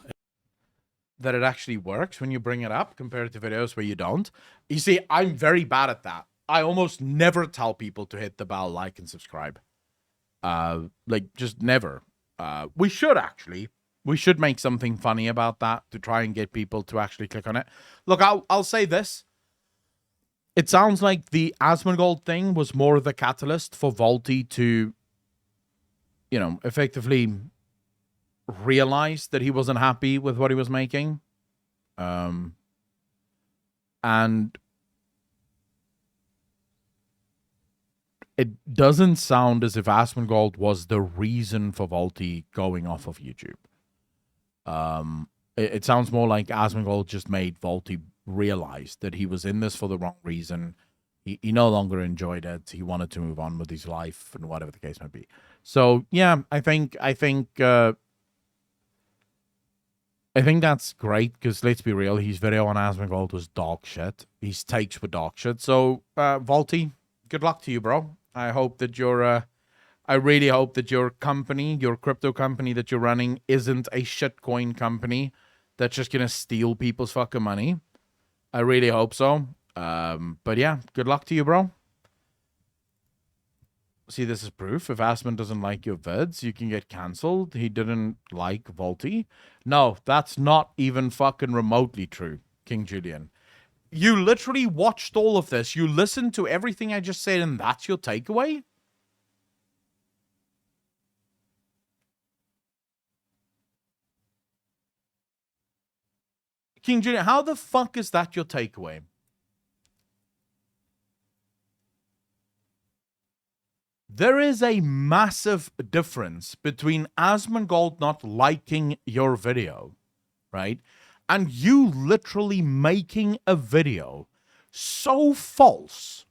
that it actually works when you bring it up compared to videos where you don't. You see, I'm very bad at that. I almost never tell people to hit the bell, like, and subscribe. Just never. We should actually. We should make something funny about that to try and get people to actually click on it. Look, I'll say this. It sounds like the Asmongold thing was more the catalyst for VoLTE to, effectively realized that he wasn't happy with what he was making. And it doesn't sound as if Asmongold was the reason for Volty going off of YouTube. It sounds more like Asmongold just made Volty realize that he was in this for the wrong reason. He no longer enjoyed it. He wanted to move on with his life and whatever the case might be. So yeah, I think that's great, because let's be real, his video on Asmongold was dog shit. His takes were dog shit. So Volty, good luck to you, bro. I hope that I really hope that your company, your crypto company that you're running, isn't a shitcoin company that's just gonna steal people's fucking money. I really hope so. But yeah, good luck to you, bro. See, this is proof. If Asmon doesn't like your vids, you can get cancelled. He didn't like Volty. No, that's not even fucking remotely true, King Julian. You literally watched all of this. You listened to everything I just said, and that's your takeaway? King Julian, how the fuck is that your takeaway? There is a massive difference between Asmongold not liking your video, right? And you literally making a video so false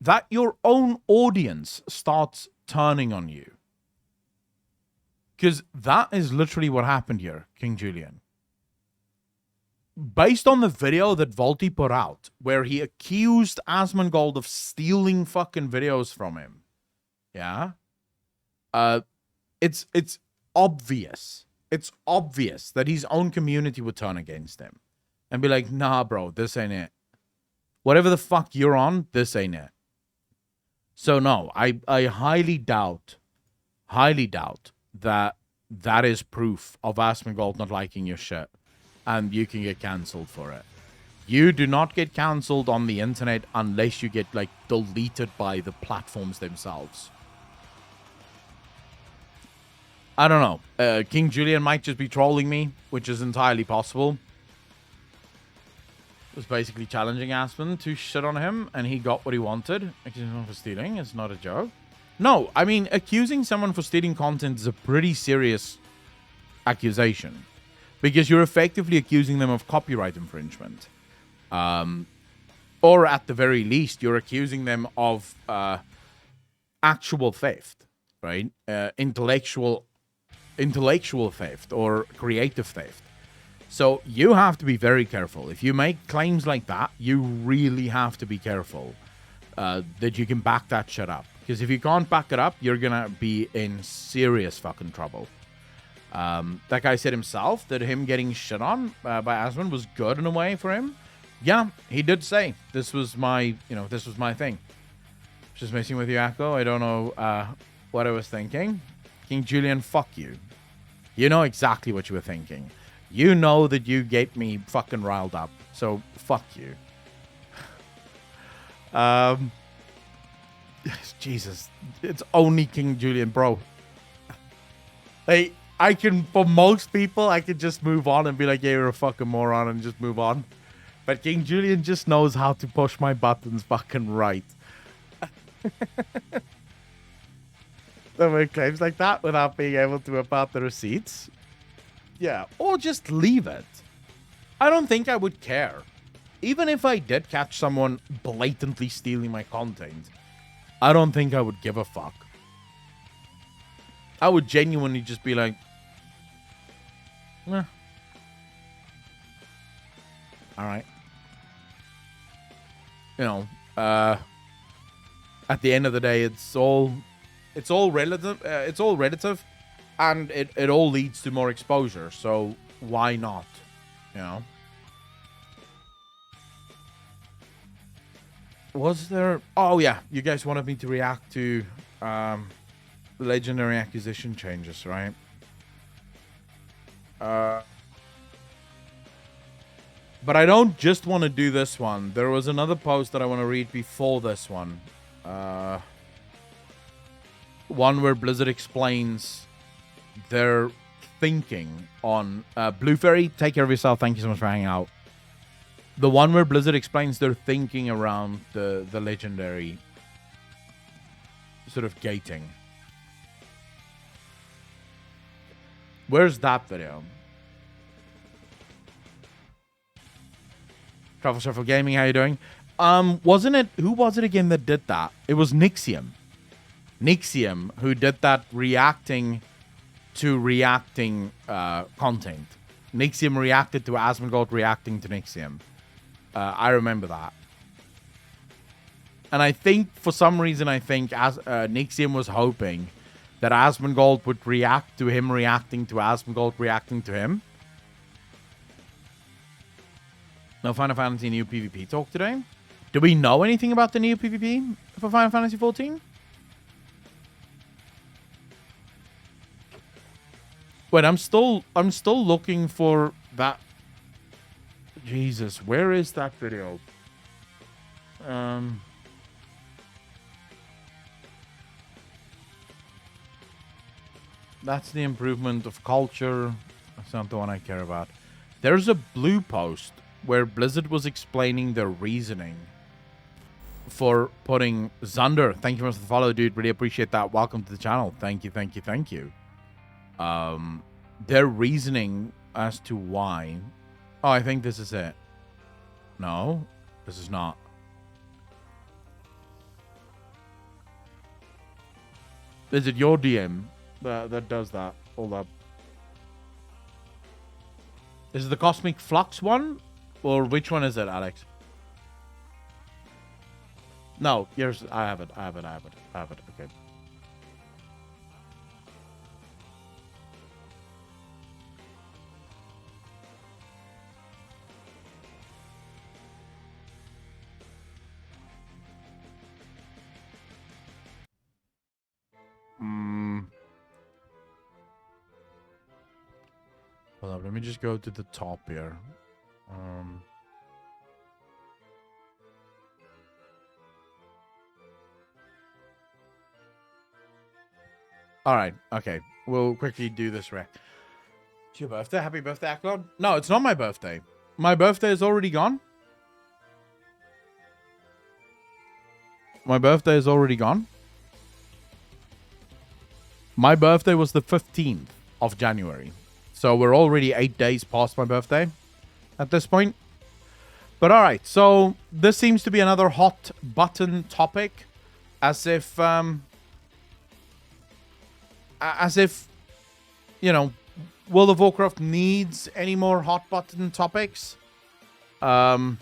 that your own audience starts turning on you. Because that is literally what happened here, King Julian. Based on the video that Volty put out, where he accused Asmongold of stealing fucking videos from him, yeah, it's obvious. It's obvious that his own community would turn against him and be like, nah, bro, this ain't it. Whatever the fuck you're on, this ain't it. So no, I highly doubt that is proof of Asmongold not liking your shit. And you can get cancelled for it. You do not get cancelled on the internet unless you get, like, deleted by the platforms themselves. I don't know. King Julian might just be trolling me, which is entirely possible. It was basically challenging Aspen to shit on him, and he got what he wanted. Accusing someone for stealing is not a joke. No, I mean, accusing someone for stealing content is a pretty serious accusation. Because you're effectively accusing them of copyright infringement. Or at the very least, you're accusing them of actual theft, right? Intellectual theft or creative theft. So you have to be very careful. If you make claims like that, you really have to be careful that you can back that shit up. Because if you can't back it up, you're going to be in serious fucking trouble. That guy said himself that him getting shit on by Asmon was good in a way for him. Yeah, he did say this was my thing. Just messing with you, Akko. I don't know what I was thinking. King Julian, fuck you. You know exactly what you were thinking. You know that you get me fucking riled up. So fuck you. Jesus, it's only King Julian, bro. Hey. For most people, I could just move on and be like, yeah, you're a fucking moron and just move on. But King Julian just knows how to push my buttons fucking right. So make claims like that without being able to whip out the receipts. Yeah, or just leave it. I don't think I would care. Even if I did catch someone blatantly stealing my content, I don't think I would give a fuck. I would genuinely just be like, all right. You know, at the end of the day, it's all relative. It's all relative, and it all leads to more exposure. So why not? You know. Was there? Oh yeah, you guys wanted me to react to legendary acquisition changes, right? But I don't just want to do this one. There was another post that I want to read before this one. One where Blizzard explains their thinking on Blue Fairy. Take care of yourself. Thank you so much for hanging out. The one where Blizzard explains their thinking around the legendary sort of gating. Where's that video? Travel Shuffle Gaming, how you doing? Wasn't it, who was it again that did that? It was Nixium. Nixium, who did that reacting to reacting content. Nixium reacted to Asmongold reacting to Nixium. I remember that. And I think, for some reason, Nixium was hoping that Asmongold would react to him reacting to Asmongold reacting to him. No Final Fantasy new PvP talk today. Do we know anything about the new PvP for Final Fantasy 14? Wait, I'm still looking for that. Jesus, where is that video? That's the improvement of culture. That's not the one I care about. There's a blue post where Blizzard was explaining their reasoning for putting Zunder. Thank you for the follow, dude. Really appreciate that. Welcome to the channel. Thank you, thank you, thank you. Their reasoning as to why. Oh, I think this is it. No, this is not. Is it your DM that does that? Hold up. Is it the Cosmic Flux one? Or which one is it, Alex? No, here's, I have it. Okay. Hold up, let me just go to the top here. All right, okay. We'll quickly do this right. It's your birthday. Happy birthday, Aklon. No, it's not my birthday. My birthday is already gone. My birthday is already gone. My birthday was the 15th of January. So we're already 8 days past my birthday at this point. But all right, so this seems to be another hot button topic. As if, you know, World of Warcraft needs any more hot button topics. All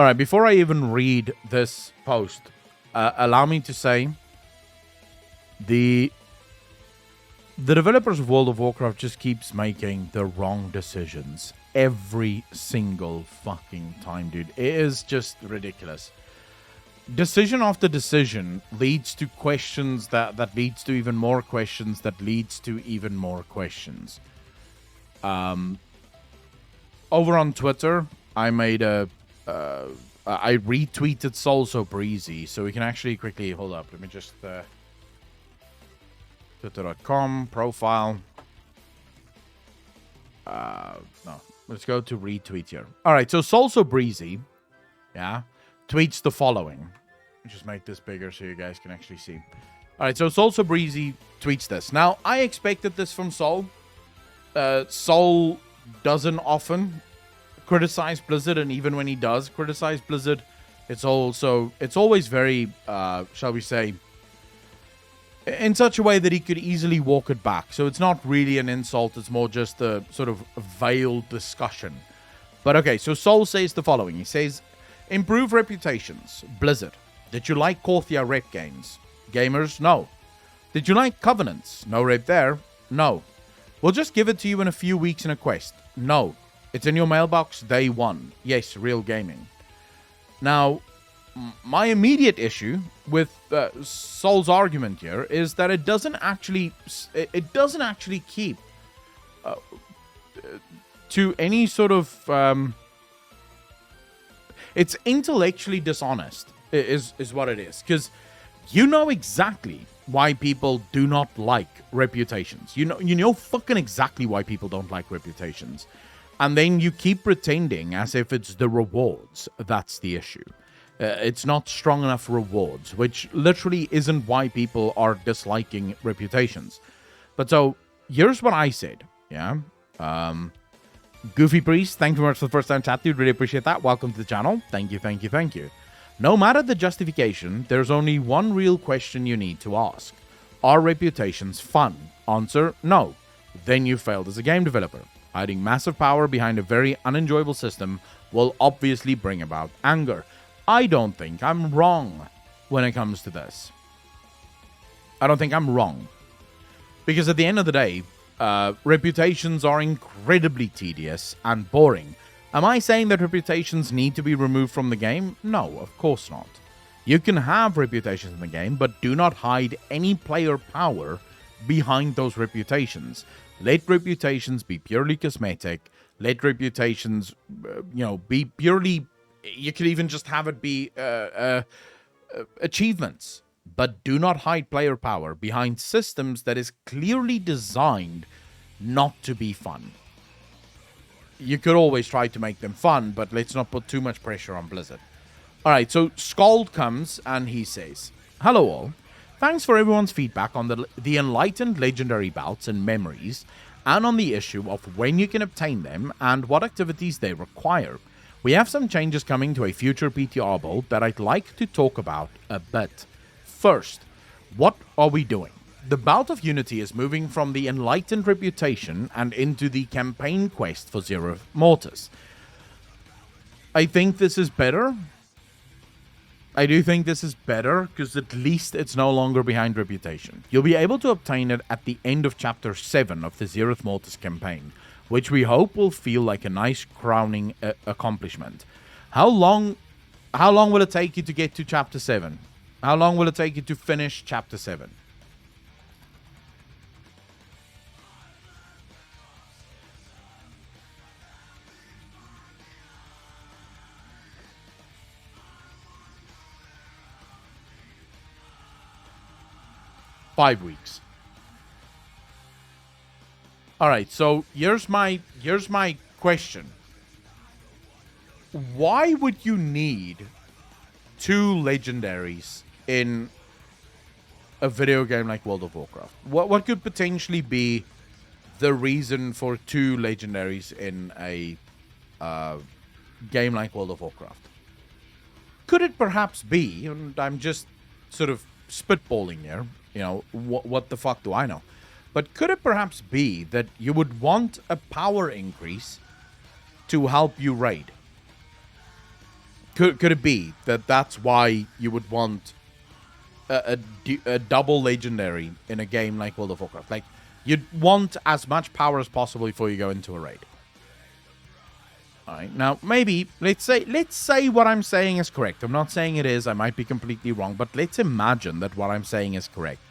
right, before I even read this post, allow me to say the developers of World of Warcraft just keeps making the wrong decisions every single fucking time, dude. It is just ridiculous. Decision after decision leads to questions that leads to even more questions that leads to even more questions. Over on Twitter, I made a I retweeted Soul So Breezy, so we can actually quickly hold up. Let me just Twitter.com profile. No, let's go to retweet here. All right, so Soul So Breezy, yeah, tweets the following. Let me just make this bigger so you guys can actually see. All right, so Soul So Breezy tweets this. Now, I expected this from Soul. Soul doesn't often criticize Blizzard, and even when he does criticize Blizzard, it's always very, shall we say, in such a way that he could easily walk it back. So it's not really an insult, it's more just a sort of veiled discussion. But okay, so Soul says the following. He says, improve reputations. Blizzard. Did you like Korthia rep games? Gamers, no. Did you like Covenants? No rep there. No. We'll just give it to you in a few weeks in a quest. No. It's in your mailbox day one. Yes, real gaming. Now, my immediate issue with Soul's argument here is that it doesn't actually keep to any sort of it's intellectually dishonest is what it is, because you know exactly why people do not like reputations. You know fucking exactly why people don't like reputations. And then you keep pretending as if it's the rewards that's the issue. It's not strong enough rewards, which literally isn't why people are disliking reputations. But so, here's what I said, yeah? Goofy Priest, thank you very much for the first time chat, dude. Really appreciate that. Welcome to the channel. Thank you, thank you, thank you. No matter the justification, there's only one real question you need to ask. Are reputations fun? Answer, no. Then you failed as a game developer. Hiding massive power behind a very unenjoyable system will obviously bring about anger. I don't think I'm wrong when it comes to this. I don't think I'm wrong. Because at the end of the day, reputations are incredibly tedious and boring. Am I saying that reputations need to be removed from the game? No, of course not. You can have reputations in the game, but do not hide any player power behind those reputations. Let reputations be purely cosmetic. Let reputations, be purely... You could even just have it be achievements. But do not hide player power behind systems that is clearly designed not to be fun. You could always try to make them fun, but let's not put too much pressure on Blizzard. Alright, so Scald comes and he says, "Hello all. Thanks for everyone's feedback on the enlightened legendary bouts and memories, and on the issue of when you can obtain them and what activities they require. We have some changes coming to a future PTR build that I'd like to talk about a bit. First, what are we doing? The Bout of Unity is moving from the Enlightened reputation and into the campaign quest for Zereth Mortis. I think this is better. I do think this is better, because at least it's no longer behind reputation. You'll be able to obtain it at the end of Chapter 7 of the Zereth Mortis campaign, which we hope will feel like a nice crowning accomplishment. How long will it take you to get to Chapter 7? How long will it take you to finish Chapter 7? Five weeks. All right, so here's my question. Why would you need two legendaries in a video game like World of Warcraft? What could potentially be the reason for two legendaries in a game like World of Warcraft? Could it perhaps be, and I'm just sort of spitballing here, what the fuck do I know? But could it perhaps be that you would want a power increase to help you raid? Could it be that that's why you would want a double legendary in a game like World of Warcraft? Like, you'd want as much power as possible before you go into a raid. Alright, now maybe, let's say what I'm saying is correct. I'm not saying it is, I might be completely wrong, but let's imagine that what I'm saying is correct.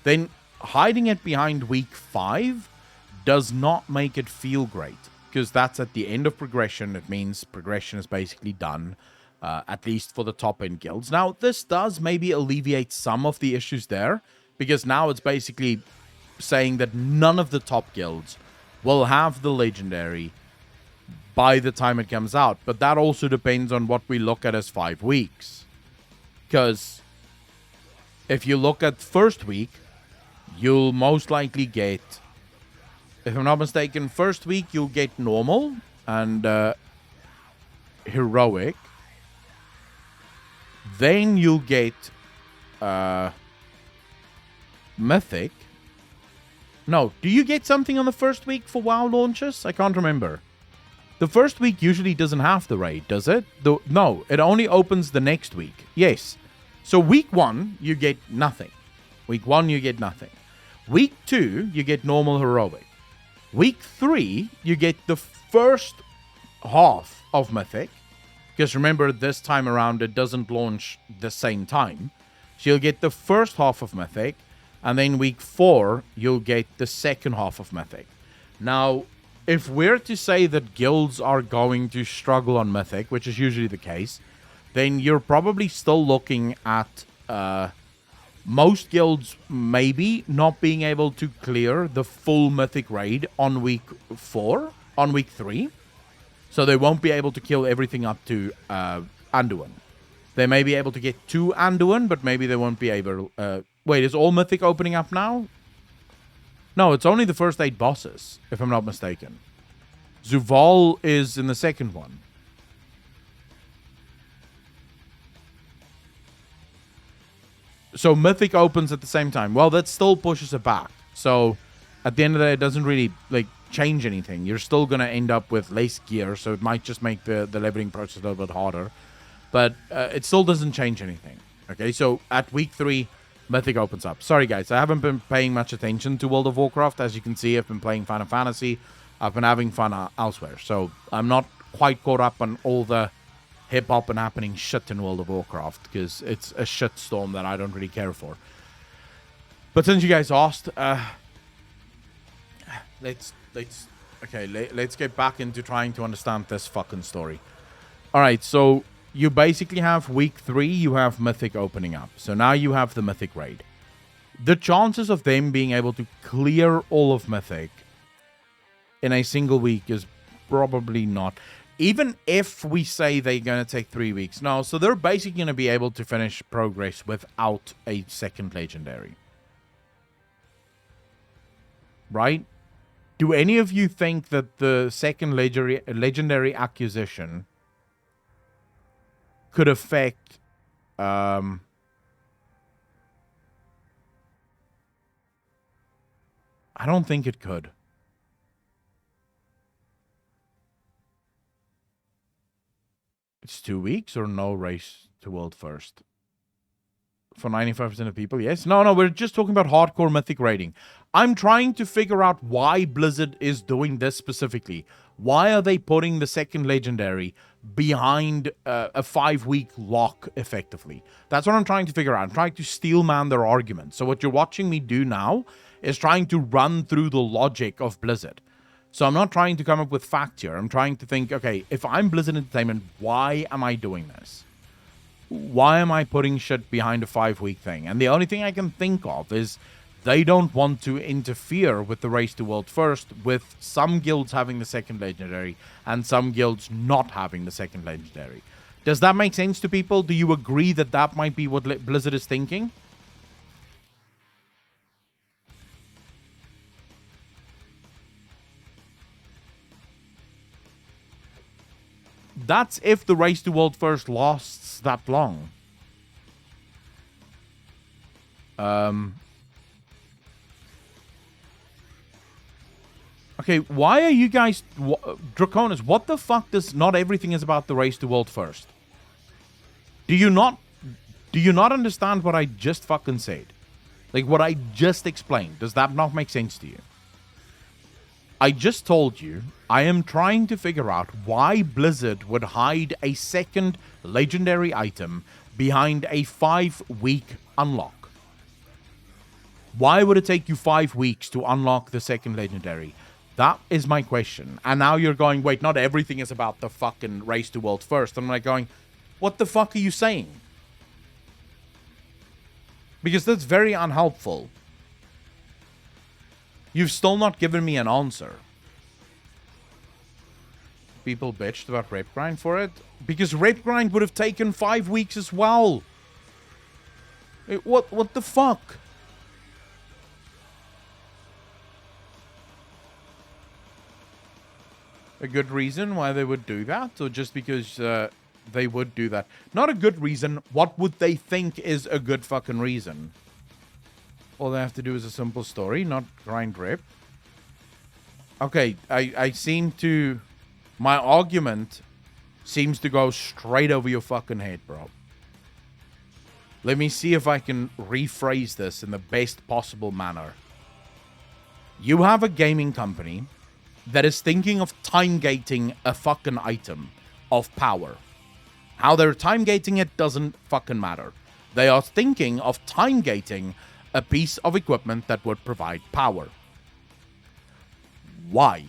Then hiding it behind week 5 does not make it feel great, because that's at the end of progression. It means progression is basically done, at least for the top end guilds. Now, this does maybe alleviate some of the issues there, because now it's basically saying that none of the top guilds will have the legendary by the time it comes out. But that also depends on what we look at as 5 weeks. Because if you look at first week, you'll most likely get, if I'm not mistaken, first week you'll get normal and heroic. Then you'll get mythic. No, do you get something on the first week for WoW launches? I can't remember. The first week usually doesn't have the raid, does it? No, it only opens the next week. Yes. So week 1, you get nothing. Week 1, you get nothing. Week 2, you get normal heroic. Week 3, you get the first half of mythic. Because remember, this time around, it doesn't launch the same time. So you'll get the first half of mythic. And then week 4, you'll get the second half of mythic. Now, if we're to say that guilds are going to struggle on mythic, which is usually the case, then you're probably still looking at most guilds maybe not being able to clear the full mythic raid on week 4, on week 3. So they won't be able to kill everything up to Anduin. They may be able to get to Anduin, but maybe they won't be able... wait, is all mythic opening up now? No, it's only the first 8 bosses, if I'm not mistaken. Zuval is in the second one. So Mythic opens at the same time. Well, that still pushes it back. So at the end of the day, it doesn't really like change anything. You're still going to end up with less gear, so it might just make the leveling process a little bit harder. But it still doesn't change anything. Okay, so at week 3, Mythic opens up. Sorry, guys, I haven't been paying much attention to World of Warcraft. As you can see, I've been playing Final Fantasy. I've been having fun elsewhere. So I'm not quite caught up on all the hip-hop and happening shit in World of Warcraft, because it's a shitstorm that I don't really care for. But since you guys asked, let's get back into trying to understand this fucking story. Alright, so you basically have week 3, you have Mythic opening up. So now you have the Mythic raid. The chances of them being able to clear all of Mythic in a single week is probably not. Even if we say they're going to take 3 weeks. No, so they're basically going to be able to finish progress without a second legendary. Right? Do any of you think that the second legendary acquisition could affect... I don't think it could. It's 2 weeks or no race to world first? For 95% of people, yes. No, we're just talking about hardcore mythic raiding. I'm trying to figure out why Blizzard is doing this specifically. Why are they putting the second legendary behind a 5-week lock, effectively? That's what I'm trying to figure out. I'm trying to steelman their argument. So what you're watching me do now is trying to run through the logic of Blizzard. So I'm not trying to come up with facts here. I'm trying to think, okay, if I'm Blizzard Entertainment, why am I doing this? Why am I putting shit behind a 5-week thing? And the only thing I can think of is they don't want to interfere with the race to world first, with some guilds having the second legendary and some guilds not having the second legendary. Does that make sense to people? Do you agree that that might be what Blizzard is thinking? That's if the race to world first lasts that long. Okay, why are you guys... Draconis, what the fuck does not everything is about the race to world first? Do you not understand what I just fucking said? Like, what I just explained. Does that not make sense to you? I just told you I am trying to figure out why Blizzard would hide a second legendary item behind a 5-week unlock. Why would it take you 5 weeks to unlock the second legendary? That is my question. And now you're going, wait, not everything is about the fucking race to world first. I'm like going, what the fuck are you saying? Because that's very unhelpful. You've still not given me an answer. People bitched about Rep Grind for it. Because Rep Grind would have taken 5 weeks as well. What the fuck? A good reason why they would do that? Or just because they would do that? Not a good reason. What would they think is a good fucking reason? All they have to do is a simple story, not grind rep. Okay, I seem to... My argument seems to go straight over your fucking head, bro. Let me see if I can rephrase this in the best possible manner. You have a gaming company that is thinking of time gating a fucking item of power. How they're time gating it doesn't fucking matter. They are thinking of time gating a piece of equipment that would provide power. Why?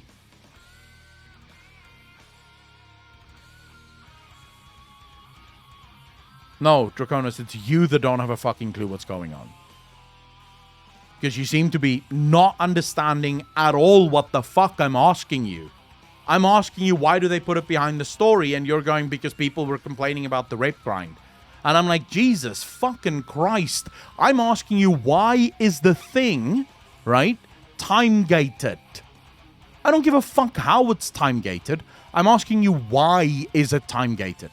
No, Draconis, it's you that don't have a fucking clue what's going on. because you seem to be not understanding at all what the fuck I'm asking you. I'm asking you, why do they put it behind the story? And you're going, because people were complaining about the rape grind. And I'm like, Jesus fucking Christ. I'm asking you, why is the thing, right, time-gated? I don't give a fuck how it's time-gated. I'm asking you, why is it time-gated?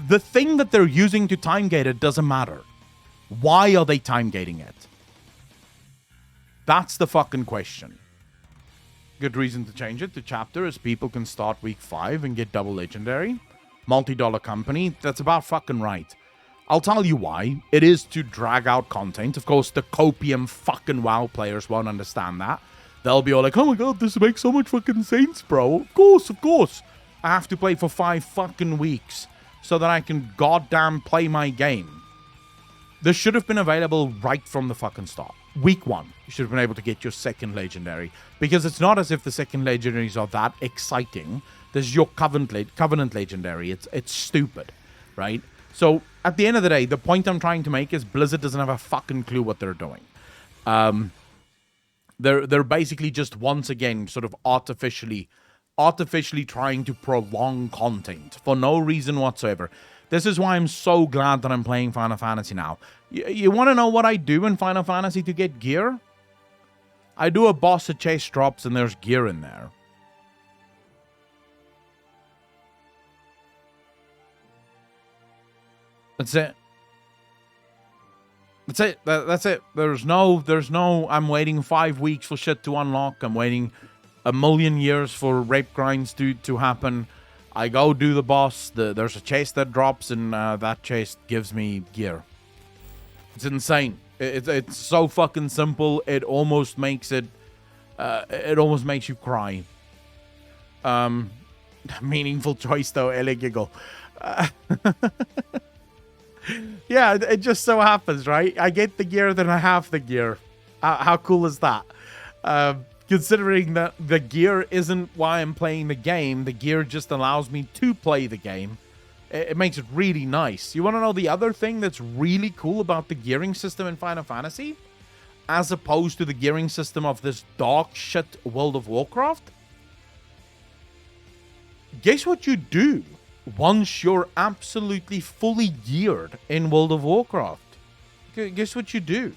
The thing that they're using to time-gate it doesn't matter. Why are they time-gating it? That's the fucking question. Good reason to change it to chapter is people can start week 5 and get double legendary. Multi-dollar company, that's about fucking right. I'll tell you why. It is to drag out content. Of course, the copium fucking WoW players won't understand that. They'll be all like, oh my god, this makes so much fucking sense, bro. Of course. I have to play for 5 fucking weeks so that I can goddamn play my game. This should have been available right from the fucking start. Week 1, you should have been able to get your second legendary. Because it's not as if the second legendaries are that exciting. This is your Covenant legendary. It's stupid, right? So, at the end of the day, the point I'm trying to make is Blizzard doesn't have a fucking clue what they're doing. They're basically just, once again, sort of artificially trying to prolong content for no reason whatsoever. This is why I'm so glad that I'm playing Final Fantasy now. You want to know what I do in Final Fantasy to get gear? I do a boss that chase drops and there's gear in there. That's it. That's it. There's no, I'm waiting 5 weeks for shit to unlock. I'm waiting a million years for rape grinds to happen. I go do the boss. There's a chase that drops, and that chase gives me gear. It's insane. It's so fucking simple. It almost makes it. It almost makes you cry. Meaningful choice though, Ellie giggle. Yeah, it just so happens, right? I get the gear, then I have the gear. How cool is that? Considering that the gear isn't why I'm playing the game, the gear just allows me to play the game. It makes it really nice. You want to know the other thing that's really cool about the gearing system in Final Fantasy? As opposed to the gearing system of this dog shit World of Warcraft? Guess what you do once you're absolutely fully geared in World of Warcraft? Guess what you do?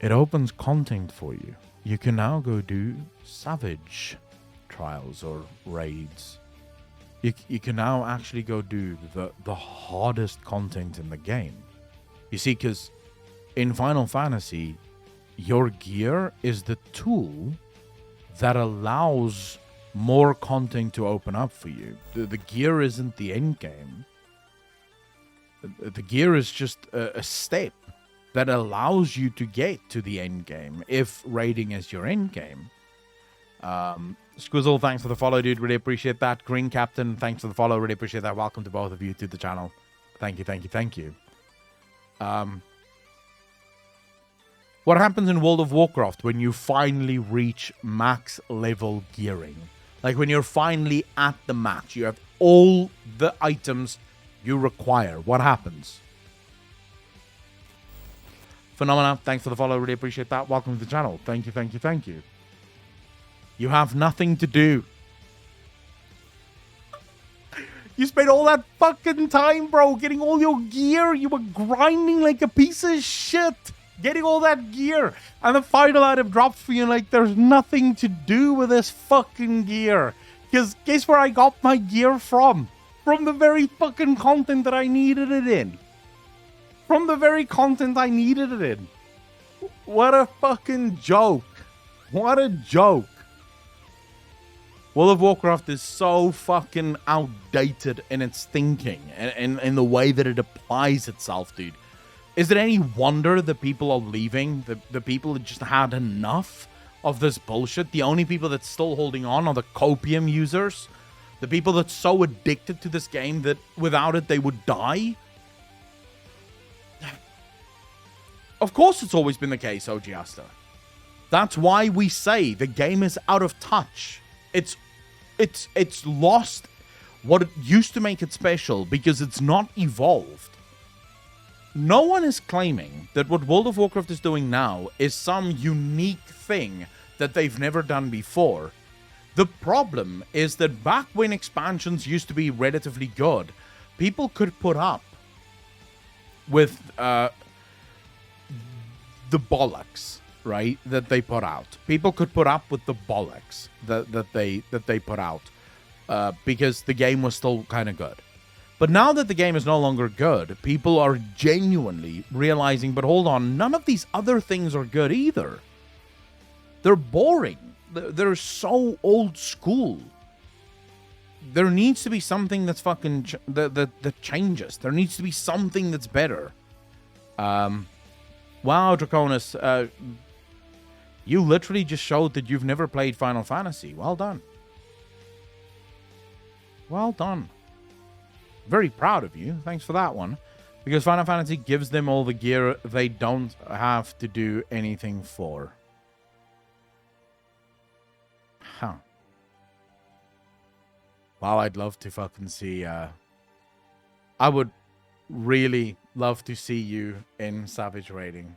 It opens content for you. You can now go do Savage trials or raids. You can now actually go do the hardest content in the game. You see, because in Final Fantasy, your gear is the tool that allows more content to open up for you. The gear isn't the end game. The gear is just a step that allows you to get to the end game if raiding is your end game. Squizzle, thanks for the follow, dude. Really appreciate that. Green Captain, thanks for the follow. Really appreciate that. Welcome to both of you to the channel. Thank you. What happens in World of Warcraft when you finally reach max level gearing? Like when you're finally at the max, you have all the items you require. What happens? Phenomena, thanks for the follow. Really appreciate that. Welcome to the channel. Thank you. You have nothing to do. You spent all that fucking time, bro, getting all your gear. You were grinding like a piece of shit, getting all that gear. And the final item drops for you like there's nothing to do with this fucking gear. Because guess where I got my gear from? From the very fucking content that I needed it in. From the very content I needed it in. What a fucking joke. What a joke. World of Warcraft is so fucking outdated in its thinking and in the way that it applies itself, dude. Is it any wonder that people are leaving? The people that just had enough of this bullshit? The only people that's still holding on are the copium users? The people that's so addicted to this game that without it they would die? Of course it's always been the case, OG Asta. That's why we say the game is out of touch. It's lost what it used to make it special because it's not evolved. No one is claiming that what World of Warcraft is doing now is some unique thing that they've never done before. The problem is that back when expansions used to be relatively good, people could put up with the bollocks, right, that they put out. People could put up with the bollocks that they put out because the game was still kind of good. But now that the game is no longer good, people are genuinely realizing, but hold on, none of these other things are good either. They're boring. They're so old school. There needs to be something that's fucking that changes. There needs to be something that's better. Wow, Draconis, you literally just showed that you've never played Final Fantasy. Well done. Well done. Very proud of you. Thanks for that one. Because Final Fantasy gives them all the gear they don't have to do anything for. Huh. Wow, I'd love to fucking see... I would really love to see you in Savage Raiding.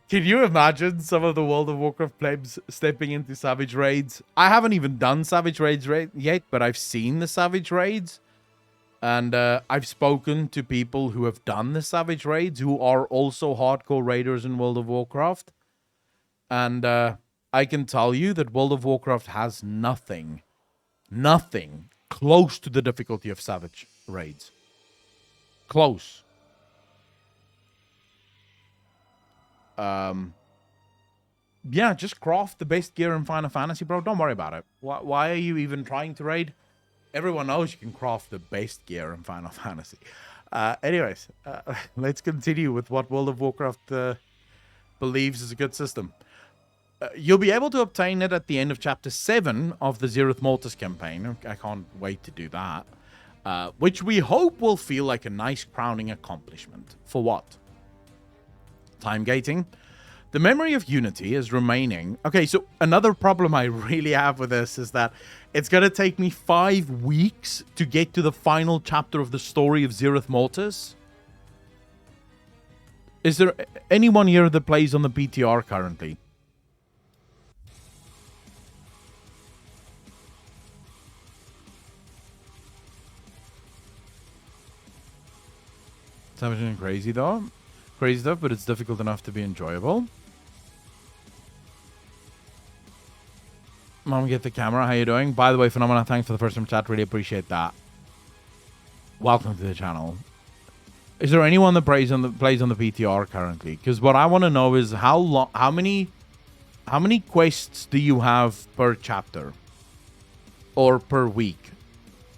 Can you imagine some of the World of Warcraft plebs stepping into Savage Raids? I haven't even done Savage Raids yet, but I've seen the Savage Raids. And I've spoken to people who have done the Savage Raids, who are also hardcore raiders in World of Warcraft. And I can tell you that World of Warcraft has nothing close to the difficulty of Savage Raids. Close. Yeah, just craft the best gear in Final Fantasy, bro. Don't worry about it. Why are you even trying to raid? Everyone knows you can craft the best gear in Final Fantasy. Anyways, let's continue with what World of Warcraft believes is a good system. You'll be able to obtain it at the end of Chapter 7 of the Zereth Mortis campaign. I can't wait to do that. Which we hope will feel like a nice crowning accomplishment. For what? Time gating. The memory of Unity is remaining. Okay, so another problem I really have with this is that it's going to take me 5 weeks to get to the final chapter of the story of Zereth Mortis. Is there anyone here that plays on the PTR currently? Something crazy though. Crazy stuff, but it's difficult enough to be enjoyable. Mom, get the camera. How you doing? By the way, Phenomena, thanks for the first time chat. Really appreciate that. Welcome to the channel. Is there anyone that plays on the PTR currently? Because what I want to know is how many quests do you have per chapter, or per week,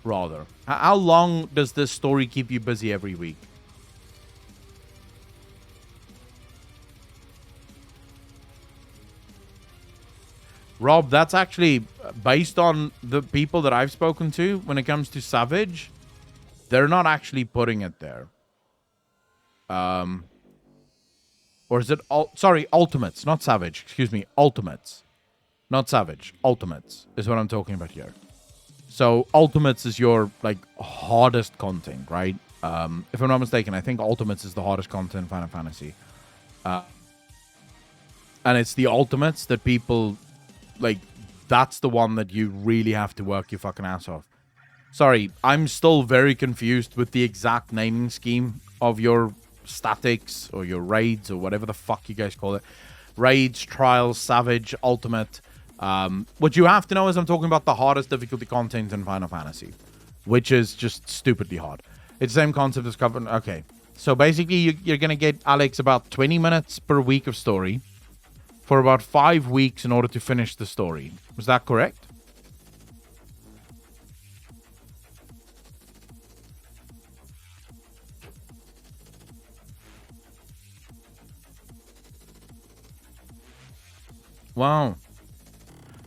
rather? How long does this story keep you busy every week? Rob, that's actually based on the people that I've spoken to when it comes to Savage. They're not actually putting it there. Or is it... Sorry, Ultimates, not Savage. Excuse me, Ultimates. Not Savage. Ultimates is what I'm talking about here. So, Ultimates is your, like, hardest content, right? If I'm not mistaken, I think Ultimates is the hardest content in Final Fantasy. And it's the Ultimates that people... Like, that's the one that you really have to work your fucking ass off. Sorry, I'm still very confused with the exact naming scheme of your statics or your raids or whatever the fuck you guys call it. Raids, Trials, Savage, Ultimate. What you have to know is I'm talking about the hardest difficulty content in Final Fantasy, which is just stupidly hard. It's the same concept as covered. Okay, so basically you're going to get, Alex, about 20 minutes per week of story for about 5 weeks in order to finish the story. Was that correct? Wow.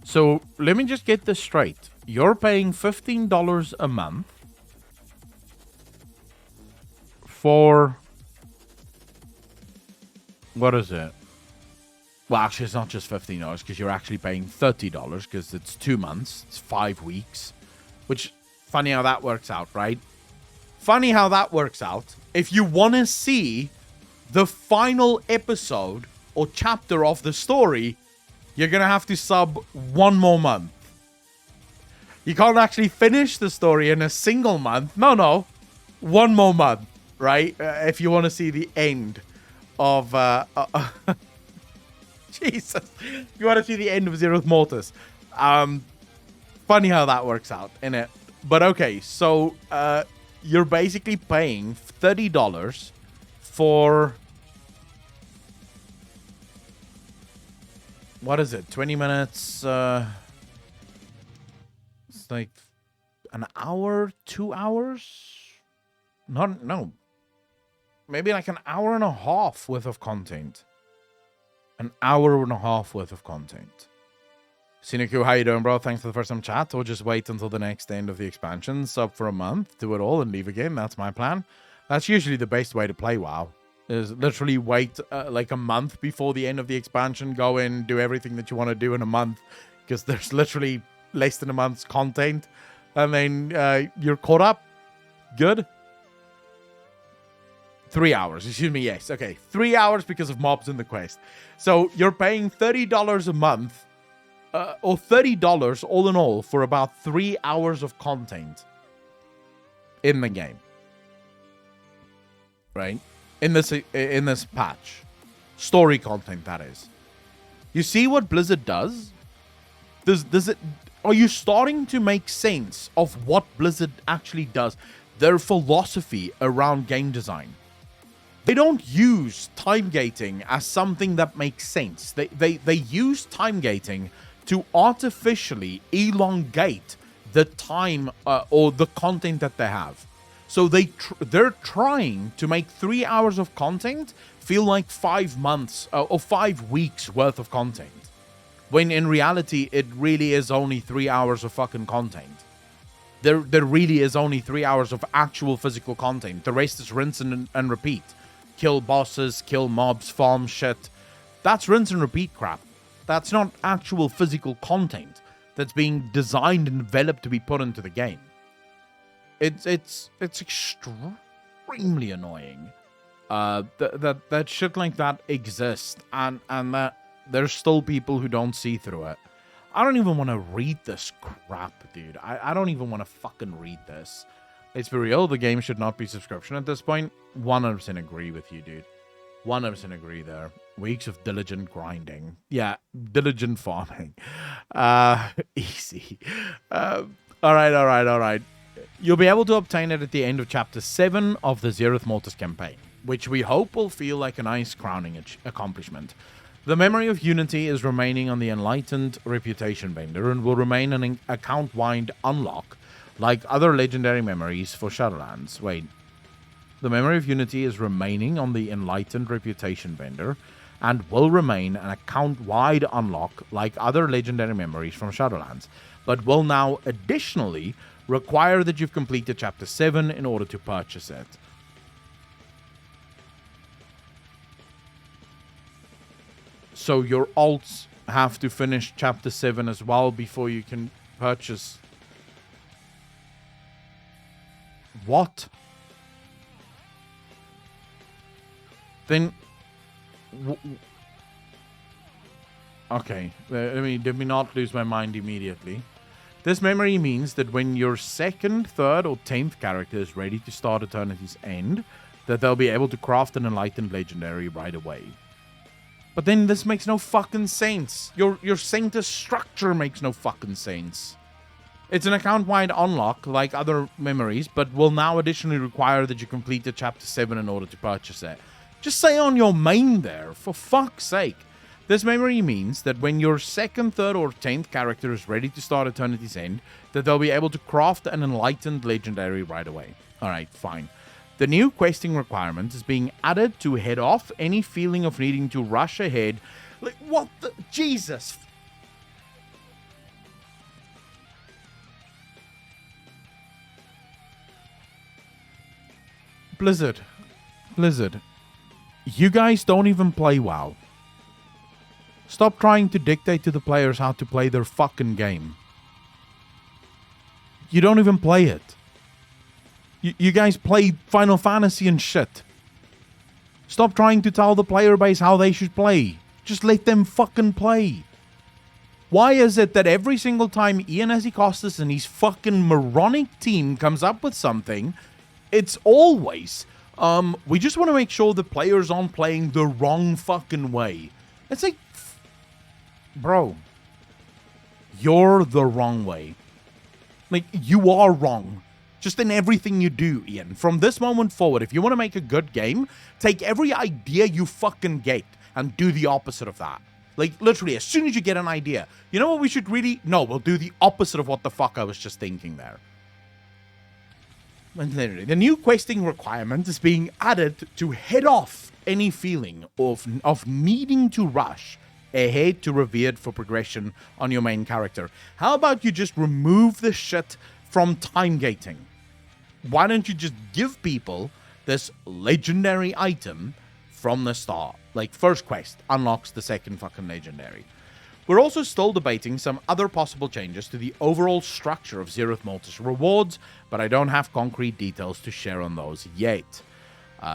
So, let me just get this straight. You're paying $15 a month for what is it? Well, actually, it's not just $15 because you're actually paying $30 because it's 2 months. It's 5 weeks. Which, funny how that works out, right? Funny how that works out. If you want to see the final episode or chapter of the story, you're going to have to sub 1 more month. You can't actually finish the story in a single month. No. 1 more month, right? If you want to see the end of... Jesus. You want to see the end of Zeroth Mortis. Funny how that works out, innit? But okay, so you're basically paying $30 for... What is it? 20 minutes? It's like an hour, 2 hours? No. Maybe like an hour and a half worth of content. An hour and a half worth of content. Siniku, how you doing, bro? Thanks for the first time chat. Or just wait until the next end of the expansion. Sub for a month, do it all, and leave again. That's my plan. That's usually the best way to play WoW. Is literally wait like a month before the end of the expansion. Go in, do everything that you want to do in a month. Because there's literally less than a month's content. And then you're caught up. Good. 3 hours. Excuse me, yes. Okay, 3 hours because of mobs in the quest. So you're paying $30 a month. Or $30 all in all for about 3 hours of content. In the game. Right? In this patch. Story content, that is. You see what Blizzard does? Does it... Are you starting to make sense of what Blizzard actually does? Their philosophy around game design. They don't use time gating as something that makes sense. They use time gating to artificially elongate the time or the content that they have. So they're trying to make 3 hours of content feel like 5 months or 5 weeks worth of content. When in reality, it really is only 3 hours of fucking content. There really is only 3 hours of actual physical content. The rest is rinse and repeat. Kill bosses, kill mobs, farm shit. That's rinse and repeat crap. That's not actual physical content that's being designed and developed to be put into the game. It's extremely annoying that shit like that exists and that there's still people who don't see through it. I don't even want to read this crap, dude. I don't even want to fucking read this. Let's be real, the game should not be subscription at this point. 100% agree with you, dude. 100% agree there. Weeks of diligent grinding. Yeah, diligent farming. Easy. All right. You'll be able to obtain it at the end of Chapter 7 of the Zeroth Mortis campaign, which we hope will feel like a nice crowning accomplishment. The Memory of Unity is remaining on the Enlightened Reputation Vendor and will remain an account-wide unlock like other legendary memories for Shadowlands. Wait. The Memory of Unity is remaining on the Enlightened Reputation Vendor and will remain an account-wide unlock like other legendary memories from Shadowlands, but will now additionally require that you've completed Chapter 7 in order to purchase it. So your alts have to finish Chapter 7 as well before you can purchase... What? Then... Okay, let me not lose my mind immediately. This memory means that when your 2nd, 3rd, or 10th character is ready to start Eternity's End, that they'll be able to craft an Enlightened Legendary right away. But then this makes no fucking sense. Your Sanctus structure makes no fucking sense. It's an account-wide unlock, like other memories, but will now additionally require that you complete the Chapter 7 in order to purchase it. Just say on your main there, for fuck's sake. This memory means that when your 2nd, 3rd, or 10th character is ready to start Eternity's End, that they'll be able to craft an Enlightened Legendary right away. Alright, fine. The new questing requirement is being added to head off any feeling of needing to rush ahead. Like, what the... Jesus. Blizzard. You guys don't even play WoW. Stop trying to dictate to the players how to play their fucking game. You don't even play it. You guys play Final Fantasy and shit. Stop trying to tell the player base how they should play. Just let them fucking play. Why is it that every single time Ian Azikostas and his fucking moronic team comes up with something, it's always, we just want to make sure the players aren't playing the wrong fucking way. It's like, bro, you're the wrong way. Like, you are wrong. Just in everything you do, Ian. From this moment forward, if you want to make a good game, take every idea you fucking get and do the opposite of that. Like, literally, as soon as you get an idea, you know what we should really... No, we'll do the opposite of what the fuck I was just thinking there. And literally, the new questing requirement is being added to head off any feeling of needing to rush ahead to Revered for progression on your main character. How about you just remove the shit from time gating? Why don't you just give people this legendary item from the start? Like, first quest unlocks the second fucking legendary. We're also still debating some other possible changes to the overall structure of Zereth Mortis rewards, but I don't have concrete details to share on those yet.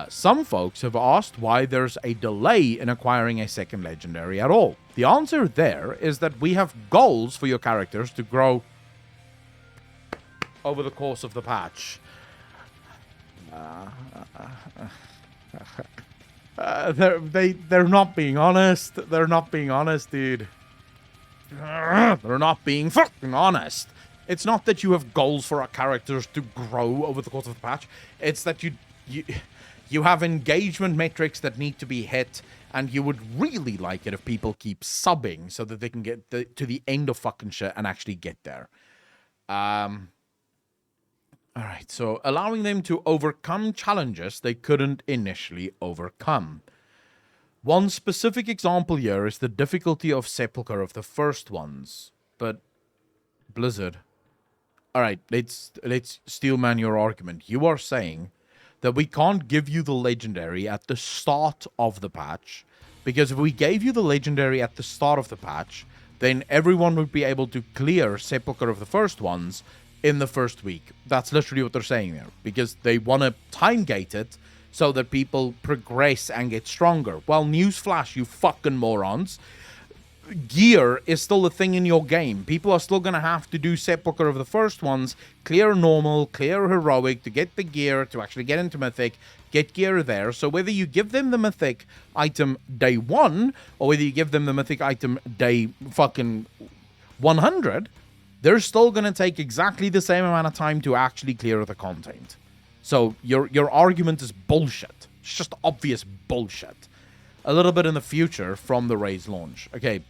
Some folks have asked why there's a delay in acquiring a second legendary at all. The answer there is that we have goals for your characters to grow over the course of the patch. They're not being honest. They're not being honest, dude. They're not being fucking honest. It's not that you have goals for our characters to grow over the course of the patch. It's that you have engagement metrics that need to be hit, and you would really like it if people keep subbing so that they can get to the end of fucking shit and actually get there. Alright, so allowing them to overcome challenges they couldn't initially overcome. One specific example here is the difficulty of Sepulchre of the First Ones. But, Blizzard. Alright, let's steelman your argument. You are saying that we can't give you the legendary at the start of the patch, because if we gave you the legendary at the start of the patch, then everyone would be able to clear Sepulchre of the First Ones in the first week. That's literally what they're saying there, because they want to time gate it so that people progress and get stronger. Well, newsflash, you fucking morons. Gear is still a thing in your game. People are still going to have to do Sepulchre of the First Ones, clear normal, clear heroic, to get the gear, to actually get into mythic, get gear there. So whether you give them the mythic item day 1, or whether you give them the mythic item day fucking 100, they're still going to take exactly the same amount of time to actually clear the content. So your argument is bullshit. It's just obvious bullshit. A little bit in the future from the Raid's launch. Okay,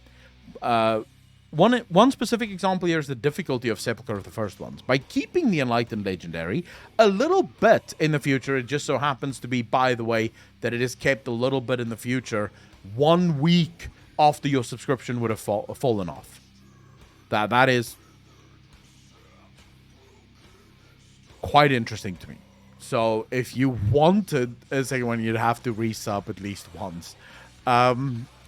one specific example here is the difficulty of Sepulchre of the First Ones. By keeping the Enlightened Legendary a little bit in the future, it just so happens to be, by the way, that it is kept a little bit in the future 1 week after your subscription would have fallen off. That is quite interesting to me. So if you wanted a second one, you'd have to resub at least once. A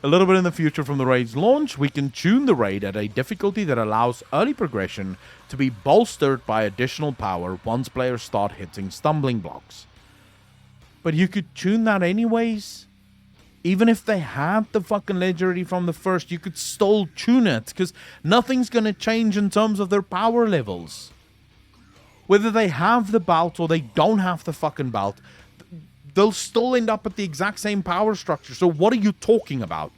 little bit in the future from the Raid's launch, we can tune the Raid at a difficulty that allows early progression to be bolstered by additional power once players start hitting stumbling blocks. But you could tune that anyways. Even if they had the fucking legendary from the first, you could still tune it, because nothing's going to change in terms of their power levels. Whether they have the belt or they don't have the fucking belt, they'll still end up at the exact same power structure. So what are you talking about?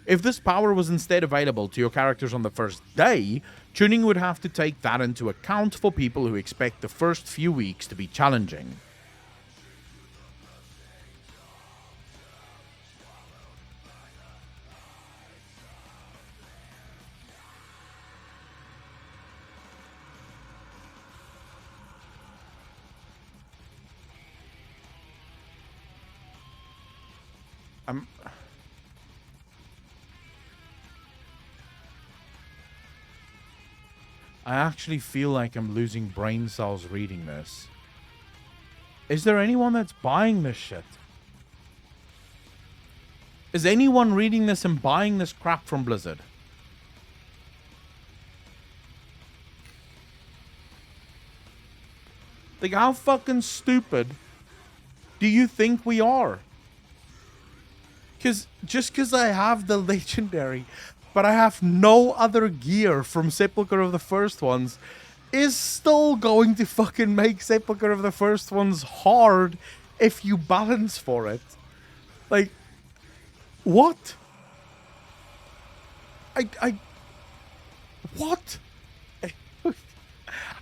If this power was instead available to your characters on the first day, tuning would have to take that into account for people who expect the first few weeks to be challenging. I actually feel like I'm losing brain cells reading this. Is there anyone that's buying this shit? Is anyone reading this and buying this crap from Blizzard? Like, how fucking stupid do you think we are? Just because I have the legendary, but I have no other gear from Sepulchre of the First Ones, is still going to fucking make Sepulchre of the First Ones hard if you balance for it. Like, what? What?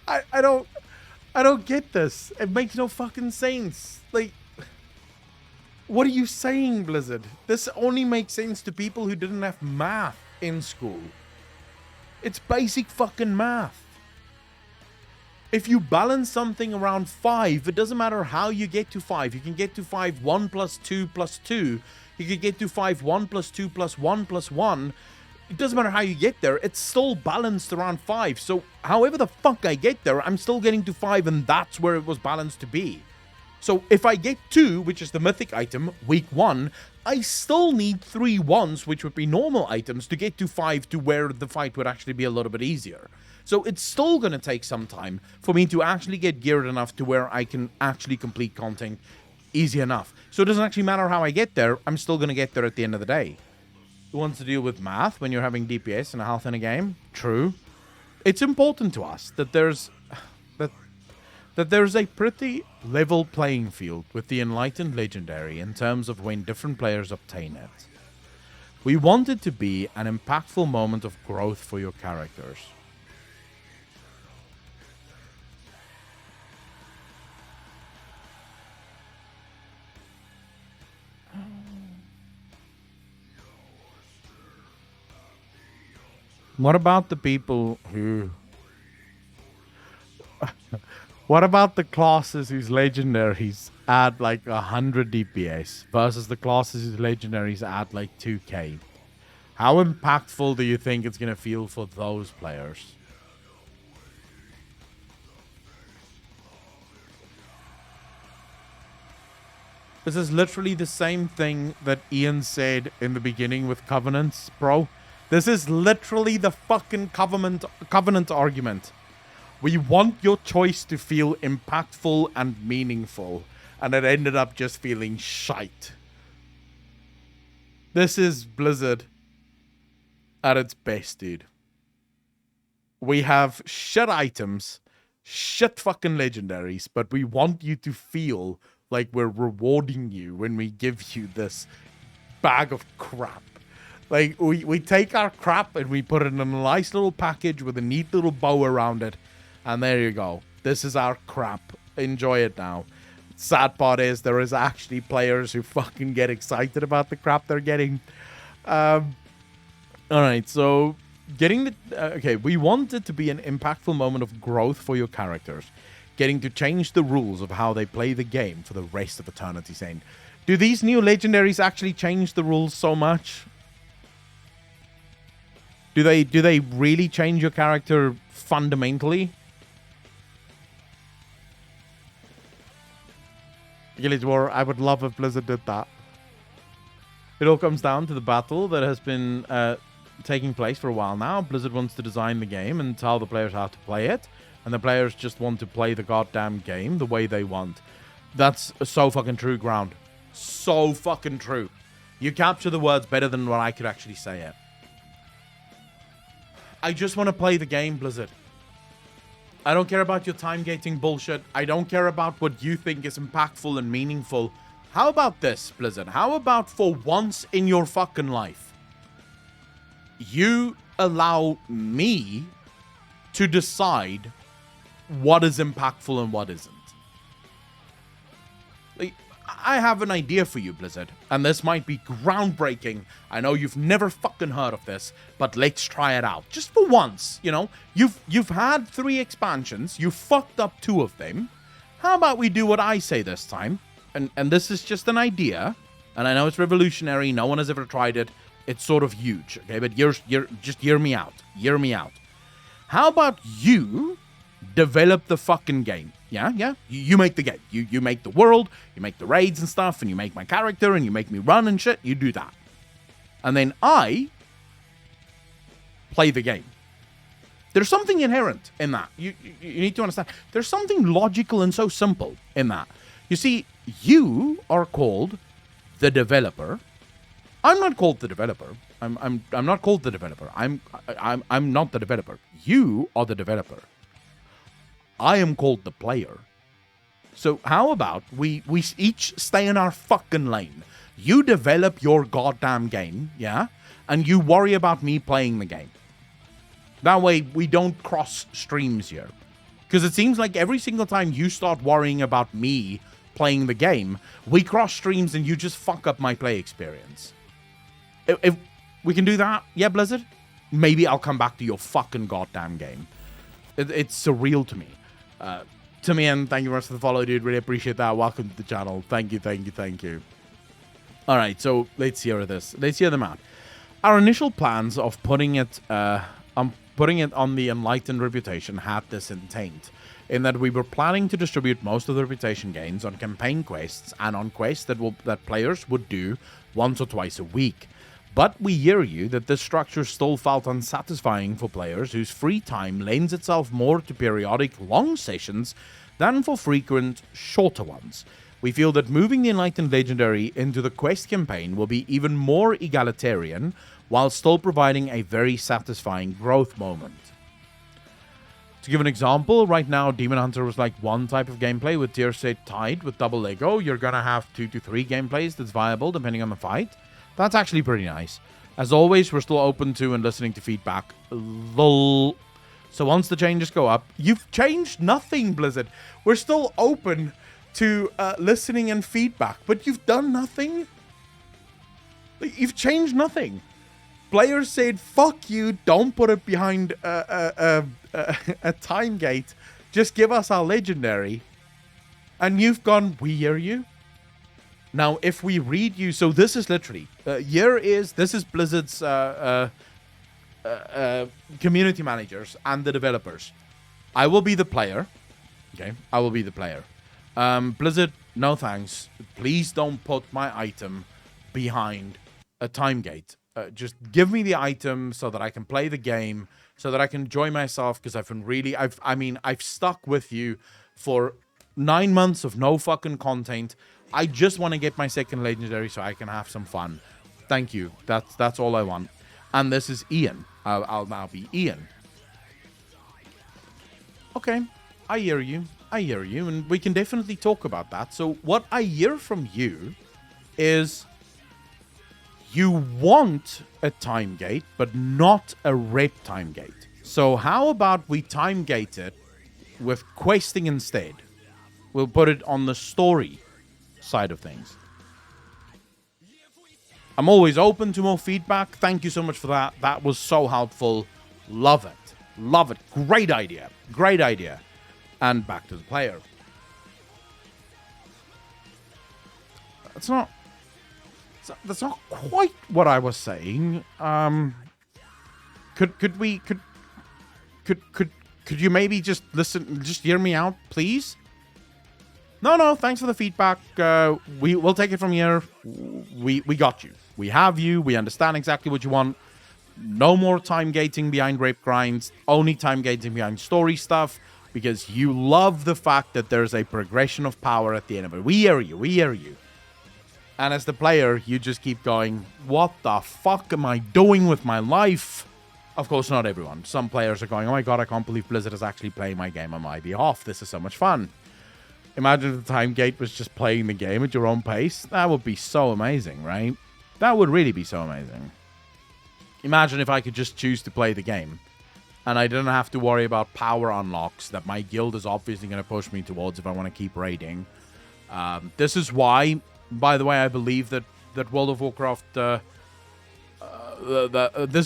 I don't get this. It makes no fucking sense. Like, what are you saying, Blizzard? This only makes sense to people who didn't have math in school. It's basic fucking math. If you balance something around 5, it doesn't matter how you get to 5. You can get to 5 1 plus 2 plus 2. You can get to 5 1 plus 2 plus 1 plus 1. It doesn't matter how you get there. It's still balanced around 5. So however the fuck I get there, I'm still getting to 5, and that's where it was balanced to be. So if I get 2, which is the mythic item, week 1, I still need 3 1s, which would be normal items, to get to 5 to where the fight would actually be a little bit easier. So it's still going to take some time for me to actually get geared enough to where I can actually complete content easy enough. So it doesn't actually matter how I get there, I'm still going to get there at the end of the day. Who wants to deal with math when you're having DPS and health in a game? True. It's important to us that there's a pretty level playing field with the Enlightened Legendary in terms of when different players obtain it. We want it to be an impactful moment of growth for your characters. What about the people who... What about the classes whose legendaries add like 100 DPS versus the classes whose legendaries add like 2k? How impactful do you think it's going to feel for those players? This is literally the same thing that Ian said in the beginning with Covenants, bro. This is literally the fucking Covenant argument. We want your choice to feel impactful and meaningful, and it ended up just feeling shite. This is Blizzard at its best, dude. We have shit items, shit fucking legendaries, but we want you to feel like we're rewarding you when we give you this bag of crap. Like, we take our crap and we put it in a nice little package with a neat little bow around it. And there you go. This is our crap. Enjoy it now. Sad part is there is actually players who fucking get excited about the crap they're getting. Alright, so getting the... okay, we want it to be an impactful moment of growth for your characters. Getting to change the rules of how they play the game for the rest of Eternity's End. Do these new legendaries actually change the rules so much? Do they really change your character fundamentally? Guild War, I would love if Blizzard did that. It all comes down to the battle that has been taking place for a while now. Blizzard wants to design the game and tell the players how to play it. And the players just want to play the goddamn game the way they want. That's so fucking true, Ground. So fucking true. You capture the words better than what I could actually say it. I just want to play the game, Blizzard. I don't care about your time gating bullshit. I don't care about what you think is impactful and meaningful. How about this, Blizzard? How about for once in your fucking life, you allow me to decide what is impactful and what isn't? Like, I have an idea for you, Blizzard, and this might be groundbreaking. I know you've never fucking heard of this, but let's try it out. Just for once, you know? You've had 3 expansions, you fucked up 2 of them. How about we do what I say this time? And this is just an idea, and I know it's revolutionary, no one has ever tried it. It's sort of huge, okay? But just hear me out. Hear me out. How about you develop the fucking game? Yeah? You make the game. You make the world, you make the raids and stuff, and you make my character, and you make me run and shit. You do that. and then I play the game. There's something inherent in that. You need to understand. There's something logical and so simple in that. You see, you are called the developer. I'm not called the developer. I'm not called the developer. I'm not the developer. You are the developer. I am called the player. So how about we each stay in our fucking lane? You develop your goddamn game, yeah? And you worry about me playing the game. That way we don't cross streams here. Because it seems like every single time you start worrying about me playing the game, we cross streams and you just fuck up my play experience. If we can do that, yeah, Blizzard? Maybe I'll come back to your fucking goddamn game. It's surreal to me. Timian, thank you very much for the follow, dude. Really appreciate that. Welcome to the channel. Thank you. All right, so let's hear this. Let's hear them out. Our initial plans of putting it on the Enlightened reputation had this intent, in that we were planning to distribute most of the reputation gains on campaign quests and on quests that players would do once or twice a week. But we hear you that this structure still felt unsatisfying for players whose free time lends itself more to periodic long sessions than for frequent shorter ones. We feel that moving the Enlightened Legendary into the quest campaign will be even more egalitarian, while still providing a very satisfying growth moment. To give an example, right now Demon Hunter was like one type of gameplay with tier set tied with double Lego. You're gonna have 2 to 3 gameplays that's viable depending on the fight. That's actually pretty nice. As always, we're still open to and listening to feedback. Lol. So once the changes go up, you've changed nothing, Blizzard. We're still open to listening and feedback, but you've done nothing. You've changed nothing. Players said, fuck you, don't put it behind a time gate. Just give us our legendary. And you've gone, we hear you. Now, if we read you, so this is literally, this is Blizzard's community managers and the developers. I will be the player. Okay, I will be the player. Blizzard, no thanks. Please don't put my item behind a time gate. Just give me the item so that I can play the game, so that I can enjoy myself, because I've stuck with you for 9 months of no fucking content. I just want to get my second legendary so I can have some fun. Thank you. That's all I want. And this is Ian. I'll now be Ian. Okay, I hear you, and we can definitely talk about that. So what I hear from you is you want a time gate, but not a rep time gate. So how about we time gate it with questing instead? We'll put it on the story side of things. I'm always open to more feedback. Thank you so much for that. That was so helpful. Love it. Great idea. And back to the player. That's not quite what I was saying. Could you maybe just listen, just hear me out, please? No, thanks for the feedback. We'll take it from here. We got you. We have you. We understand exactly what you want. No more time gating behind rape grinds. Only time gating behind story stuff, because you love the fact that there's a progression of power at the end of it. We hear you. And as the player, you just keep going, what the fuck am I doing with my life? Of course, not everyone. Some players are going, oh my god, I can't believe Blizzard is actually playing my game on my behalf. This is so much fun. Imagine if the time gate was just playing the game at your own pace. That would be so amazing, right? That would really be so amazing. Imagine if I could just choose to play the game, and I didn't have to worry about power unlocks that my guild is obviously going to push me towards if I want to keep raiding. This is why, by the way, I believe that World of Warcraft... this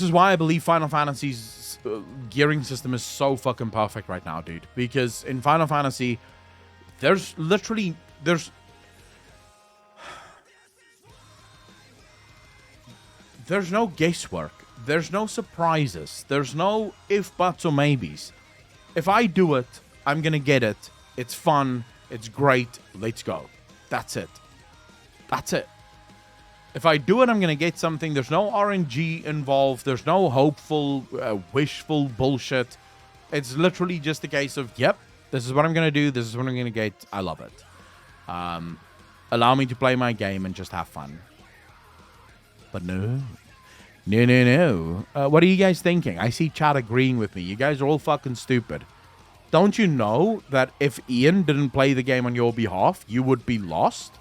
is why I believe Final Fantasy's gearing system is so fucking perfect right now, dude. Because in Final Fantasy, there's no guesswork. There's no surprises. There's no if, buts, or maybes. If I do it, I'm gonna get it. It's fun. It's great. Let's go. That's it. If I do it, I'm going to get something. There's no RNG involved. There's no hopeful, wishful bullshit. It's literally just a case of, yep, this is what I'm going to do. This is what I'm going to get. I love it. Allow me to play my game and just have fun. But no. No. What are you guys thinking? I see chat agreeing with me. You guys are all fucking stupid. Don't you know that if Ian didn't play the game on your behalf, you would be lost?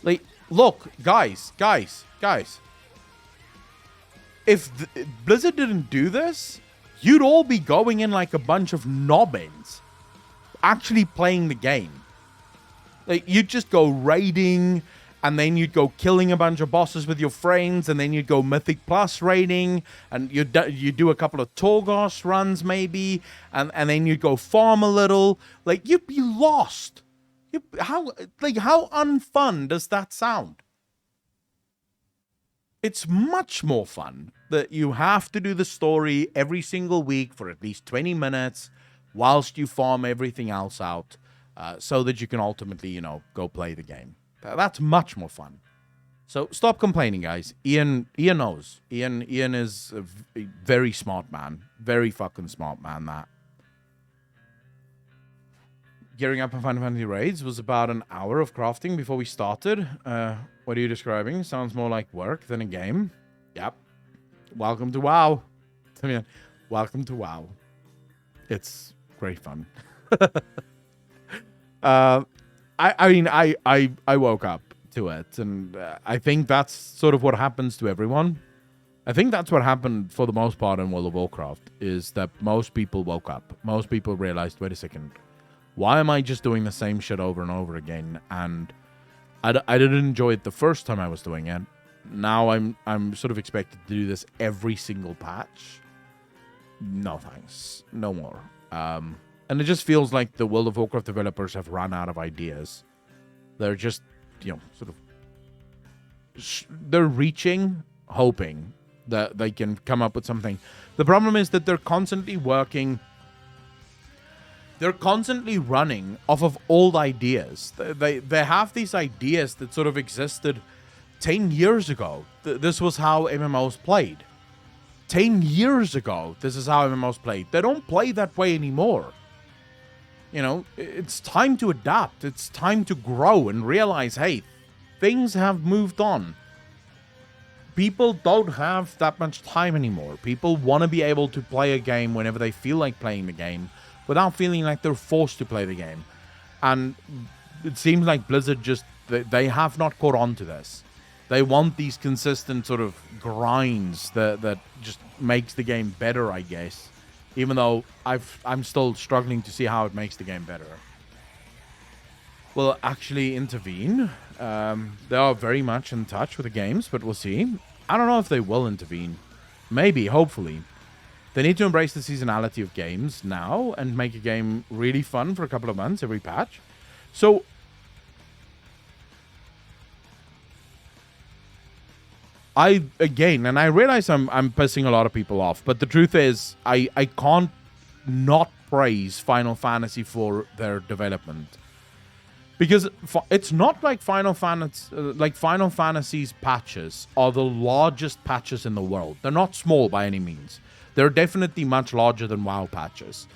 Like, look, guys. If Blizzard didn't do this, you'd all be going in like a bunch of nobbins, actually playing the game. Like, you'd just go raiding, and then you'd go killing a bunch of bosses with your friends, and then you'd go Mythic Plus raiding, and you'd do a couple of Torghast runs maybe, and then you'd go farm a little. Like, you'd be lost. How unfun does that sound? It's much more fun that you have to do the story every single week for at least 20 minutes whilst you farm everything else out, so that you can ultimately, go play the game. That's much more fun. So stop complaining, guys. Ian knows. Ian is a very smart man. Very fucking smart man, that. Gearing up for Final Fantasy Raids was about an hour of crafting before we started. What are you describing? Sounds more like work than a game. Yep. Welcome to WoW. I mean, welcome to WoW. It's great fun. I woke up to it, and I think that's sort of what happens to everyone. I think that's what happened for the most part in World of Warcraft, is that most people woke up. Most people realized, wait a second, why am I just doing the same shit over and over again? And I didn't enjoy it the first time I was doing it. Now I'm sort of expected to do this every single patch. No thanks. No more. And it just feels like the World of Warcraft developers have run out of ideas. They're just, sort of... They're reaching, hoping that they can come up with something. The problem is that they're constantly working... They're constantly running off of old ideas. They have these ideas that sort of existed 10 years ago. This was how MMOs played. 10 years ago, this is how MMOs played. They don't play that way anymore. It's time to adapt. It's time to grow and realize, hey, things have moved on. People don't have that much time anymore. People want to be able to play a game whenever they feel like playing the game, without feeling like they're forced to play the game. And it seems like Blizzard they have not caught on to this. They want these consistent sort of grinds that just makes the game better, I guess. Even though I'm still struggling to see how it makes the game better. Will actually intervene. They are very much in touch with the games, but we'll see. I don't know if they will intervene. Maybe, hopefully. They need to embrace the seasonality of games now and make a game really fun for a couple of months every patch. So, I realize I'm pissing a lot of people off, but the truth is, I can't not praise Final Fantasy for their development. Because it's not like Final Fantasy's patches are the largest patches in the world. They're not small by any means. They're definitely much larger than WoW patches.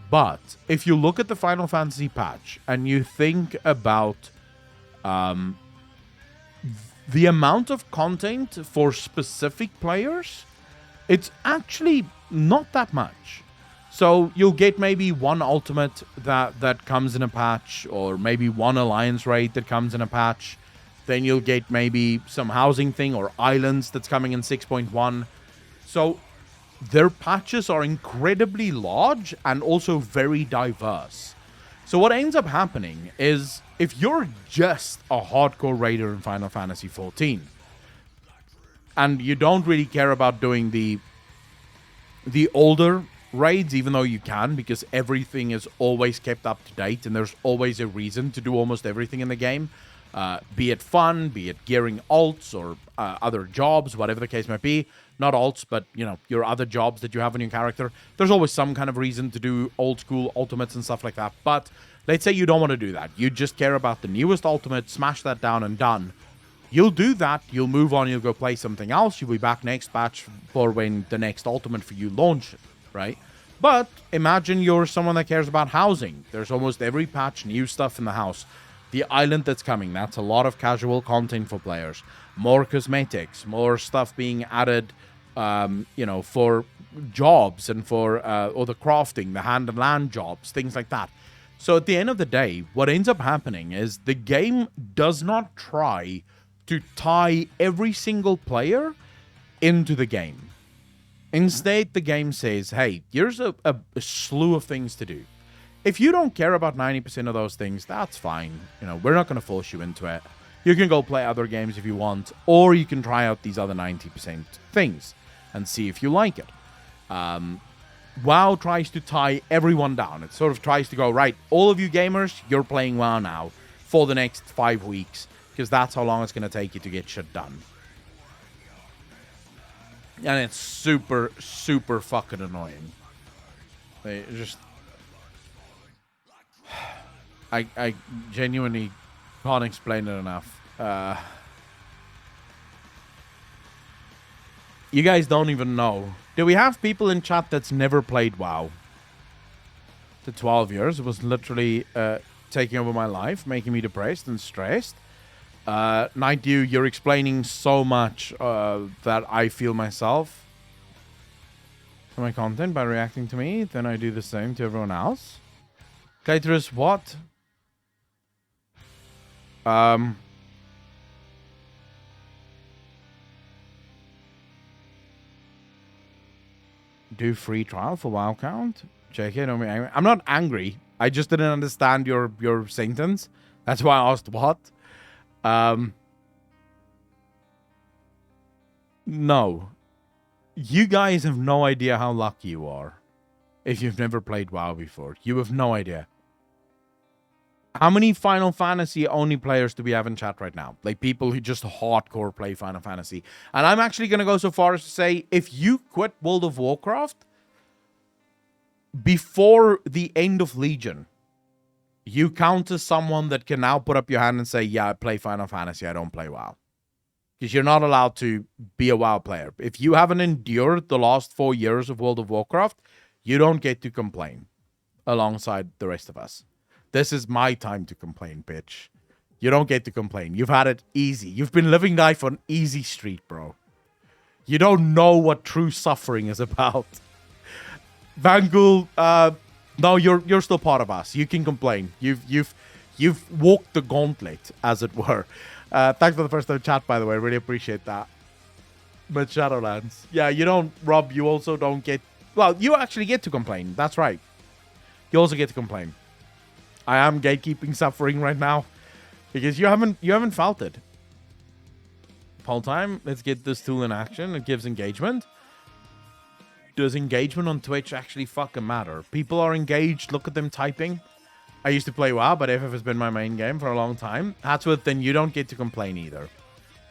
But if you look at the Final Fantasy patch and you think about the amount of content for specific players, it's actually not that much. So you'll get maybe one ultimate that comes in a patch, or maybe one alliance raid that comes in a patch. Then you'll get maybe some housing thing or islands that's coming in 6.1. So their patches are incredibly large and also very diverse. So what ends up happening is, if you're just a hardcore raider in Final Fantasy XIV, and you don't really care about doing the older raids, even though you can, because everything is always kept up to date, and there's always a reason to do almost everything in the game, be it fun, be it gearing alts, or other jobs, whatever the case might be. Not alts, but, your other jobs that you have on your character. There's always some kind of reason to do old school ultimates and stuff like that. But let's say you don't want to do that. You just care about the newest ultimate, smash that down and done. You'll do that, you'll move on, you'll go play something else, you'll be back next patch for when the next Ultimate for you launches, right? But imagine you're someone that cares about housing. There's almost every patch new stuff in the house. The island that's coming, that's a lot of casual content for players. More cosmetics, more stuff being added, for jobs and for or the crafting, the hand and land jobs, things like that. So at the end of the day, what ends up happening is the game does not try to tie every single player into the game. Instead, the game says, hey, here's a slew of things to do. If you don't care about 90% of those things, that's fine. We're not going to force you into it. You can go play other games if you want, or you can try out these other 90% things and see if you like it. WoW tries to tie everyone down. It sort of tries to go, right, all of you gamers, you're playing WoW now for the next 5 weeks, because that's how long it's going to take you to get shit done. And it's super, super fucking annoying. They just... I genuinely can't explain it enough. You guys don't even know. Do we have people in chat that's never played WoW? The 12 years. It was literally taking over my life, making me depressed and stressed. Night Dew, you're explaining so much that I feel myself for my content by reacting to me. Then I do the same to everyone else. Caterers, what? Do free trial for WoW count? JK, don't be angry. I'm not angry. I just didn't understand your sentence. That's why I asked what. No. You guys have no idea how lucky you are. If you've never played WoW before. You have no idea. How many Final Fantasy only players do we have in chat right now? Like people who just hardcore play Final Fantasy. And I'm actually going to go so far as to say, if you quit World of Warcraft before the end of Legion, you count as someone that can now put up your hand and say, yeah, I play Final Fantasy, I don't play WoW. Because you're not allowed to be a WoW player. If you haven't endured the last 4 years of World of Warcraft, you don't get to complain alongside the rest of us. This is my time to complain, bitch. You don't get to complain. You've had it easy. You've been living life on easy street, bro. You don't know what true suffering is about. Vangul, no, you're still part of us. You can complain. You've walked the gauntlet, as it were. Thanks for the first time chat, by the way. Really appreciate that. But Shadowlands. Yeah, you don't, Rob, you also don't get... Well, you actually get to complain. That's right. You also get to complain. I am gatekeeping suffering right now. Because you haven't felt it. Poll time. Let's get this tool in action. It gives engagement. Does engagement on Twitch actually fucking matter? People are engaged. Look at them typing. I used to play WoW, but FF has been my main game for a long time. That's what, then you don't get to complain either.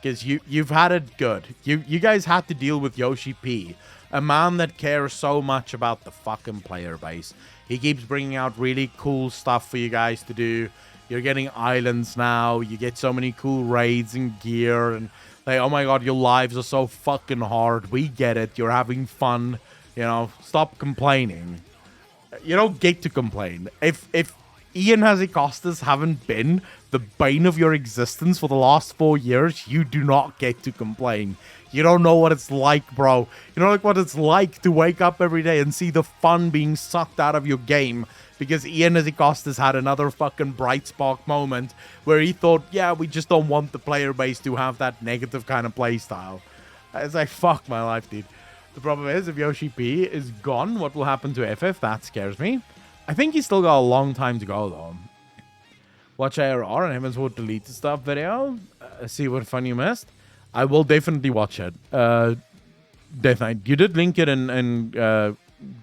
Because you've had it good. You guys had to deal with Yoshi P. A man that cares so much about the fucking player base. He keeps bringing out really cool stuff for you guys to do. You're getting islands now. You get so many cool raids and gear. And like, oh my god, your lives are so fucking hard. We get it. You're having fun. You know, stop complaining. You don't get to complain. If Ian Hazzikostas haven't been the bane of your existence for the last 4 years, you do not get to complain. You don't know what it's like, bro. You know what it's like to wake up every day and see the fun being sucked out of your game because Ian Hazzikostas had another fucking bright spark moment where he thought, yeah, we just don't want the player base to have that negative kind of play style. It's like, fuck my life, dude. The problem is, if Yoshi P is gone, what will happen to FF? That scares me. I think he's still got a long time to go, though. Watch ARR and Heavens Would Delete the Stuff video. See what fun you missed. I will definitely watch it. Death Knight, you did link it in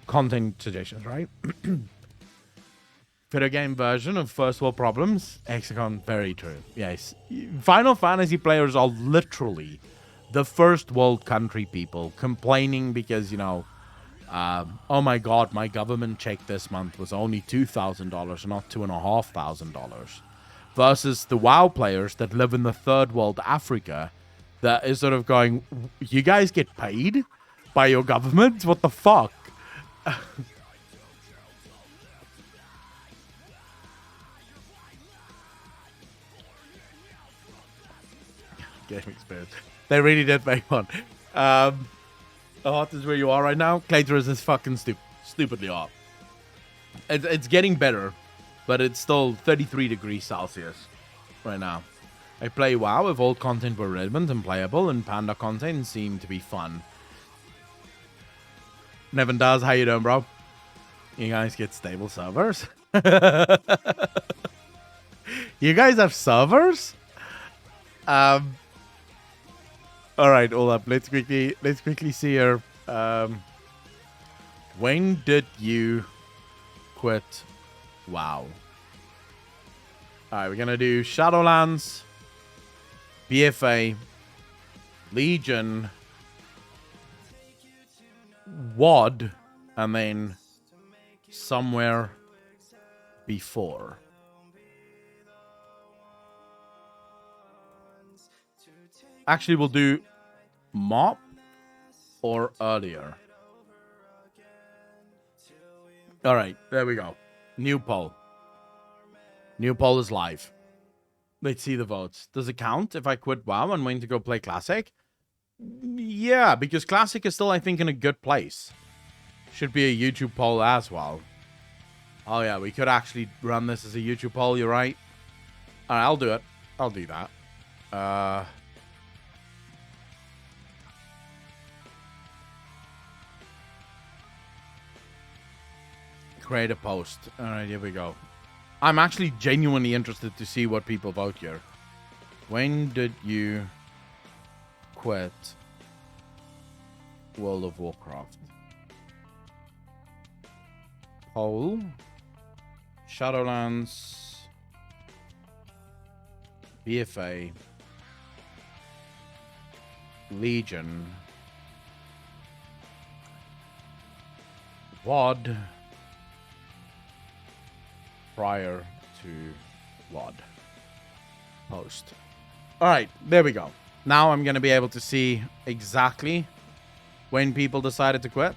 content suggestions, right? Video game version of First World Problems. Hexagon, very true. Yes. Final Fantasy players are literally the first world country people complaining because, you know, oh my god, my government check this month was only $2,000 and not $2,500. versus the WoW players that live in the third world Africa that is sort of going, you guys get paid by your government? What the fuck? Game experience. They really did make one. How hot is where you are right now? Claytorus is fucking stupidly hot. It's getting better, but it's still 33 degrees Celsius right now. I play WoW if all content were relevant and playable, and Panda content seemed to be fun. Nevin does, how you doing, bro? You guys get stable servers? You guys have servers? All right, hold up. Let's quickly see here. When did you quit WoW? All right, we're gonna do Shadowlands, BFA, Legion, WoD, and then somewhere before. Actually, we'll do MoP or earlier. All right, there we go. New poll. New poll is live. Let's see the votes. Does it count if I quit WoW and went to go play Classic? Yeah, because Classic is still, I think, in a good place. Should be a YouTube poll as well. Oh yeah, we could actually run this as a YouTube poll, you're right. All right, I'll do it. I'll do that. Create a post. All right, here we go. I'm actually genuinely interested to see what people vote here. When did you quit World of Warcraft? Poll. Shadowlands. BFA. Legion. WoD. Prior to WoD. Post. Alright, there we go. Now I'm going to be able to see exactly when people decided to quit.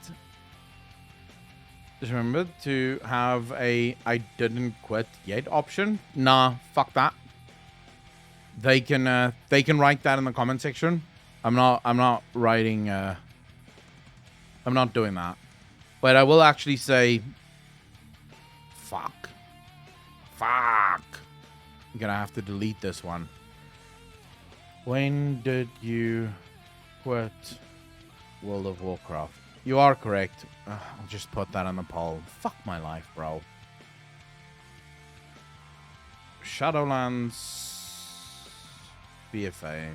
Just remember to have a I didn't quit yet option. Nah, fuck that. They can write that in the comment section. I'm not writing I'm not doing that. But I will actually say fuck. Fuck. I'm gonna have to delete this one. When did you quit World of Warcraft? You are correct. I'll just put that on the poll. Fuck my life, bro. Shadowlands. BFA.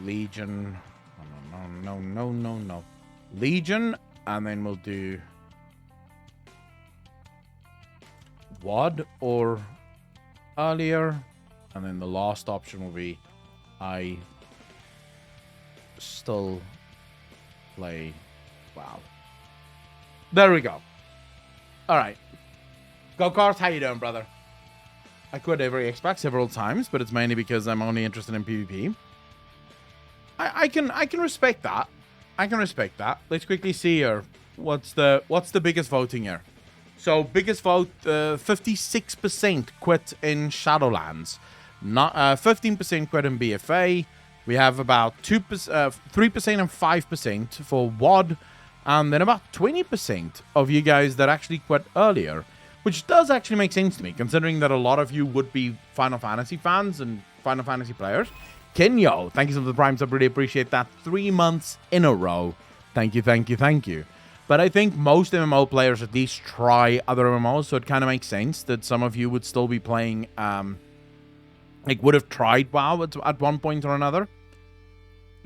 Legion. No. Legion. And then we'll do WoD or earlier, and then the last option will be I still play WoW. There we go. All right, Go-Kart, how you doing, brother? I quit every Xbox several times, but it's mainly because I'm only interested in PvP. I can respect that. I can respect that. Let's quickly see here. What's the biggest voting here? So, biggest vote, 56% quit in Shadowlands. Not 15% quit in BFA. We have about 3% and 5% for WoD. And then about 20% of you guys that actually quit earlier. Which does actually make sense to me, considering that a lot of you would be Final Fantasy fans and Final Fantasy players. Kenyo, thank you so much for the Prime sub. Really appreciate that. 3 months in a row. Thank you. But I think most MMO players at least try other MMOs, so it kind of makes sense that some of you would still be playing, would have tried WoW at one point or another.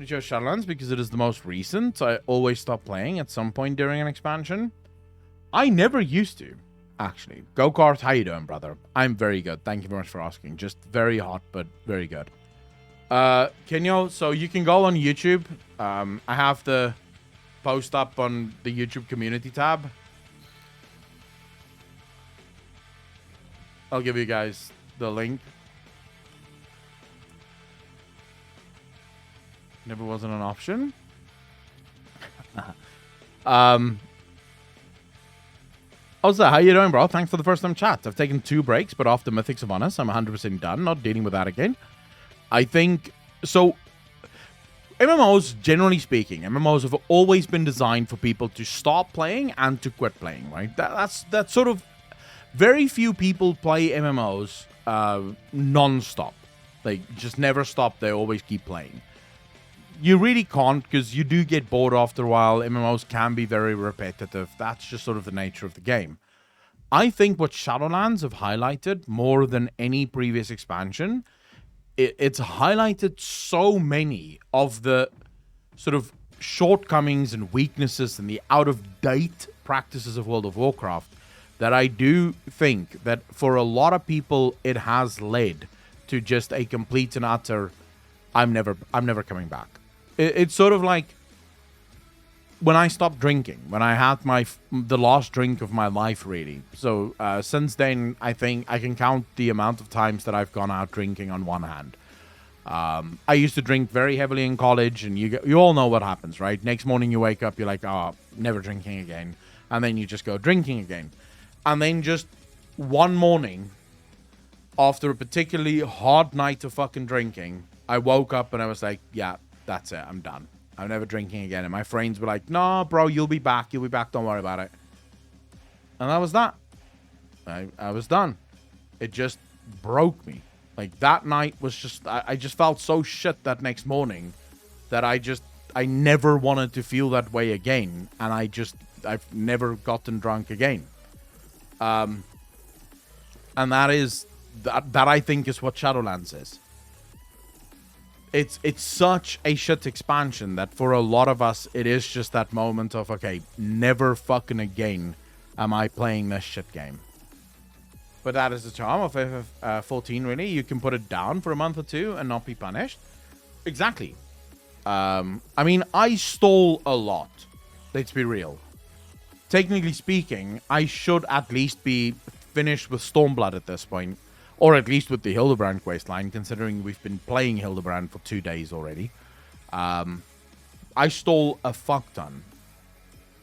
I chose Shadowlands because it is the most recent. I always stop playing at some point during an expansion. I never used to, actually. Go-Kart, how you doing, brother? I'm very good. Thank you very much for asking. Just very hot, but very good. Kenyo, so you can go on YouTube. I have the post up on the YouTube community tab. I'll give you guys the link. Never wasn't an option. Also, how you doing, bro? Thanks for the first time chat. I've taken 2 breaks, but after Mythics of Honest, I'm 100% done. Not dealing with that again. I think so. MMOs, generally speaking, MMOs have always been designed for people to stop playing and to quit playing, right? That's sort of very few people play MMOs non-stop. They just never stop. They always keep playing. You really can't, because you do get bored after a while. MMOs can be very repetitive. That's just sort of the nature of the game. I think what Shadowlands have highlighted more than any previous expansion, it's highlighted so many of the sort of shortcomings and weaknesses and the out-of-date practices of World of Warcraft that I do think that for a lot of people it has led to just a complete and utter I'm never coming back. It's sort of like when I stopped drinking, when I had the last drink of my life, really. So since then, I think I can count the amount of times that I've gone out drinking on one hand. I used to drink very heavily in college, and you all know what happens, right? Next morning you wake up, you're like, oh, never drinking again. And then you just go drinking again. And then just one morning, after a particularly hard night of fucking drinking, I woke up and I was like, yeah, that's it. I'm done. I'm never drinking again. And my friends were like, no, bro, you'll be back. You'll be back. Don't worry about it. And that was that. I was done. It just broke me. Like, that night was just, I just felt so shit that next morning that I never wanted to feel that way again. And I've never gotten drunk again. And that I think is what Shadowlands is. It's such a shit expansion that for a lot of us, it is just that moment of, okay, never fucking again am I playing this shit game. But that is the charm of FF14, really. You can put it down for a month or two and not be punished. Exactly. I mean, I stole a lot. Let's be real. Technically speaking, I should at least be finished with Stormblood at this point. Or at least with the Hildebrand questline, considering we've been playing Hildebrand for 2 days already. I stole a fuck ton.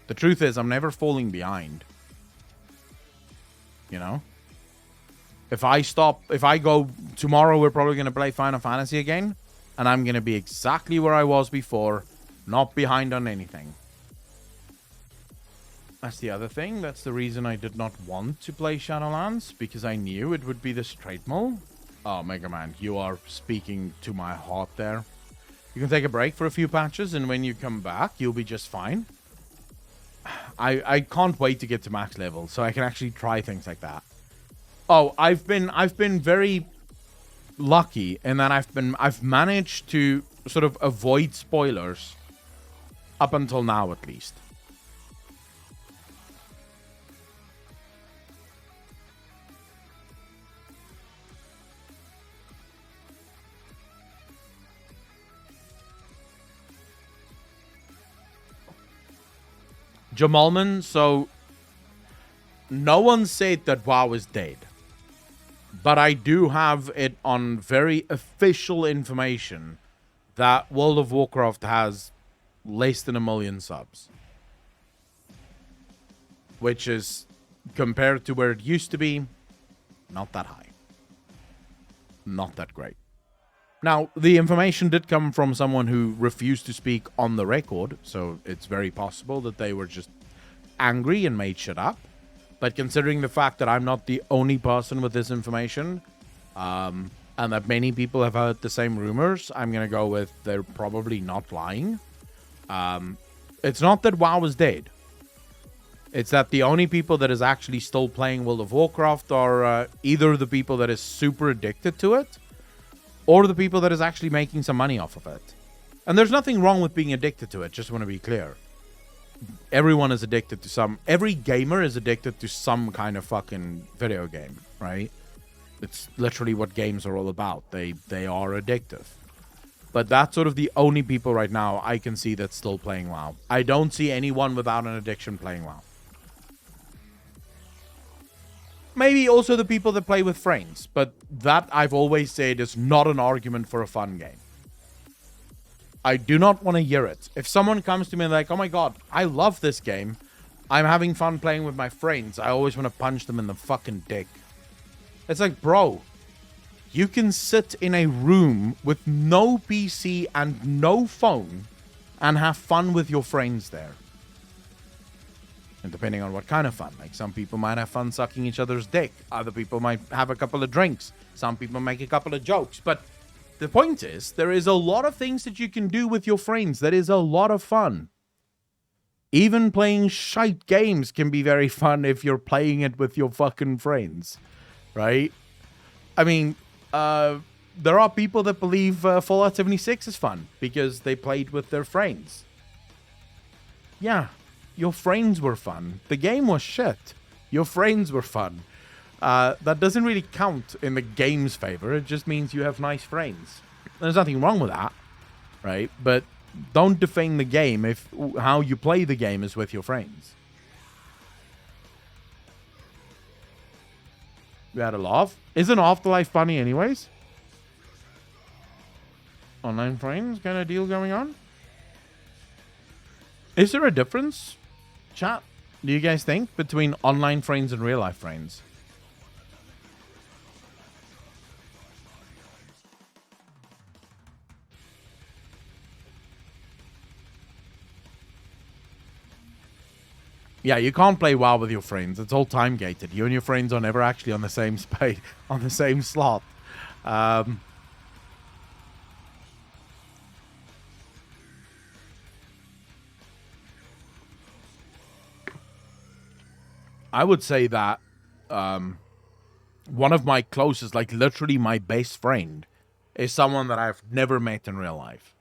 The truth is, I'm never falling behind. You know? If I go tomorrow, we're probably going to play Final Fantasy again. And I'm going to be exactly where I was before. Not behind on anything. That's the other thing. That's the reason I did not want to play Shadowlands, because I knew it would be the straight mill. Oh, Mega Man, you are speaking to my heart there. You can take a break for a few patches, and when you come back, you'll be just fine. I can't wait to get to max level, so I can actually try things like that. Oh, I've been very lucky in that I've managed to sort of avoid spoilers up until now, at least. Jamalman, so no one said that WoW is dead, but I do have it on very official information that World of Warcraft has less than 1 million subs, which is, compared to where it used to be, not that high, not that great. Now, the information did come from someone who refused to speak on the record, so it's very possible that they were just angry and made shit up. But considering the fact that I'm not the only person with this information, and that many people have heard the same rumors, I'm going to go with they're probably not lying. It's not that WoW is dead. It's that the only people that is actually still playing World of Warcraft are either the people that is super addicted to it, or the people that is actually making some money off of it. And there's nothing wrong with being addicted to it, just want to be clear. Everyone is addicted to some... Every gamer is addicted to some kind of fucking video game, right? It's literally what games are all about. They are addictive. But that's sort of the only people right now I can see that's still playing WoW. I don't see anyone without an addiction playing WoW. maybe also the people that play with friends, but that I've always said is not an argument for a fun game. I do not want to hear it. If someone comes to me and like, oh my god, I love this game, I'm having fun playing with my friends, I always want to punch them in the fucking dick. It's like, bro, you can sit in a room with no PC and no phone and have fun with your friends there. And depending on what kind of fun. Like, some people might have fun sucking each other's dick. Other people might have a couple of drinks. Some people make a couple of jokes. But the point is, there is a lot of things that you can do with your friends that is a lot of fun. Even playing shite games can be very fun if you're playing it with your fucking friends. Right? I mean, there are people that believe Fallout 76 is fun because they played with their friends. Yeah. Your friends were fun. The game was shit. Your friends were fun. That doesn't really count in the game's favor. It just means you have nice friends. There's nothing wrong with that, right? But don't defame the game if how you play the game is with your friends. You had a laugh? Isn't Afterlife funny anyways? Online friends kind of deal going on? Is there a difference, chat, do you guys think, between online friends and real life friends? Yeah, you can't play WoW with your friends. It's all time gated. You and your friends are never actually on the same space, on the same slot. I would say that one of my closest, like literally my best friend, is someone that I've never met in real life.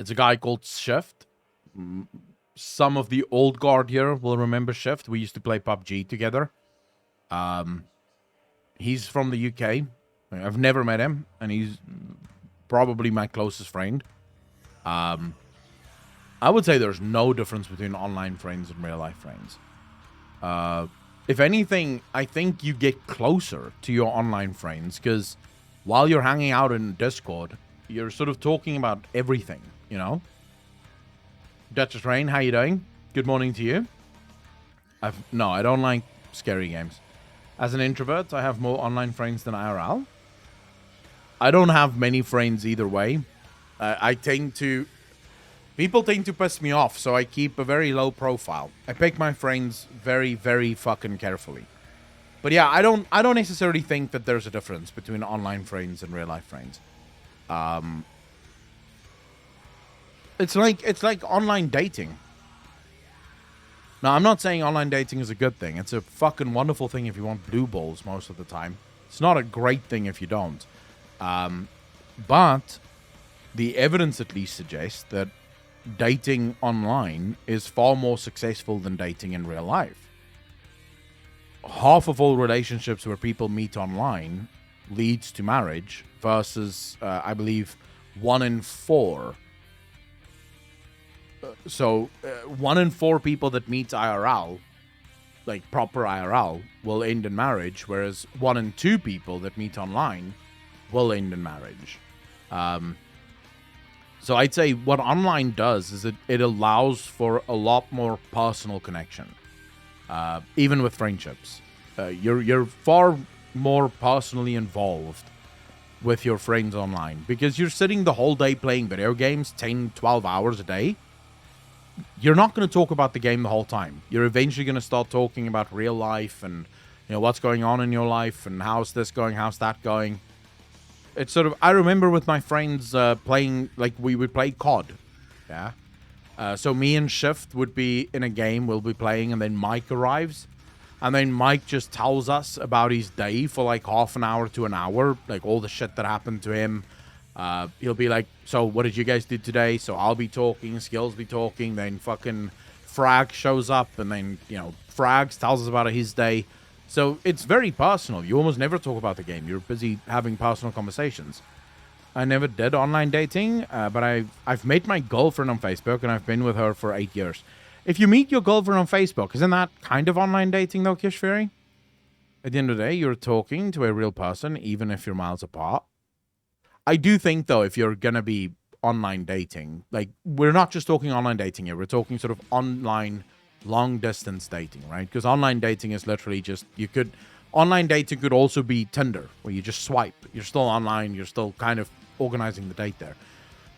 It's a guy called Shift. Some of the old guard here will remember Shift. We used to play PUBG together. He's from the UK. I've never met him, and he's probably my closest friend. I would say there's no difference between online friends and real life friends. If anything, I think you get closer to your online friends because while you're hanging out in Discord, you're sort of talking about everything, you know? Duchess Rain, how you doing? Good morning to you. No, I don't like scary games. As an introvert, I have more online friends than IRL. I don't have many friends either way. People tend to piss me off, so I keep a very low profile. I pick my friends very, very fucking carefully. But yeah, I don't necessarily think that there's a difference between online friends and real life friends. It's like online dating. Now, I'm not saying online dating is a good thing. It's a fucking wonderful thing if you want blue balls most of the time. It's not a great thing if you don't. But the evidence at least suggests that dating online is far more successful than dating in real life. Half of all relationships where people meet online leads to marriage versus, I believe, 1 in 4. So 1 in 4 people that meet IRL, like proper IRL, will end in marriage, whereas 1 in 2 people that meet online will end in marriage. So I'd say what online does is it allows for a lot more personal connection, even with friendships. You're far more personally involved with your friends online because you're sitting the whole day playing video games, 10, 12 hours a day. You're not going to talk about the game the whole time. You're eventually going to start talking about real life and, you know, what's going on in your life and how's this going, how's that going. It's sort of, I remember with my friends playing, like we would play COD. Yeah. So me and Shift would be in a game, we'll be playing, and then Mike arrives. And then Mike just tells us about his day for like half an hour to an hour, like all the shit that happened to him. He'll be like, so what did you guys do today? So I'll be talking, Skills be talking, then fucking Frag shows up, and then, you know, Frags tells us about his day. So it's very personal. You almost never talk about the game. You're busy having personal conversations. I never did online dating, but I've met my girlfriend on Facebook, and I've been with her for 8 years. If you meet your girlfriend on Facebook, isn't that kind of online dating though, Kish Fury? At the end of the day, you're talking to a real person, even if you're miles apart. I do think, though, if you're going to be online dating, like, we're not just talking online dating here. We're talking sort of online long-distance dating, right? Because online dating is literally just, online dating could also be Tinder, where you just swipe. You're still online. You're still kind of organizing the date there.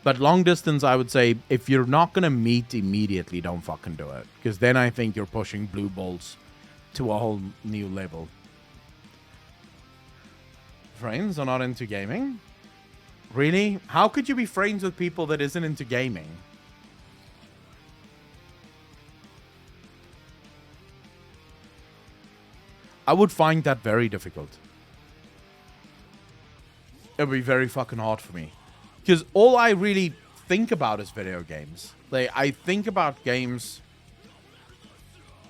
But long distance, I would say, if you're not going to meet immediately, don't fucking do it. Because then I think you're pushing blue balls to a whole new level. Friends are not into gaming? Really? How could you be friends with people that isn't into gaming? I would find that very difficult. It would be very fucking hard for me. Because all I really think about is video games. Like, I think about games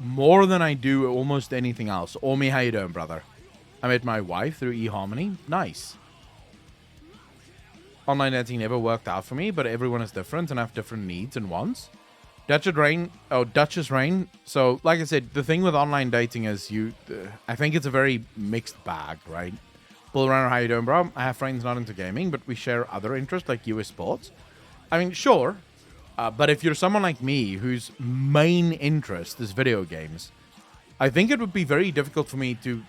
more than I do almost anything else. Omi, how you doing, brother? I met my wife through eHarmony. Nice. Online dating never worked out for me, but everyone is different and have different needs and wants. Duchess Rain. So, like I said, the thing with online dating is I think it's a very mixed bag, right? Bull Runner, how you doing, bro? I have friends not into gaming, but we share other interests like US sports. I mean, sure. But if you're someone like me whose main interest is video games, I think it would be very difficult for me to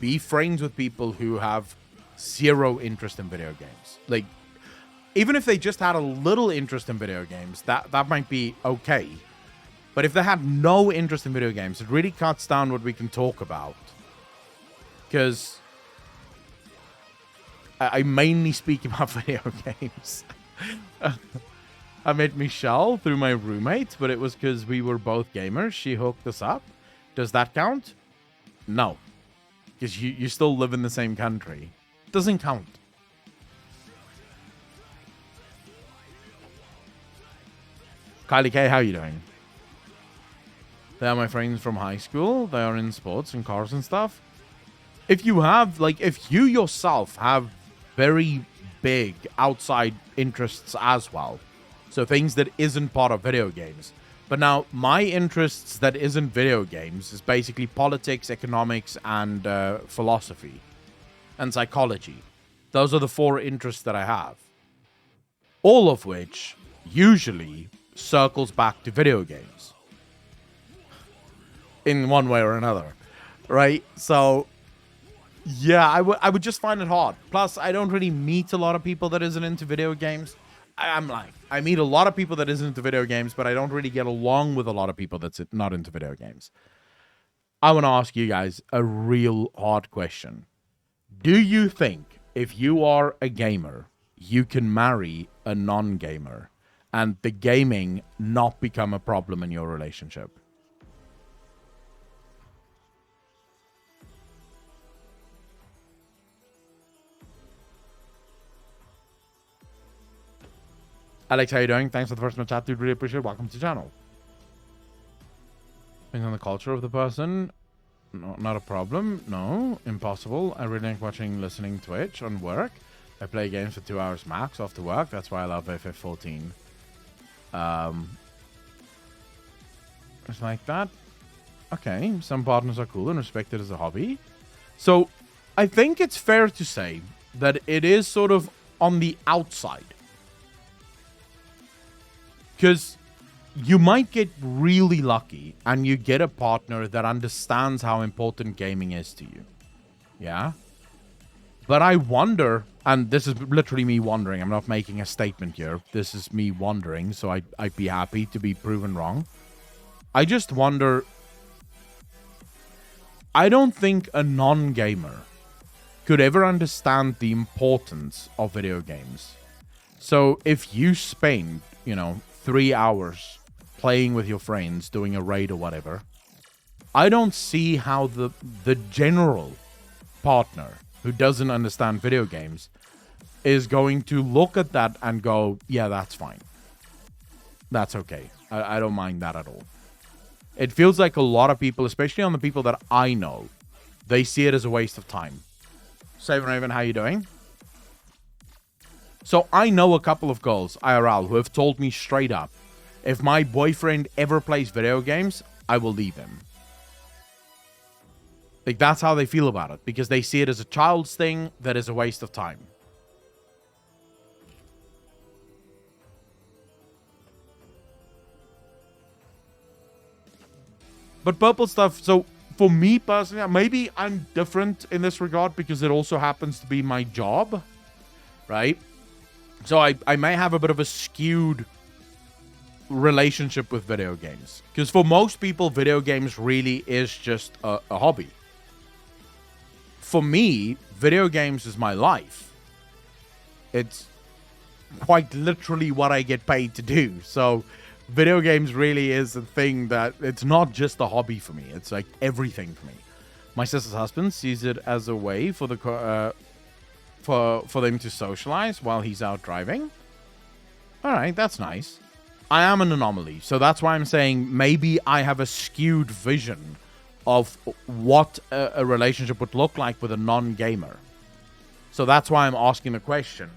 be friends with people who have zero interest in video games. Like, even if they just had a little interest in video games, that might be okay. But if they had no interest in video games, it really cuts down what we can talk about. Because I mainly speak about video games. I met Michelle through my roommate, but it was because we were both gamers. She hooked us up. Does that count? No. Because you still live in the same country. Doesn't count. Kylie K, how you doing? They are my friends from high school. They are in sports and cars and stuff. If you yourself have very big outside interests as well, so things that isn't part of video games. But now, my interests that isn't video games is basically politics, economics, and philosophy. And psychology. Those are the 4 interests that I have. All of which usually circles back to video games. In one way or another. Right? So, yeah, I would just find it hard. Plus, I don't really meet a lot of people that isn't into video games. I meet a lot of people that isn't into video games, but I don't really get along with a lot of people that's not into video games. I want to ask you guys a real hard question. Do you think if you are a gamer, you can marry a non-gamer and the gaming not become a problem in your relationship? Alex, how you doing? Thanks for the personal chat, dude. Really appreciate it. Welcome to the channel. Depending on the culture of the person, no, not a problem. No, impossible. I really like watching, listening Twitch on work. I play games for 2 hours max after work. That's why I love FF14. It's like that. Okay, some partners are cool and respected as a hobby. So, I think it's fair to say that it is sort of on the outside. Because you might get really lucky and you get a partner that understands how important gaming is to you. Yeah? But I wonder, and this is literally me wondering, I'm not making a statement here. This is me wondering, so I'd be happy to be proven wrong. I just wonder, I don't think a non-gamer could ever understand the importance of video games. So if you spend, 3 hours playing with your friends, doing a raid or whatever, I don't see how the general partner who doesn't understand video games is going to look at that and go, yeah, that's fine. That's okay. I don't mind that at all. It feels like a lot of people, especially on the people that I know, they see it as a waste of time. Savin Raven, how you doing? So I know a couple of girls, IRL, who have told me straight up If my boyfriend ever plays video games, I will leave him. Like, that's how they feel about it, because they see it as a child's thing that is a waste of time. But purple stuff, so for me personally, maybe I'm different in this regard because it also happens to be my job, right? So I may have a bit of a skewed relationship with video games. Because for most people, video games really is just a hobby. For me, video games is my life. It's quite literally what I get paid to do. So video games really is a thing that it's not just a hobby for me. It's like everything for me. My sister's husband sees it as a way for the for them to socialize while he's out driving. All right, that's nice. I am an anomaly, so that's why I'm saying maybe I have a skewed vision of what a relationship would look like with a non-gamer. So that's why I'm asking the question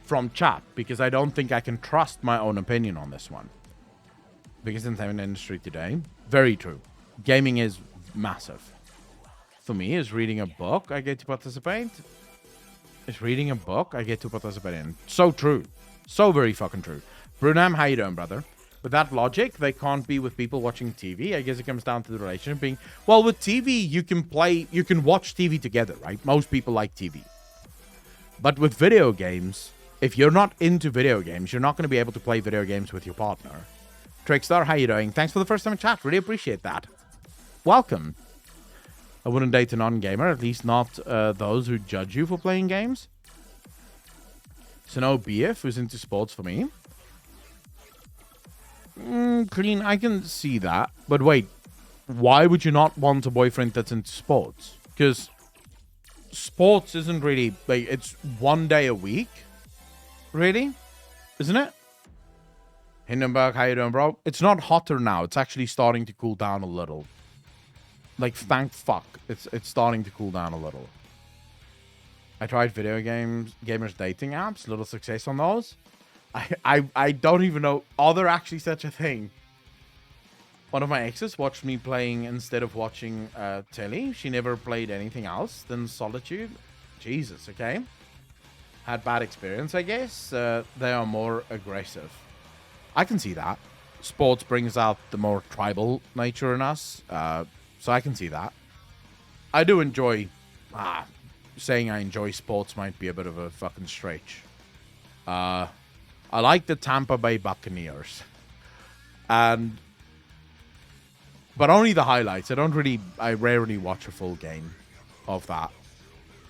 from chat, because I don't think I can trust my own opinion on this one. Biggest entertainment industry today. Very true. Gaming is massive. For me, is reading a book I get to participate. Is reading a book I get to participate in. So true. So very fucking true. Brunham, how you doing, brother? With that logic, they can't be with people watching TV. I guess it comes down to the relationship being... Well, with TV, you can watch TV together, right? Most people like TV. But with video games, if you're not into video games, you're not going to be able to play video games with your partner. Trickstar, how you doing? Thanks for the first time in chat. Really appreciate that. Welcome. I wouldn't date a non-gamer, at least not those who judge you for playing games. So no BF who's into sports for me. Clean, I can see that. But wait, why would you not want a boyfriend that's into sports? Because sports isn't really, like, it's one day a week. Really? Isn't it? Hindenburg, how you doing, bro? It's not hotter now. It's actually starting to cool down a little. Like, thank fuck. It's starting to cool down a little. I tried video gamers dating apps. Little success on those. I don't even know. Are there actually such a thing? One of my exes watched me playing instead of watching telly. She never played anything else than Solitude. Jesus, okay. Had bad experience, I guess. They are more aggressive. I can see that. Sports brings out the more tribal nature in us. So I can see that. I do enjoy... saying I enjoy sports might be a bit of a fucking stretch. I like the Tampa Bay Buccaneers. But only the highlights. I rarely watch a full game of that.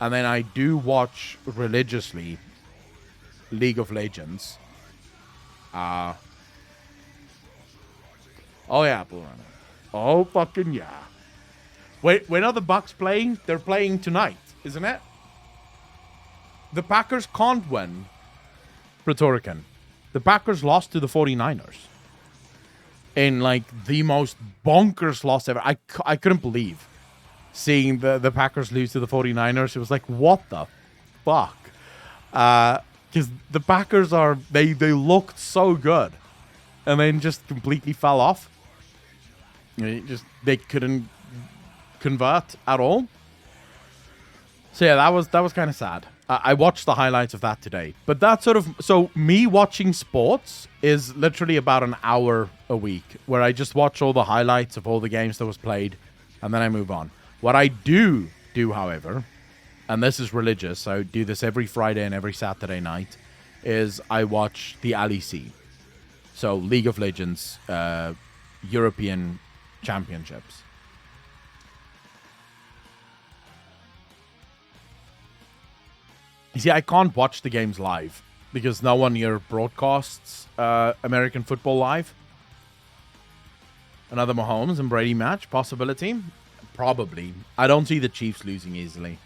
And then I do watch religiously League of Legends. Oh yeah, Blue Runner. Oh fucking yeah. Wait, when are the Bucks playing? They're playing tonight, isn't it? The Packers can't win. Praetorican. The Packers lost to the 49ers. In, like, the most bonkers loss ever. I couldn't believe seeing the Packers lose to the 49ers. It was like, what the fuck? Because the Packers they looked so good. And then just completely fell off. They couldn't convert at all. So yeah, that was kind of sad. I watched the highlights of that today. But that so me watching sports is literally about an hour a week where I just watch all the highlights of all the games that was played and then I move on. What I do, however, and this is religious, I do this every Friday and every Saturday night, is I watch the LEC. So League of Legends, European Championships. You see, I can't watch the games live because no one here broadcasts American football live. Another Mahomes and Brady match, possibility? Probably. I don't see the Chiefs losing easily.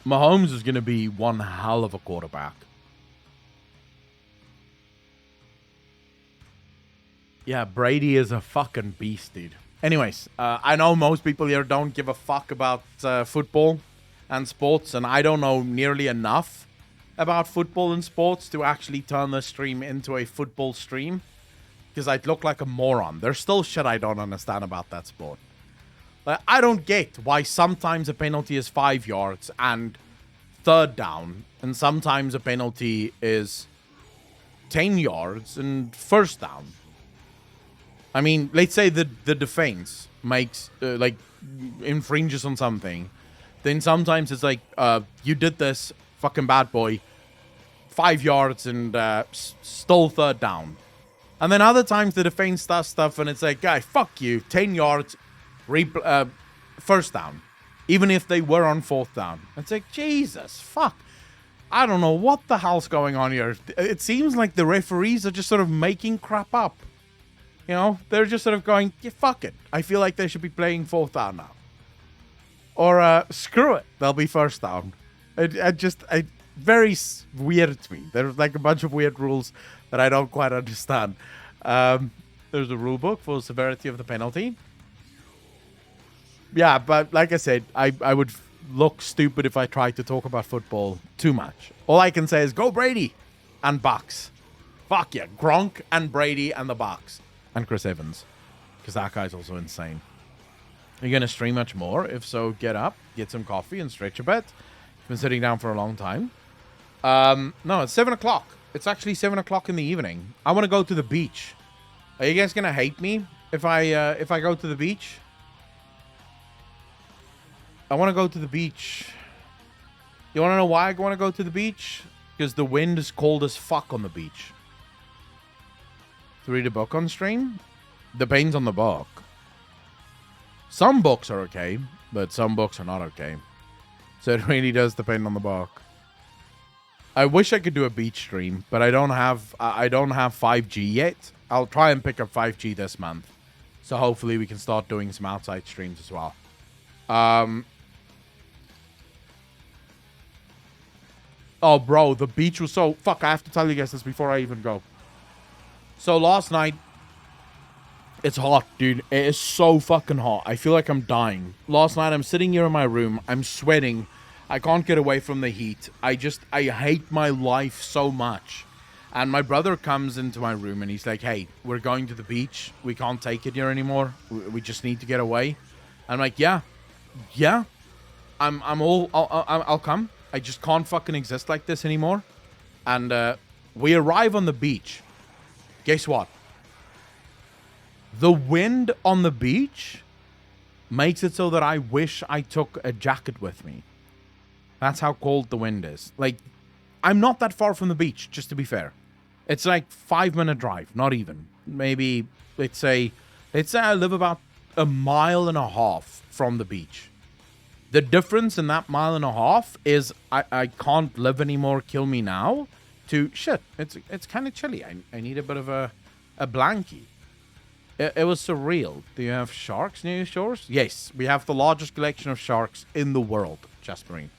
Mahomes is going to be one hell of a quarterback. Yeah, Brady is a fucking beast, dude. Anyways, I know most people here don't give a fuck about football and sports, and I don't know nearly enough about football and sports to actually turn the stream into a football stream, because I'd look like a moron. There's still shit I don't understand about that sport. Like, I don't get why sometimes a penalty is 5 yards and third down, and sometimes a penalty is 10 yards and first down. I mean, let's say the defense makes, infringes on something. Then sometimes it's like, you did this, fucking bad boy, 5 yards and still third down. And then other times the defense does stuff and it's like, guy, fuck you, 10 yards, first down. Even if they were on fourth down. It's like, Jesus, fuck. I don't know what the hell's going on here. It seems like the referees are just sort of making crap up. You know, they're just sort of going, yeah, fuck it. I feel like they should be playing fourth down now. Or, screw it. They'll be first down. Very weird to me. There's like a bunch of weird rules that I don't quite understand. There's a rule book for severity of the penalty. Yeah, but like I said, I would look stupid if I tried to talk about football too much. All I can say is go Brady and Bucks. Fuck yeah, Gronk and Brady and the Bucks. And Chris Evans. Because that guy's also insane. Are you going to stream much more? If so, get up, get some coffee, and stretch a bit. Been sitting down for a long time. No, it's 7 o'clock. It's actually 7 o'clock in the evening. I want to go to the beach. Are you guys going to hate me if I go to the beach? I want to go to the beach. You want to know why I want to go to the beach? Because the wind is cold as fuck on the beach. To read a book on stream? Depends on the book. Some books are okay, but some books are not okay. So it really does depend on the book. I wish I could do a beach stream, but I don't have 5G yet. I'll try and pick up 5G this month. So hopefully we can start doing some outside streams as well. Oh, bro, the beach was so... Fuck, I have to tell you guys this before I even go. So last night... It's hot, dude. It is so fucking hot. I feel like I'm dying. Last night, I'm sitting here in my room. I'm sweating. I can't get away from the heat. I hate my life so much. And my brother comes into my room and he's like, hey, we're going to the beach. We can't take it here anymore. We just need to get away. I'm like, yeah. I'll come. I just can't fucking exist like this anymore. And we arrive on the beach. Guess what? The wind on the beach makes it so that I wish I took a jacket with me. That's how cold the wind is. Like, I'm not that far from the beach, just to be fair. It's like 5-minute drive, not even. Maybe, let's say I live about 1.5 miles from the beach. The difference in that 1.5 miles is I can't live anymore, kill me now, to shit, it's kind of chilly. I need a bit of a blankie. It was surreal. Do you have sharks near your shores? Yes, we have the largest collection of sharks in the world, Jasperine.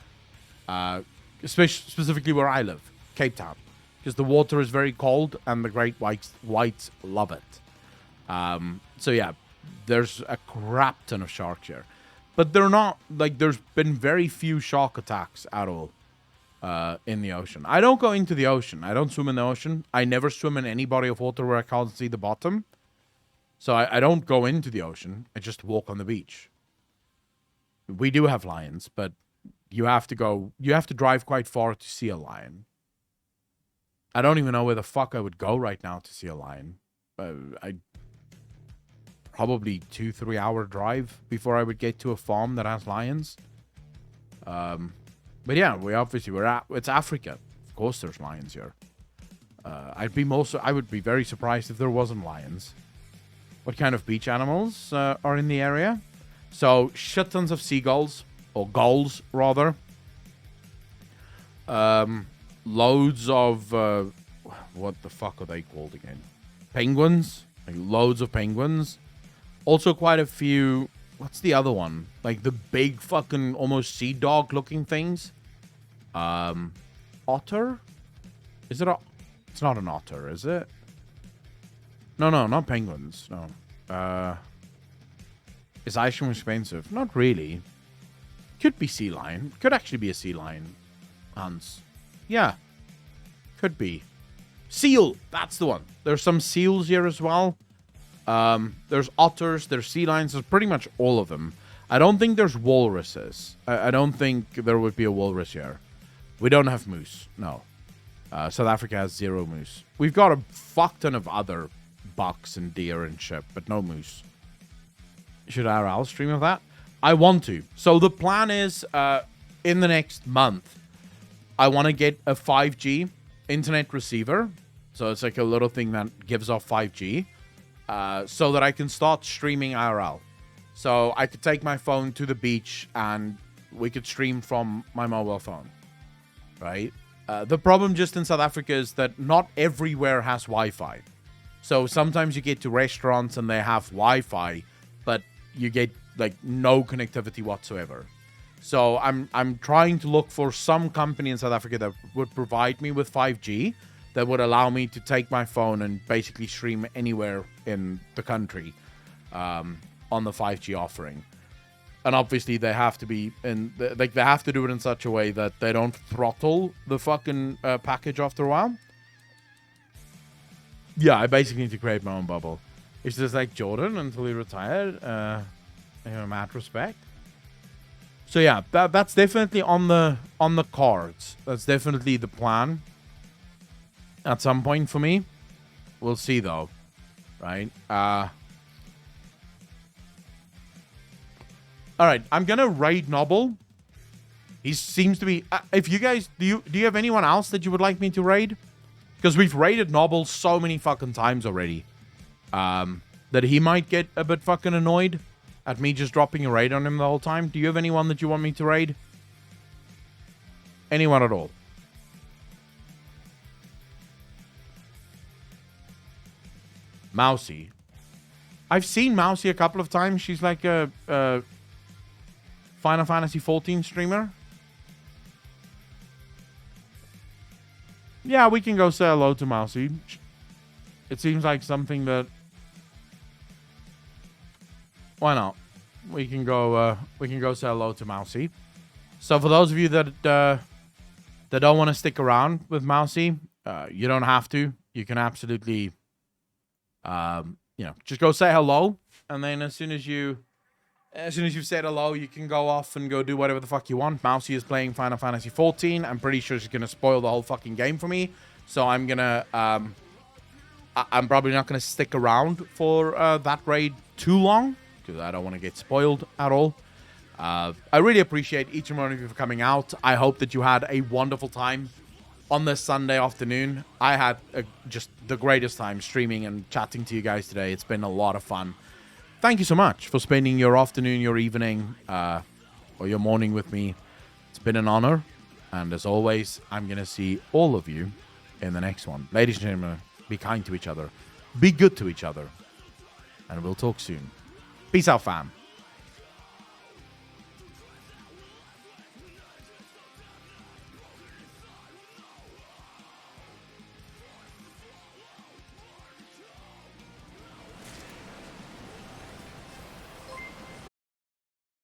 Specifically where I live, Cape Town. Because the water is very cold and the great whites love it. So yeah, there's a crap ton of sharks here. But they're not, like, there's been very few shark attacks at all in the ocean. I don't go into the ocean. I don't swim in the ocean. I never swim in any body of water where I can't see the bottom. So I don't go into the ocean. I just walk on the beach. We do have lions, but you have to drive quite far to see a lion. I don't even know where the fuck I would go right now to see a lion. Probably 2-3 hour drive before I would get to a farm that has lions. But yeah, it's Africa. Of course there's lions here. I would be very surprised if there wasn't lions. What kind of beach animals are in the area? So, shit tons of seagulls, or gulls, rather. Loads of, what the fuck are they called again? Penguins? Like, loads of penguins. Also quite a few, what's the other one? Like, the big fucking, almost sea dog looking things. Otter? It's not an otter, is it? No, not penguins. No. Is ice cream expensive? Not really. Could be sea lion. Could actually be a sea lion. Hans. Yeah. Could be. Seal. That's the one. There's some seals here as well. There's otters. There's sea lions. There's pretty much all of them. I don't think there's walruses. I don't think there would be a walrus here. We don't have moose. No. South Africa has 0 moose. We've got a fuck ton of other bucks and deer and shit, but no moose. Should IRL stream of that? I want to. So the plan is, in the next month, I want to get a 5G internet receiver. So it's like a little thing that gives off 5G. So that I can start streaming IRL. So I could take my phone to the beach and we could stream from my mobile phone. Right? The problem just in South Africa is that not everywhere has Wi-Fi. So sometimes you get to restaurants and they have Wi-Fi, but you get like no connectivity whatsoever. So I'm trying to look for some company in South Africa that would provide me with 5G that would allow me to take my phone and basically stream anywhere in the country on the 5G offering. And obviously they have to be they have to do it in such a way that they don't throttle the fucking package after a while. Yeah, I basically need to create my own bubble. It's just like Jordan until he retired. Mad respect. So yeah, that's definitely on the cards. That's definitely the plan. At some point for me. We'll see though. Right? Alright, I'm gonna raid Noble. He seems to be... if you guys... Do you have anyone else that you would like me to raid? Because we've raided Noble so many fucking times already. That he might get a bit fucking annoyed at me just dropping a raid on him the whole time. Do you have anyone that you want me to raid? Anyone at all? Mousy. I've seen Mousy a couple of times. She's like a Final Fantasy 14 streamer. Yeah, we can go say hello to Mousy. It seems like something that... Why not? We can go say hello to Mousy. So for those of you that don't want to stick around with Mousy, you don't have to. You can absolutely, just go say hello, and then as soon as you've said hello, you can go off and go do whatever the fuck you want. Mousy is playing Final Fantasy 14. I'm pretty sure she's gonna spoil the whole fucking game for me. So I'm gonna, I'm probably not gonna stick around for that raid too long, because I don't want to get spoiled at all. I really appreciate each and one of you for coming out. I hope that you had a wonderful time on this Sunday afternoon. I had just the greatest time streaming and chatting to you guys today. It's been a lot of fun. Thank you so much for spending your afternoon, your evening, or your morning with me. It's been an honor. And as always, I'm going to see all of you in the next one. Ladies and gentlemen, be kind to each other. Be good to each other. And we'll talk soon. Peace out, fam.